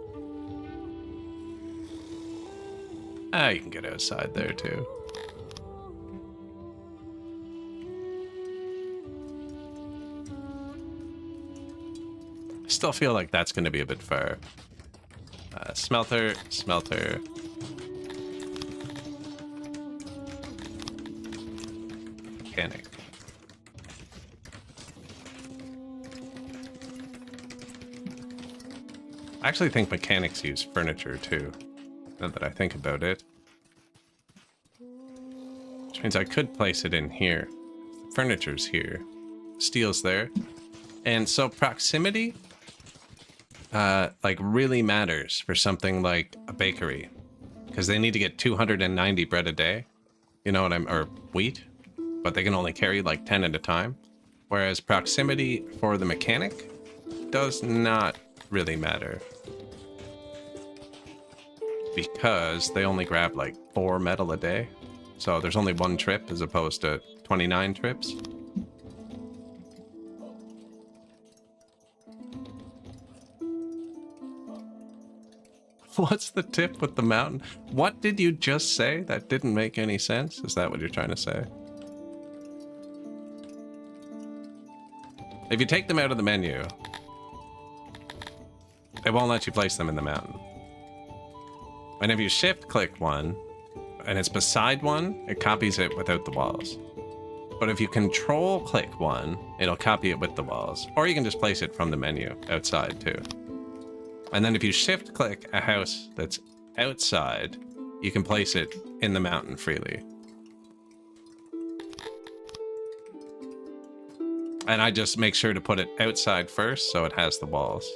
Ah, you can get outside there too. I still feel like that's going to be a bit far. Smelter, smelter. Mechanic. I actually think mechanics use furniture too, now that I think about it. Which means I could place it in here. Furniture's here. Steel's there. And so proximity, like really matters for something like a bakery. Because they need to get 290 bread a day. You know what or wheat. But they can only carry like 10 at a time. Whereas proximity for the mechanic does not really matter, because they only grab like 4 metal a day, so there's only 1 trip as opposed to 29 trips. What's the tip with the mountain? What did you just say? That didn't make any sense. Is that what you're trying to say? If you take them out of the menu, it won't let you place them in the mountain. And if you shift click one and it's beside one, it copies it without the walls. But if you control click one, it'll copy it with the walls. Or you can just place it from the menu outside too. And then if you shift click a house that's outside, you can place it in the mountain freely. And I just make sure to put it outside first so it has the walls.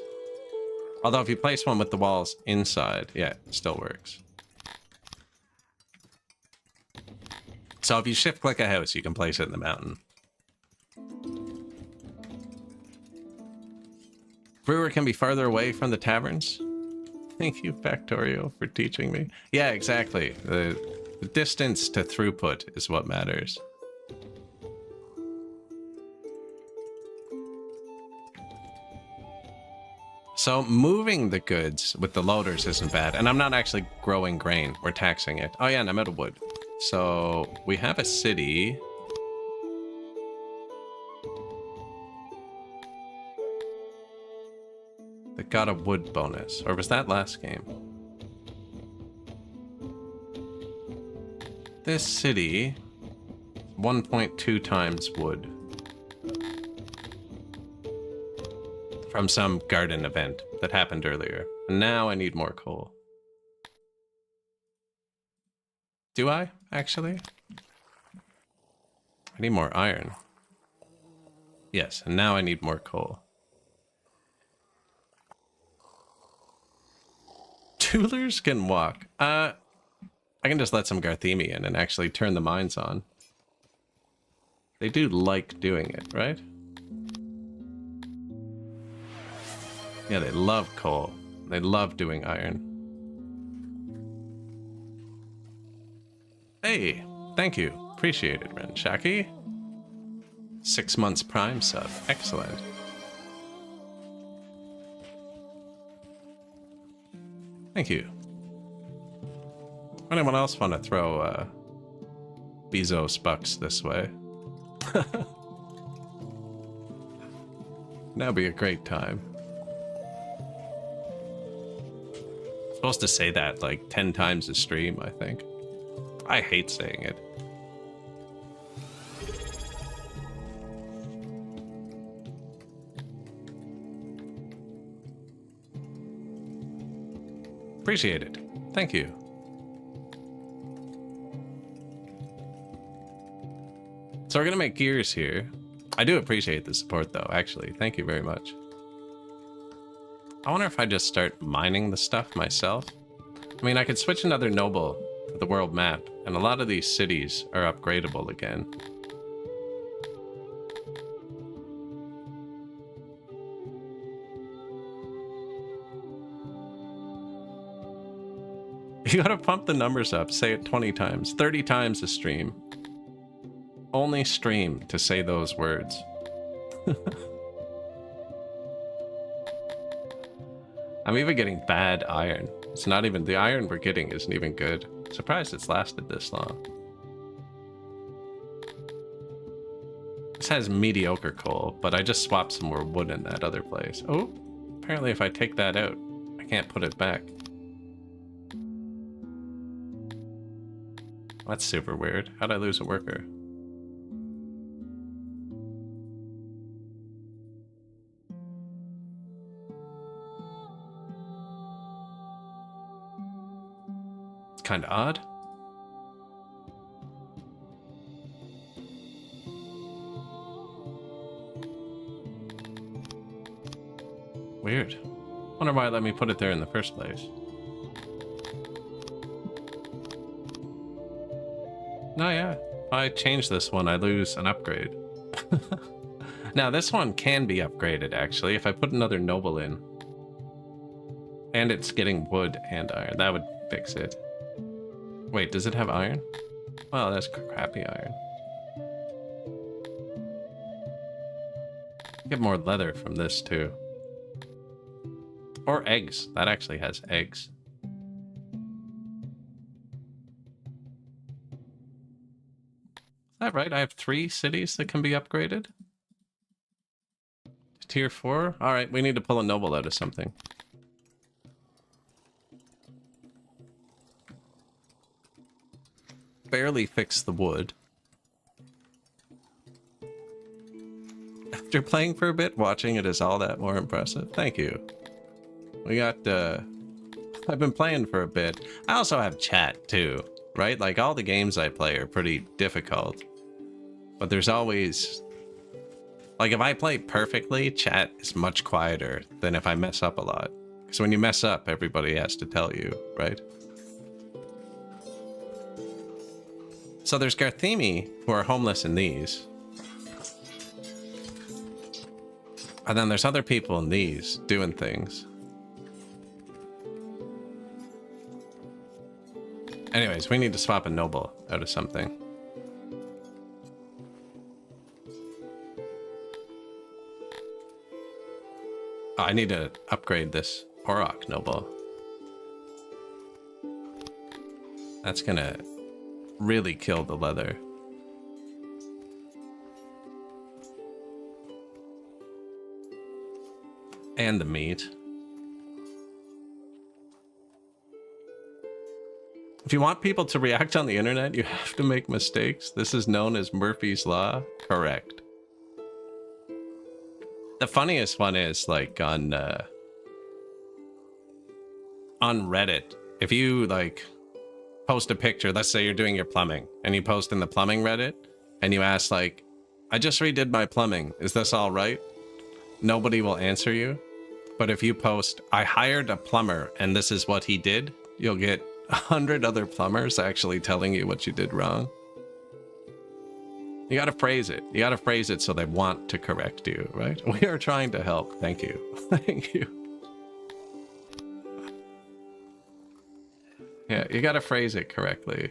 Although if you place one with the walls inside, yeah, it still works. So if you shift click a house, you can place it in the mountain. Brewer can be farther away from the taverns. Thank you, Factorio, for teaching me. Yeah, exactly. The distance to throughput is what matters. So moving the goods with the loaders isn't bad. And I'm not actually growing grain. We're taxing it. Oh yeah, and I'm out of wood. So we have a city. That got a wood bonus. Or was that last game? This city, 1.2 times wood. From some garden event that happened earlier. And now I need more coal. Do I, actually? I need more iron. Yes, and now I need more coal. Toolers can walk. I can just let some Garthemi in and actually turn the mines on. They do like doing it, right? Yeah, they love coal. They love doing iron. Hey, thank you. Appreciate it, Ren. Shaki? 6 months Prime sub. Excellent. Thank you. Anyone else want to throw Bezos bucks this way? That'd be a great time. Supposed to say that like 10 times a stream, I think. I hate saying it. Appreciate it. Thank you. So we're gonna make gears here. I do appreciate the support though, actually. Thank you very much. I wonder if I just start mining the stuff myself. I mean, I could switch another noble to the world map, and a lot of these cities are upgradable again. You gotta pump the numbers up. Say it 20 times, 30 times a stream. Only stream to say those words. I'm even getting bad iron. It's not even, the iron we're getting isn't even good. Surprised it's lasted this long. This has mediocre coal, but I just swapped some more wood in that other place. Oh, apparently if I take that out, I can't put it back. That's super weird. How'd I lose a worker? It's kind of odd. Weird. Wonder why it let me put it there in the first place. No, yeah. If I change this one, I lose an upgrade. Now, this one can be upgraded, actually, if I put another noble in. And it's getting wood and iron. That would fix it. Wait, does it have iron? Well, that's crappy iron. Get more leather from this, too. Or eggs. That actually has eggs. Is that right? I have 3 cities that can be upgraded? Tier 4? Alright, we need to pull a noble out of something. Barely fixed the wood. After playing for a bit, watching it is all that more impressive. Thank you. We got, I've been playing for a bit. I also have chat too, right? Like all the games I play are pretty difficult. But there's always, like if I play perfectly, chat is much quieter than if I mess up a lot. Because when you mess up, everybody has to tell you, right? So there's Garthemi, who are homeless in these. And then there's other people in these doing things. Anyways, we need to swap a noble out of something. Oh, I need to upgrade this Orok noble. That's gonna really kill the leather. And the meat. If you want people to react on the internet, you have to make mistakes. This is known as Murphy's Law. Correct. The funniest one is like on Reddit. If you like post a picture, let's say you're doing your plumbing, and you post in the plumbing Reddit, and you ask like, I just redid my plumbing. Is this all right? Nobody will answer you. But if you post, I hired a plumber and this is what he did, you'll get 100 other plumbers actually telling you what you did wrong. You gotta phrase it. You gotta phrase it so they want to correct you, right? We are trying to help. Thank you. Thank you. Yeah, you gotta phrase it correctly.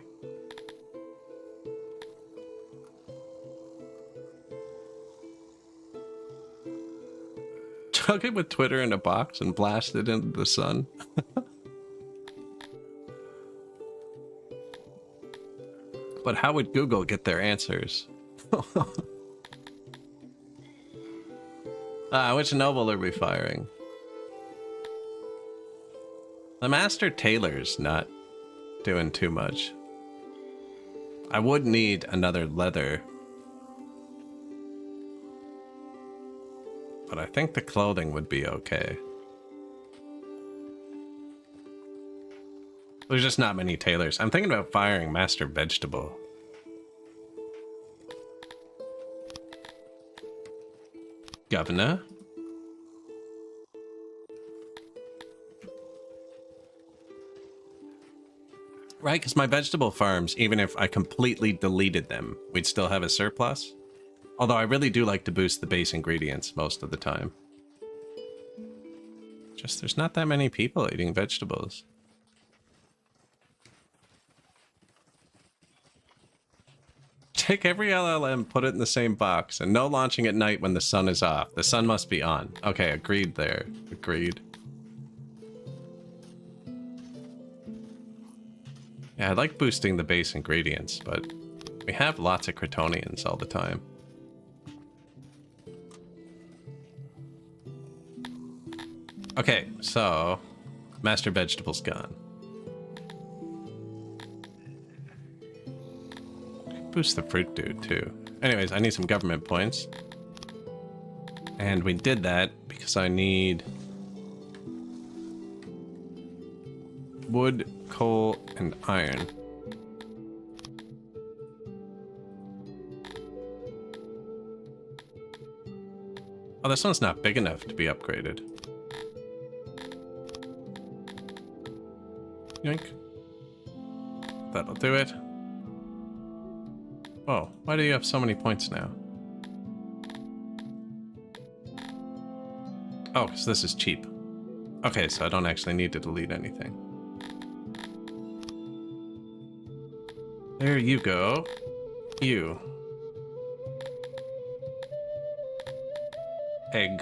Chuck it with Twitter in a box and blast it into the sun. But how would Google get their answers? Which noble are we firing? The Master Tailor's not doing too much. I would need another leather. But I think the clothing would be okay. There's just not many tailors. I'm thinking about firing Master Vegetable. Governor. Right, because my vegetable farms, even if I completely deleted them, we'd still have a surplus. Although I really do like to boost the base ingredients most of the time. Just there's not that many people eating vegetables. Take every LLM, put it in the same box, and no launching at night when the sun is off. The sun must be on. Okay, agreed there. Agreed. Yeah, I like boosting the base ingredients, but we have lots of Cretonians all the time. Okay, so Master Vegetable's gone. Boost the fruit dude too. Anyways, I need some government points. And we did that because I need wood, coal, and iron. Oh, this one's not big enough to be upgraded. Yoink. That'll do it. Oh, why do you have so many points now? Oh, because this is cheap. Okay, so I don't actually need to delete anything. There you go. You. Egg.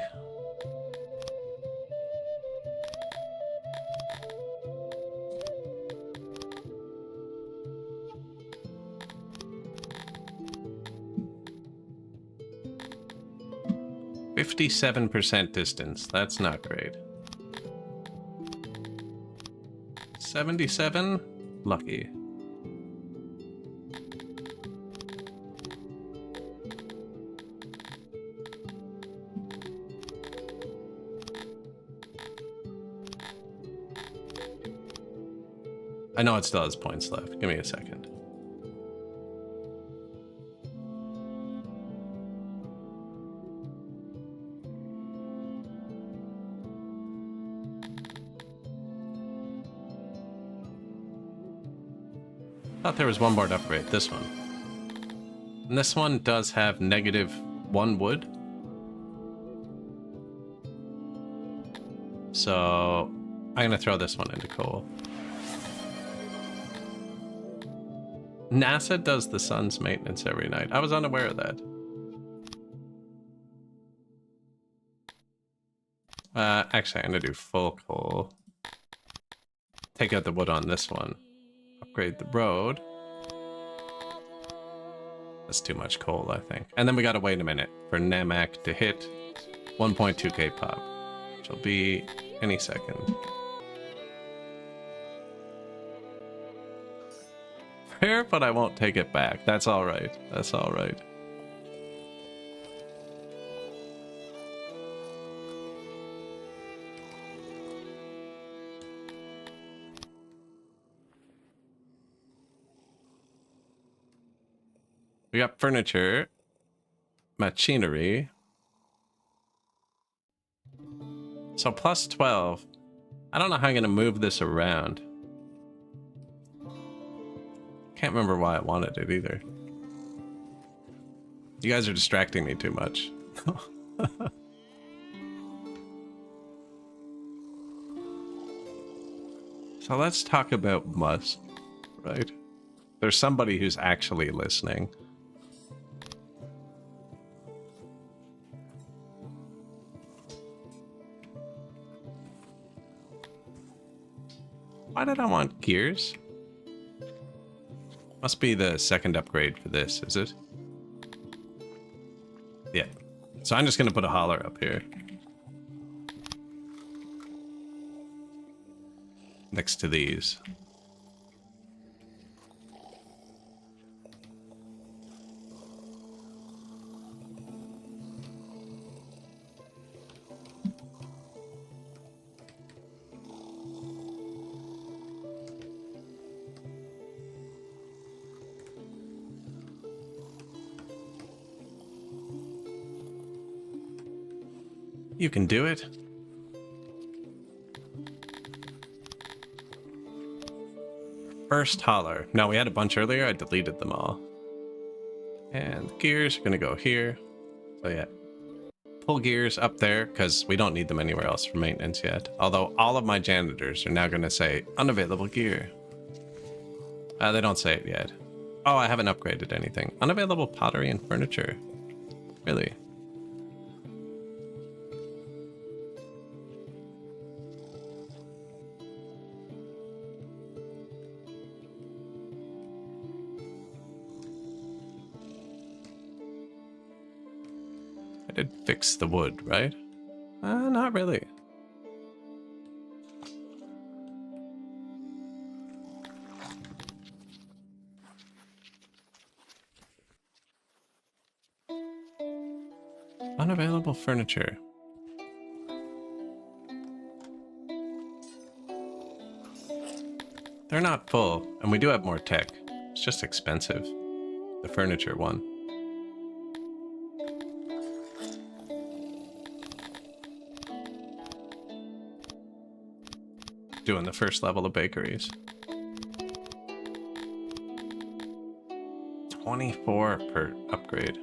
%57 distance. That's not great. 77? Lucky. I know it still has points left. Give me a second. Thought there was one more to upgrade. This one. And this one does have -1 wood. So I'm gonna throw this one into coal. NASA does the sun's maintenance every night. I was unaware of that. Actually, I'm gonna do full coal. Take out the wood on this one. Upgrade the road. That's too much coal, I think. And then we gotta wait a minute for Namak to hit 1.2k pop, which will be any second. Fair, but I won't take it back. That's all right. That's all right. We got furniture, machinery. So plus 12. I don't know how I'm going to move this around. Can't remember why I wanted it either. You guys are distracting me too much. So let's talk about Musk, right? There's somebody who's actually listening. Why did I want gears? Must be the second upgrade for this, is it? Yeah. So I'm just gonna put a holler up here. next to these. You can do it. First holler. No, we had a bunch earlier. I deleted them all. And the gears are going to go here. So yeah. Pull gears up there because we don't need them anywhere else for maintenance yet. Although all of my janitors are now going to say unavailable gear. They don't say it yet. Oh, I haven't upgraded anything. Unavailable pottery and furniture. Really? I did fix the wood, right? Not really. Unavailable furniture. They're not full, and we do have more tech. It's just expensive. The furniture one. Doing the first level of bakeries. 24 per upgrade.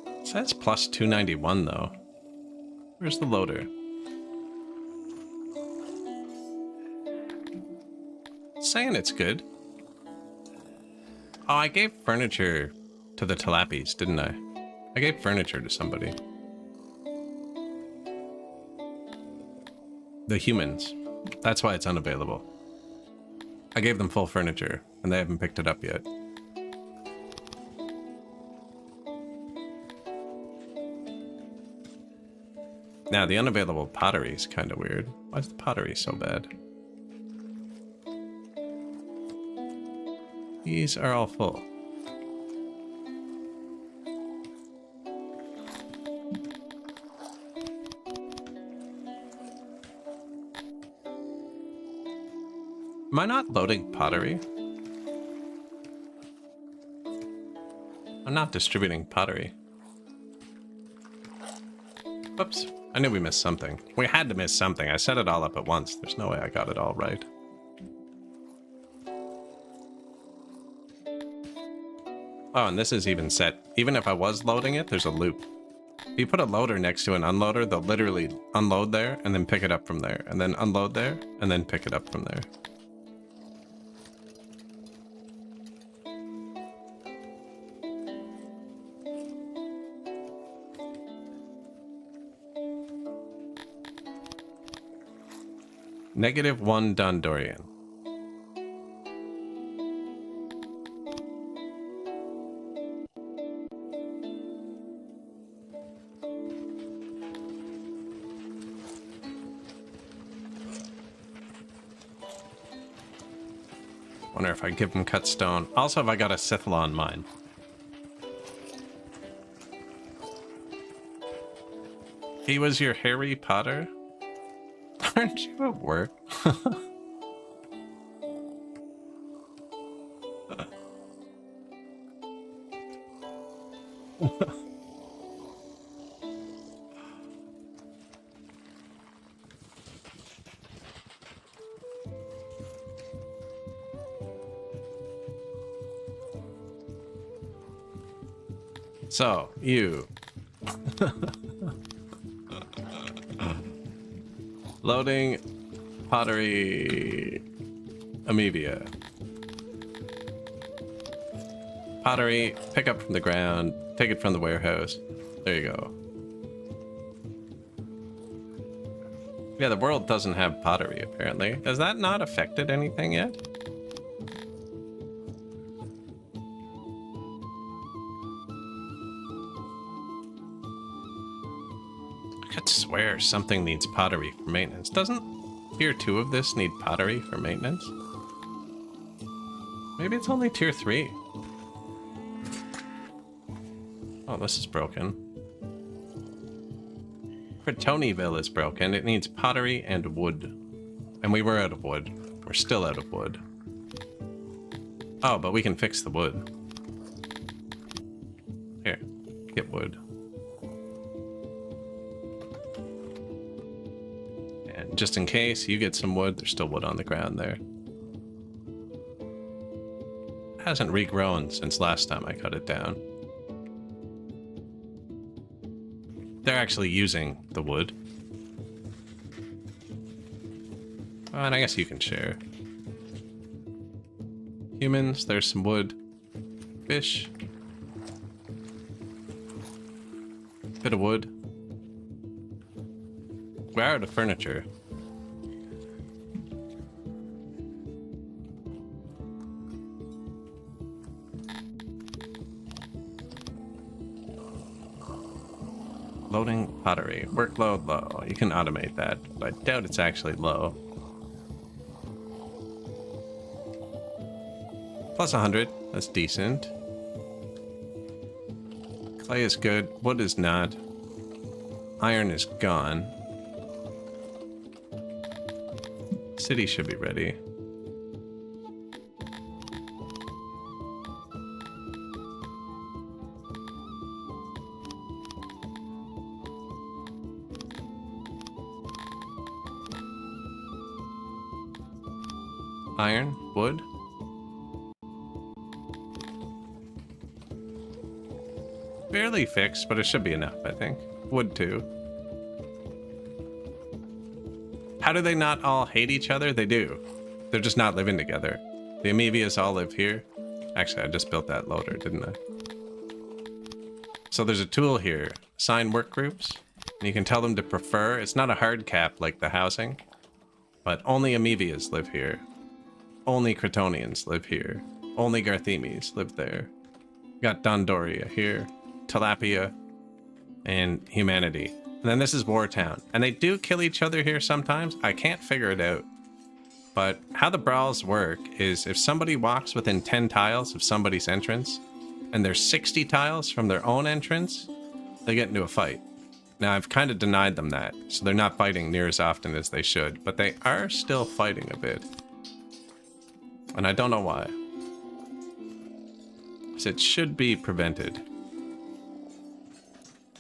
It says plus 291 though. Where's the loader? It's saying it's good. Oh, I gave furniture to the Tilapis, didn't I? I gave furniture to somebody. The humans. That's why it's unavailable. I gave them full furniture, and they haven't picked it up yet. Now, the unavailable pottery is kind of weird. Why is the pottery so bad? These are all full. Am I not loading pottery? I'm not distributing pottery. Whoops. I knew we missed something. We had to miss something. I set it all up at once. There's no way I got it all right. Oh, and this is even set. Even if I was loading it, there's a loop. If you put a loader next to an unloader, they'll literally unload there and then pick it up from there. And then unload there and then pick it up from there. -1 Dondorian. Wonder if I give him cut stone. Also, have I got a Sithalon mine? He was your Harry Potter? Aren't you at work? So, you. Loading pottery amebia. Pottery, pick up from the ground, take it from the warehouse. There you go. Yeah, the world doesn't have pottery, apparently. Has that not affected anything yet? I could swear swear something needs pottery for maintenance. Doesn't tier 2 of this need pottery for maintenance? Maybe it's only tier 3. Oh, this is broken. Cretonyville is broken. It needs pottery and wood. And we were out of wood. We're still out of wood. Oh, but we can fix the wood. Here, get wood. And just in case you get some wood, there's still wood on the ground there. It hasn't regrown since last time I cut it down. They're actually using the wood. Oh, and I guess you can share. Humans, there's some wood. Fish. Bit of wood. We're out of furniture. Loading pottery. Workload low. You can automate that, but I doubt it's actually low. Plus 100. That's decent. Clay is good. Wood is not. Iron is gone. City should be ready. Iron, wood. Barely fixed, but it should be enough, I think. Wood too. How do they not all hate each other? They do. They're just not living together. The Amoebias all live here. Actually, I just built that loader, didn't I? So there's a tool here. Assign work groups. And you can tell them to prefer. It's not a hard cap like the housing, but only Amoebias live here. Only Cretonians live here. Only Garthemes live there. Got Dondoria here. Tilapia, and Humanity. And then this is Wartown. And they do kill each other here sometimes. I can't figure it out. But how the brawls work is if somebody walks within 10 tiles of somebody's entrance, and there's 60 tiles from their own entrance, they get into a fight. Now, I've kind of denied them that, so they're not fighting near as often as they should, but they are still fighting a bit. And I don't know why. So it should be prevented.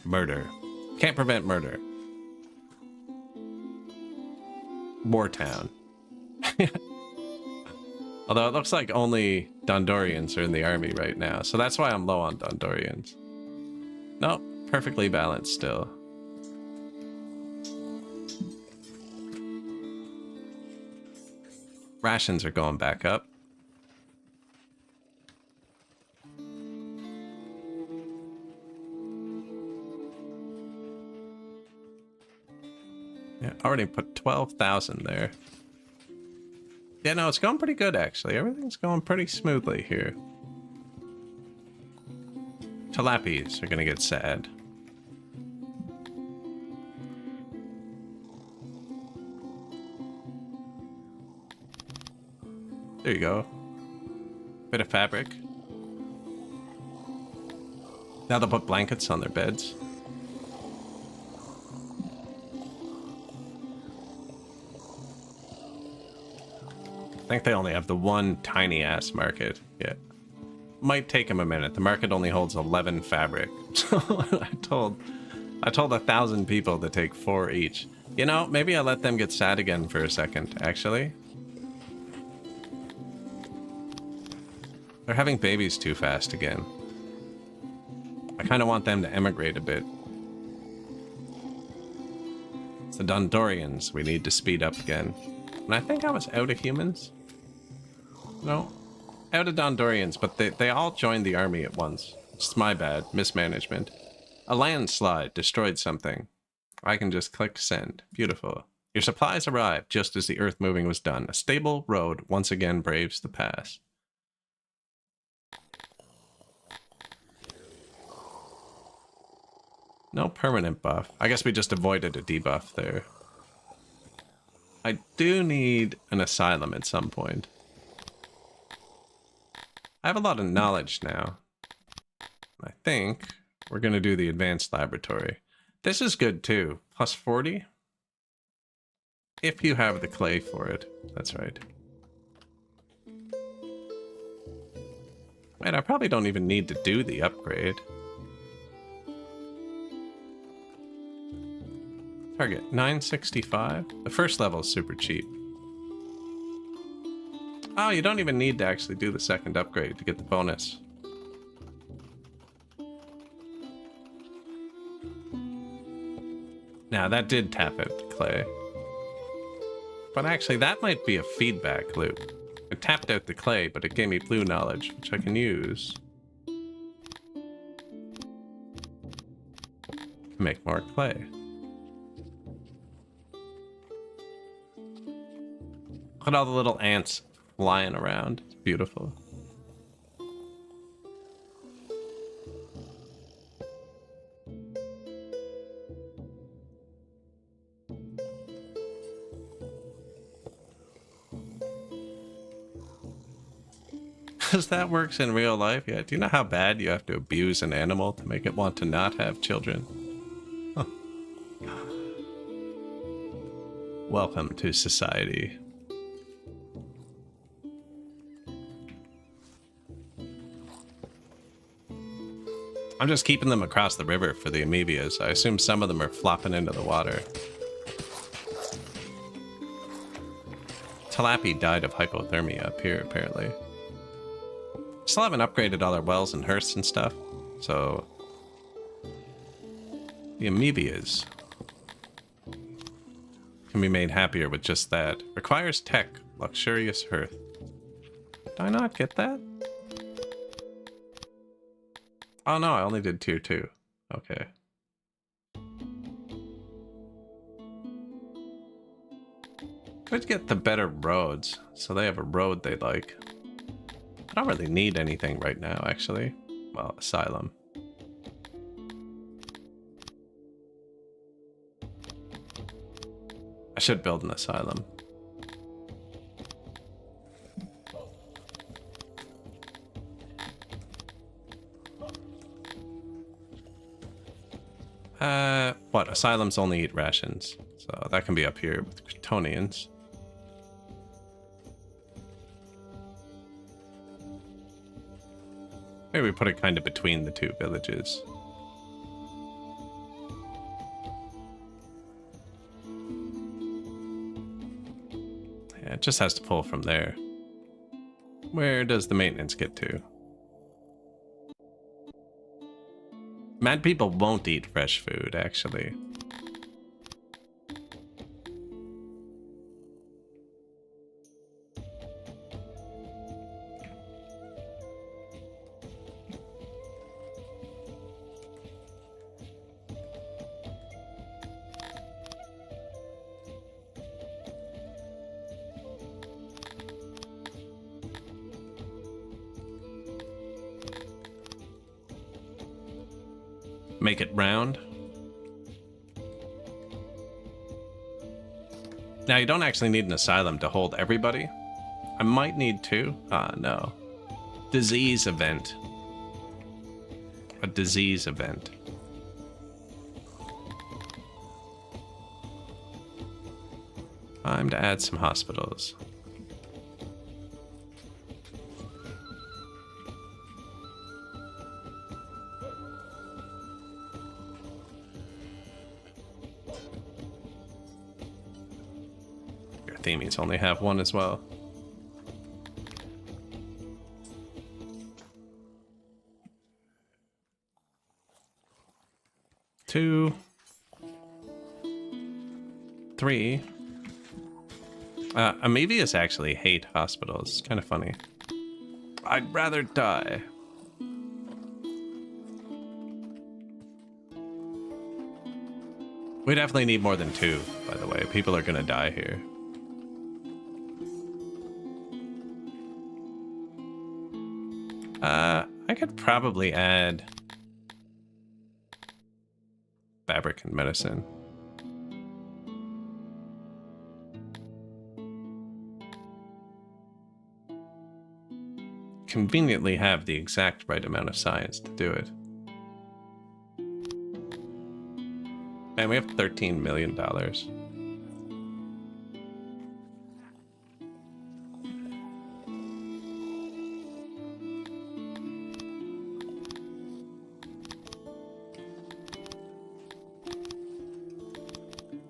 Murder. Can't prevent murder. Wartown. Although it looks like only Dondorians are in the army right now, so that's why I'm low on Dondorians. Nope, perfectly balanced still. Rations are going back up. Yeah, already put 12,000 there. Yeah, no, it's going pretty good, actually. Everything's going pretty smoothly here. Tilapies are going to get sad. There you go. Bit of fabric. Now they'll put blankets on their beds. I think they only have the one tiny ass market. Yeah. Might take them a minute. The market only holds 11 fabric. So I told 1,000 people to take 4 each. You know, maybe I let them get sad again for a second, actually. They're having babies too fast again. I kind of want them to emigrate a bit. It's the Dondorians we need to speed up again. And I think I was out of humans. No, out of Dondorians, but they all joined the army at once. It's my bad, mismanagement. A landslide destroyed something. I can just click send. Beautiful. Your supplies arrived just as the earth moving was done. A stable road once again braves the pass. No permanent buff. I guess we just avoided a debuff there. I do need an asylum at some point. I have a lot of knowledge now. I think we're going to do the advanced laboratory. This is good too. Plus 40? If you have the clay for it. That's right. Wait, I probably don't even need to do the upgrade. Target 965. The first level is super cheap. Oh, you don't even need to actually do the second upgrade to get the bonus. Now, that did tap out the clay. But actually, that might be a feedback loop. It tapped out the clay, but it gave me blue knowledge, which I can use to make more clay. Look at all the little ants flying around. It's beautiful. Because that works in real life, yeah. Do you know how bad you have to abuse an animal to make it want to not have children? Huh. Welcome to society. I'm just keeping them across the river for the amoebias. I assume some of them are flopping into the water. Tilapia died of hypothermia up here, apparently. Still haven't upgraded all our wells and hearths and stuff, so the amoebias can be made happier with just that. Requires tech, luxurious hearth. Did I not get that? Oh no, I only did tier 2. Okay. Could get the better roads, so they have a road they like. I don't really need anything right now, actually. Well, asylum. I should build an asylum. What? Asylums only eat rations. So that can be up here with Kryptonians. Maybe we put it kind of between the two villages. Yeah, it just has to pull from there. Where does the maintenance get to? Mad people won't eat fresh food, actually. Make it round. Now, you don't actually need an asylum to hold everybody. I might need two. Ah, no. Disease event. A disease event. Time to add some hospitals. Themies only have one as well. Two. Three. Amoebias actually hate hospitals. It's kind of funny. I'd rather die. We definitely need more than two, by the way. People are gonna die here. I could probably add fabric and medicine. Conveniently have the exact right amount of science to do it. And we have $13 million.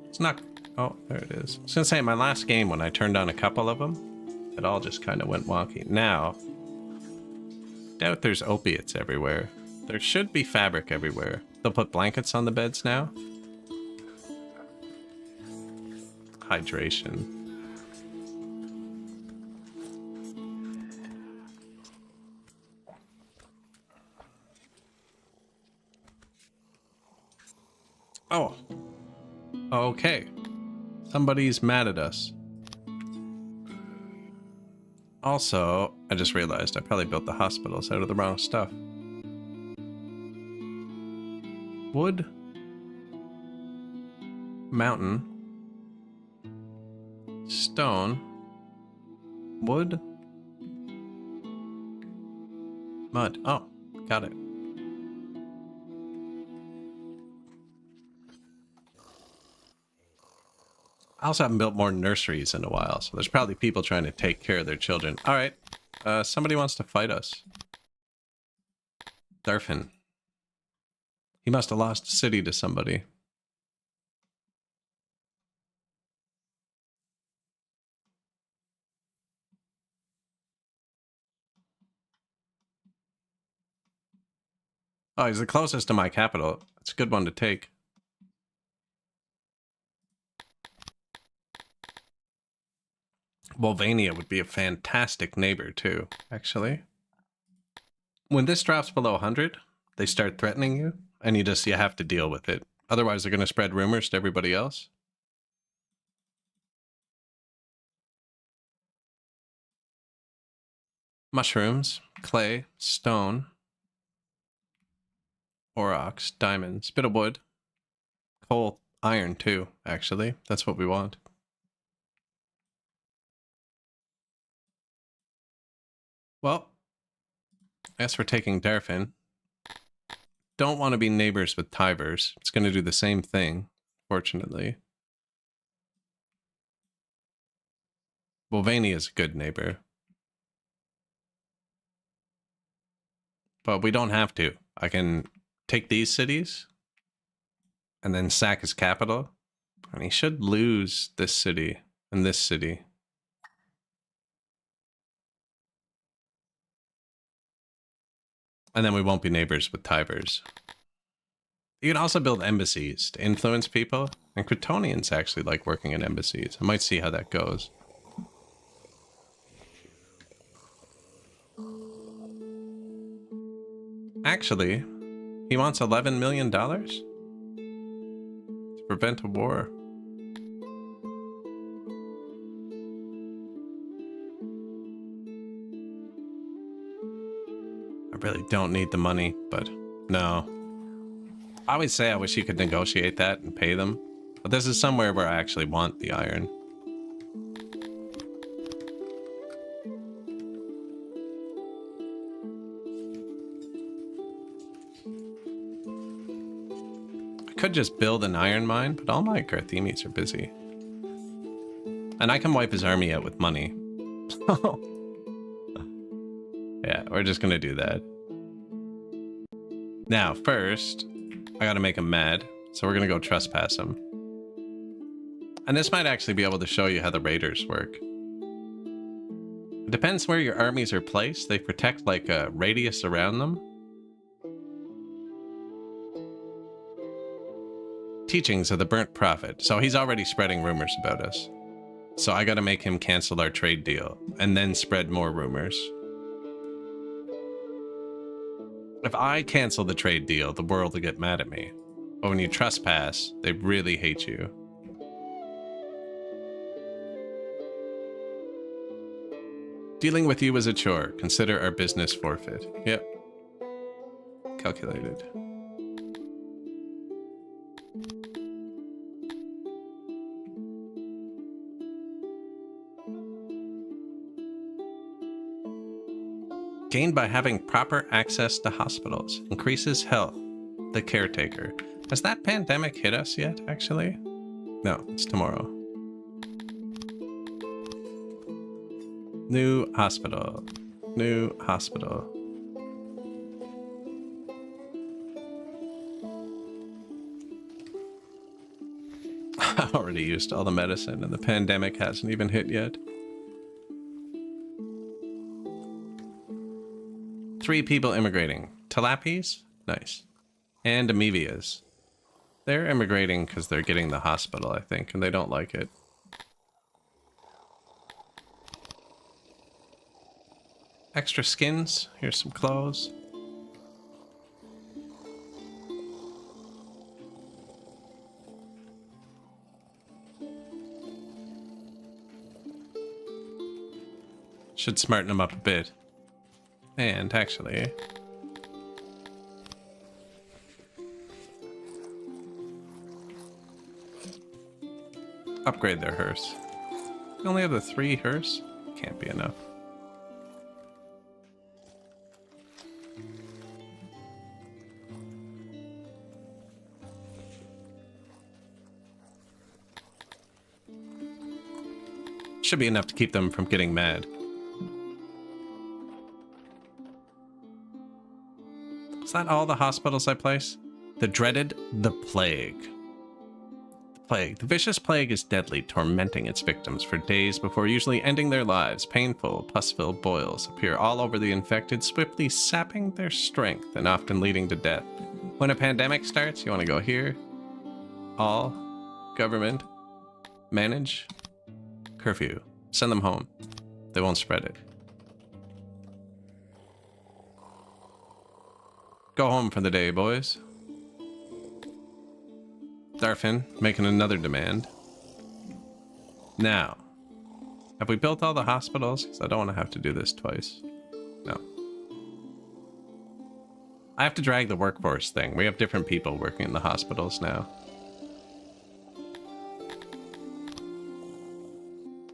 It's not... Oh, there it is. I was gonna say, my last game, when I turned on a couple of them, it all just kind of went wonky. Now, doubt there's opiates everywhere. There should be fabric everywhere. They'll put blankets on the beds now. Hydration. Oh. Okay. Somebody's mad at us. Also, I just realized I probably built the hospitals out of the wrong stuff. Wood. Mountain. Stone. Wood. Mud. Oh, got it. I also haven't built more nurseries in a while, so there's probably people trying to take care of their children. All right, somebody wants to fight us. Darfin. He must have lost a city to somebody. Oh, he's the closest to my capital. It's a good one to take. Volvania would be a fantastic neighbor, too, actually. When this drops below 100, they start threatening you, and you have to deal with it. Otherwise, they're going to spread rumors to everybody else. Mushrooms, clay, stone, aurochs, diamonds, bit of wood, coal, iron, too, actually. That's what we want. Well, I guess we're taking Darfin. Don't want to be neighbors with Tivers. It's going to do the same thing, fortunately. Volvania is a good neighbor. But we don't have to. I can take these cities and then sack his capital. And he should lose this city and this city. And then we won't be neighbors with Tivers. You can also build embassies to influence people. And Cretonians actually like working in embassies. I might see how that goes. Actually, he wants $11 million to prevent a war. I really don't need the money, but no. I always say I wish you could negotiate that and pay them, but this is somewhere where I actually want the iron. I could just build an iron mine, but all my Carthemes are busy. And I can wipe his army out with money. Yeah, we're just gonna do that. Now, first, I gotta make him mad, so we're gonna go trespass him. And this might actually be able to show you how the raiders work. It depends where your armies are placed. They protect like a radius around them. Teachings of the Burnt Prophet. So he's already spreading rumors about us. So I gotta make him cancel our trade deal, and then spread more rumors. If I cancel the trade deal, the world will get mad at me. But when you trespass, they really hate you. Dealing with you is a chore. Consider our business forfeit. Yep. Calculated. Gained by having proper access to hospitals. Increases health. The caretaker. Has that pandemic hit us yet, actually? No, it's tomorrow. New hospital. New hospital. I already used all the medicine and the pandemic hasn't even hit yet. 3 people immigrating. Tilapis? Nice. And amoebias. They're immigrating because they're getting the hospital, I think, and they don't like it. Extra skins. Here's some clothes. Should smarten them up a bit. And actually... upgrade their hearse. We only have the 3 hearse? Can't be enough. Should be enough to keep them from getting mad. Is that all the hospitals I place? The dreaded the plague. The plague. The vicious plague is deadly, tormenting its victims for days before usually ending their lives. Painful, pus-filled boils appear all over the infected, swiftly sapping their strength and often leading to death. When a pandemic starts, you want to go here. All. Government. Manage. Curfew. Send them home. They won't spread it. Go home for the day, boys. Darfin, making another demand. Now, have we built all the hospitals? Because I don't want to have to do this twice. No. I have to drag the workforce thing. We have different people working in the hospitals now.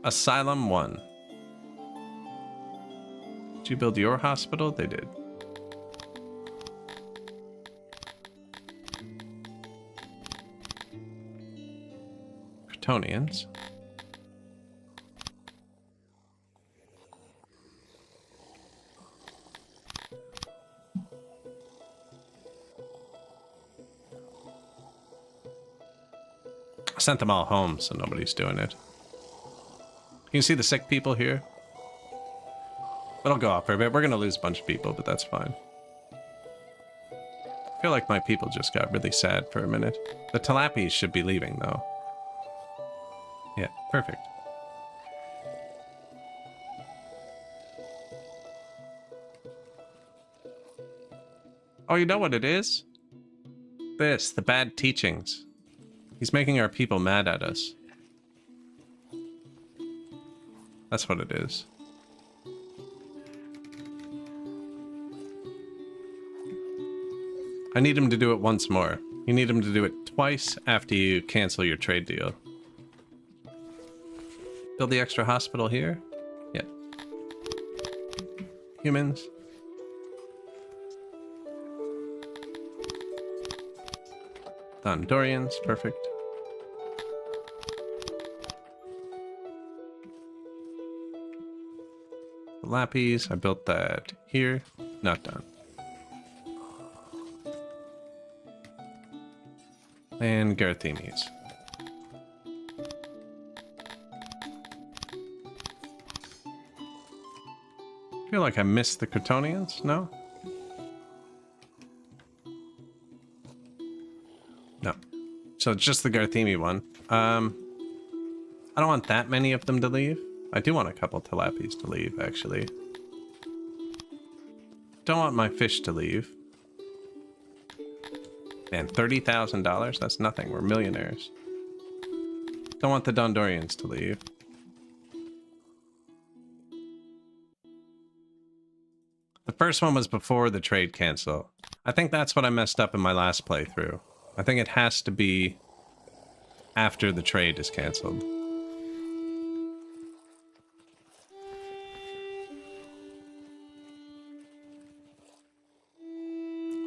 Asylum 1. Did you build your hospital? They did. Kryptonians. I sent them all home, so nobody's doing it. You can see the sick people here. It'll go off for a bit. We're going to lose a bunch of people, but that's fine. I feel like my people just got really sad for a minute. The Tilapis should be leaving, though. Yeah, perfect. Oh, you know what it is? This, the bad teachings. He's making our people mad at us. That's what it is. I need him to do it once more. You need him to do it twice after you cancel your trade deal. Build the extra hospital here? Yeah. Humans. Dondorians, perfect. Lapis, I built that here. Not done. And Garthinis. I feel like I missed the Kryptonians, no? No. So it's just the Garthimi one. I don't want that many of them to leave. I do want a couple Tilapis to leave, actually. Don't want my fish to leave. Man, $30,000? That's nothing. We're millionaires. Don't want the Dondorians to leave. The first one was before the trade cancel. I think that's what I messed up in my last playthrough. I think it has to be after the trade is canceled.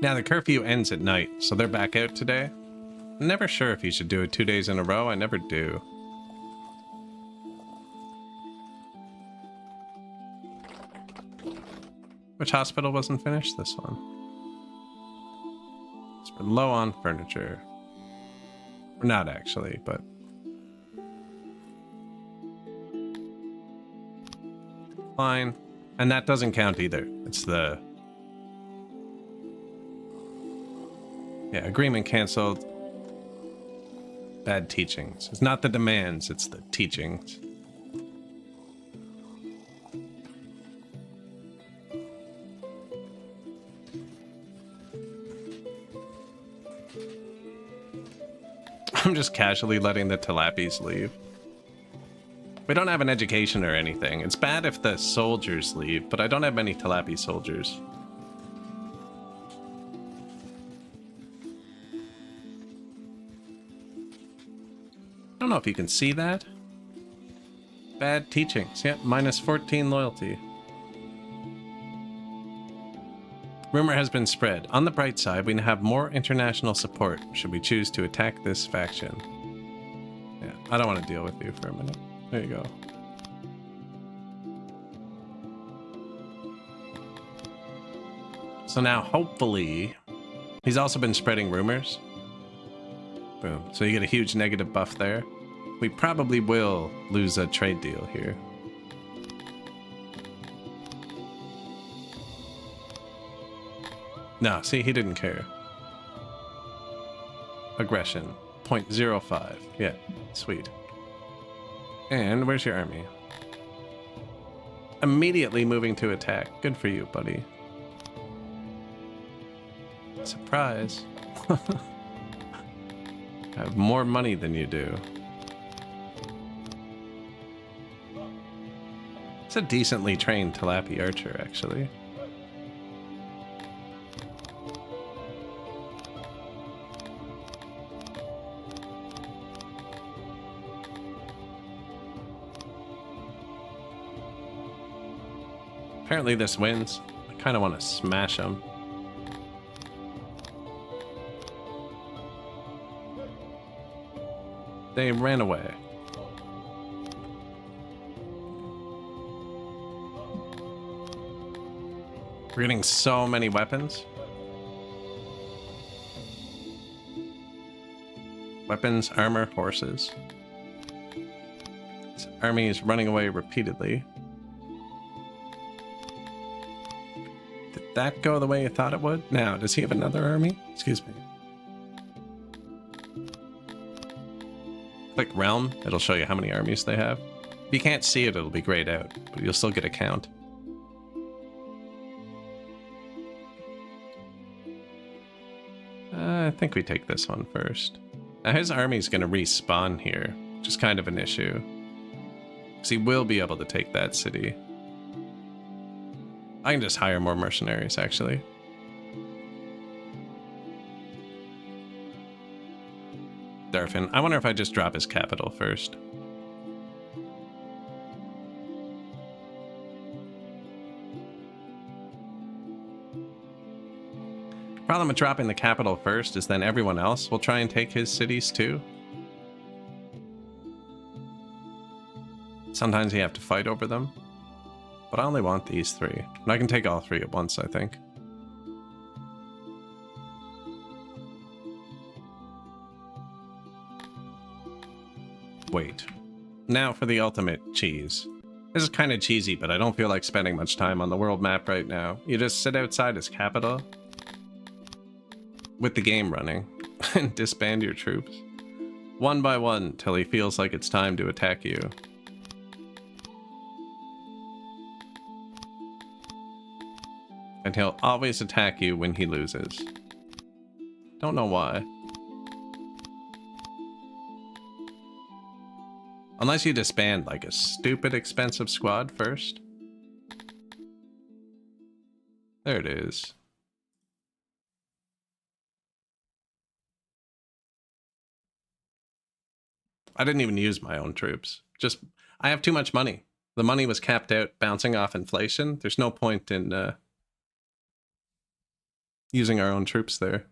Now, the curfew ends at night, so they're back out today. I'm never sure if you should do it 2 days in a row. I never do. Which hospital wasn't finished? This one. So we're low on furniture. We're not actually, but... Fine. And that doesn't count either. It's the... Yeah, agreement canceled. Bad teachings. It's not the demands, it's the teachings. I'm just casually letting the Tilapis leave. We don't have an education or anything. It's bad if the soldiers leave, but I don't have many Tilapi soldiers. I don't know if you can see that. Bad teachings. Yeah, minus 14 loyalty. Rumor has been spread. On the bright side, we now have more international support should we choose to attack this faction. Yeah, I don't want to deal with you for a minute. There you go. So now, hopefully, he's also been spreading rumors. Boom. So you get a huge negative buff there. We probably will lose a trade deal here. No, see, he didn't care. Aggression, 0.05. Yeah, sweet. And where's your army? Immediately moving to attack. Good for you, buddy. Surprise. I have more money than you do. It's a decently trained Tilapi archer, actually. Apparently this wins. I kind of want to smash him. They ran away. We're getting so many weapons. Weapons, armor, horses. This army is running away repeatedly. Did that go the way you thought it would? Now, does he have another army? Excuse me. Click Realm, it'll show you how many armies they have. If you can't see it, it'll be grayed out, but you'll still get a count. I think we take this one first. Now his army's gonna respawn here, which is kind of an issue. Because he will be able to take that city. I can just hire more mercenaries, actually. Darfin. I wonder if I just drop his capital first. Problem with dropping the capital first is then everyone else will try and take his cities too. Sometimes you have to fight over them. But I only want these three. And I can take all three at once, I think. Wait. Now for the ultimate cheese. This is kind of cheesy, but I don't feel like spending much time on the world map right now. You just sit outside his capital with the game running and disband your troops. One by one till he feels like it's time to attack you. And he'll always attack you when he loses. Don't know why. Unless you disband like a stupid expensive squad first. There it is. I didn't even use my own troops. Just, I have too much money. The money was capped out, bouncing off inflation. There's no point in using our own troops there.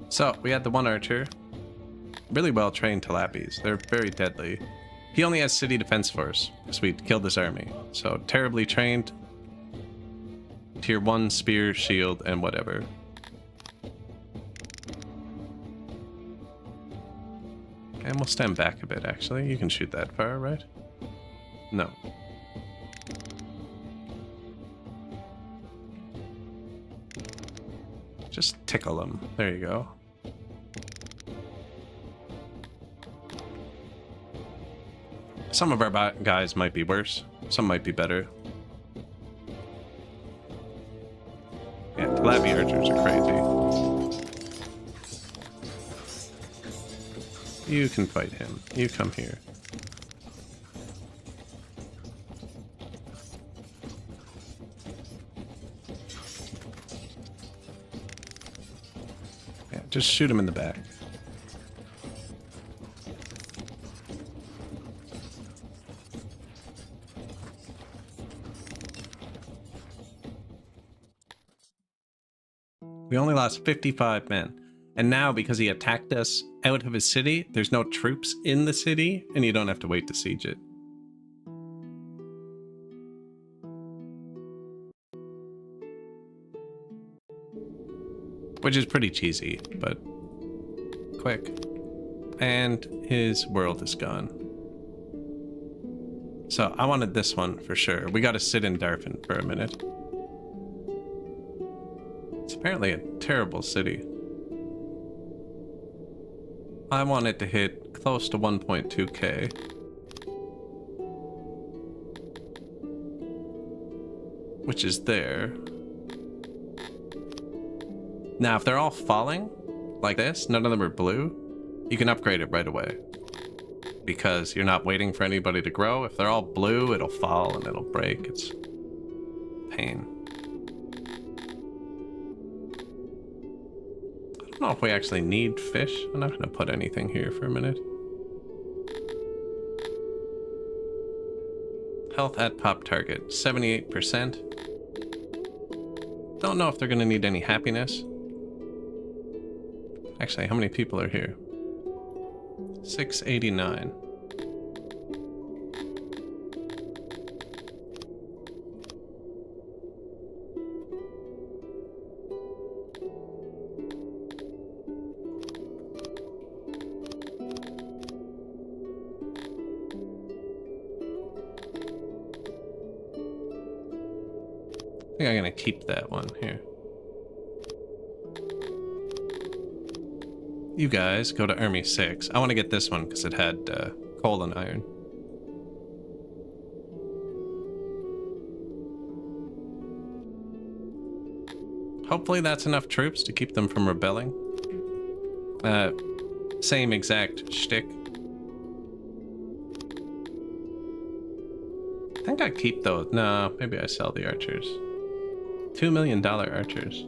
So, we had the one archer. Really well trained Talapis. They're very deadly. He only has city defense force, because we killed his army. So, terribly trained. Tier 1 spear, shield, and whatever. And we'll stand back a bit, actually. You can shoot that far, right? No. Just tickle them. There you go. Some of our guys might be worse. Some might be better. Yeah, the Labby archers are crazy. You can fight him. You come here. Yeah, just shoot him in the back. We only lost 55 men. And now, because he attacked us out of his city, there's no troops in the city, and you don't have to wait to siege it. Which is pretty cheesy, but quick. And his world is gone. So, I wanted this one for sure. We gotta sit in Darfin for a minute. It's apparently a terrible city. I want it to hit close to 1.2k. Which is there. Now, if they're all falling, like this, none of them are blue, you can upgrade it right away. Because you're not waiting for anybody to grow. If they're all blue, it'll fall and it'll break. It's pain. I don't know if we actually need fish. I'm not going to put anything here for a minute. Health at pop target, 78%. Don't know if they're going to need any happiness. Actually, how many people are here? 689. I think I'm gonna keep that one here. You guys go to Army 6. I want to get this one because it had coal and iron. Hopefully that's enough troops to keep them from rebelling. Same exact shtick. I think I keep those. No, maybe I sell the archers. $2 million archers.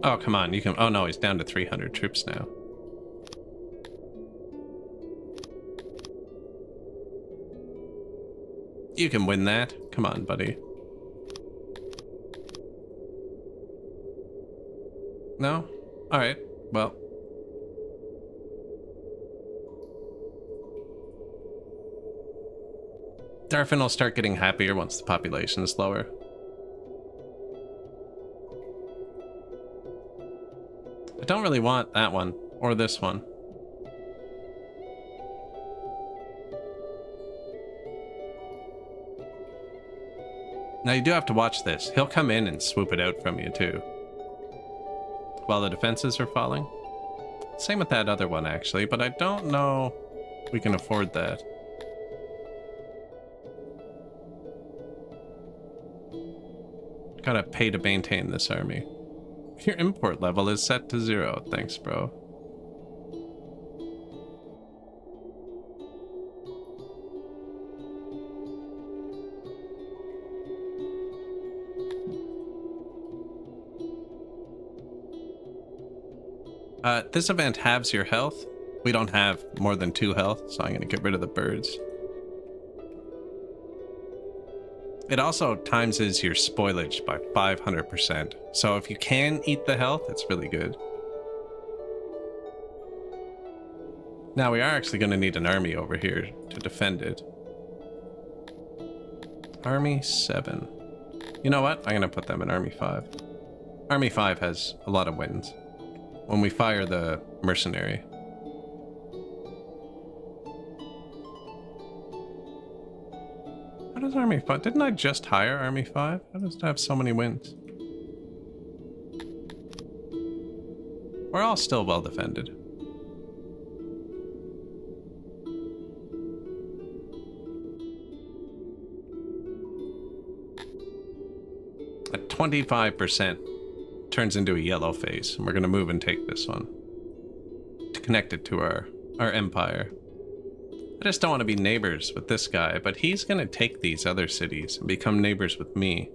Oh, come on, you can... Oh, no, he's down to 300 troops now. You can win that. Come on, buddy. No? Alright, well. Darfin will start getting happier once the population is lower. I don't really want that one, or this one. Now you do have to watch this. He'll come in and swoop it out from you too. While the defenses are falling. Same with that other one, actually, but I don't know if we can afford that. Gotta pay to maintain this army. Your import level is set to 0. Thanks, bro. This event halves your health. We don't have more than 2 health, so I'm gonna get rid of the birds. It also times your spoilage by 500%. So if you can eat the health, it's really good. Now we are actually going to need an army over here to defend it. Army 7. You know what? I'm going to put them in Army 5. Army 5 has a lot of wins. When we fire the mercenary. How does Army 5... Didn't I just hire Army 5? How does it have so many wins? We're all still well defended. At 25% turns into a yellow face, and we're going to move and take this one to connect it to our empire. I just don't want to be neighbors with this guy, but he's going to take these other cities and become neighbors with me.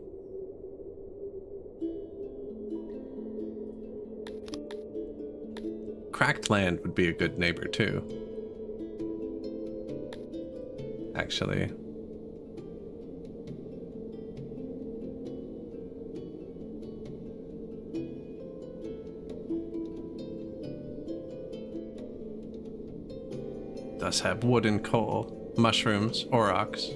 Cracked Land would be a good neighbor too. Actually. Does have wood and coal, mushrooms, aurochs.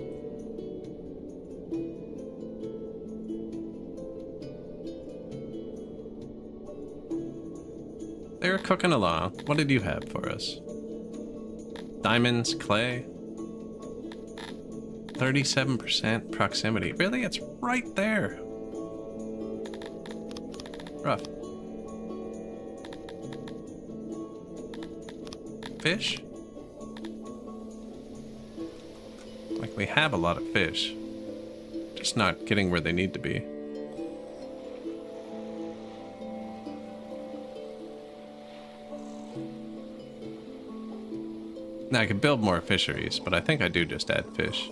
They're cooking along. What did you have for us? Diamonds, clay. 37% proximity. Really? It's right there. Rough. Fish? Like, we have a lot of fish. Just not getting where they need to be. Now, I could build more fisheries, but I think I do just add fish.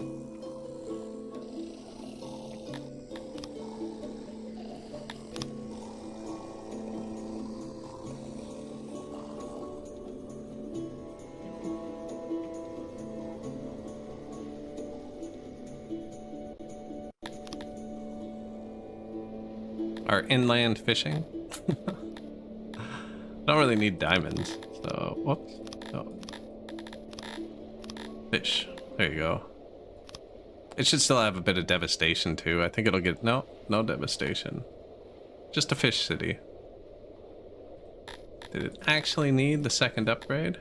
Our inland fishing. Don't really need diamonds, so whoops. Oh. Fish. There you go. It should still have a bit of devastation too. I think it'll get no devastation. Just a fish city. Did it actually need the second upgrade?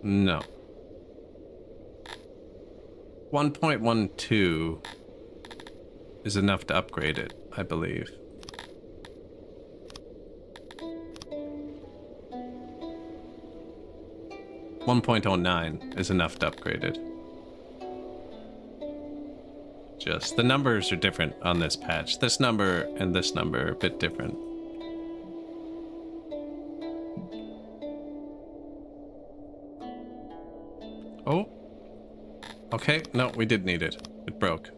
No. 1.12 is enough to upgrade it, I believe. .09 is enough to upgrade it. Just the numbers are different on this patch. This number and this number are a bit different. Oh. Okay, no, we did need it. It broke.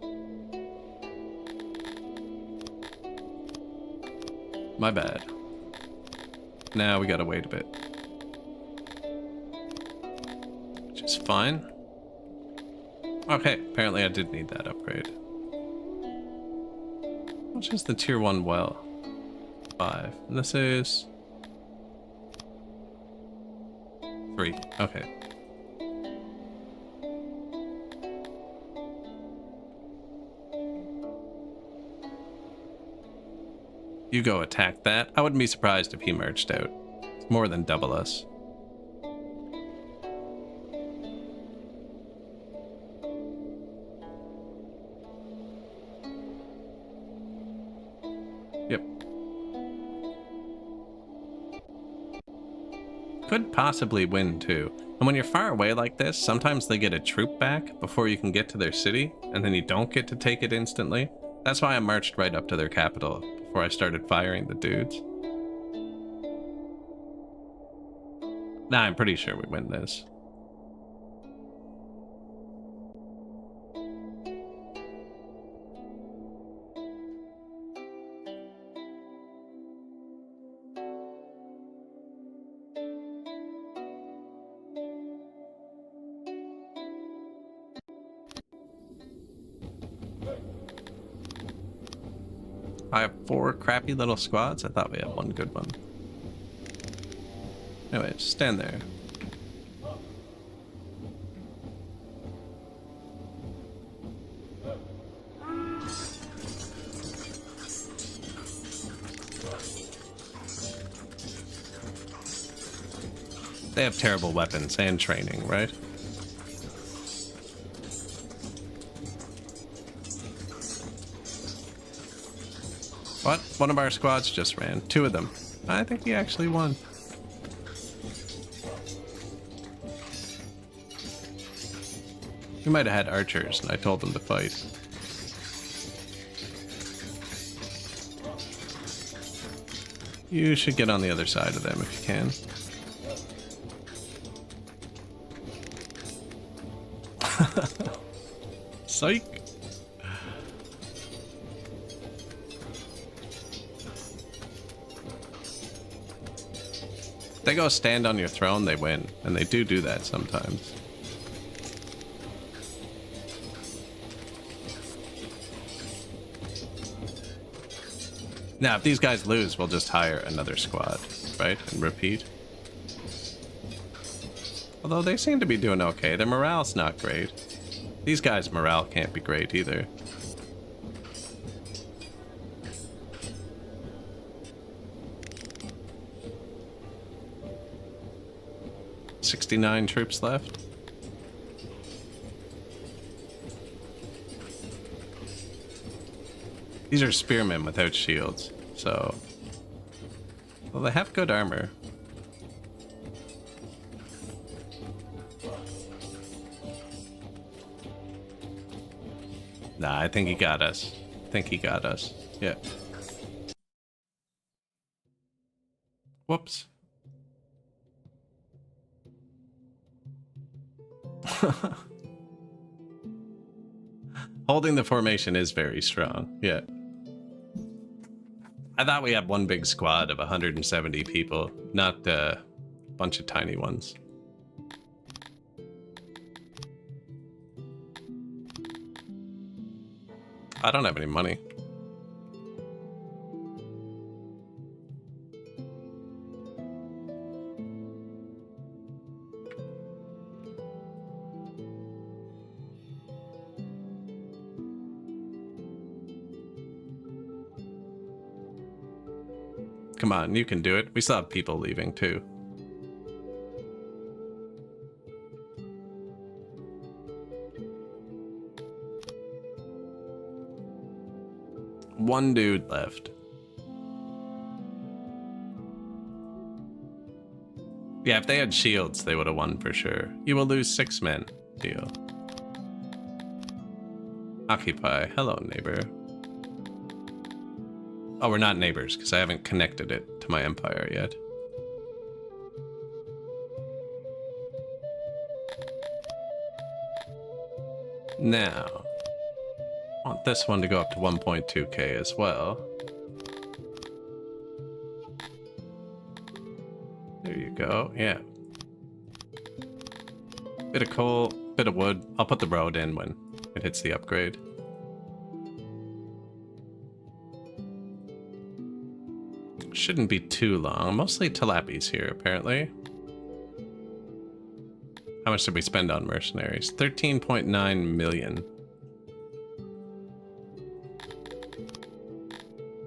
My bad. Now we gotta wait a bit. Which is fine. Okay, apparently I did need that upgrade. How much is the tier 1 well? 5. And this is 3. Okay. You go attack that. I wouldn't be surprised if he merged out. It's more than double us. Yep. Could possibly win too. And when you're far away like this, sometimes they get a troop back before you can get to their city, and then you don't get to take it instantly. That's why I marched right up to their capital before I started firing the dudes. Nah, I'm pretty sure we win this. I have 4 crappy little squads. I thought we had 1 good one. Anyway, just stand there. They have terrible weapons and training, right? What? One of our squads just ran. 2 of them. I think he actually won. We might have had archers, and I told them to fight. You should get on the other side of them if you can. Psych! If they go stand on your throne, they win. And they do that sometimes. Now, if these guys lose, we'll just hire another squad, right? And repeat. Although they seem to be doing okay. Their morale's not great. These guys' morale can't be great either. "69 troops left." These are spearmen without shields, so... Well, they have good armor. Nah, I think he got us. Yeah. Whoops. Holding the formation is very strong, yeah. I thought we had one big squad of 170 people, not a bunch of tiny ones. I don't have any money. Come on, you can do it. We still have people leaving too. One dude left. Yeah, if they had shields, they would have won for sure. You will lose 6 men. Deal. Occupy. Hello, neighbor. Oh, we're not neighbors, because I haven't connected it to my empire yet. Now, I want this one to go up to 1.2k as well. There you go, yeah. Bit of coal, bit of wood. I'll put the road in when it hits the upgrade. Shouldn't be too long. Mostly tilappies here, apparently. How much did we spend on mercenaries? 13.9 million.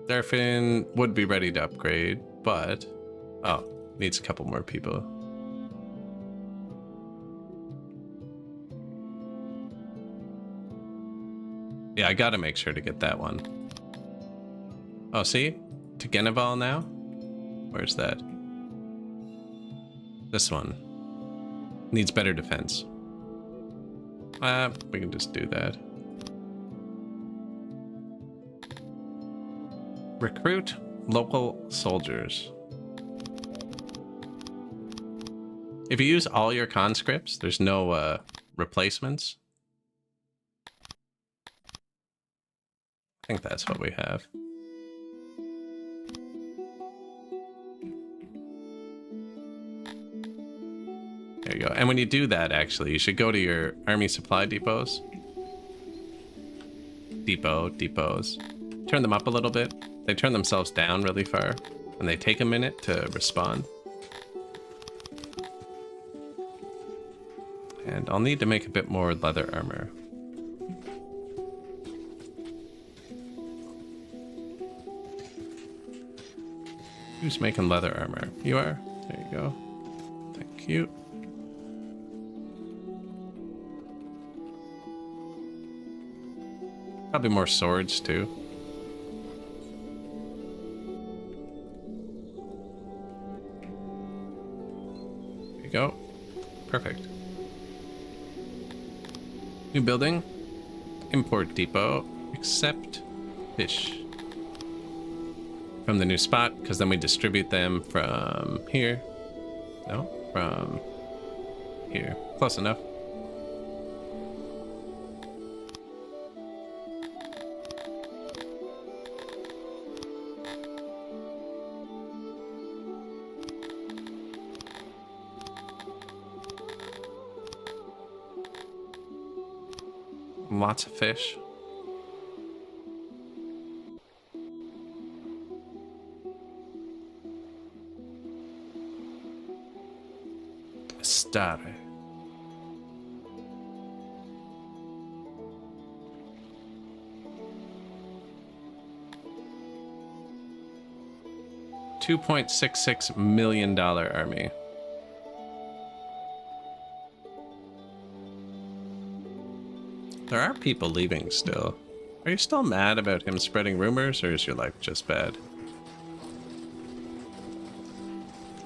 Darfin would be ready to upgrade, but... Oh, needs a couple more people. Yeah, I gotta make sure to get that one. Oh, see? To Geneval now? Where's that? This one needs better defense. We can just do that. Recruit local soldiers. If you use all your conscripts, there's no replacements. I think that's what we have. There you go. And when you do that, actually, you should go to your army supply depots. Depots. Turn them up a little bit. They turn themselves down really far, and they take a minute to respond. And I'll need to make a bit more leather armor. Who's making leather armor? You are? There you go. Thank you. Probably more swords too. There you go. Perfect. New building. Import depot. Accept fish from the new spot, because then we distribute them from here. No, from here. Close enough. Lots of fish. Stare. $2.66 million army. There are people leaving still. Are you still mad about him spreading rumors, or is your life just bad?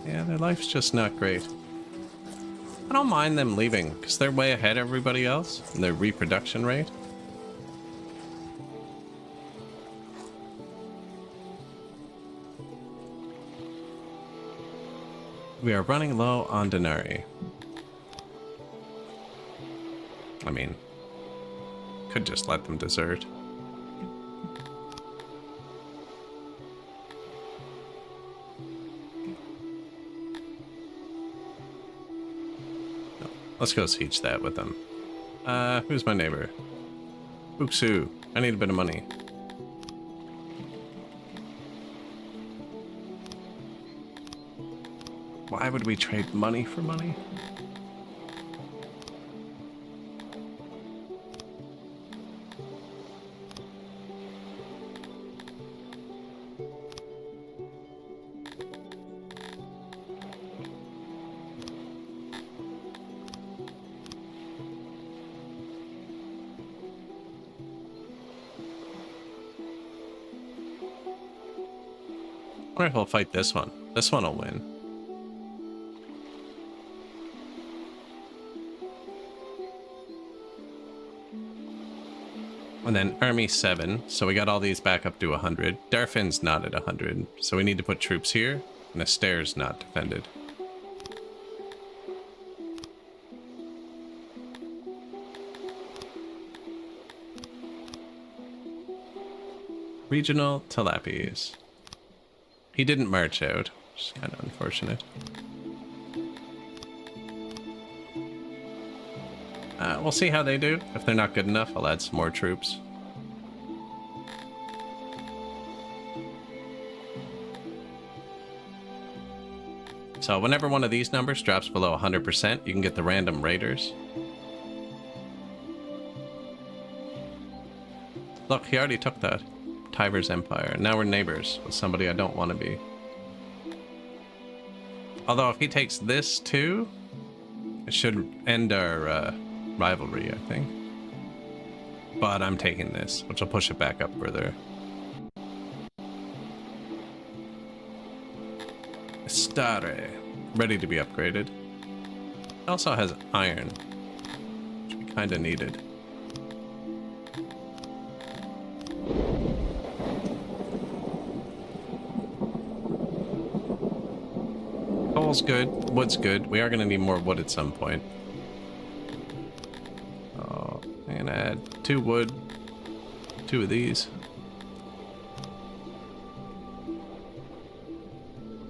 Yeah, their life's just not great. I don't mind them leaving, because they're way ahead of everybody else in their reproduction rate. We are running low on denarii. I mean, could just let them desert. Let's go siege that with them. Who's my neighbor? Uksu. I need a bit of money. Why would we trade money for money? I wonder if we'll fight this one. This one will win. And then Army 7. So we got all these back up to 100. Darfin's not at 100. So we need to put troops here. And the stairs not defended. Regional Tilapis. He didn't march out, which is kind of unfortunate. We'll see how they do. If they're not good enough, I'll add some more troops. So whenever one of these numbers drops below 100%, you can get the random raiders. Look, he already took that. Tiber's Empire. Now we're neighbors with somebody I don't want to be. Although if he takes this too, it should end our rivalry, I think. But I'm taking this, which will push it back up further. Stare. ready to be upgraded. It also has iron, which we kind of needed. Coal's good, wood's good. We are going to need more wood at some point. Oh, I'm going to add 2 wood, 2 of these.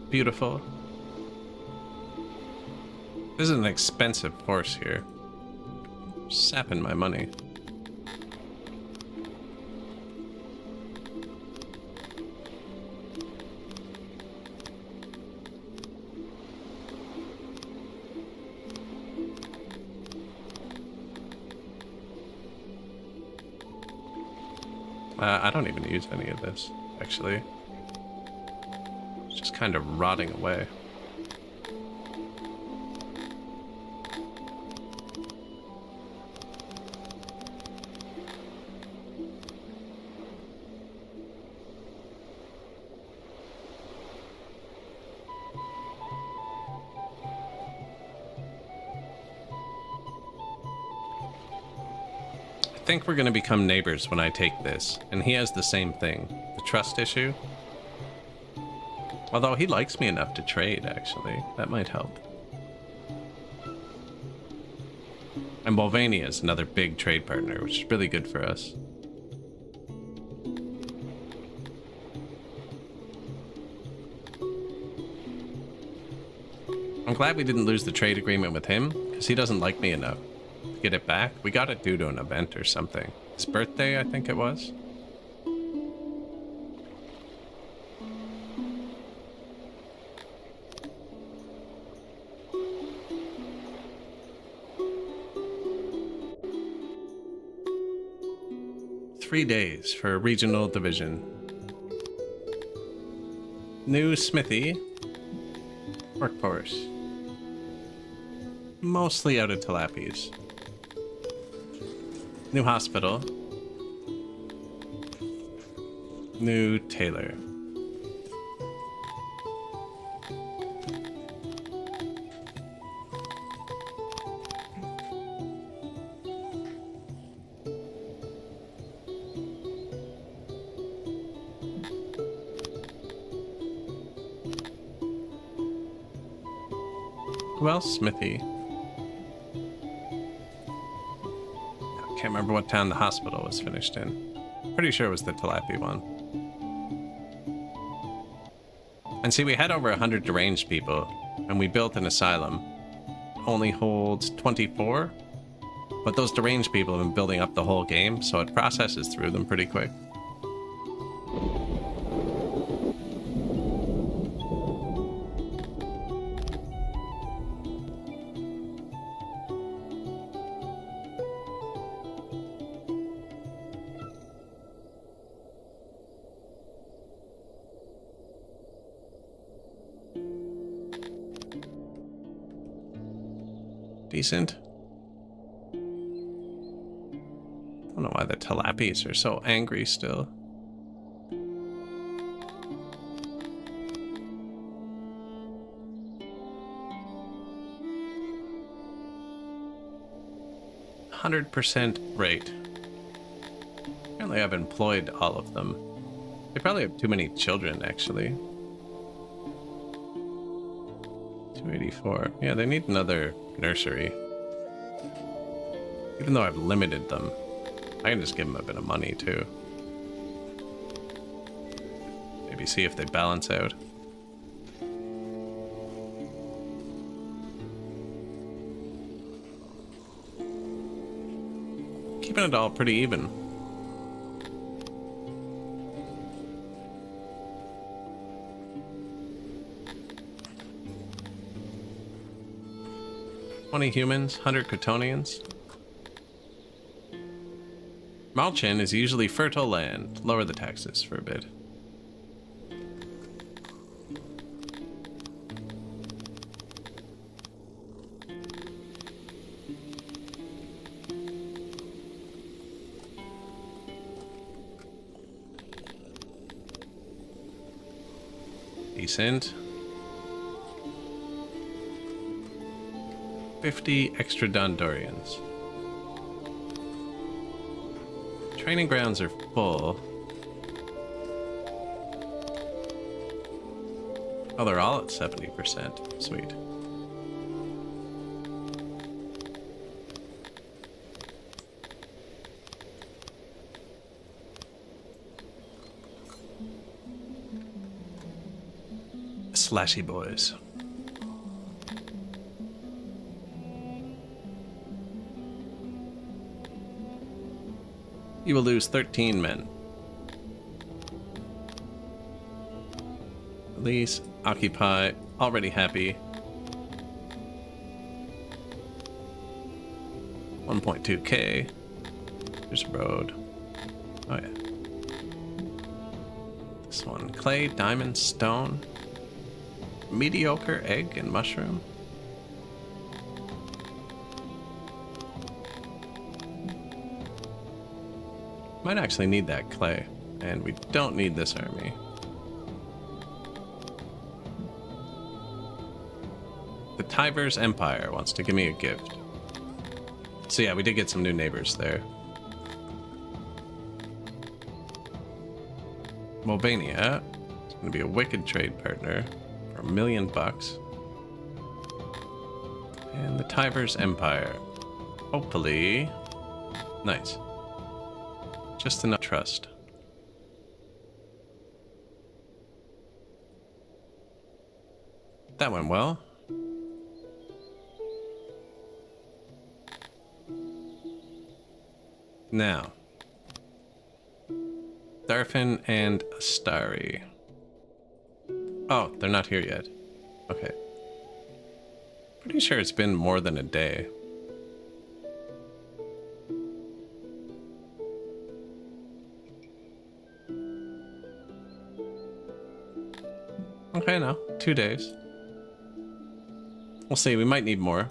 Beautiful. This is an expensive horse here. Sapping my money. I don't even use any of this, actually. It's just kind of rotting away. I think we're going to become neighbors when I take this, and he has the same thing, the trust issue. Although he likes me enough to trade, actually. That might help. And Bolvania is another big trade partner, which is really good for us. I'm glad we didn't lose the trade agreement with him, because he doesn't like me enough to get it back. We got it due to an event or something. His birthday, I think it was. Three days for a regional division. New smithy. Workforce. Mostly out of tilapies. New hospital. New tailor. Who else? Smithy. I can't remember what town the hospital was finished in. Pretty sure it was the Tilapia one. And see, we had over 100 deranged people, and we built an asylum. Only holds 24, but those deranged people have been building up the whole game, so it processes through them pretty quick. Decent. I don't know why the tilapies are so angry still. %100 rate. Apparently I've employed all of them. They probably have too many children, actually. 284. Yeah, they need another nursery. Even though I've limited them, I can just give them a bit of money too. Maybe see if they balance out. Keeping it all pretty even. Humans, 100 Crotonians. Malchin is usually fertile land. Lower the taxes for a bit. Decent. 50 extra Dondorians. Training grounds are full. Oh, they're all at 70%. Sweet. Slashy boys. You will lose 13 men. Release, occupy, already happy. 1.2k. Here's a road. Oh yeah. This one, clay, diamond, stone. Mediocre, egg, and mushroom. Might actually need that clay, and we don't need this army. The Tivers Empire wants to give me a gift. So yeah, we did get some new neighbors there. Mulvania is going to be a wicked trade partner for $1 million. And the Tivers Empire. Hopefully. Nice. Just enough trust. That went well. Now. Darfin and Astari. Oh, they're not here yet. Okay. Pretty sure it's been more than a day. Okay, no. 2 days. We'll see. We might need more.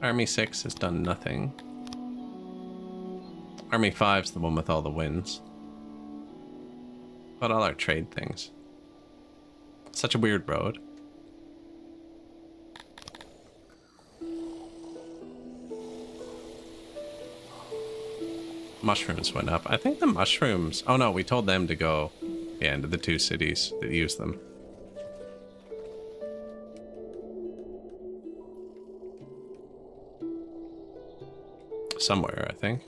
Army 6 has done nothing. Army 5's the one with all the wins. But all our trade things. Such a weird road. Mushrooms went up. I think the mushrooms... Oh no, we told them to go into the 2 cities that use them. Somewhere, I think.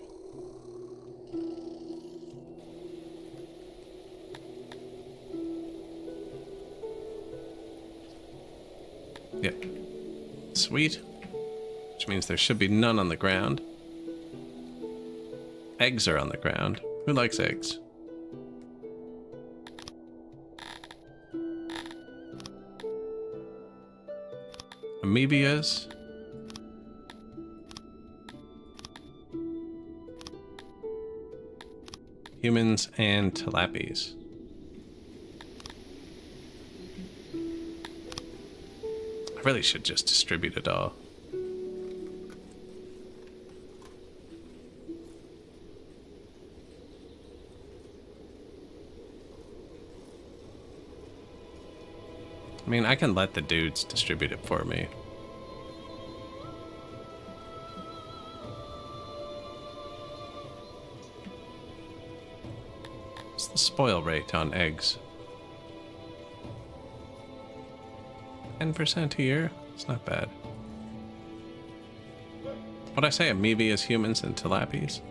Yep. Sweet. Which means there should be none on the ground. Eggs are on the ground. Who likes eggs? Amoebias. Humans and tilapies. I really should just distribute it all. I mean, I can let the dudes distribute it for me. What's the spoil rate on eggs? 10% a year? It's not bad. What'd I say? Amoebias, humans, and tilapies?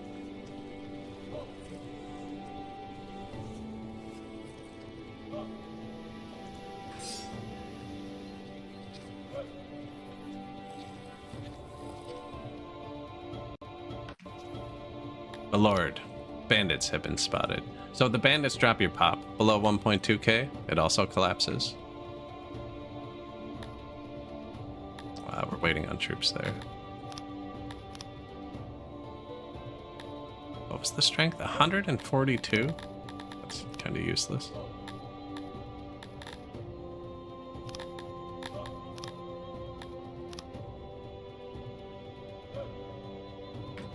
The Lord. Bandits have been spotted. So the bandits drop your pop below 1.2k, it also collapses. Wow, we're waiting on troops there. What was the strength? 142? That's kind of useless.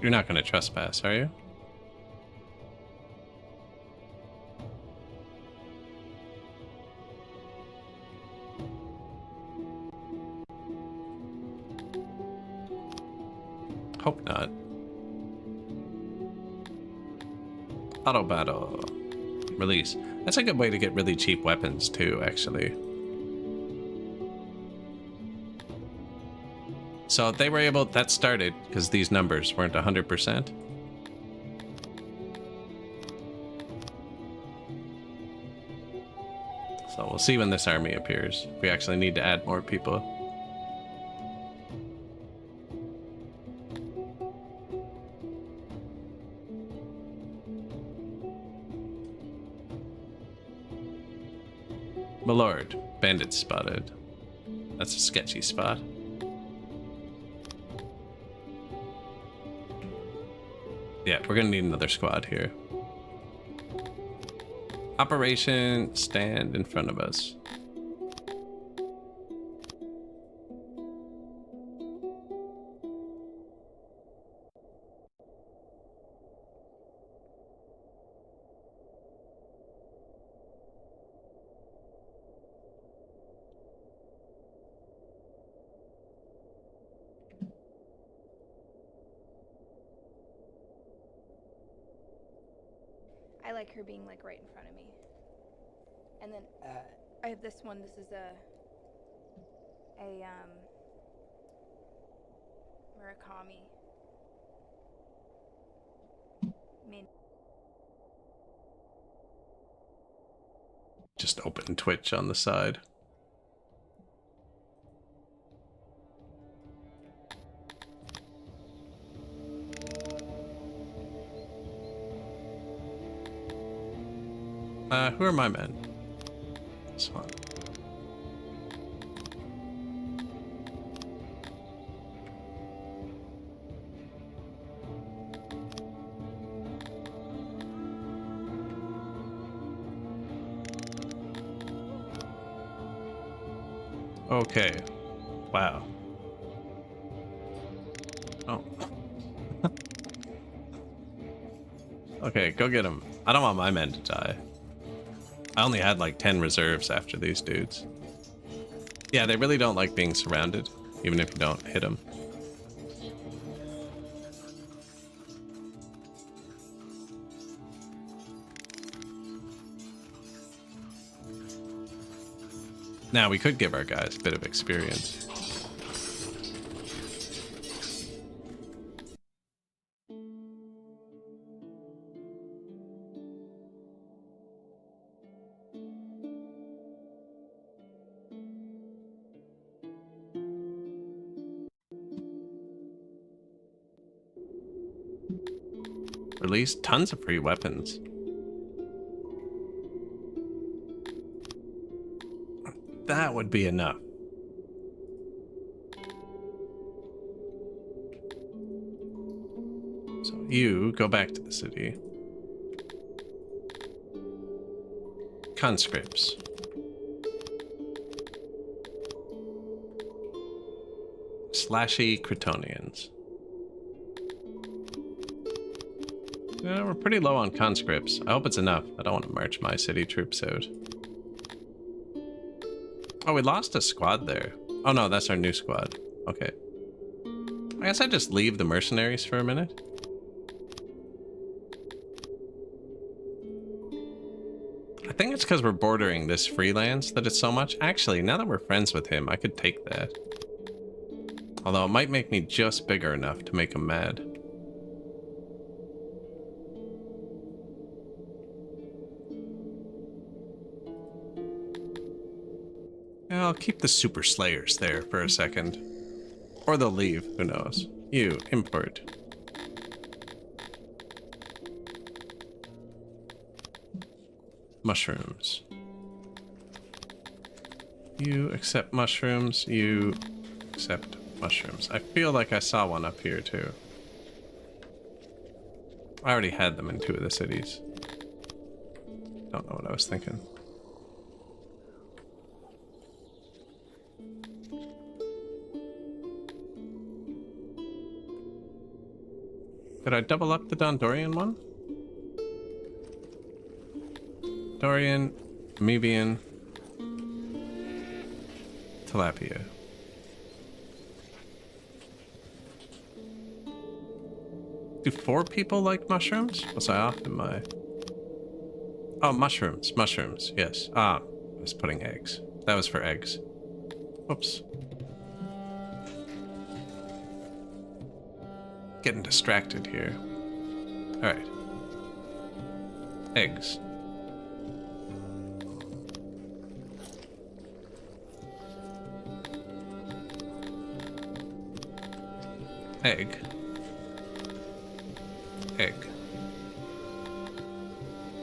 You're not going to trespass, are you? Hope not. Auto battle. Release. That's a good way to get really cheap weapons too, actually. So they were able, that started because these numbers weren't 100%. So we'll see when this army appears. We actually need to add more people. My lord, bandits spotted. That's a sketchy spot. Yeah, we're gonna need another squad here. Operation stand in front of us. I like her being like right in front of me. And then I have this one. This is a Murakami. Just open Twitch on the side. Who are my men? This one. Okay. Wow. Oh. Okay, go get him. I don't want my men to die. I only had like 10 reserves after these dudes. Yeah, they really don't like being surrounded, even if you don't hit them. Now, we could give our guys a bit of experience. Release tons of free weapons. That would be enough. So you go back to the city. Conscripts. Slashy Cretonians. Yeah, we're pretty low on conscripts. I hope it's enough. I don't want to march my city troops out. Oh, we lost a squad there. Oh no, that's our new squad. Okay. I guess I just leave the mercenaries for a minute. I think it's because we're bordering this freelance that it's so much. Actually, now that we're friends with him, I could take that. Although it might make me just bigger enough to make him mad. Yeah, I'll keep the super slayers there for a second. Or they'll leave, who knows. You, import. Mushrooms. You accept mushrooms, you accept mushrooms. I feel like I saw one up here too. I already had them in 2 of the cities. Don't know what I was thinking. Did I double up the Dondorian one? Dorian, Amoebian, Tilapia. Do 4 people like mushrooms? Was I off in my... Oh, mushrooms. Mushrooms, yes. Ah, I was putting eggs. That was for eggs. Whoops. Getting distracted here. Alright. Eggs. Egg. Egg.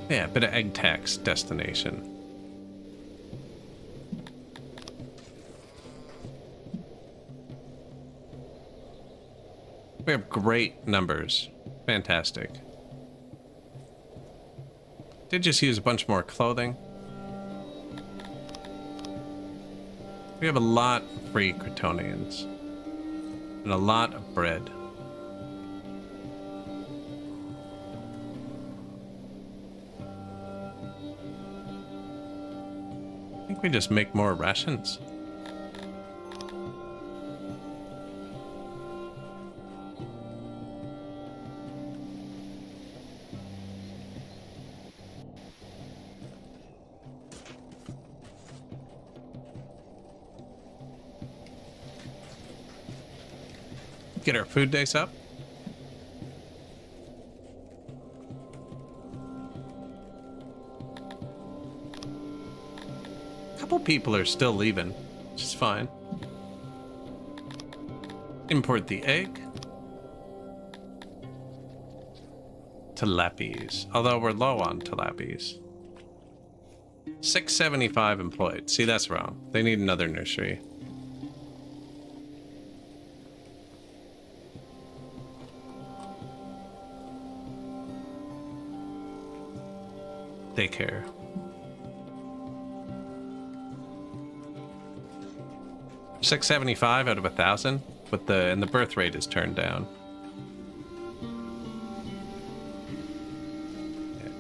Yeah, a bit of egg tax destination. We have great numbers. Fantastic. Did just use a bunch more clothing. We have a lot of free Kryptonians. And a lot of bread. I think we just make more rations. Get our food days up. A couple people are still leaving, which is fine. Import the egg. Tilapies. Although we're low on tilapies. 675 employed. See, that's wrong. They need another nursery. Daycare. $675 out of 1,000, but the birth rate is turned down.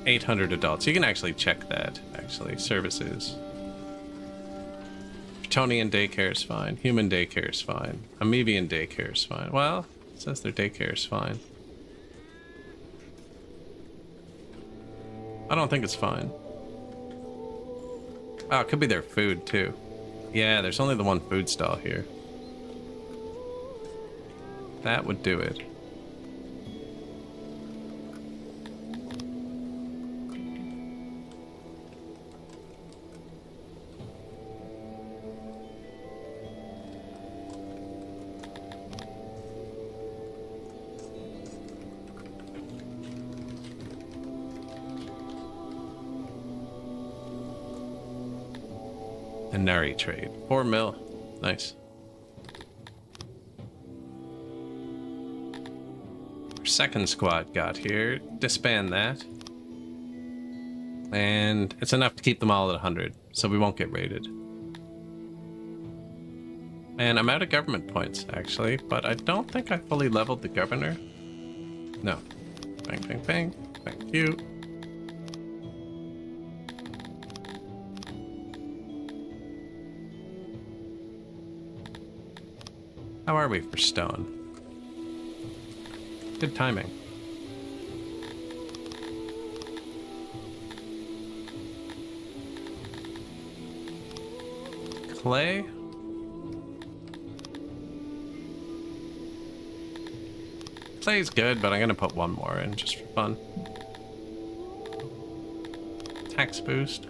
800 adults. You can actually check that. Actually, services. Kryptonian daycare is fine. Human daycare is fine. Amoebian daycare is fine. Well, it says their daycare is fine. I don't think it's fine. Oh, it could be their food, too. Yeah, there's only the one food stall here. That would do it. Nari trade. 4 mil. Nice. Our second squad got here. Disband that. And it's enough to keep them all at 100, so we won't get raided. And I'm out of government points, actually, but I don't think I fully leveled the governor. No. Bang, bang, bang. Thank you. How are we for stone? Good timing. Clay? Clay's good, but I'm gonna put 1 more in just for fun. Tax boost.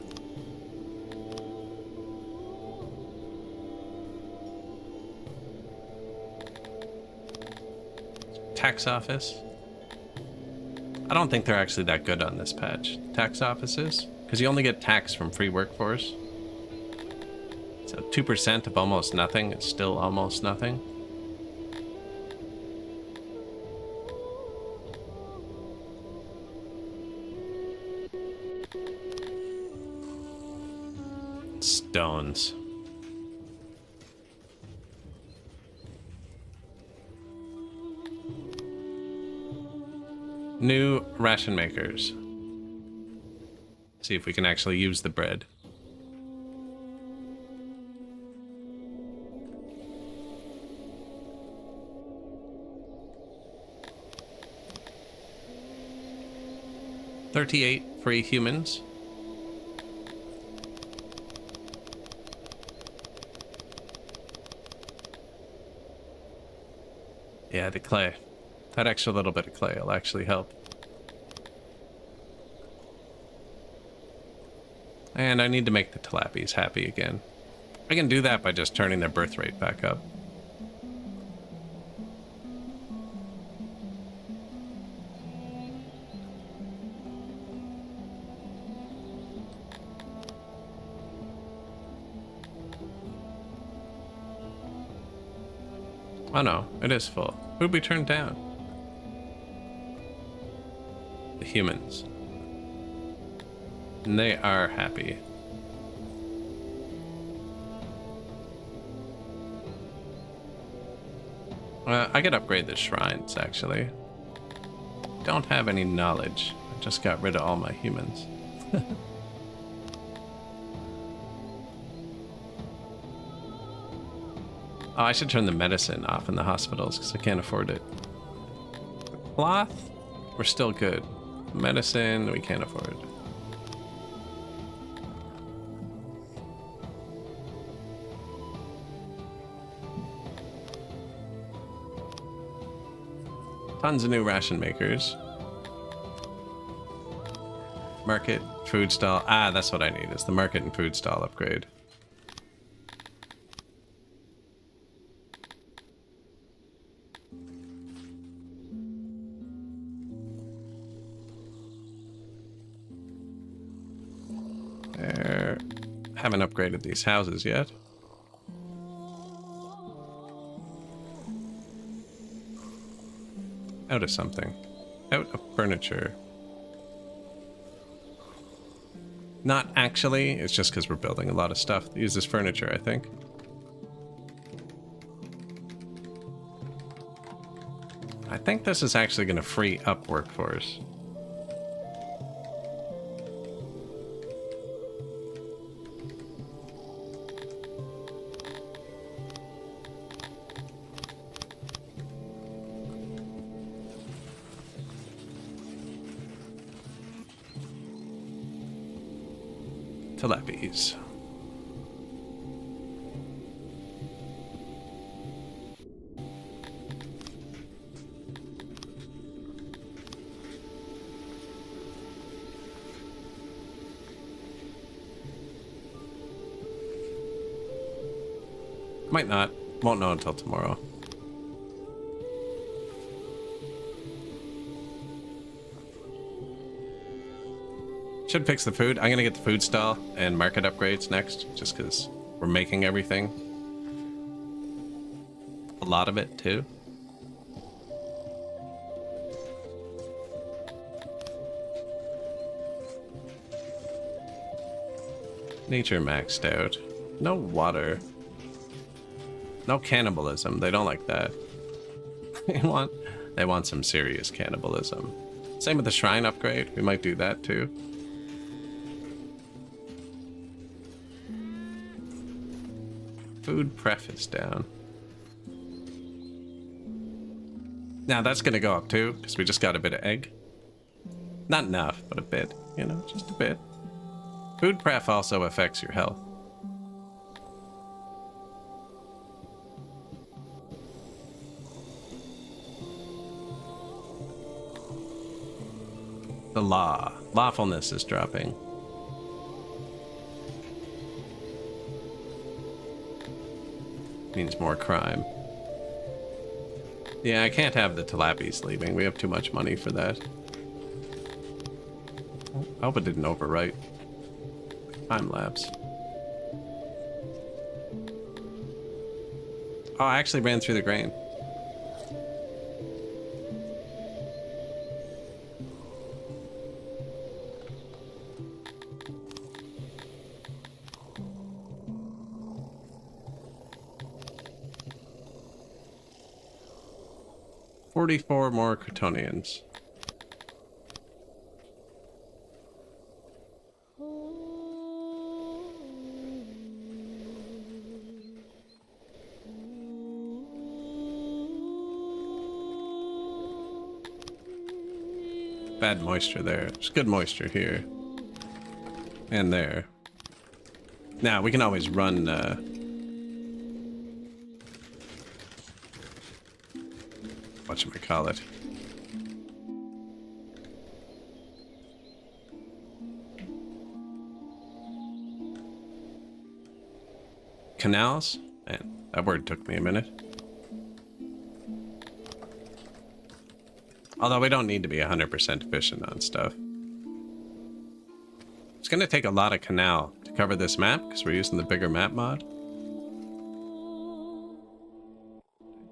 Tax office. I don't think they're actually that good on this patch, tax offices, because you only get tax from free workforce. So 2% of almost nothing is still almost nothing. Stones. New ration makers. See if we can actually use the bread. 38 free humans. Yeah, the clay. That extra little bit of clay will actually help. And I need to make the tilapies happy again. I can do that by just turning their birth rate back up. Oh no, it is full. Who'd we turn down? The humans. And they are happy. I could upgrade the shrines, actually. Don't have any knowledge. I just got rid of all my humans. Oh, I should turn the medicine off in the hospitals because I can't afford it. Cloth, we're still good. Medicine, we can't afford. Tons of new ration makers. Market, food stall. Ah, that's what I need, is the market and food stall upgrade. There. Haven't upgraded these houses yet. Out of something. Out of furniture. Not actually, it's just because we're building a lot of stuff that uses furniture, I think. I think this is actually going to free up workforce. Telepes. Might not. Won't know until tomorrow. Should fix the food. I'm gonna get the food stall and market upgrades next, just because we're making everything. A lot of it, too. Nature maxed out. No water. No cannibalism. They don't like that. They want some serious cannibalism. Same with the shrine upgrade. We might do that, too. Food pref is down. Now that's gonna go up too, because we just got a bit of egg. Not enough, but a bit, you know, just a bit. Food pref also affects your health. The lawfulness is dropping. Means more crime. Yeah, I can't have the tilapies leaving. We have too much money for that. I hope it didn't overwrite. Time lapse. Oh, I actually ran through the grain. $44 more Crotonians. bad moisture there. There's good moisture here. And there. Now, we can always run, whatchamacallit. Canals? Man, that word took me a minute. Although we don't need to be 100% efficient on stuff. It's going to take a lot of canal to cover this map because we're using the bigger map mod.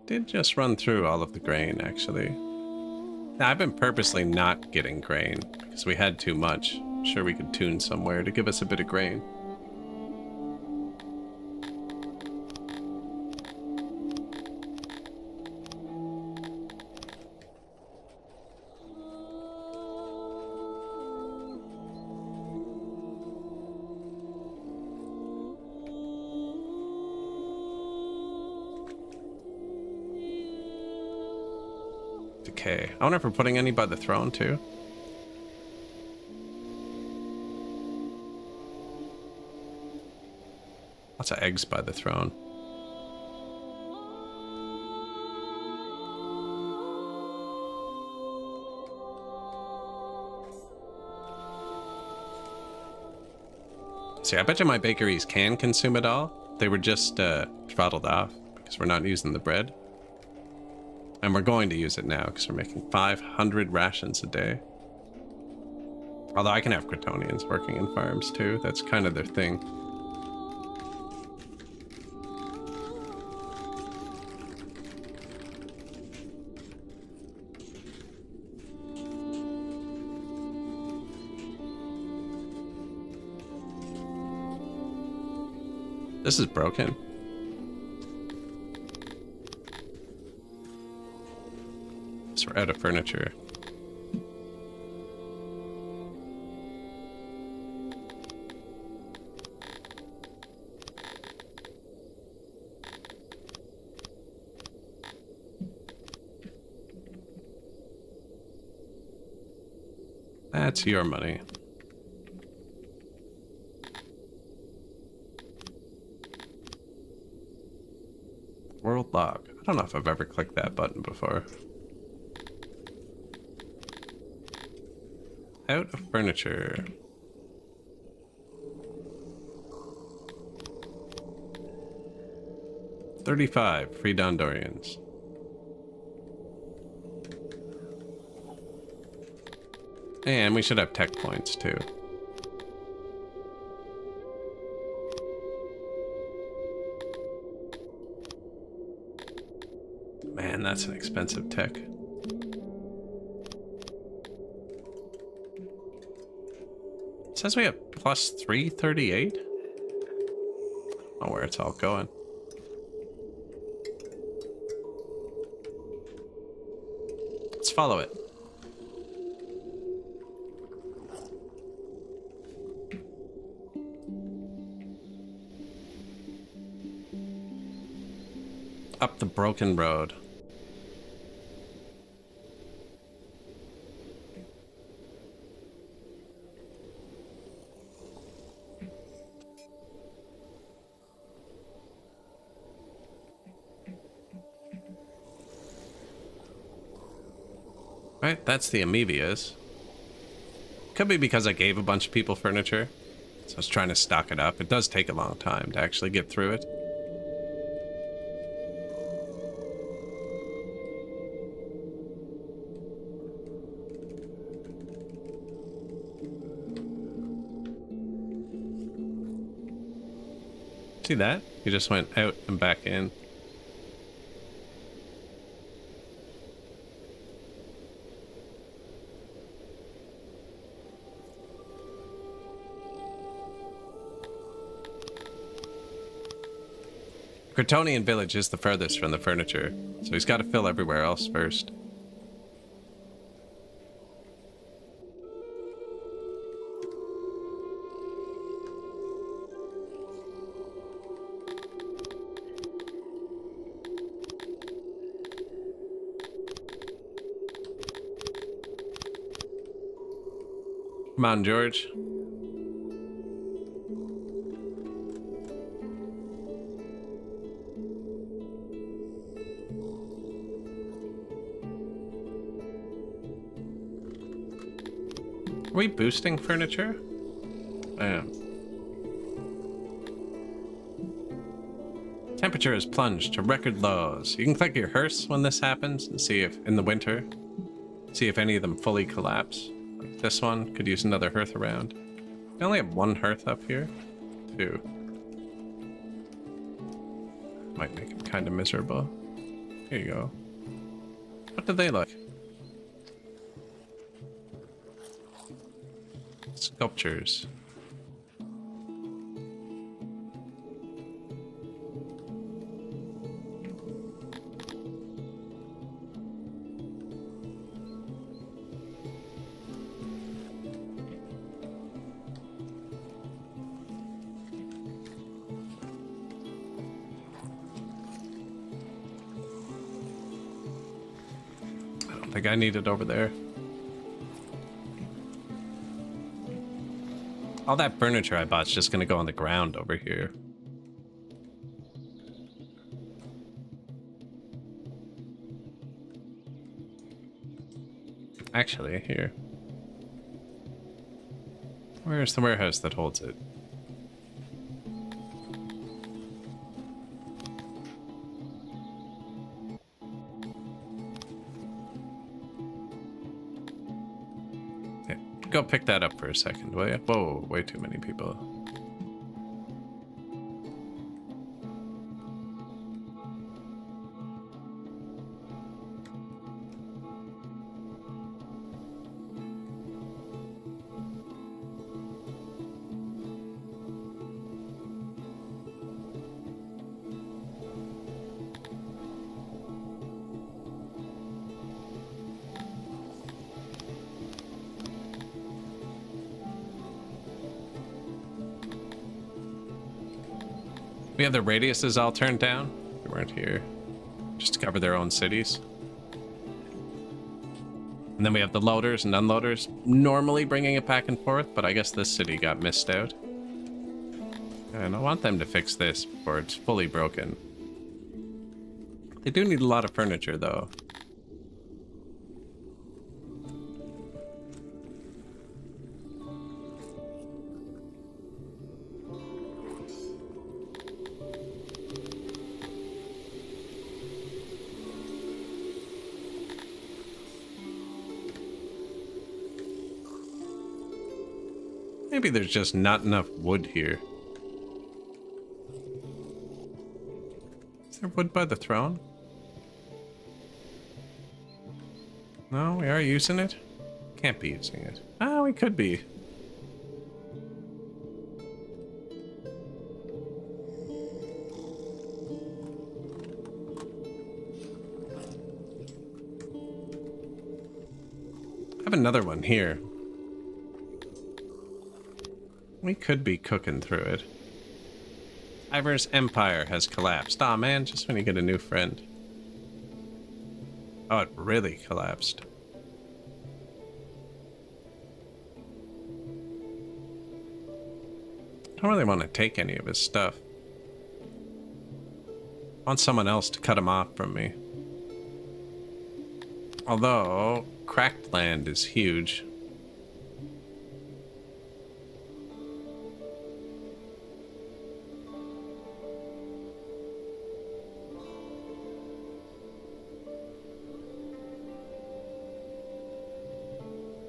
Did just run through all of the grain, actually. Now, I've been purposely not getting grain because we had too much. I'm sure we could tune somewhere to give us a bit of grain. Decay. I wonder if we're putting any by the throne too. Lots of eggs by the throne. See, I bet you my bakeries can consume it all. They were just throttled off because we're not using the bread. And we're going to use it now because we're making 500 rations a day. Although I can have Kryptonians working in farms too. That's kind of their thing. This is broken. So we're out of furniture. That's your money. World log. I don't know if I've ever clicked that button before. Out of furniture. $35 free Dondorians. And we should have tech points too. Man, that's an expensive tech. It says we have plus 338. I don't know where it's all going. Let's follow it. Up the broken road. Right, that's the amoebias. Could be because I gave a bunch of people furniture, so I was trying to stock it up. It does take a long time to actually get through it. See that? You just went out and back in. Kryptonian village is the furthest from the furniture, so he's got to fill everywhere else first. Come on, George. Are we boosting furniture? I am. Temperature has plunged to record lows. You can click your hearse when this happens and see if, in the winter, see if any of them fully collapse. Like this one could use another hearth around. I only have one hearth up here. Two. Might make it kind of miserable. Here you go. What do they like? Sculptures. I don't think I need it over there. All that furniture I bought's just gonna go on the ground over here. Actually, here. Where's the warehouse that holds it? Yeah, go pick that up for a second, will you? Whoa, way too many people. We have the radiuses all turned down. We weren't here. Just to cover their own cities. And then we have the loaders and unloaders normally bringing it back and forth, but I guess this city got missed out. And I want them to fix this before it's fully broken. They do need a lot of furniture, though. Maybe there's just not enough wood here. Is there wood by the throne? No, we are using it? Can't be using it. Ah, we could be. I have another one here. We could be cooking through it. Ivor's empire has collapsed. Aw, man, just when you get a new friend. Oh, it really collapsed. I don't really want to take any of his stuff. I want someone else to cut him off from me. Although, cracked land is huge.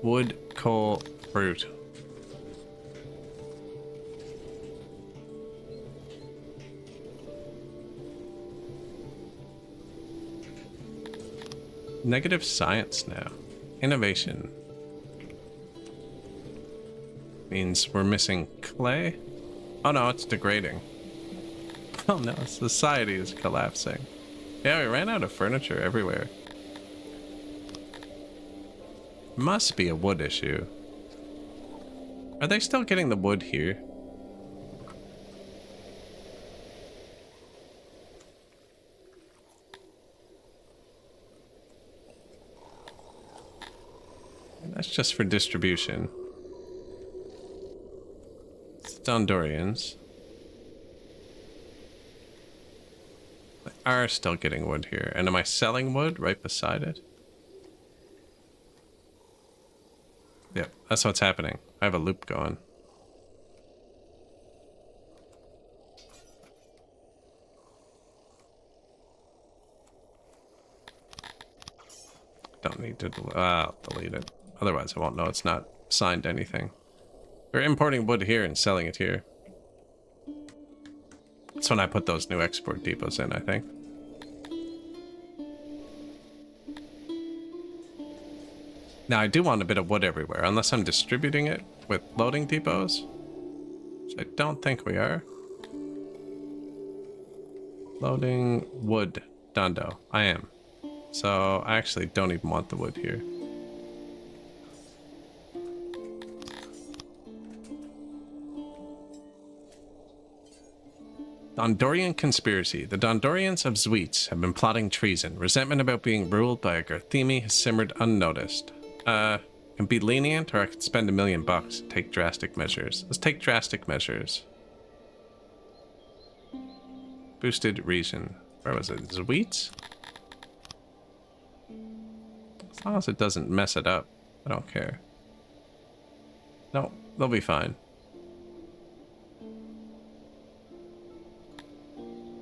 Wood, coal, fruit. Negative science now. Innovation. Means we're missing clay? Oh no, it's degrading. Oh no, society is collapsing. Yeah, we ran out of furniture everywhere. Must be a wood issue. Are they still getting the wood here? That's just for distribution. Dondorians are still getting wood here. And am I selling wood right beside it? Yep, that's what's happening. I have a loop going. Don't need to delete it. Otherwise I won't know it's not signed anything. We're importing wood here and selling it here. That's when I put those new export depots in, I think. Now I do want a bit of wood everywhere, unless I'm distributing it with loading depots. Which I don't think we are. Loading wood, Dondo. I am. So I actually don't even want the wood here. Dondorian conspiracy. The Dondorians of Zweets have been plotting treason. Resentment about being ruled by a Garthemi has simmered unnoticed. Can be lenient, or I could spend $1 million and take drastic measures. Let's take drastic measures. Boosted region. Where was it? Zweets? As long as it doesn't mess it up, I don't care. No, they'll be fine.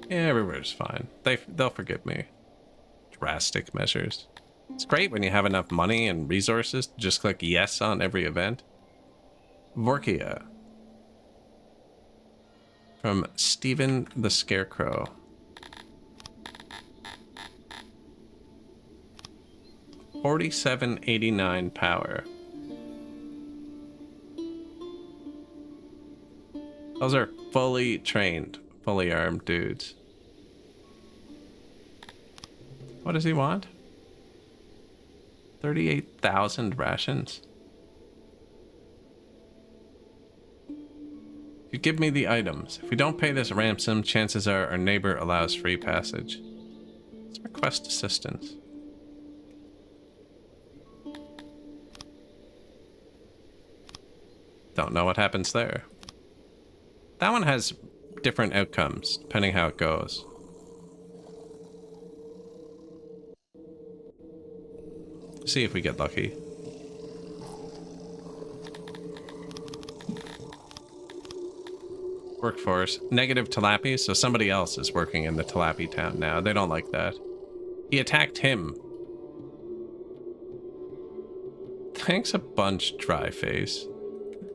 Yeah, everywhere's fine. They'll forgive me. Drastic measures. It's great when you have enough money and resources to just click yes on every event. Vorkia. From Stephen the Scarecrow. $47.89 power. Those are fully trained, fully armed dudes. What does he want? 38,000 rations. You give me the items. If we don't pay this ransom, chances are our neighbor allows free passage. Let's request assistance. Don't know what happens there. That one has different outcomes, depending how it goes. See if we get lucky. Workforce. Negative Talapi, so somebody else is working in the Talapi town now. They don't like that. He attacked him. Thanks a bunch, Dryface.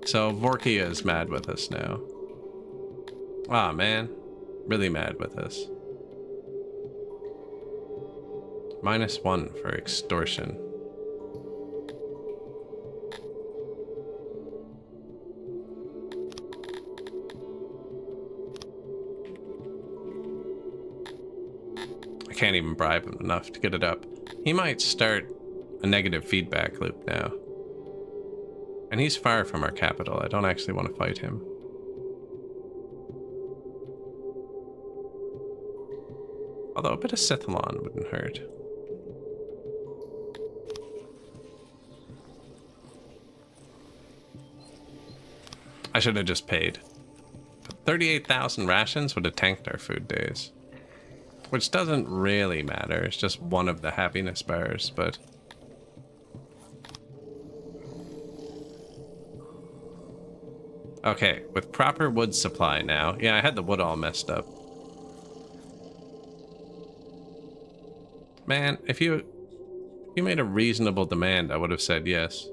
So Vorkia is mad with us now. Ah, man. Really mad with us. -1 for extortion. I can't even bribe him enough to get it up. He might start a negative feedback loop now. And he's far from our capital. I don't actually want to fight him. Although a bit of Sithalon wouldn't hurt. I should have just paid. 38,000 rations would have tanked our food days. Which doesn't really matter. It's just one of the happiness bars, but... Okay, with proper wood supply now. Yeah, I had the wood all messed up. Man, if you made a reasonable demand, I would have said yes.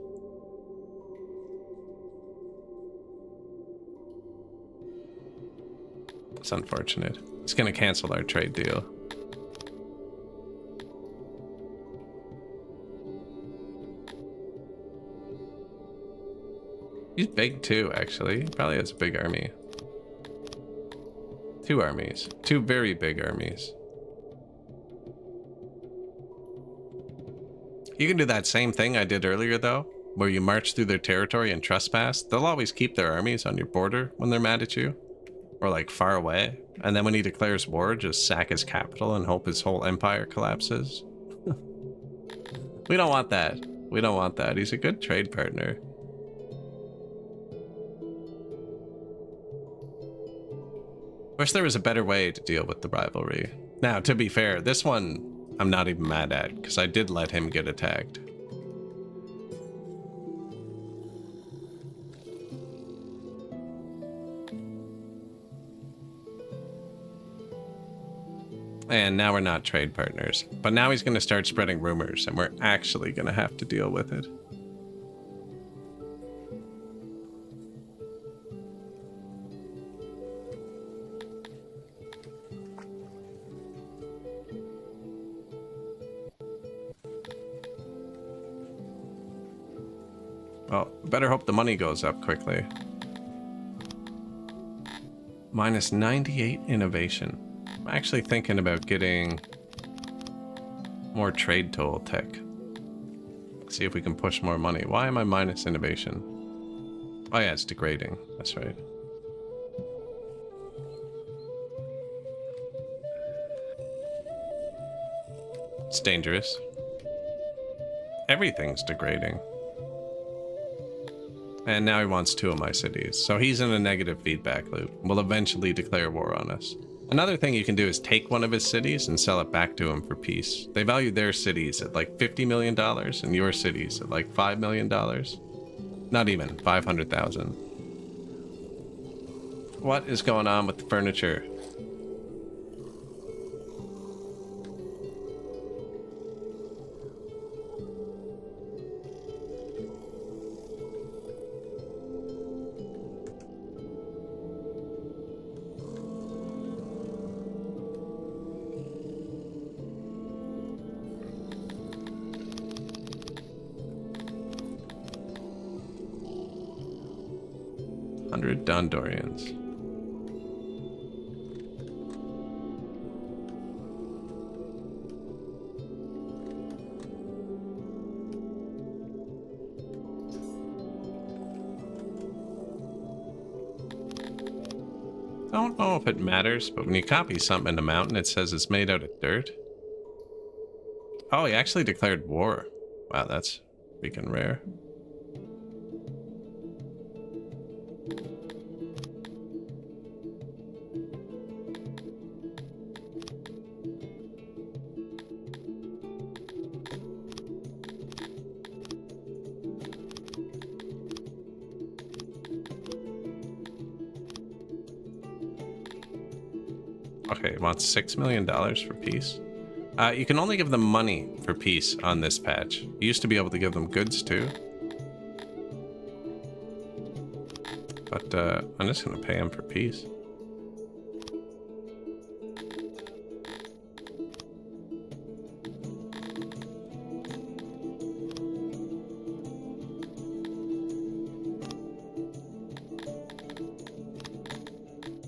It's unfortunate. He's gonna cancel our trade deal. He's big too, actually. He probably has a big army. 2 armies. 2 very big armies. You can do that same thing I did earlier, though, where you march through their territory and trespass. They'll always keep their armies on your border when they're mad at you. Or, like, far away. And then when he declares war, just sack his capital and hope his whole empire collapses. We don't want that. We don't want that. He's a good trade partner. Wish there was a better way to deal with the rivalry. Now, to be fair, this one I'm not even mad at, because I did let him get attacked. And now we're not trade partners. But now he's going to start spreading rumors, and we're actually going to have to deal with it. Well, better hope the money goes up quickly. Minus 98 innovation. I'm actually thinking about getting more trade tool tech. See if we can push more money. Why am I minus innovation? Oh yeah, it's degrading. That's right. It's dangerous. Everything's degrading. And now he wants 2 of my cities. So he's in a negative feedback loop. Will eventually declare war on us. Another thing you can do is take one of his cities and sell it back to him for peace. They value their cities at like $50 million and your cities at like $5 million. Not even, 500,000. What is going on with the furniture? Dondorians. I don't know if it matters, but when you copy something in the mountain, it says it's made out of dirt. Oh, he actually declared war. Wow, that's freaking rare. Okay, wants $6 million for peace. You can only give them money for peace on this patch. You used to be able to give them goods too. But I'm just going to pay him for peace.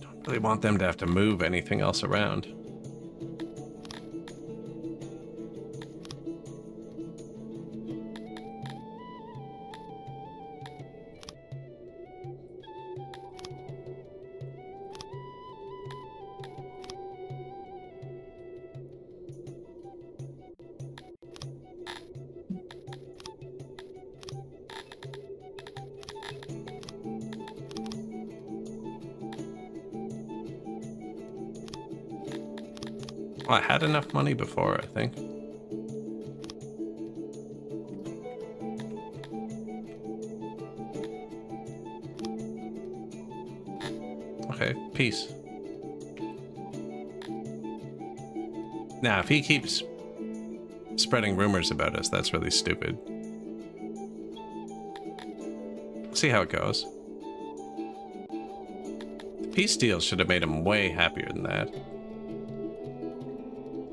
Don't really want them to have to move anything else around. Well, I had enough money before, I think. Okay, peace. Now, if he keeps spreading rumors about us, that's really stupid. See how it goes. The peace deal should have made him way happier than that.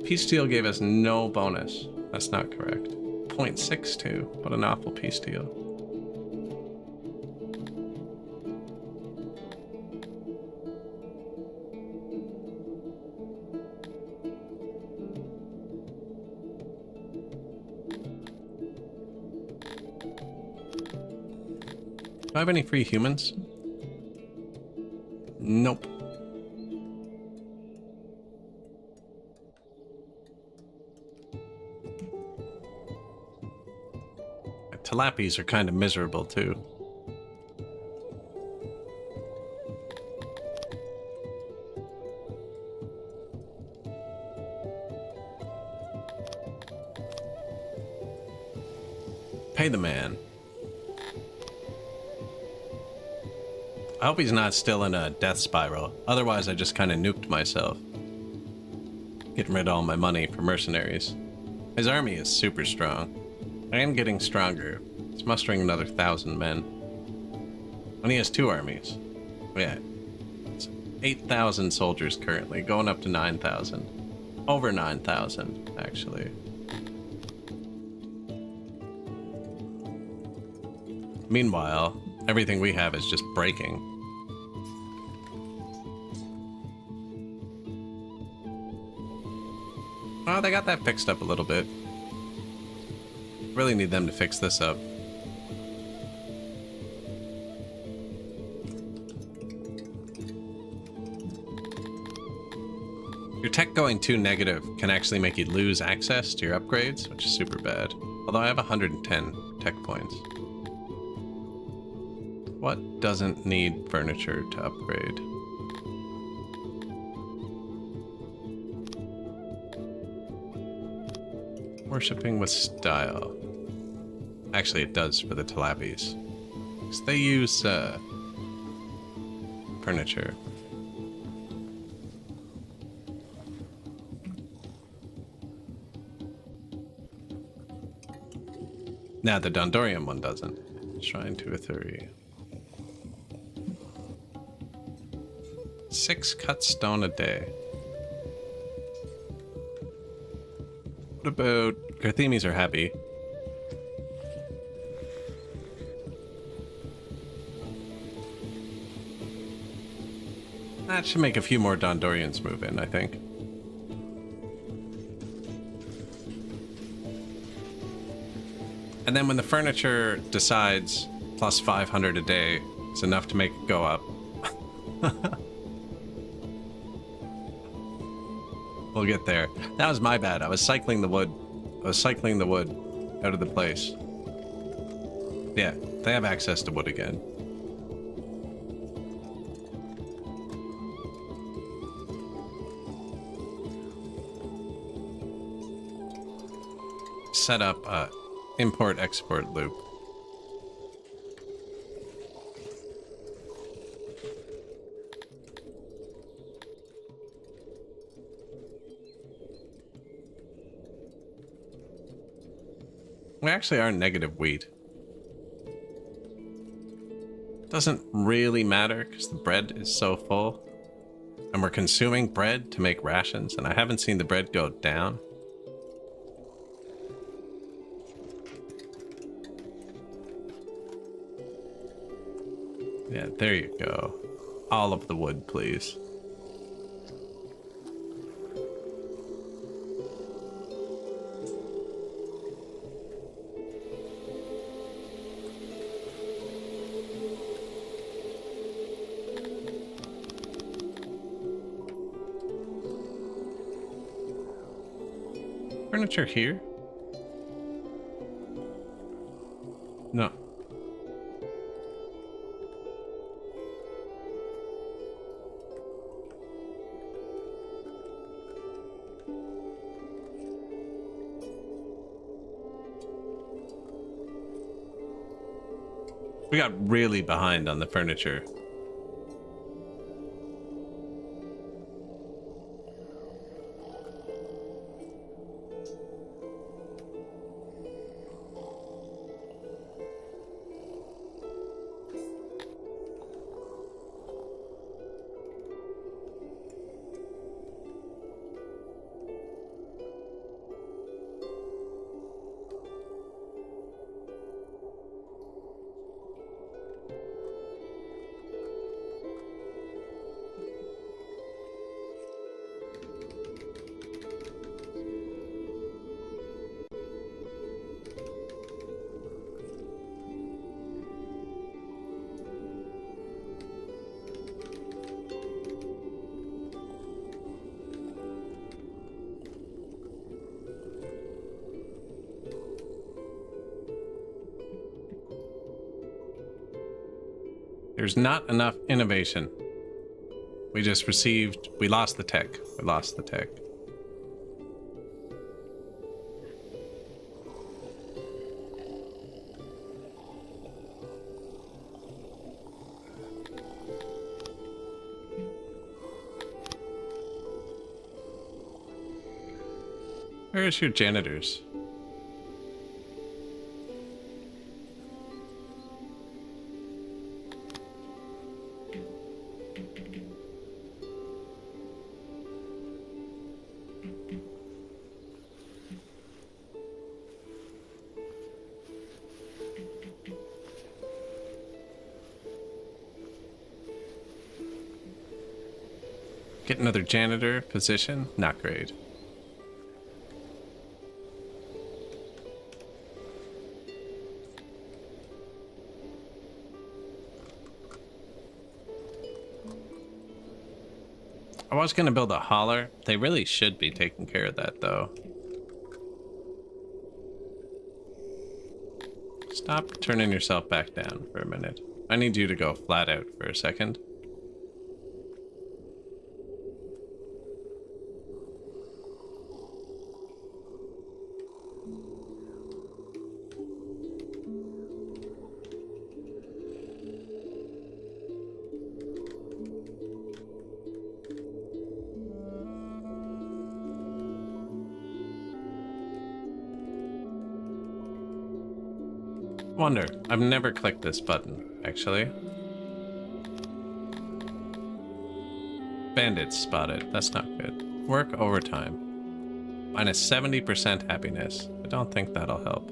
Peace deal gave us no bonus. That's not correct. 0.62. What an awful peace deal. Do I have any free humans? Nope. Tilapis are kind of miserable too. Pay the man. I hope he's not still in a death spiral. Otherwise, I just kind of nuked myself. Getting rid of all my money for mercenaries. His army is super strong. I am getting stronger. He's mustering another 1,000 men. And he has 2 armies. Yeah. It's 8,000 soldiers currently, going up to 9,000. Over 9,000, actually. Meanwhile, everything we have is just breaking. Oh, they got that fixed up a little bit. Really need them to fix this up. Your tech going too negative can actually make you lose access to your upgrades, which is super bad. Although I have 110 tech points. What doesn't need furniture to upgrade? Worshipping with style. Actually, it does for the Talabis. Because they use furniture. Now the Dondorian one doesn't. Shrine to Ithuri. 6 cut stone a day. What about... Garthemis are happy. That should make a few more Dondorians move in, I think. And then when the furniture decides plus 500 a day is enough to make it go up. We'll get there. That was my bad. I was cycling the wood. Out of the place. Yeah, they have access to wood again. Set up a import-export loop. We actually are negative wheat. Doesn't really matter because the bread is so full. And we're consuming bread to make rations, and I haven't seen the bread go down. Yeah, there you go. All of the wood, please. Furniture here? No. We got really behind on the furniture. There's not enough innovation. We lost the tech. We lost the tech. Where's your janitors? Get another janitor position? Not great. I was going to build a hauler. They really should be taking care of that, though. Stop turning yourself back down for a minute. I need you to go flat out for a second. Wonder, I've never clicked this button, actually. Bandits spotted. That's not good. Work overtime. Minus 70% happiness. I don't think that'll help.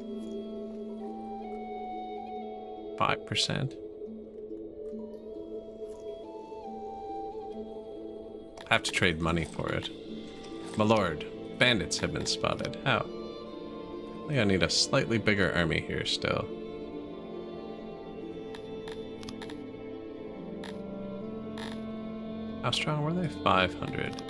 5%. Have to trade money for it. My lord, bandits have been spotted. How? I think I need a slightly bigger army here still. How strong were they? 500.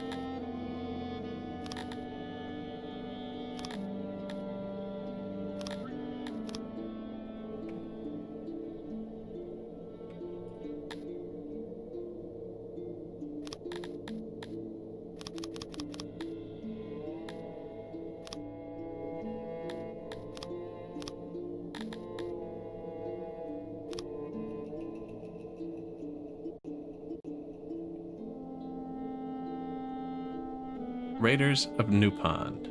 Raiders of New Pond.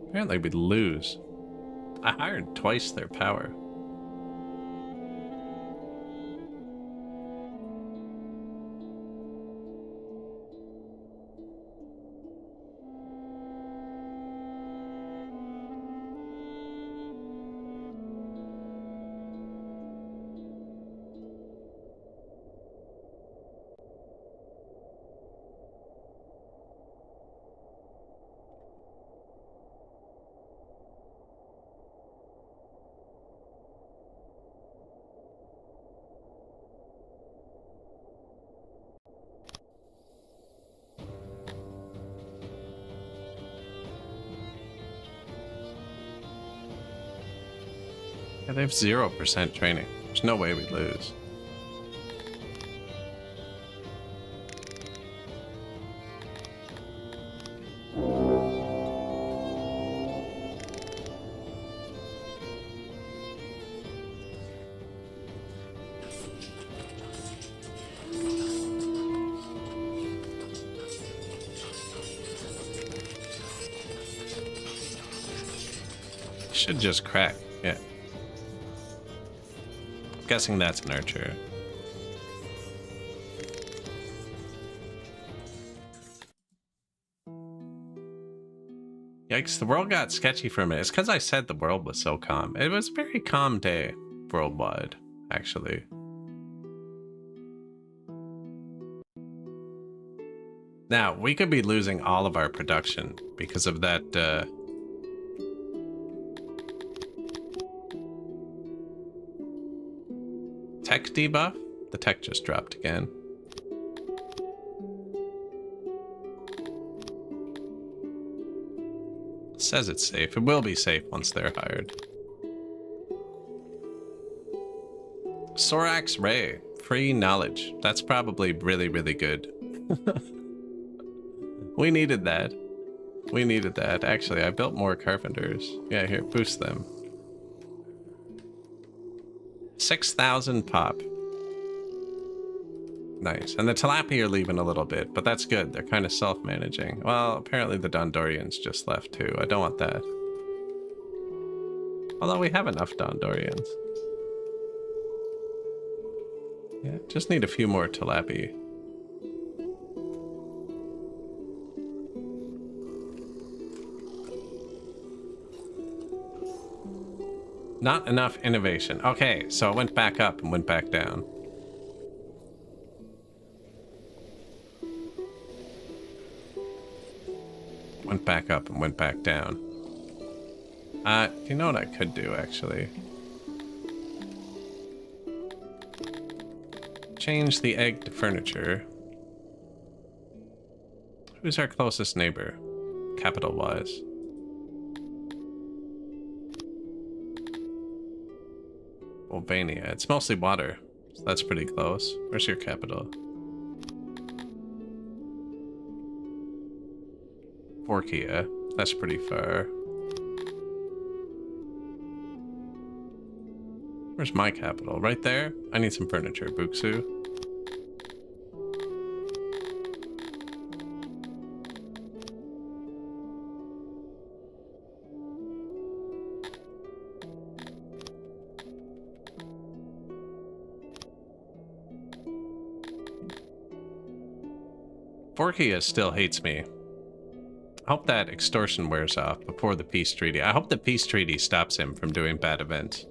Apparently we'd lose. I hired twice their power. Yeah, they have 0% training. There's no way we'd lose. Should just crack, yeah. Guessing that's an archer. Yikes, the world got sketchy for a minute. It's because I said the world was so calm. It was a very calm day worldwide, actually. Now, we could be losing all of our production because of that, tech debuff? The tech just dropped again. It says it's safe. It will be safe once they're hired. Sorax Ray. Free knowledge. That's probably really, really good. We needed that. We needed that. Actually, I built more carpenters. Yeah, here, boost them. 6,000 pop. Nice. And the tilapia are leaving a little bit, but that's good. They're kind of self-managing. Well, apparently the Dondorians just left too. I don't want that. Although we have enough Dondorians. Yeah, just need a few more tilapia. Not enough innovation. Okay, so it went back up and went back down. Went back up and went back down. You know what I could do, actually? Change the egg to furniture. Who's our closest neighbor, capital-wise? Albania. It's mostly water, so that's pretty close. Where's your capital? Forkia. That's pretty far. Where's my capital? Right there? I need some furniture. Buksu. Forkia still hates me. I hope that extortion wears off before the peace treaty. I hope the peace treaty stops him from doing bad events.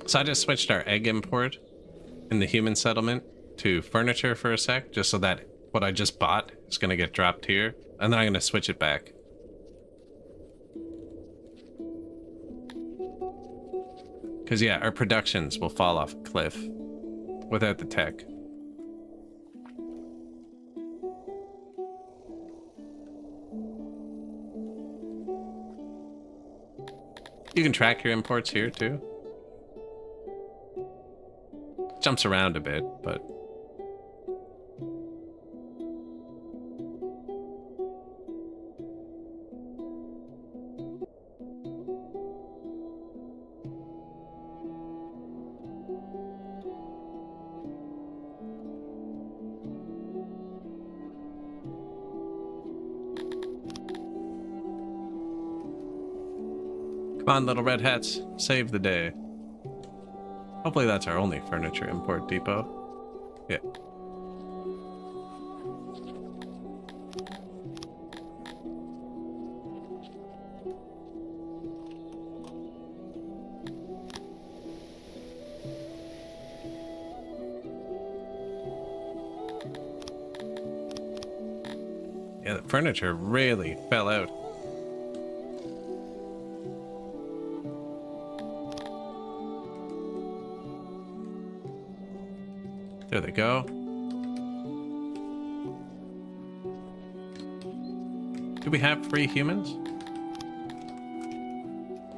So I just switched our egg import in the human settlement to furniture for a sec, just so that what I just bought is going to get dropped here, and then I'm going to switch it back. Because yeah, our productions will fall off a cliff without the tech. You can track your imports here too. Jumps around a bit, but... Come on, little red hats. Save the day. Hopefully that's our only furniture import depot. Yeah. Yeah, the furniture really fell out. There they go. Do we have free humans?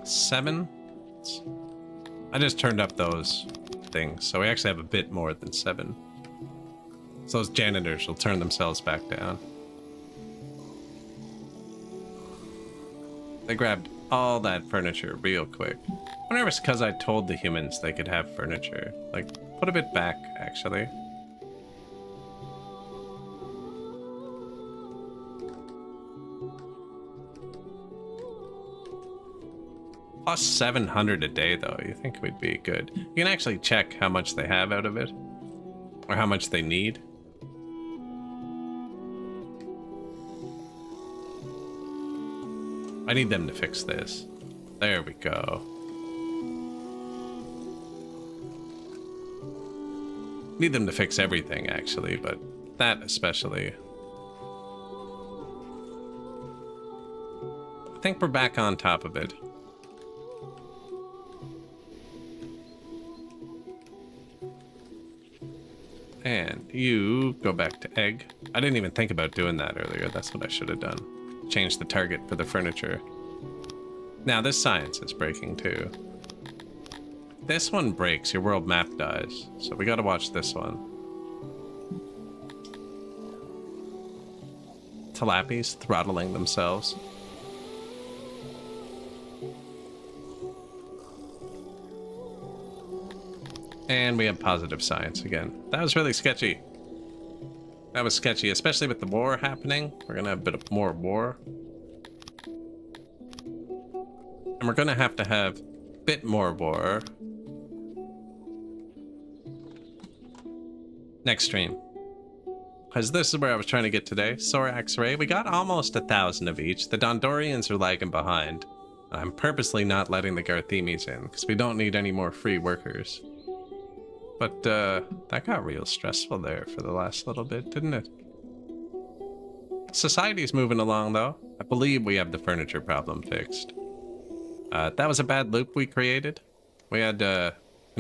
7? I just turned up those things, so we actually have a bit more than 7. So those janitors will turn themselves back down. They grabbed all that furniture real quick. I wonder if it's because I told the humans they could have furniture. Like, put a bit back, actually. Plus 700 a day, though. You think we'd be good. You can actually check how much they have out of it. Or how much they need. I need them to fix this. There we go. Need them to fix everything, actually, but that especially. I think we're back on top of it. And you go back to egg. I didn't even think about doing that earlier. That's what I should have done. Change the target for the furniture. Now, this science is breaking too. This one breaks, your world map dies. So we gotta watch this one. Tilapies throttling themselves. And we have positive science again. That was really sketchy. That was sketchy, especially with the war happening. We're gonna have a bit of more war. And we're gonna have a bit more war next stream. Because this is where I was trying to get today. Sorax Ray, we got almost 1,000 of each. The Dondorians are lagging behind. I'm purposely not letting the Garthemis in, because we don't need any more free workers. But, that got real stressful there for the last little bit, didn't it? Society's moving along, though. I believe we have the furniture problem fixed. That was a bad loop we created. We had, an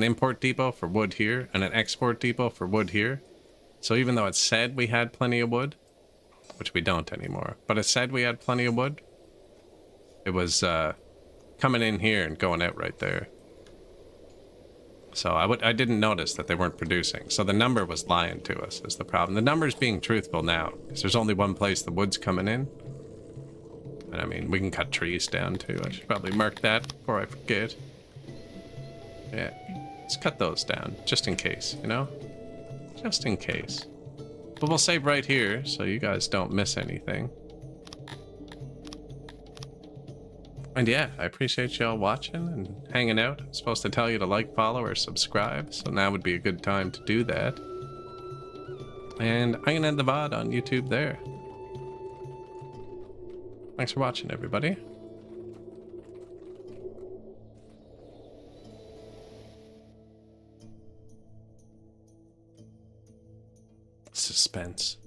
import depot for wood here, and an export depot for wood here. So even though it said we had plenty of wood, which we don't anymore, but it said we had plenty of wood, it was, coming in here and going out right there. So I didn't notice that they weren't producing. So the number was lying to us is the problem. The number's being truthful now, because there's only one place the wood's coming in. And I mean, we can cut trees down too. I should probably mark that before I forget. Yeah, let's cut those down, just in case, you know? Just in case. But we'll save right here, so you guys don't miss anything. And yeah, I appreciate y'all watching and hanging out. I'm supposed to tell you to like, follow, or subscribe, so now would be a good time to do that. And I'm gonna end the VOD on YouTube there. Thanks for watching, everybody. Suspense.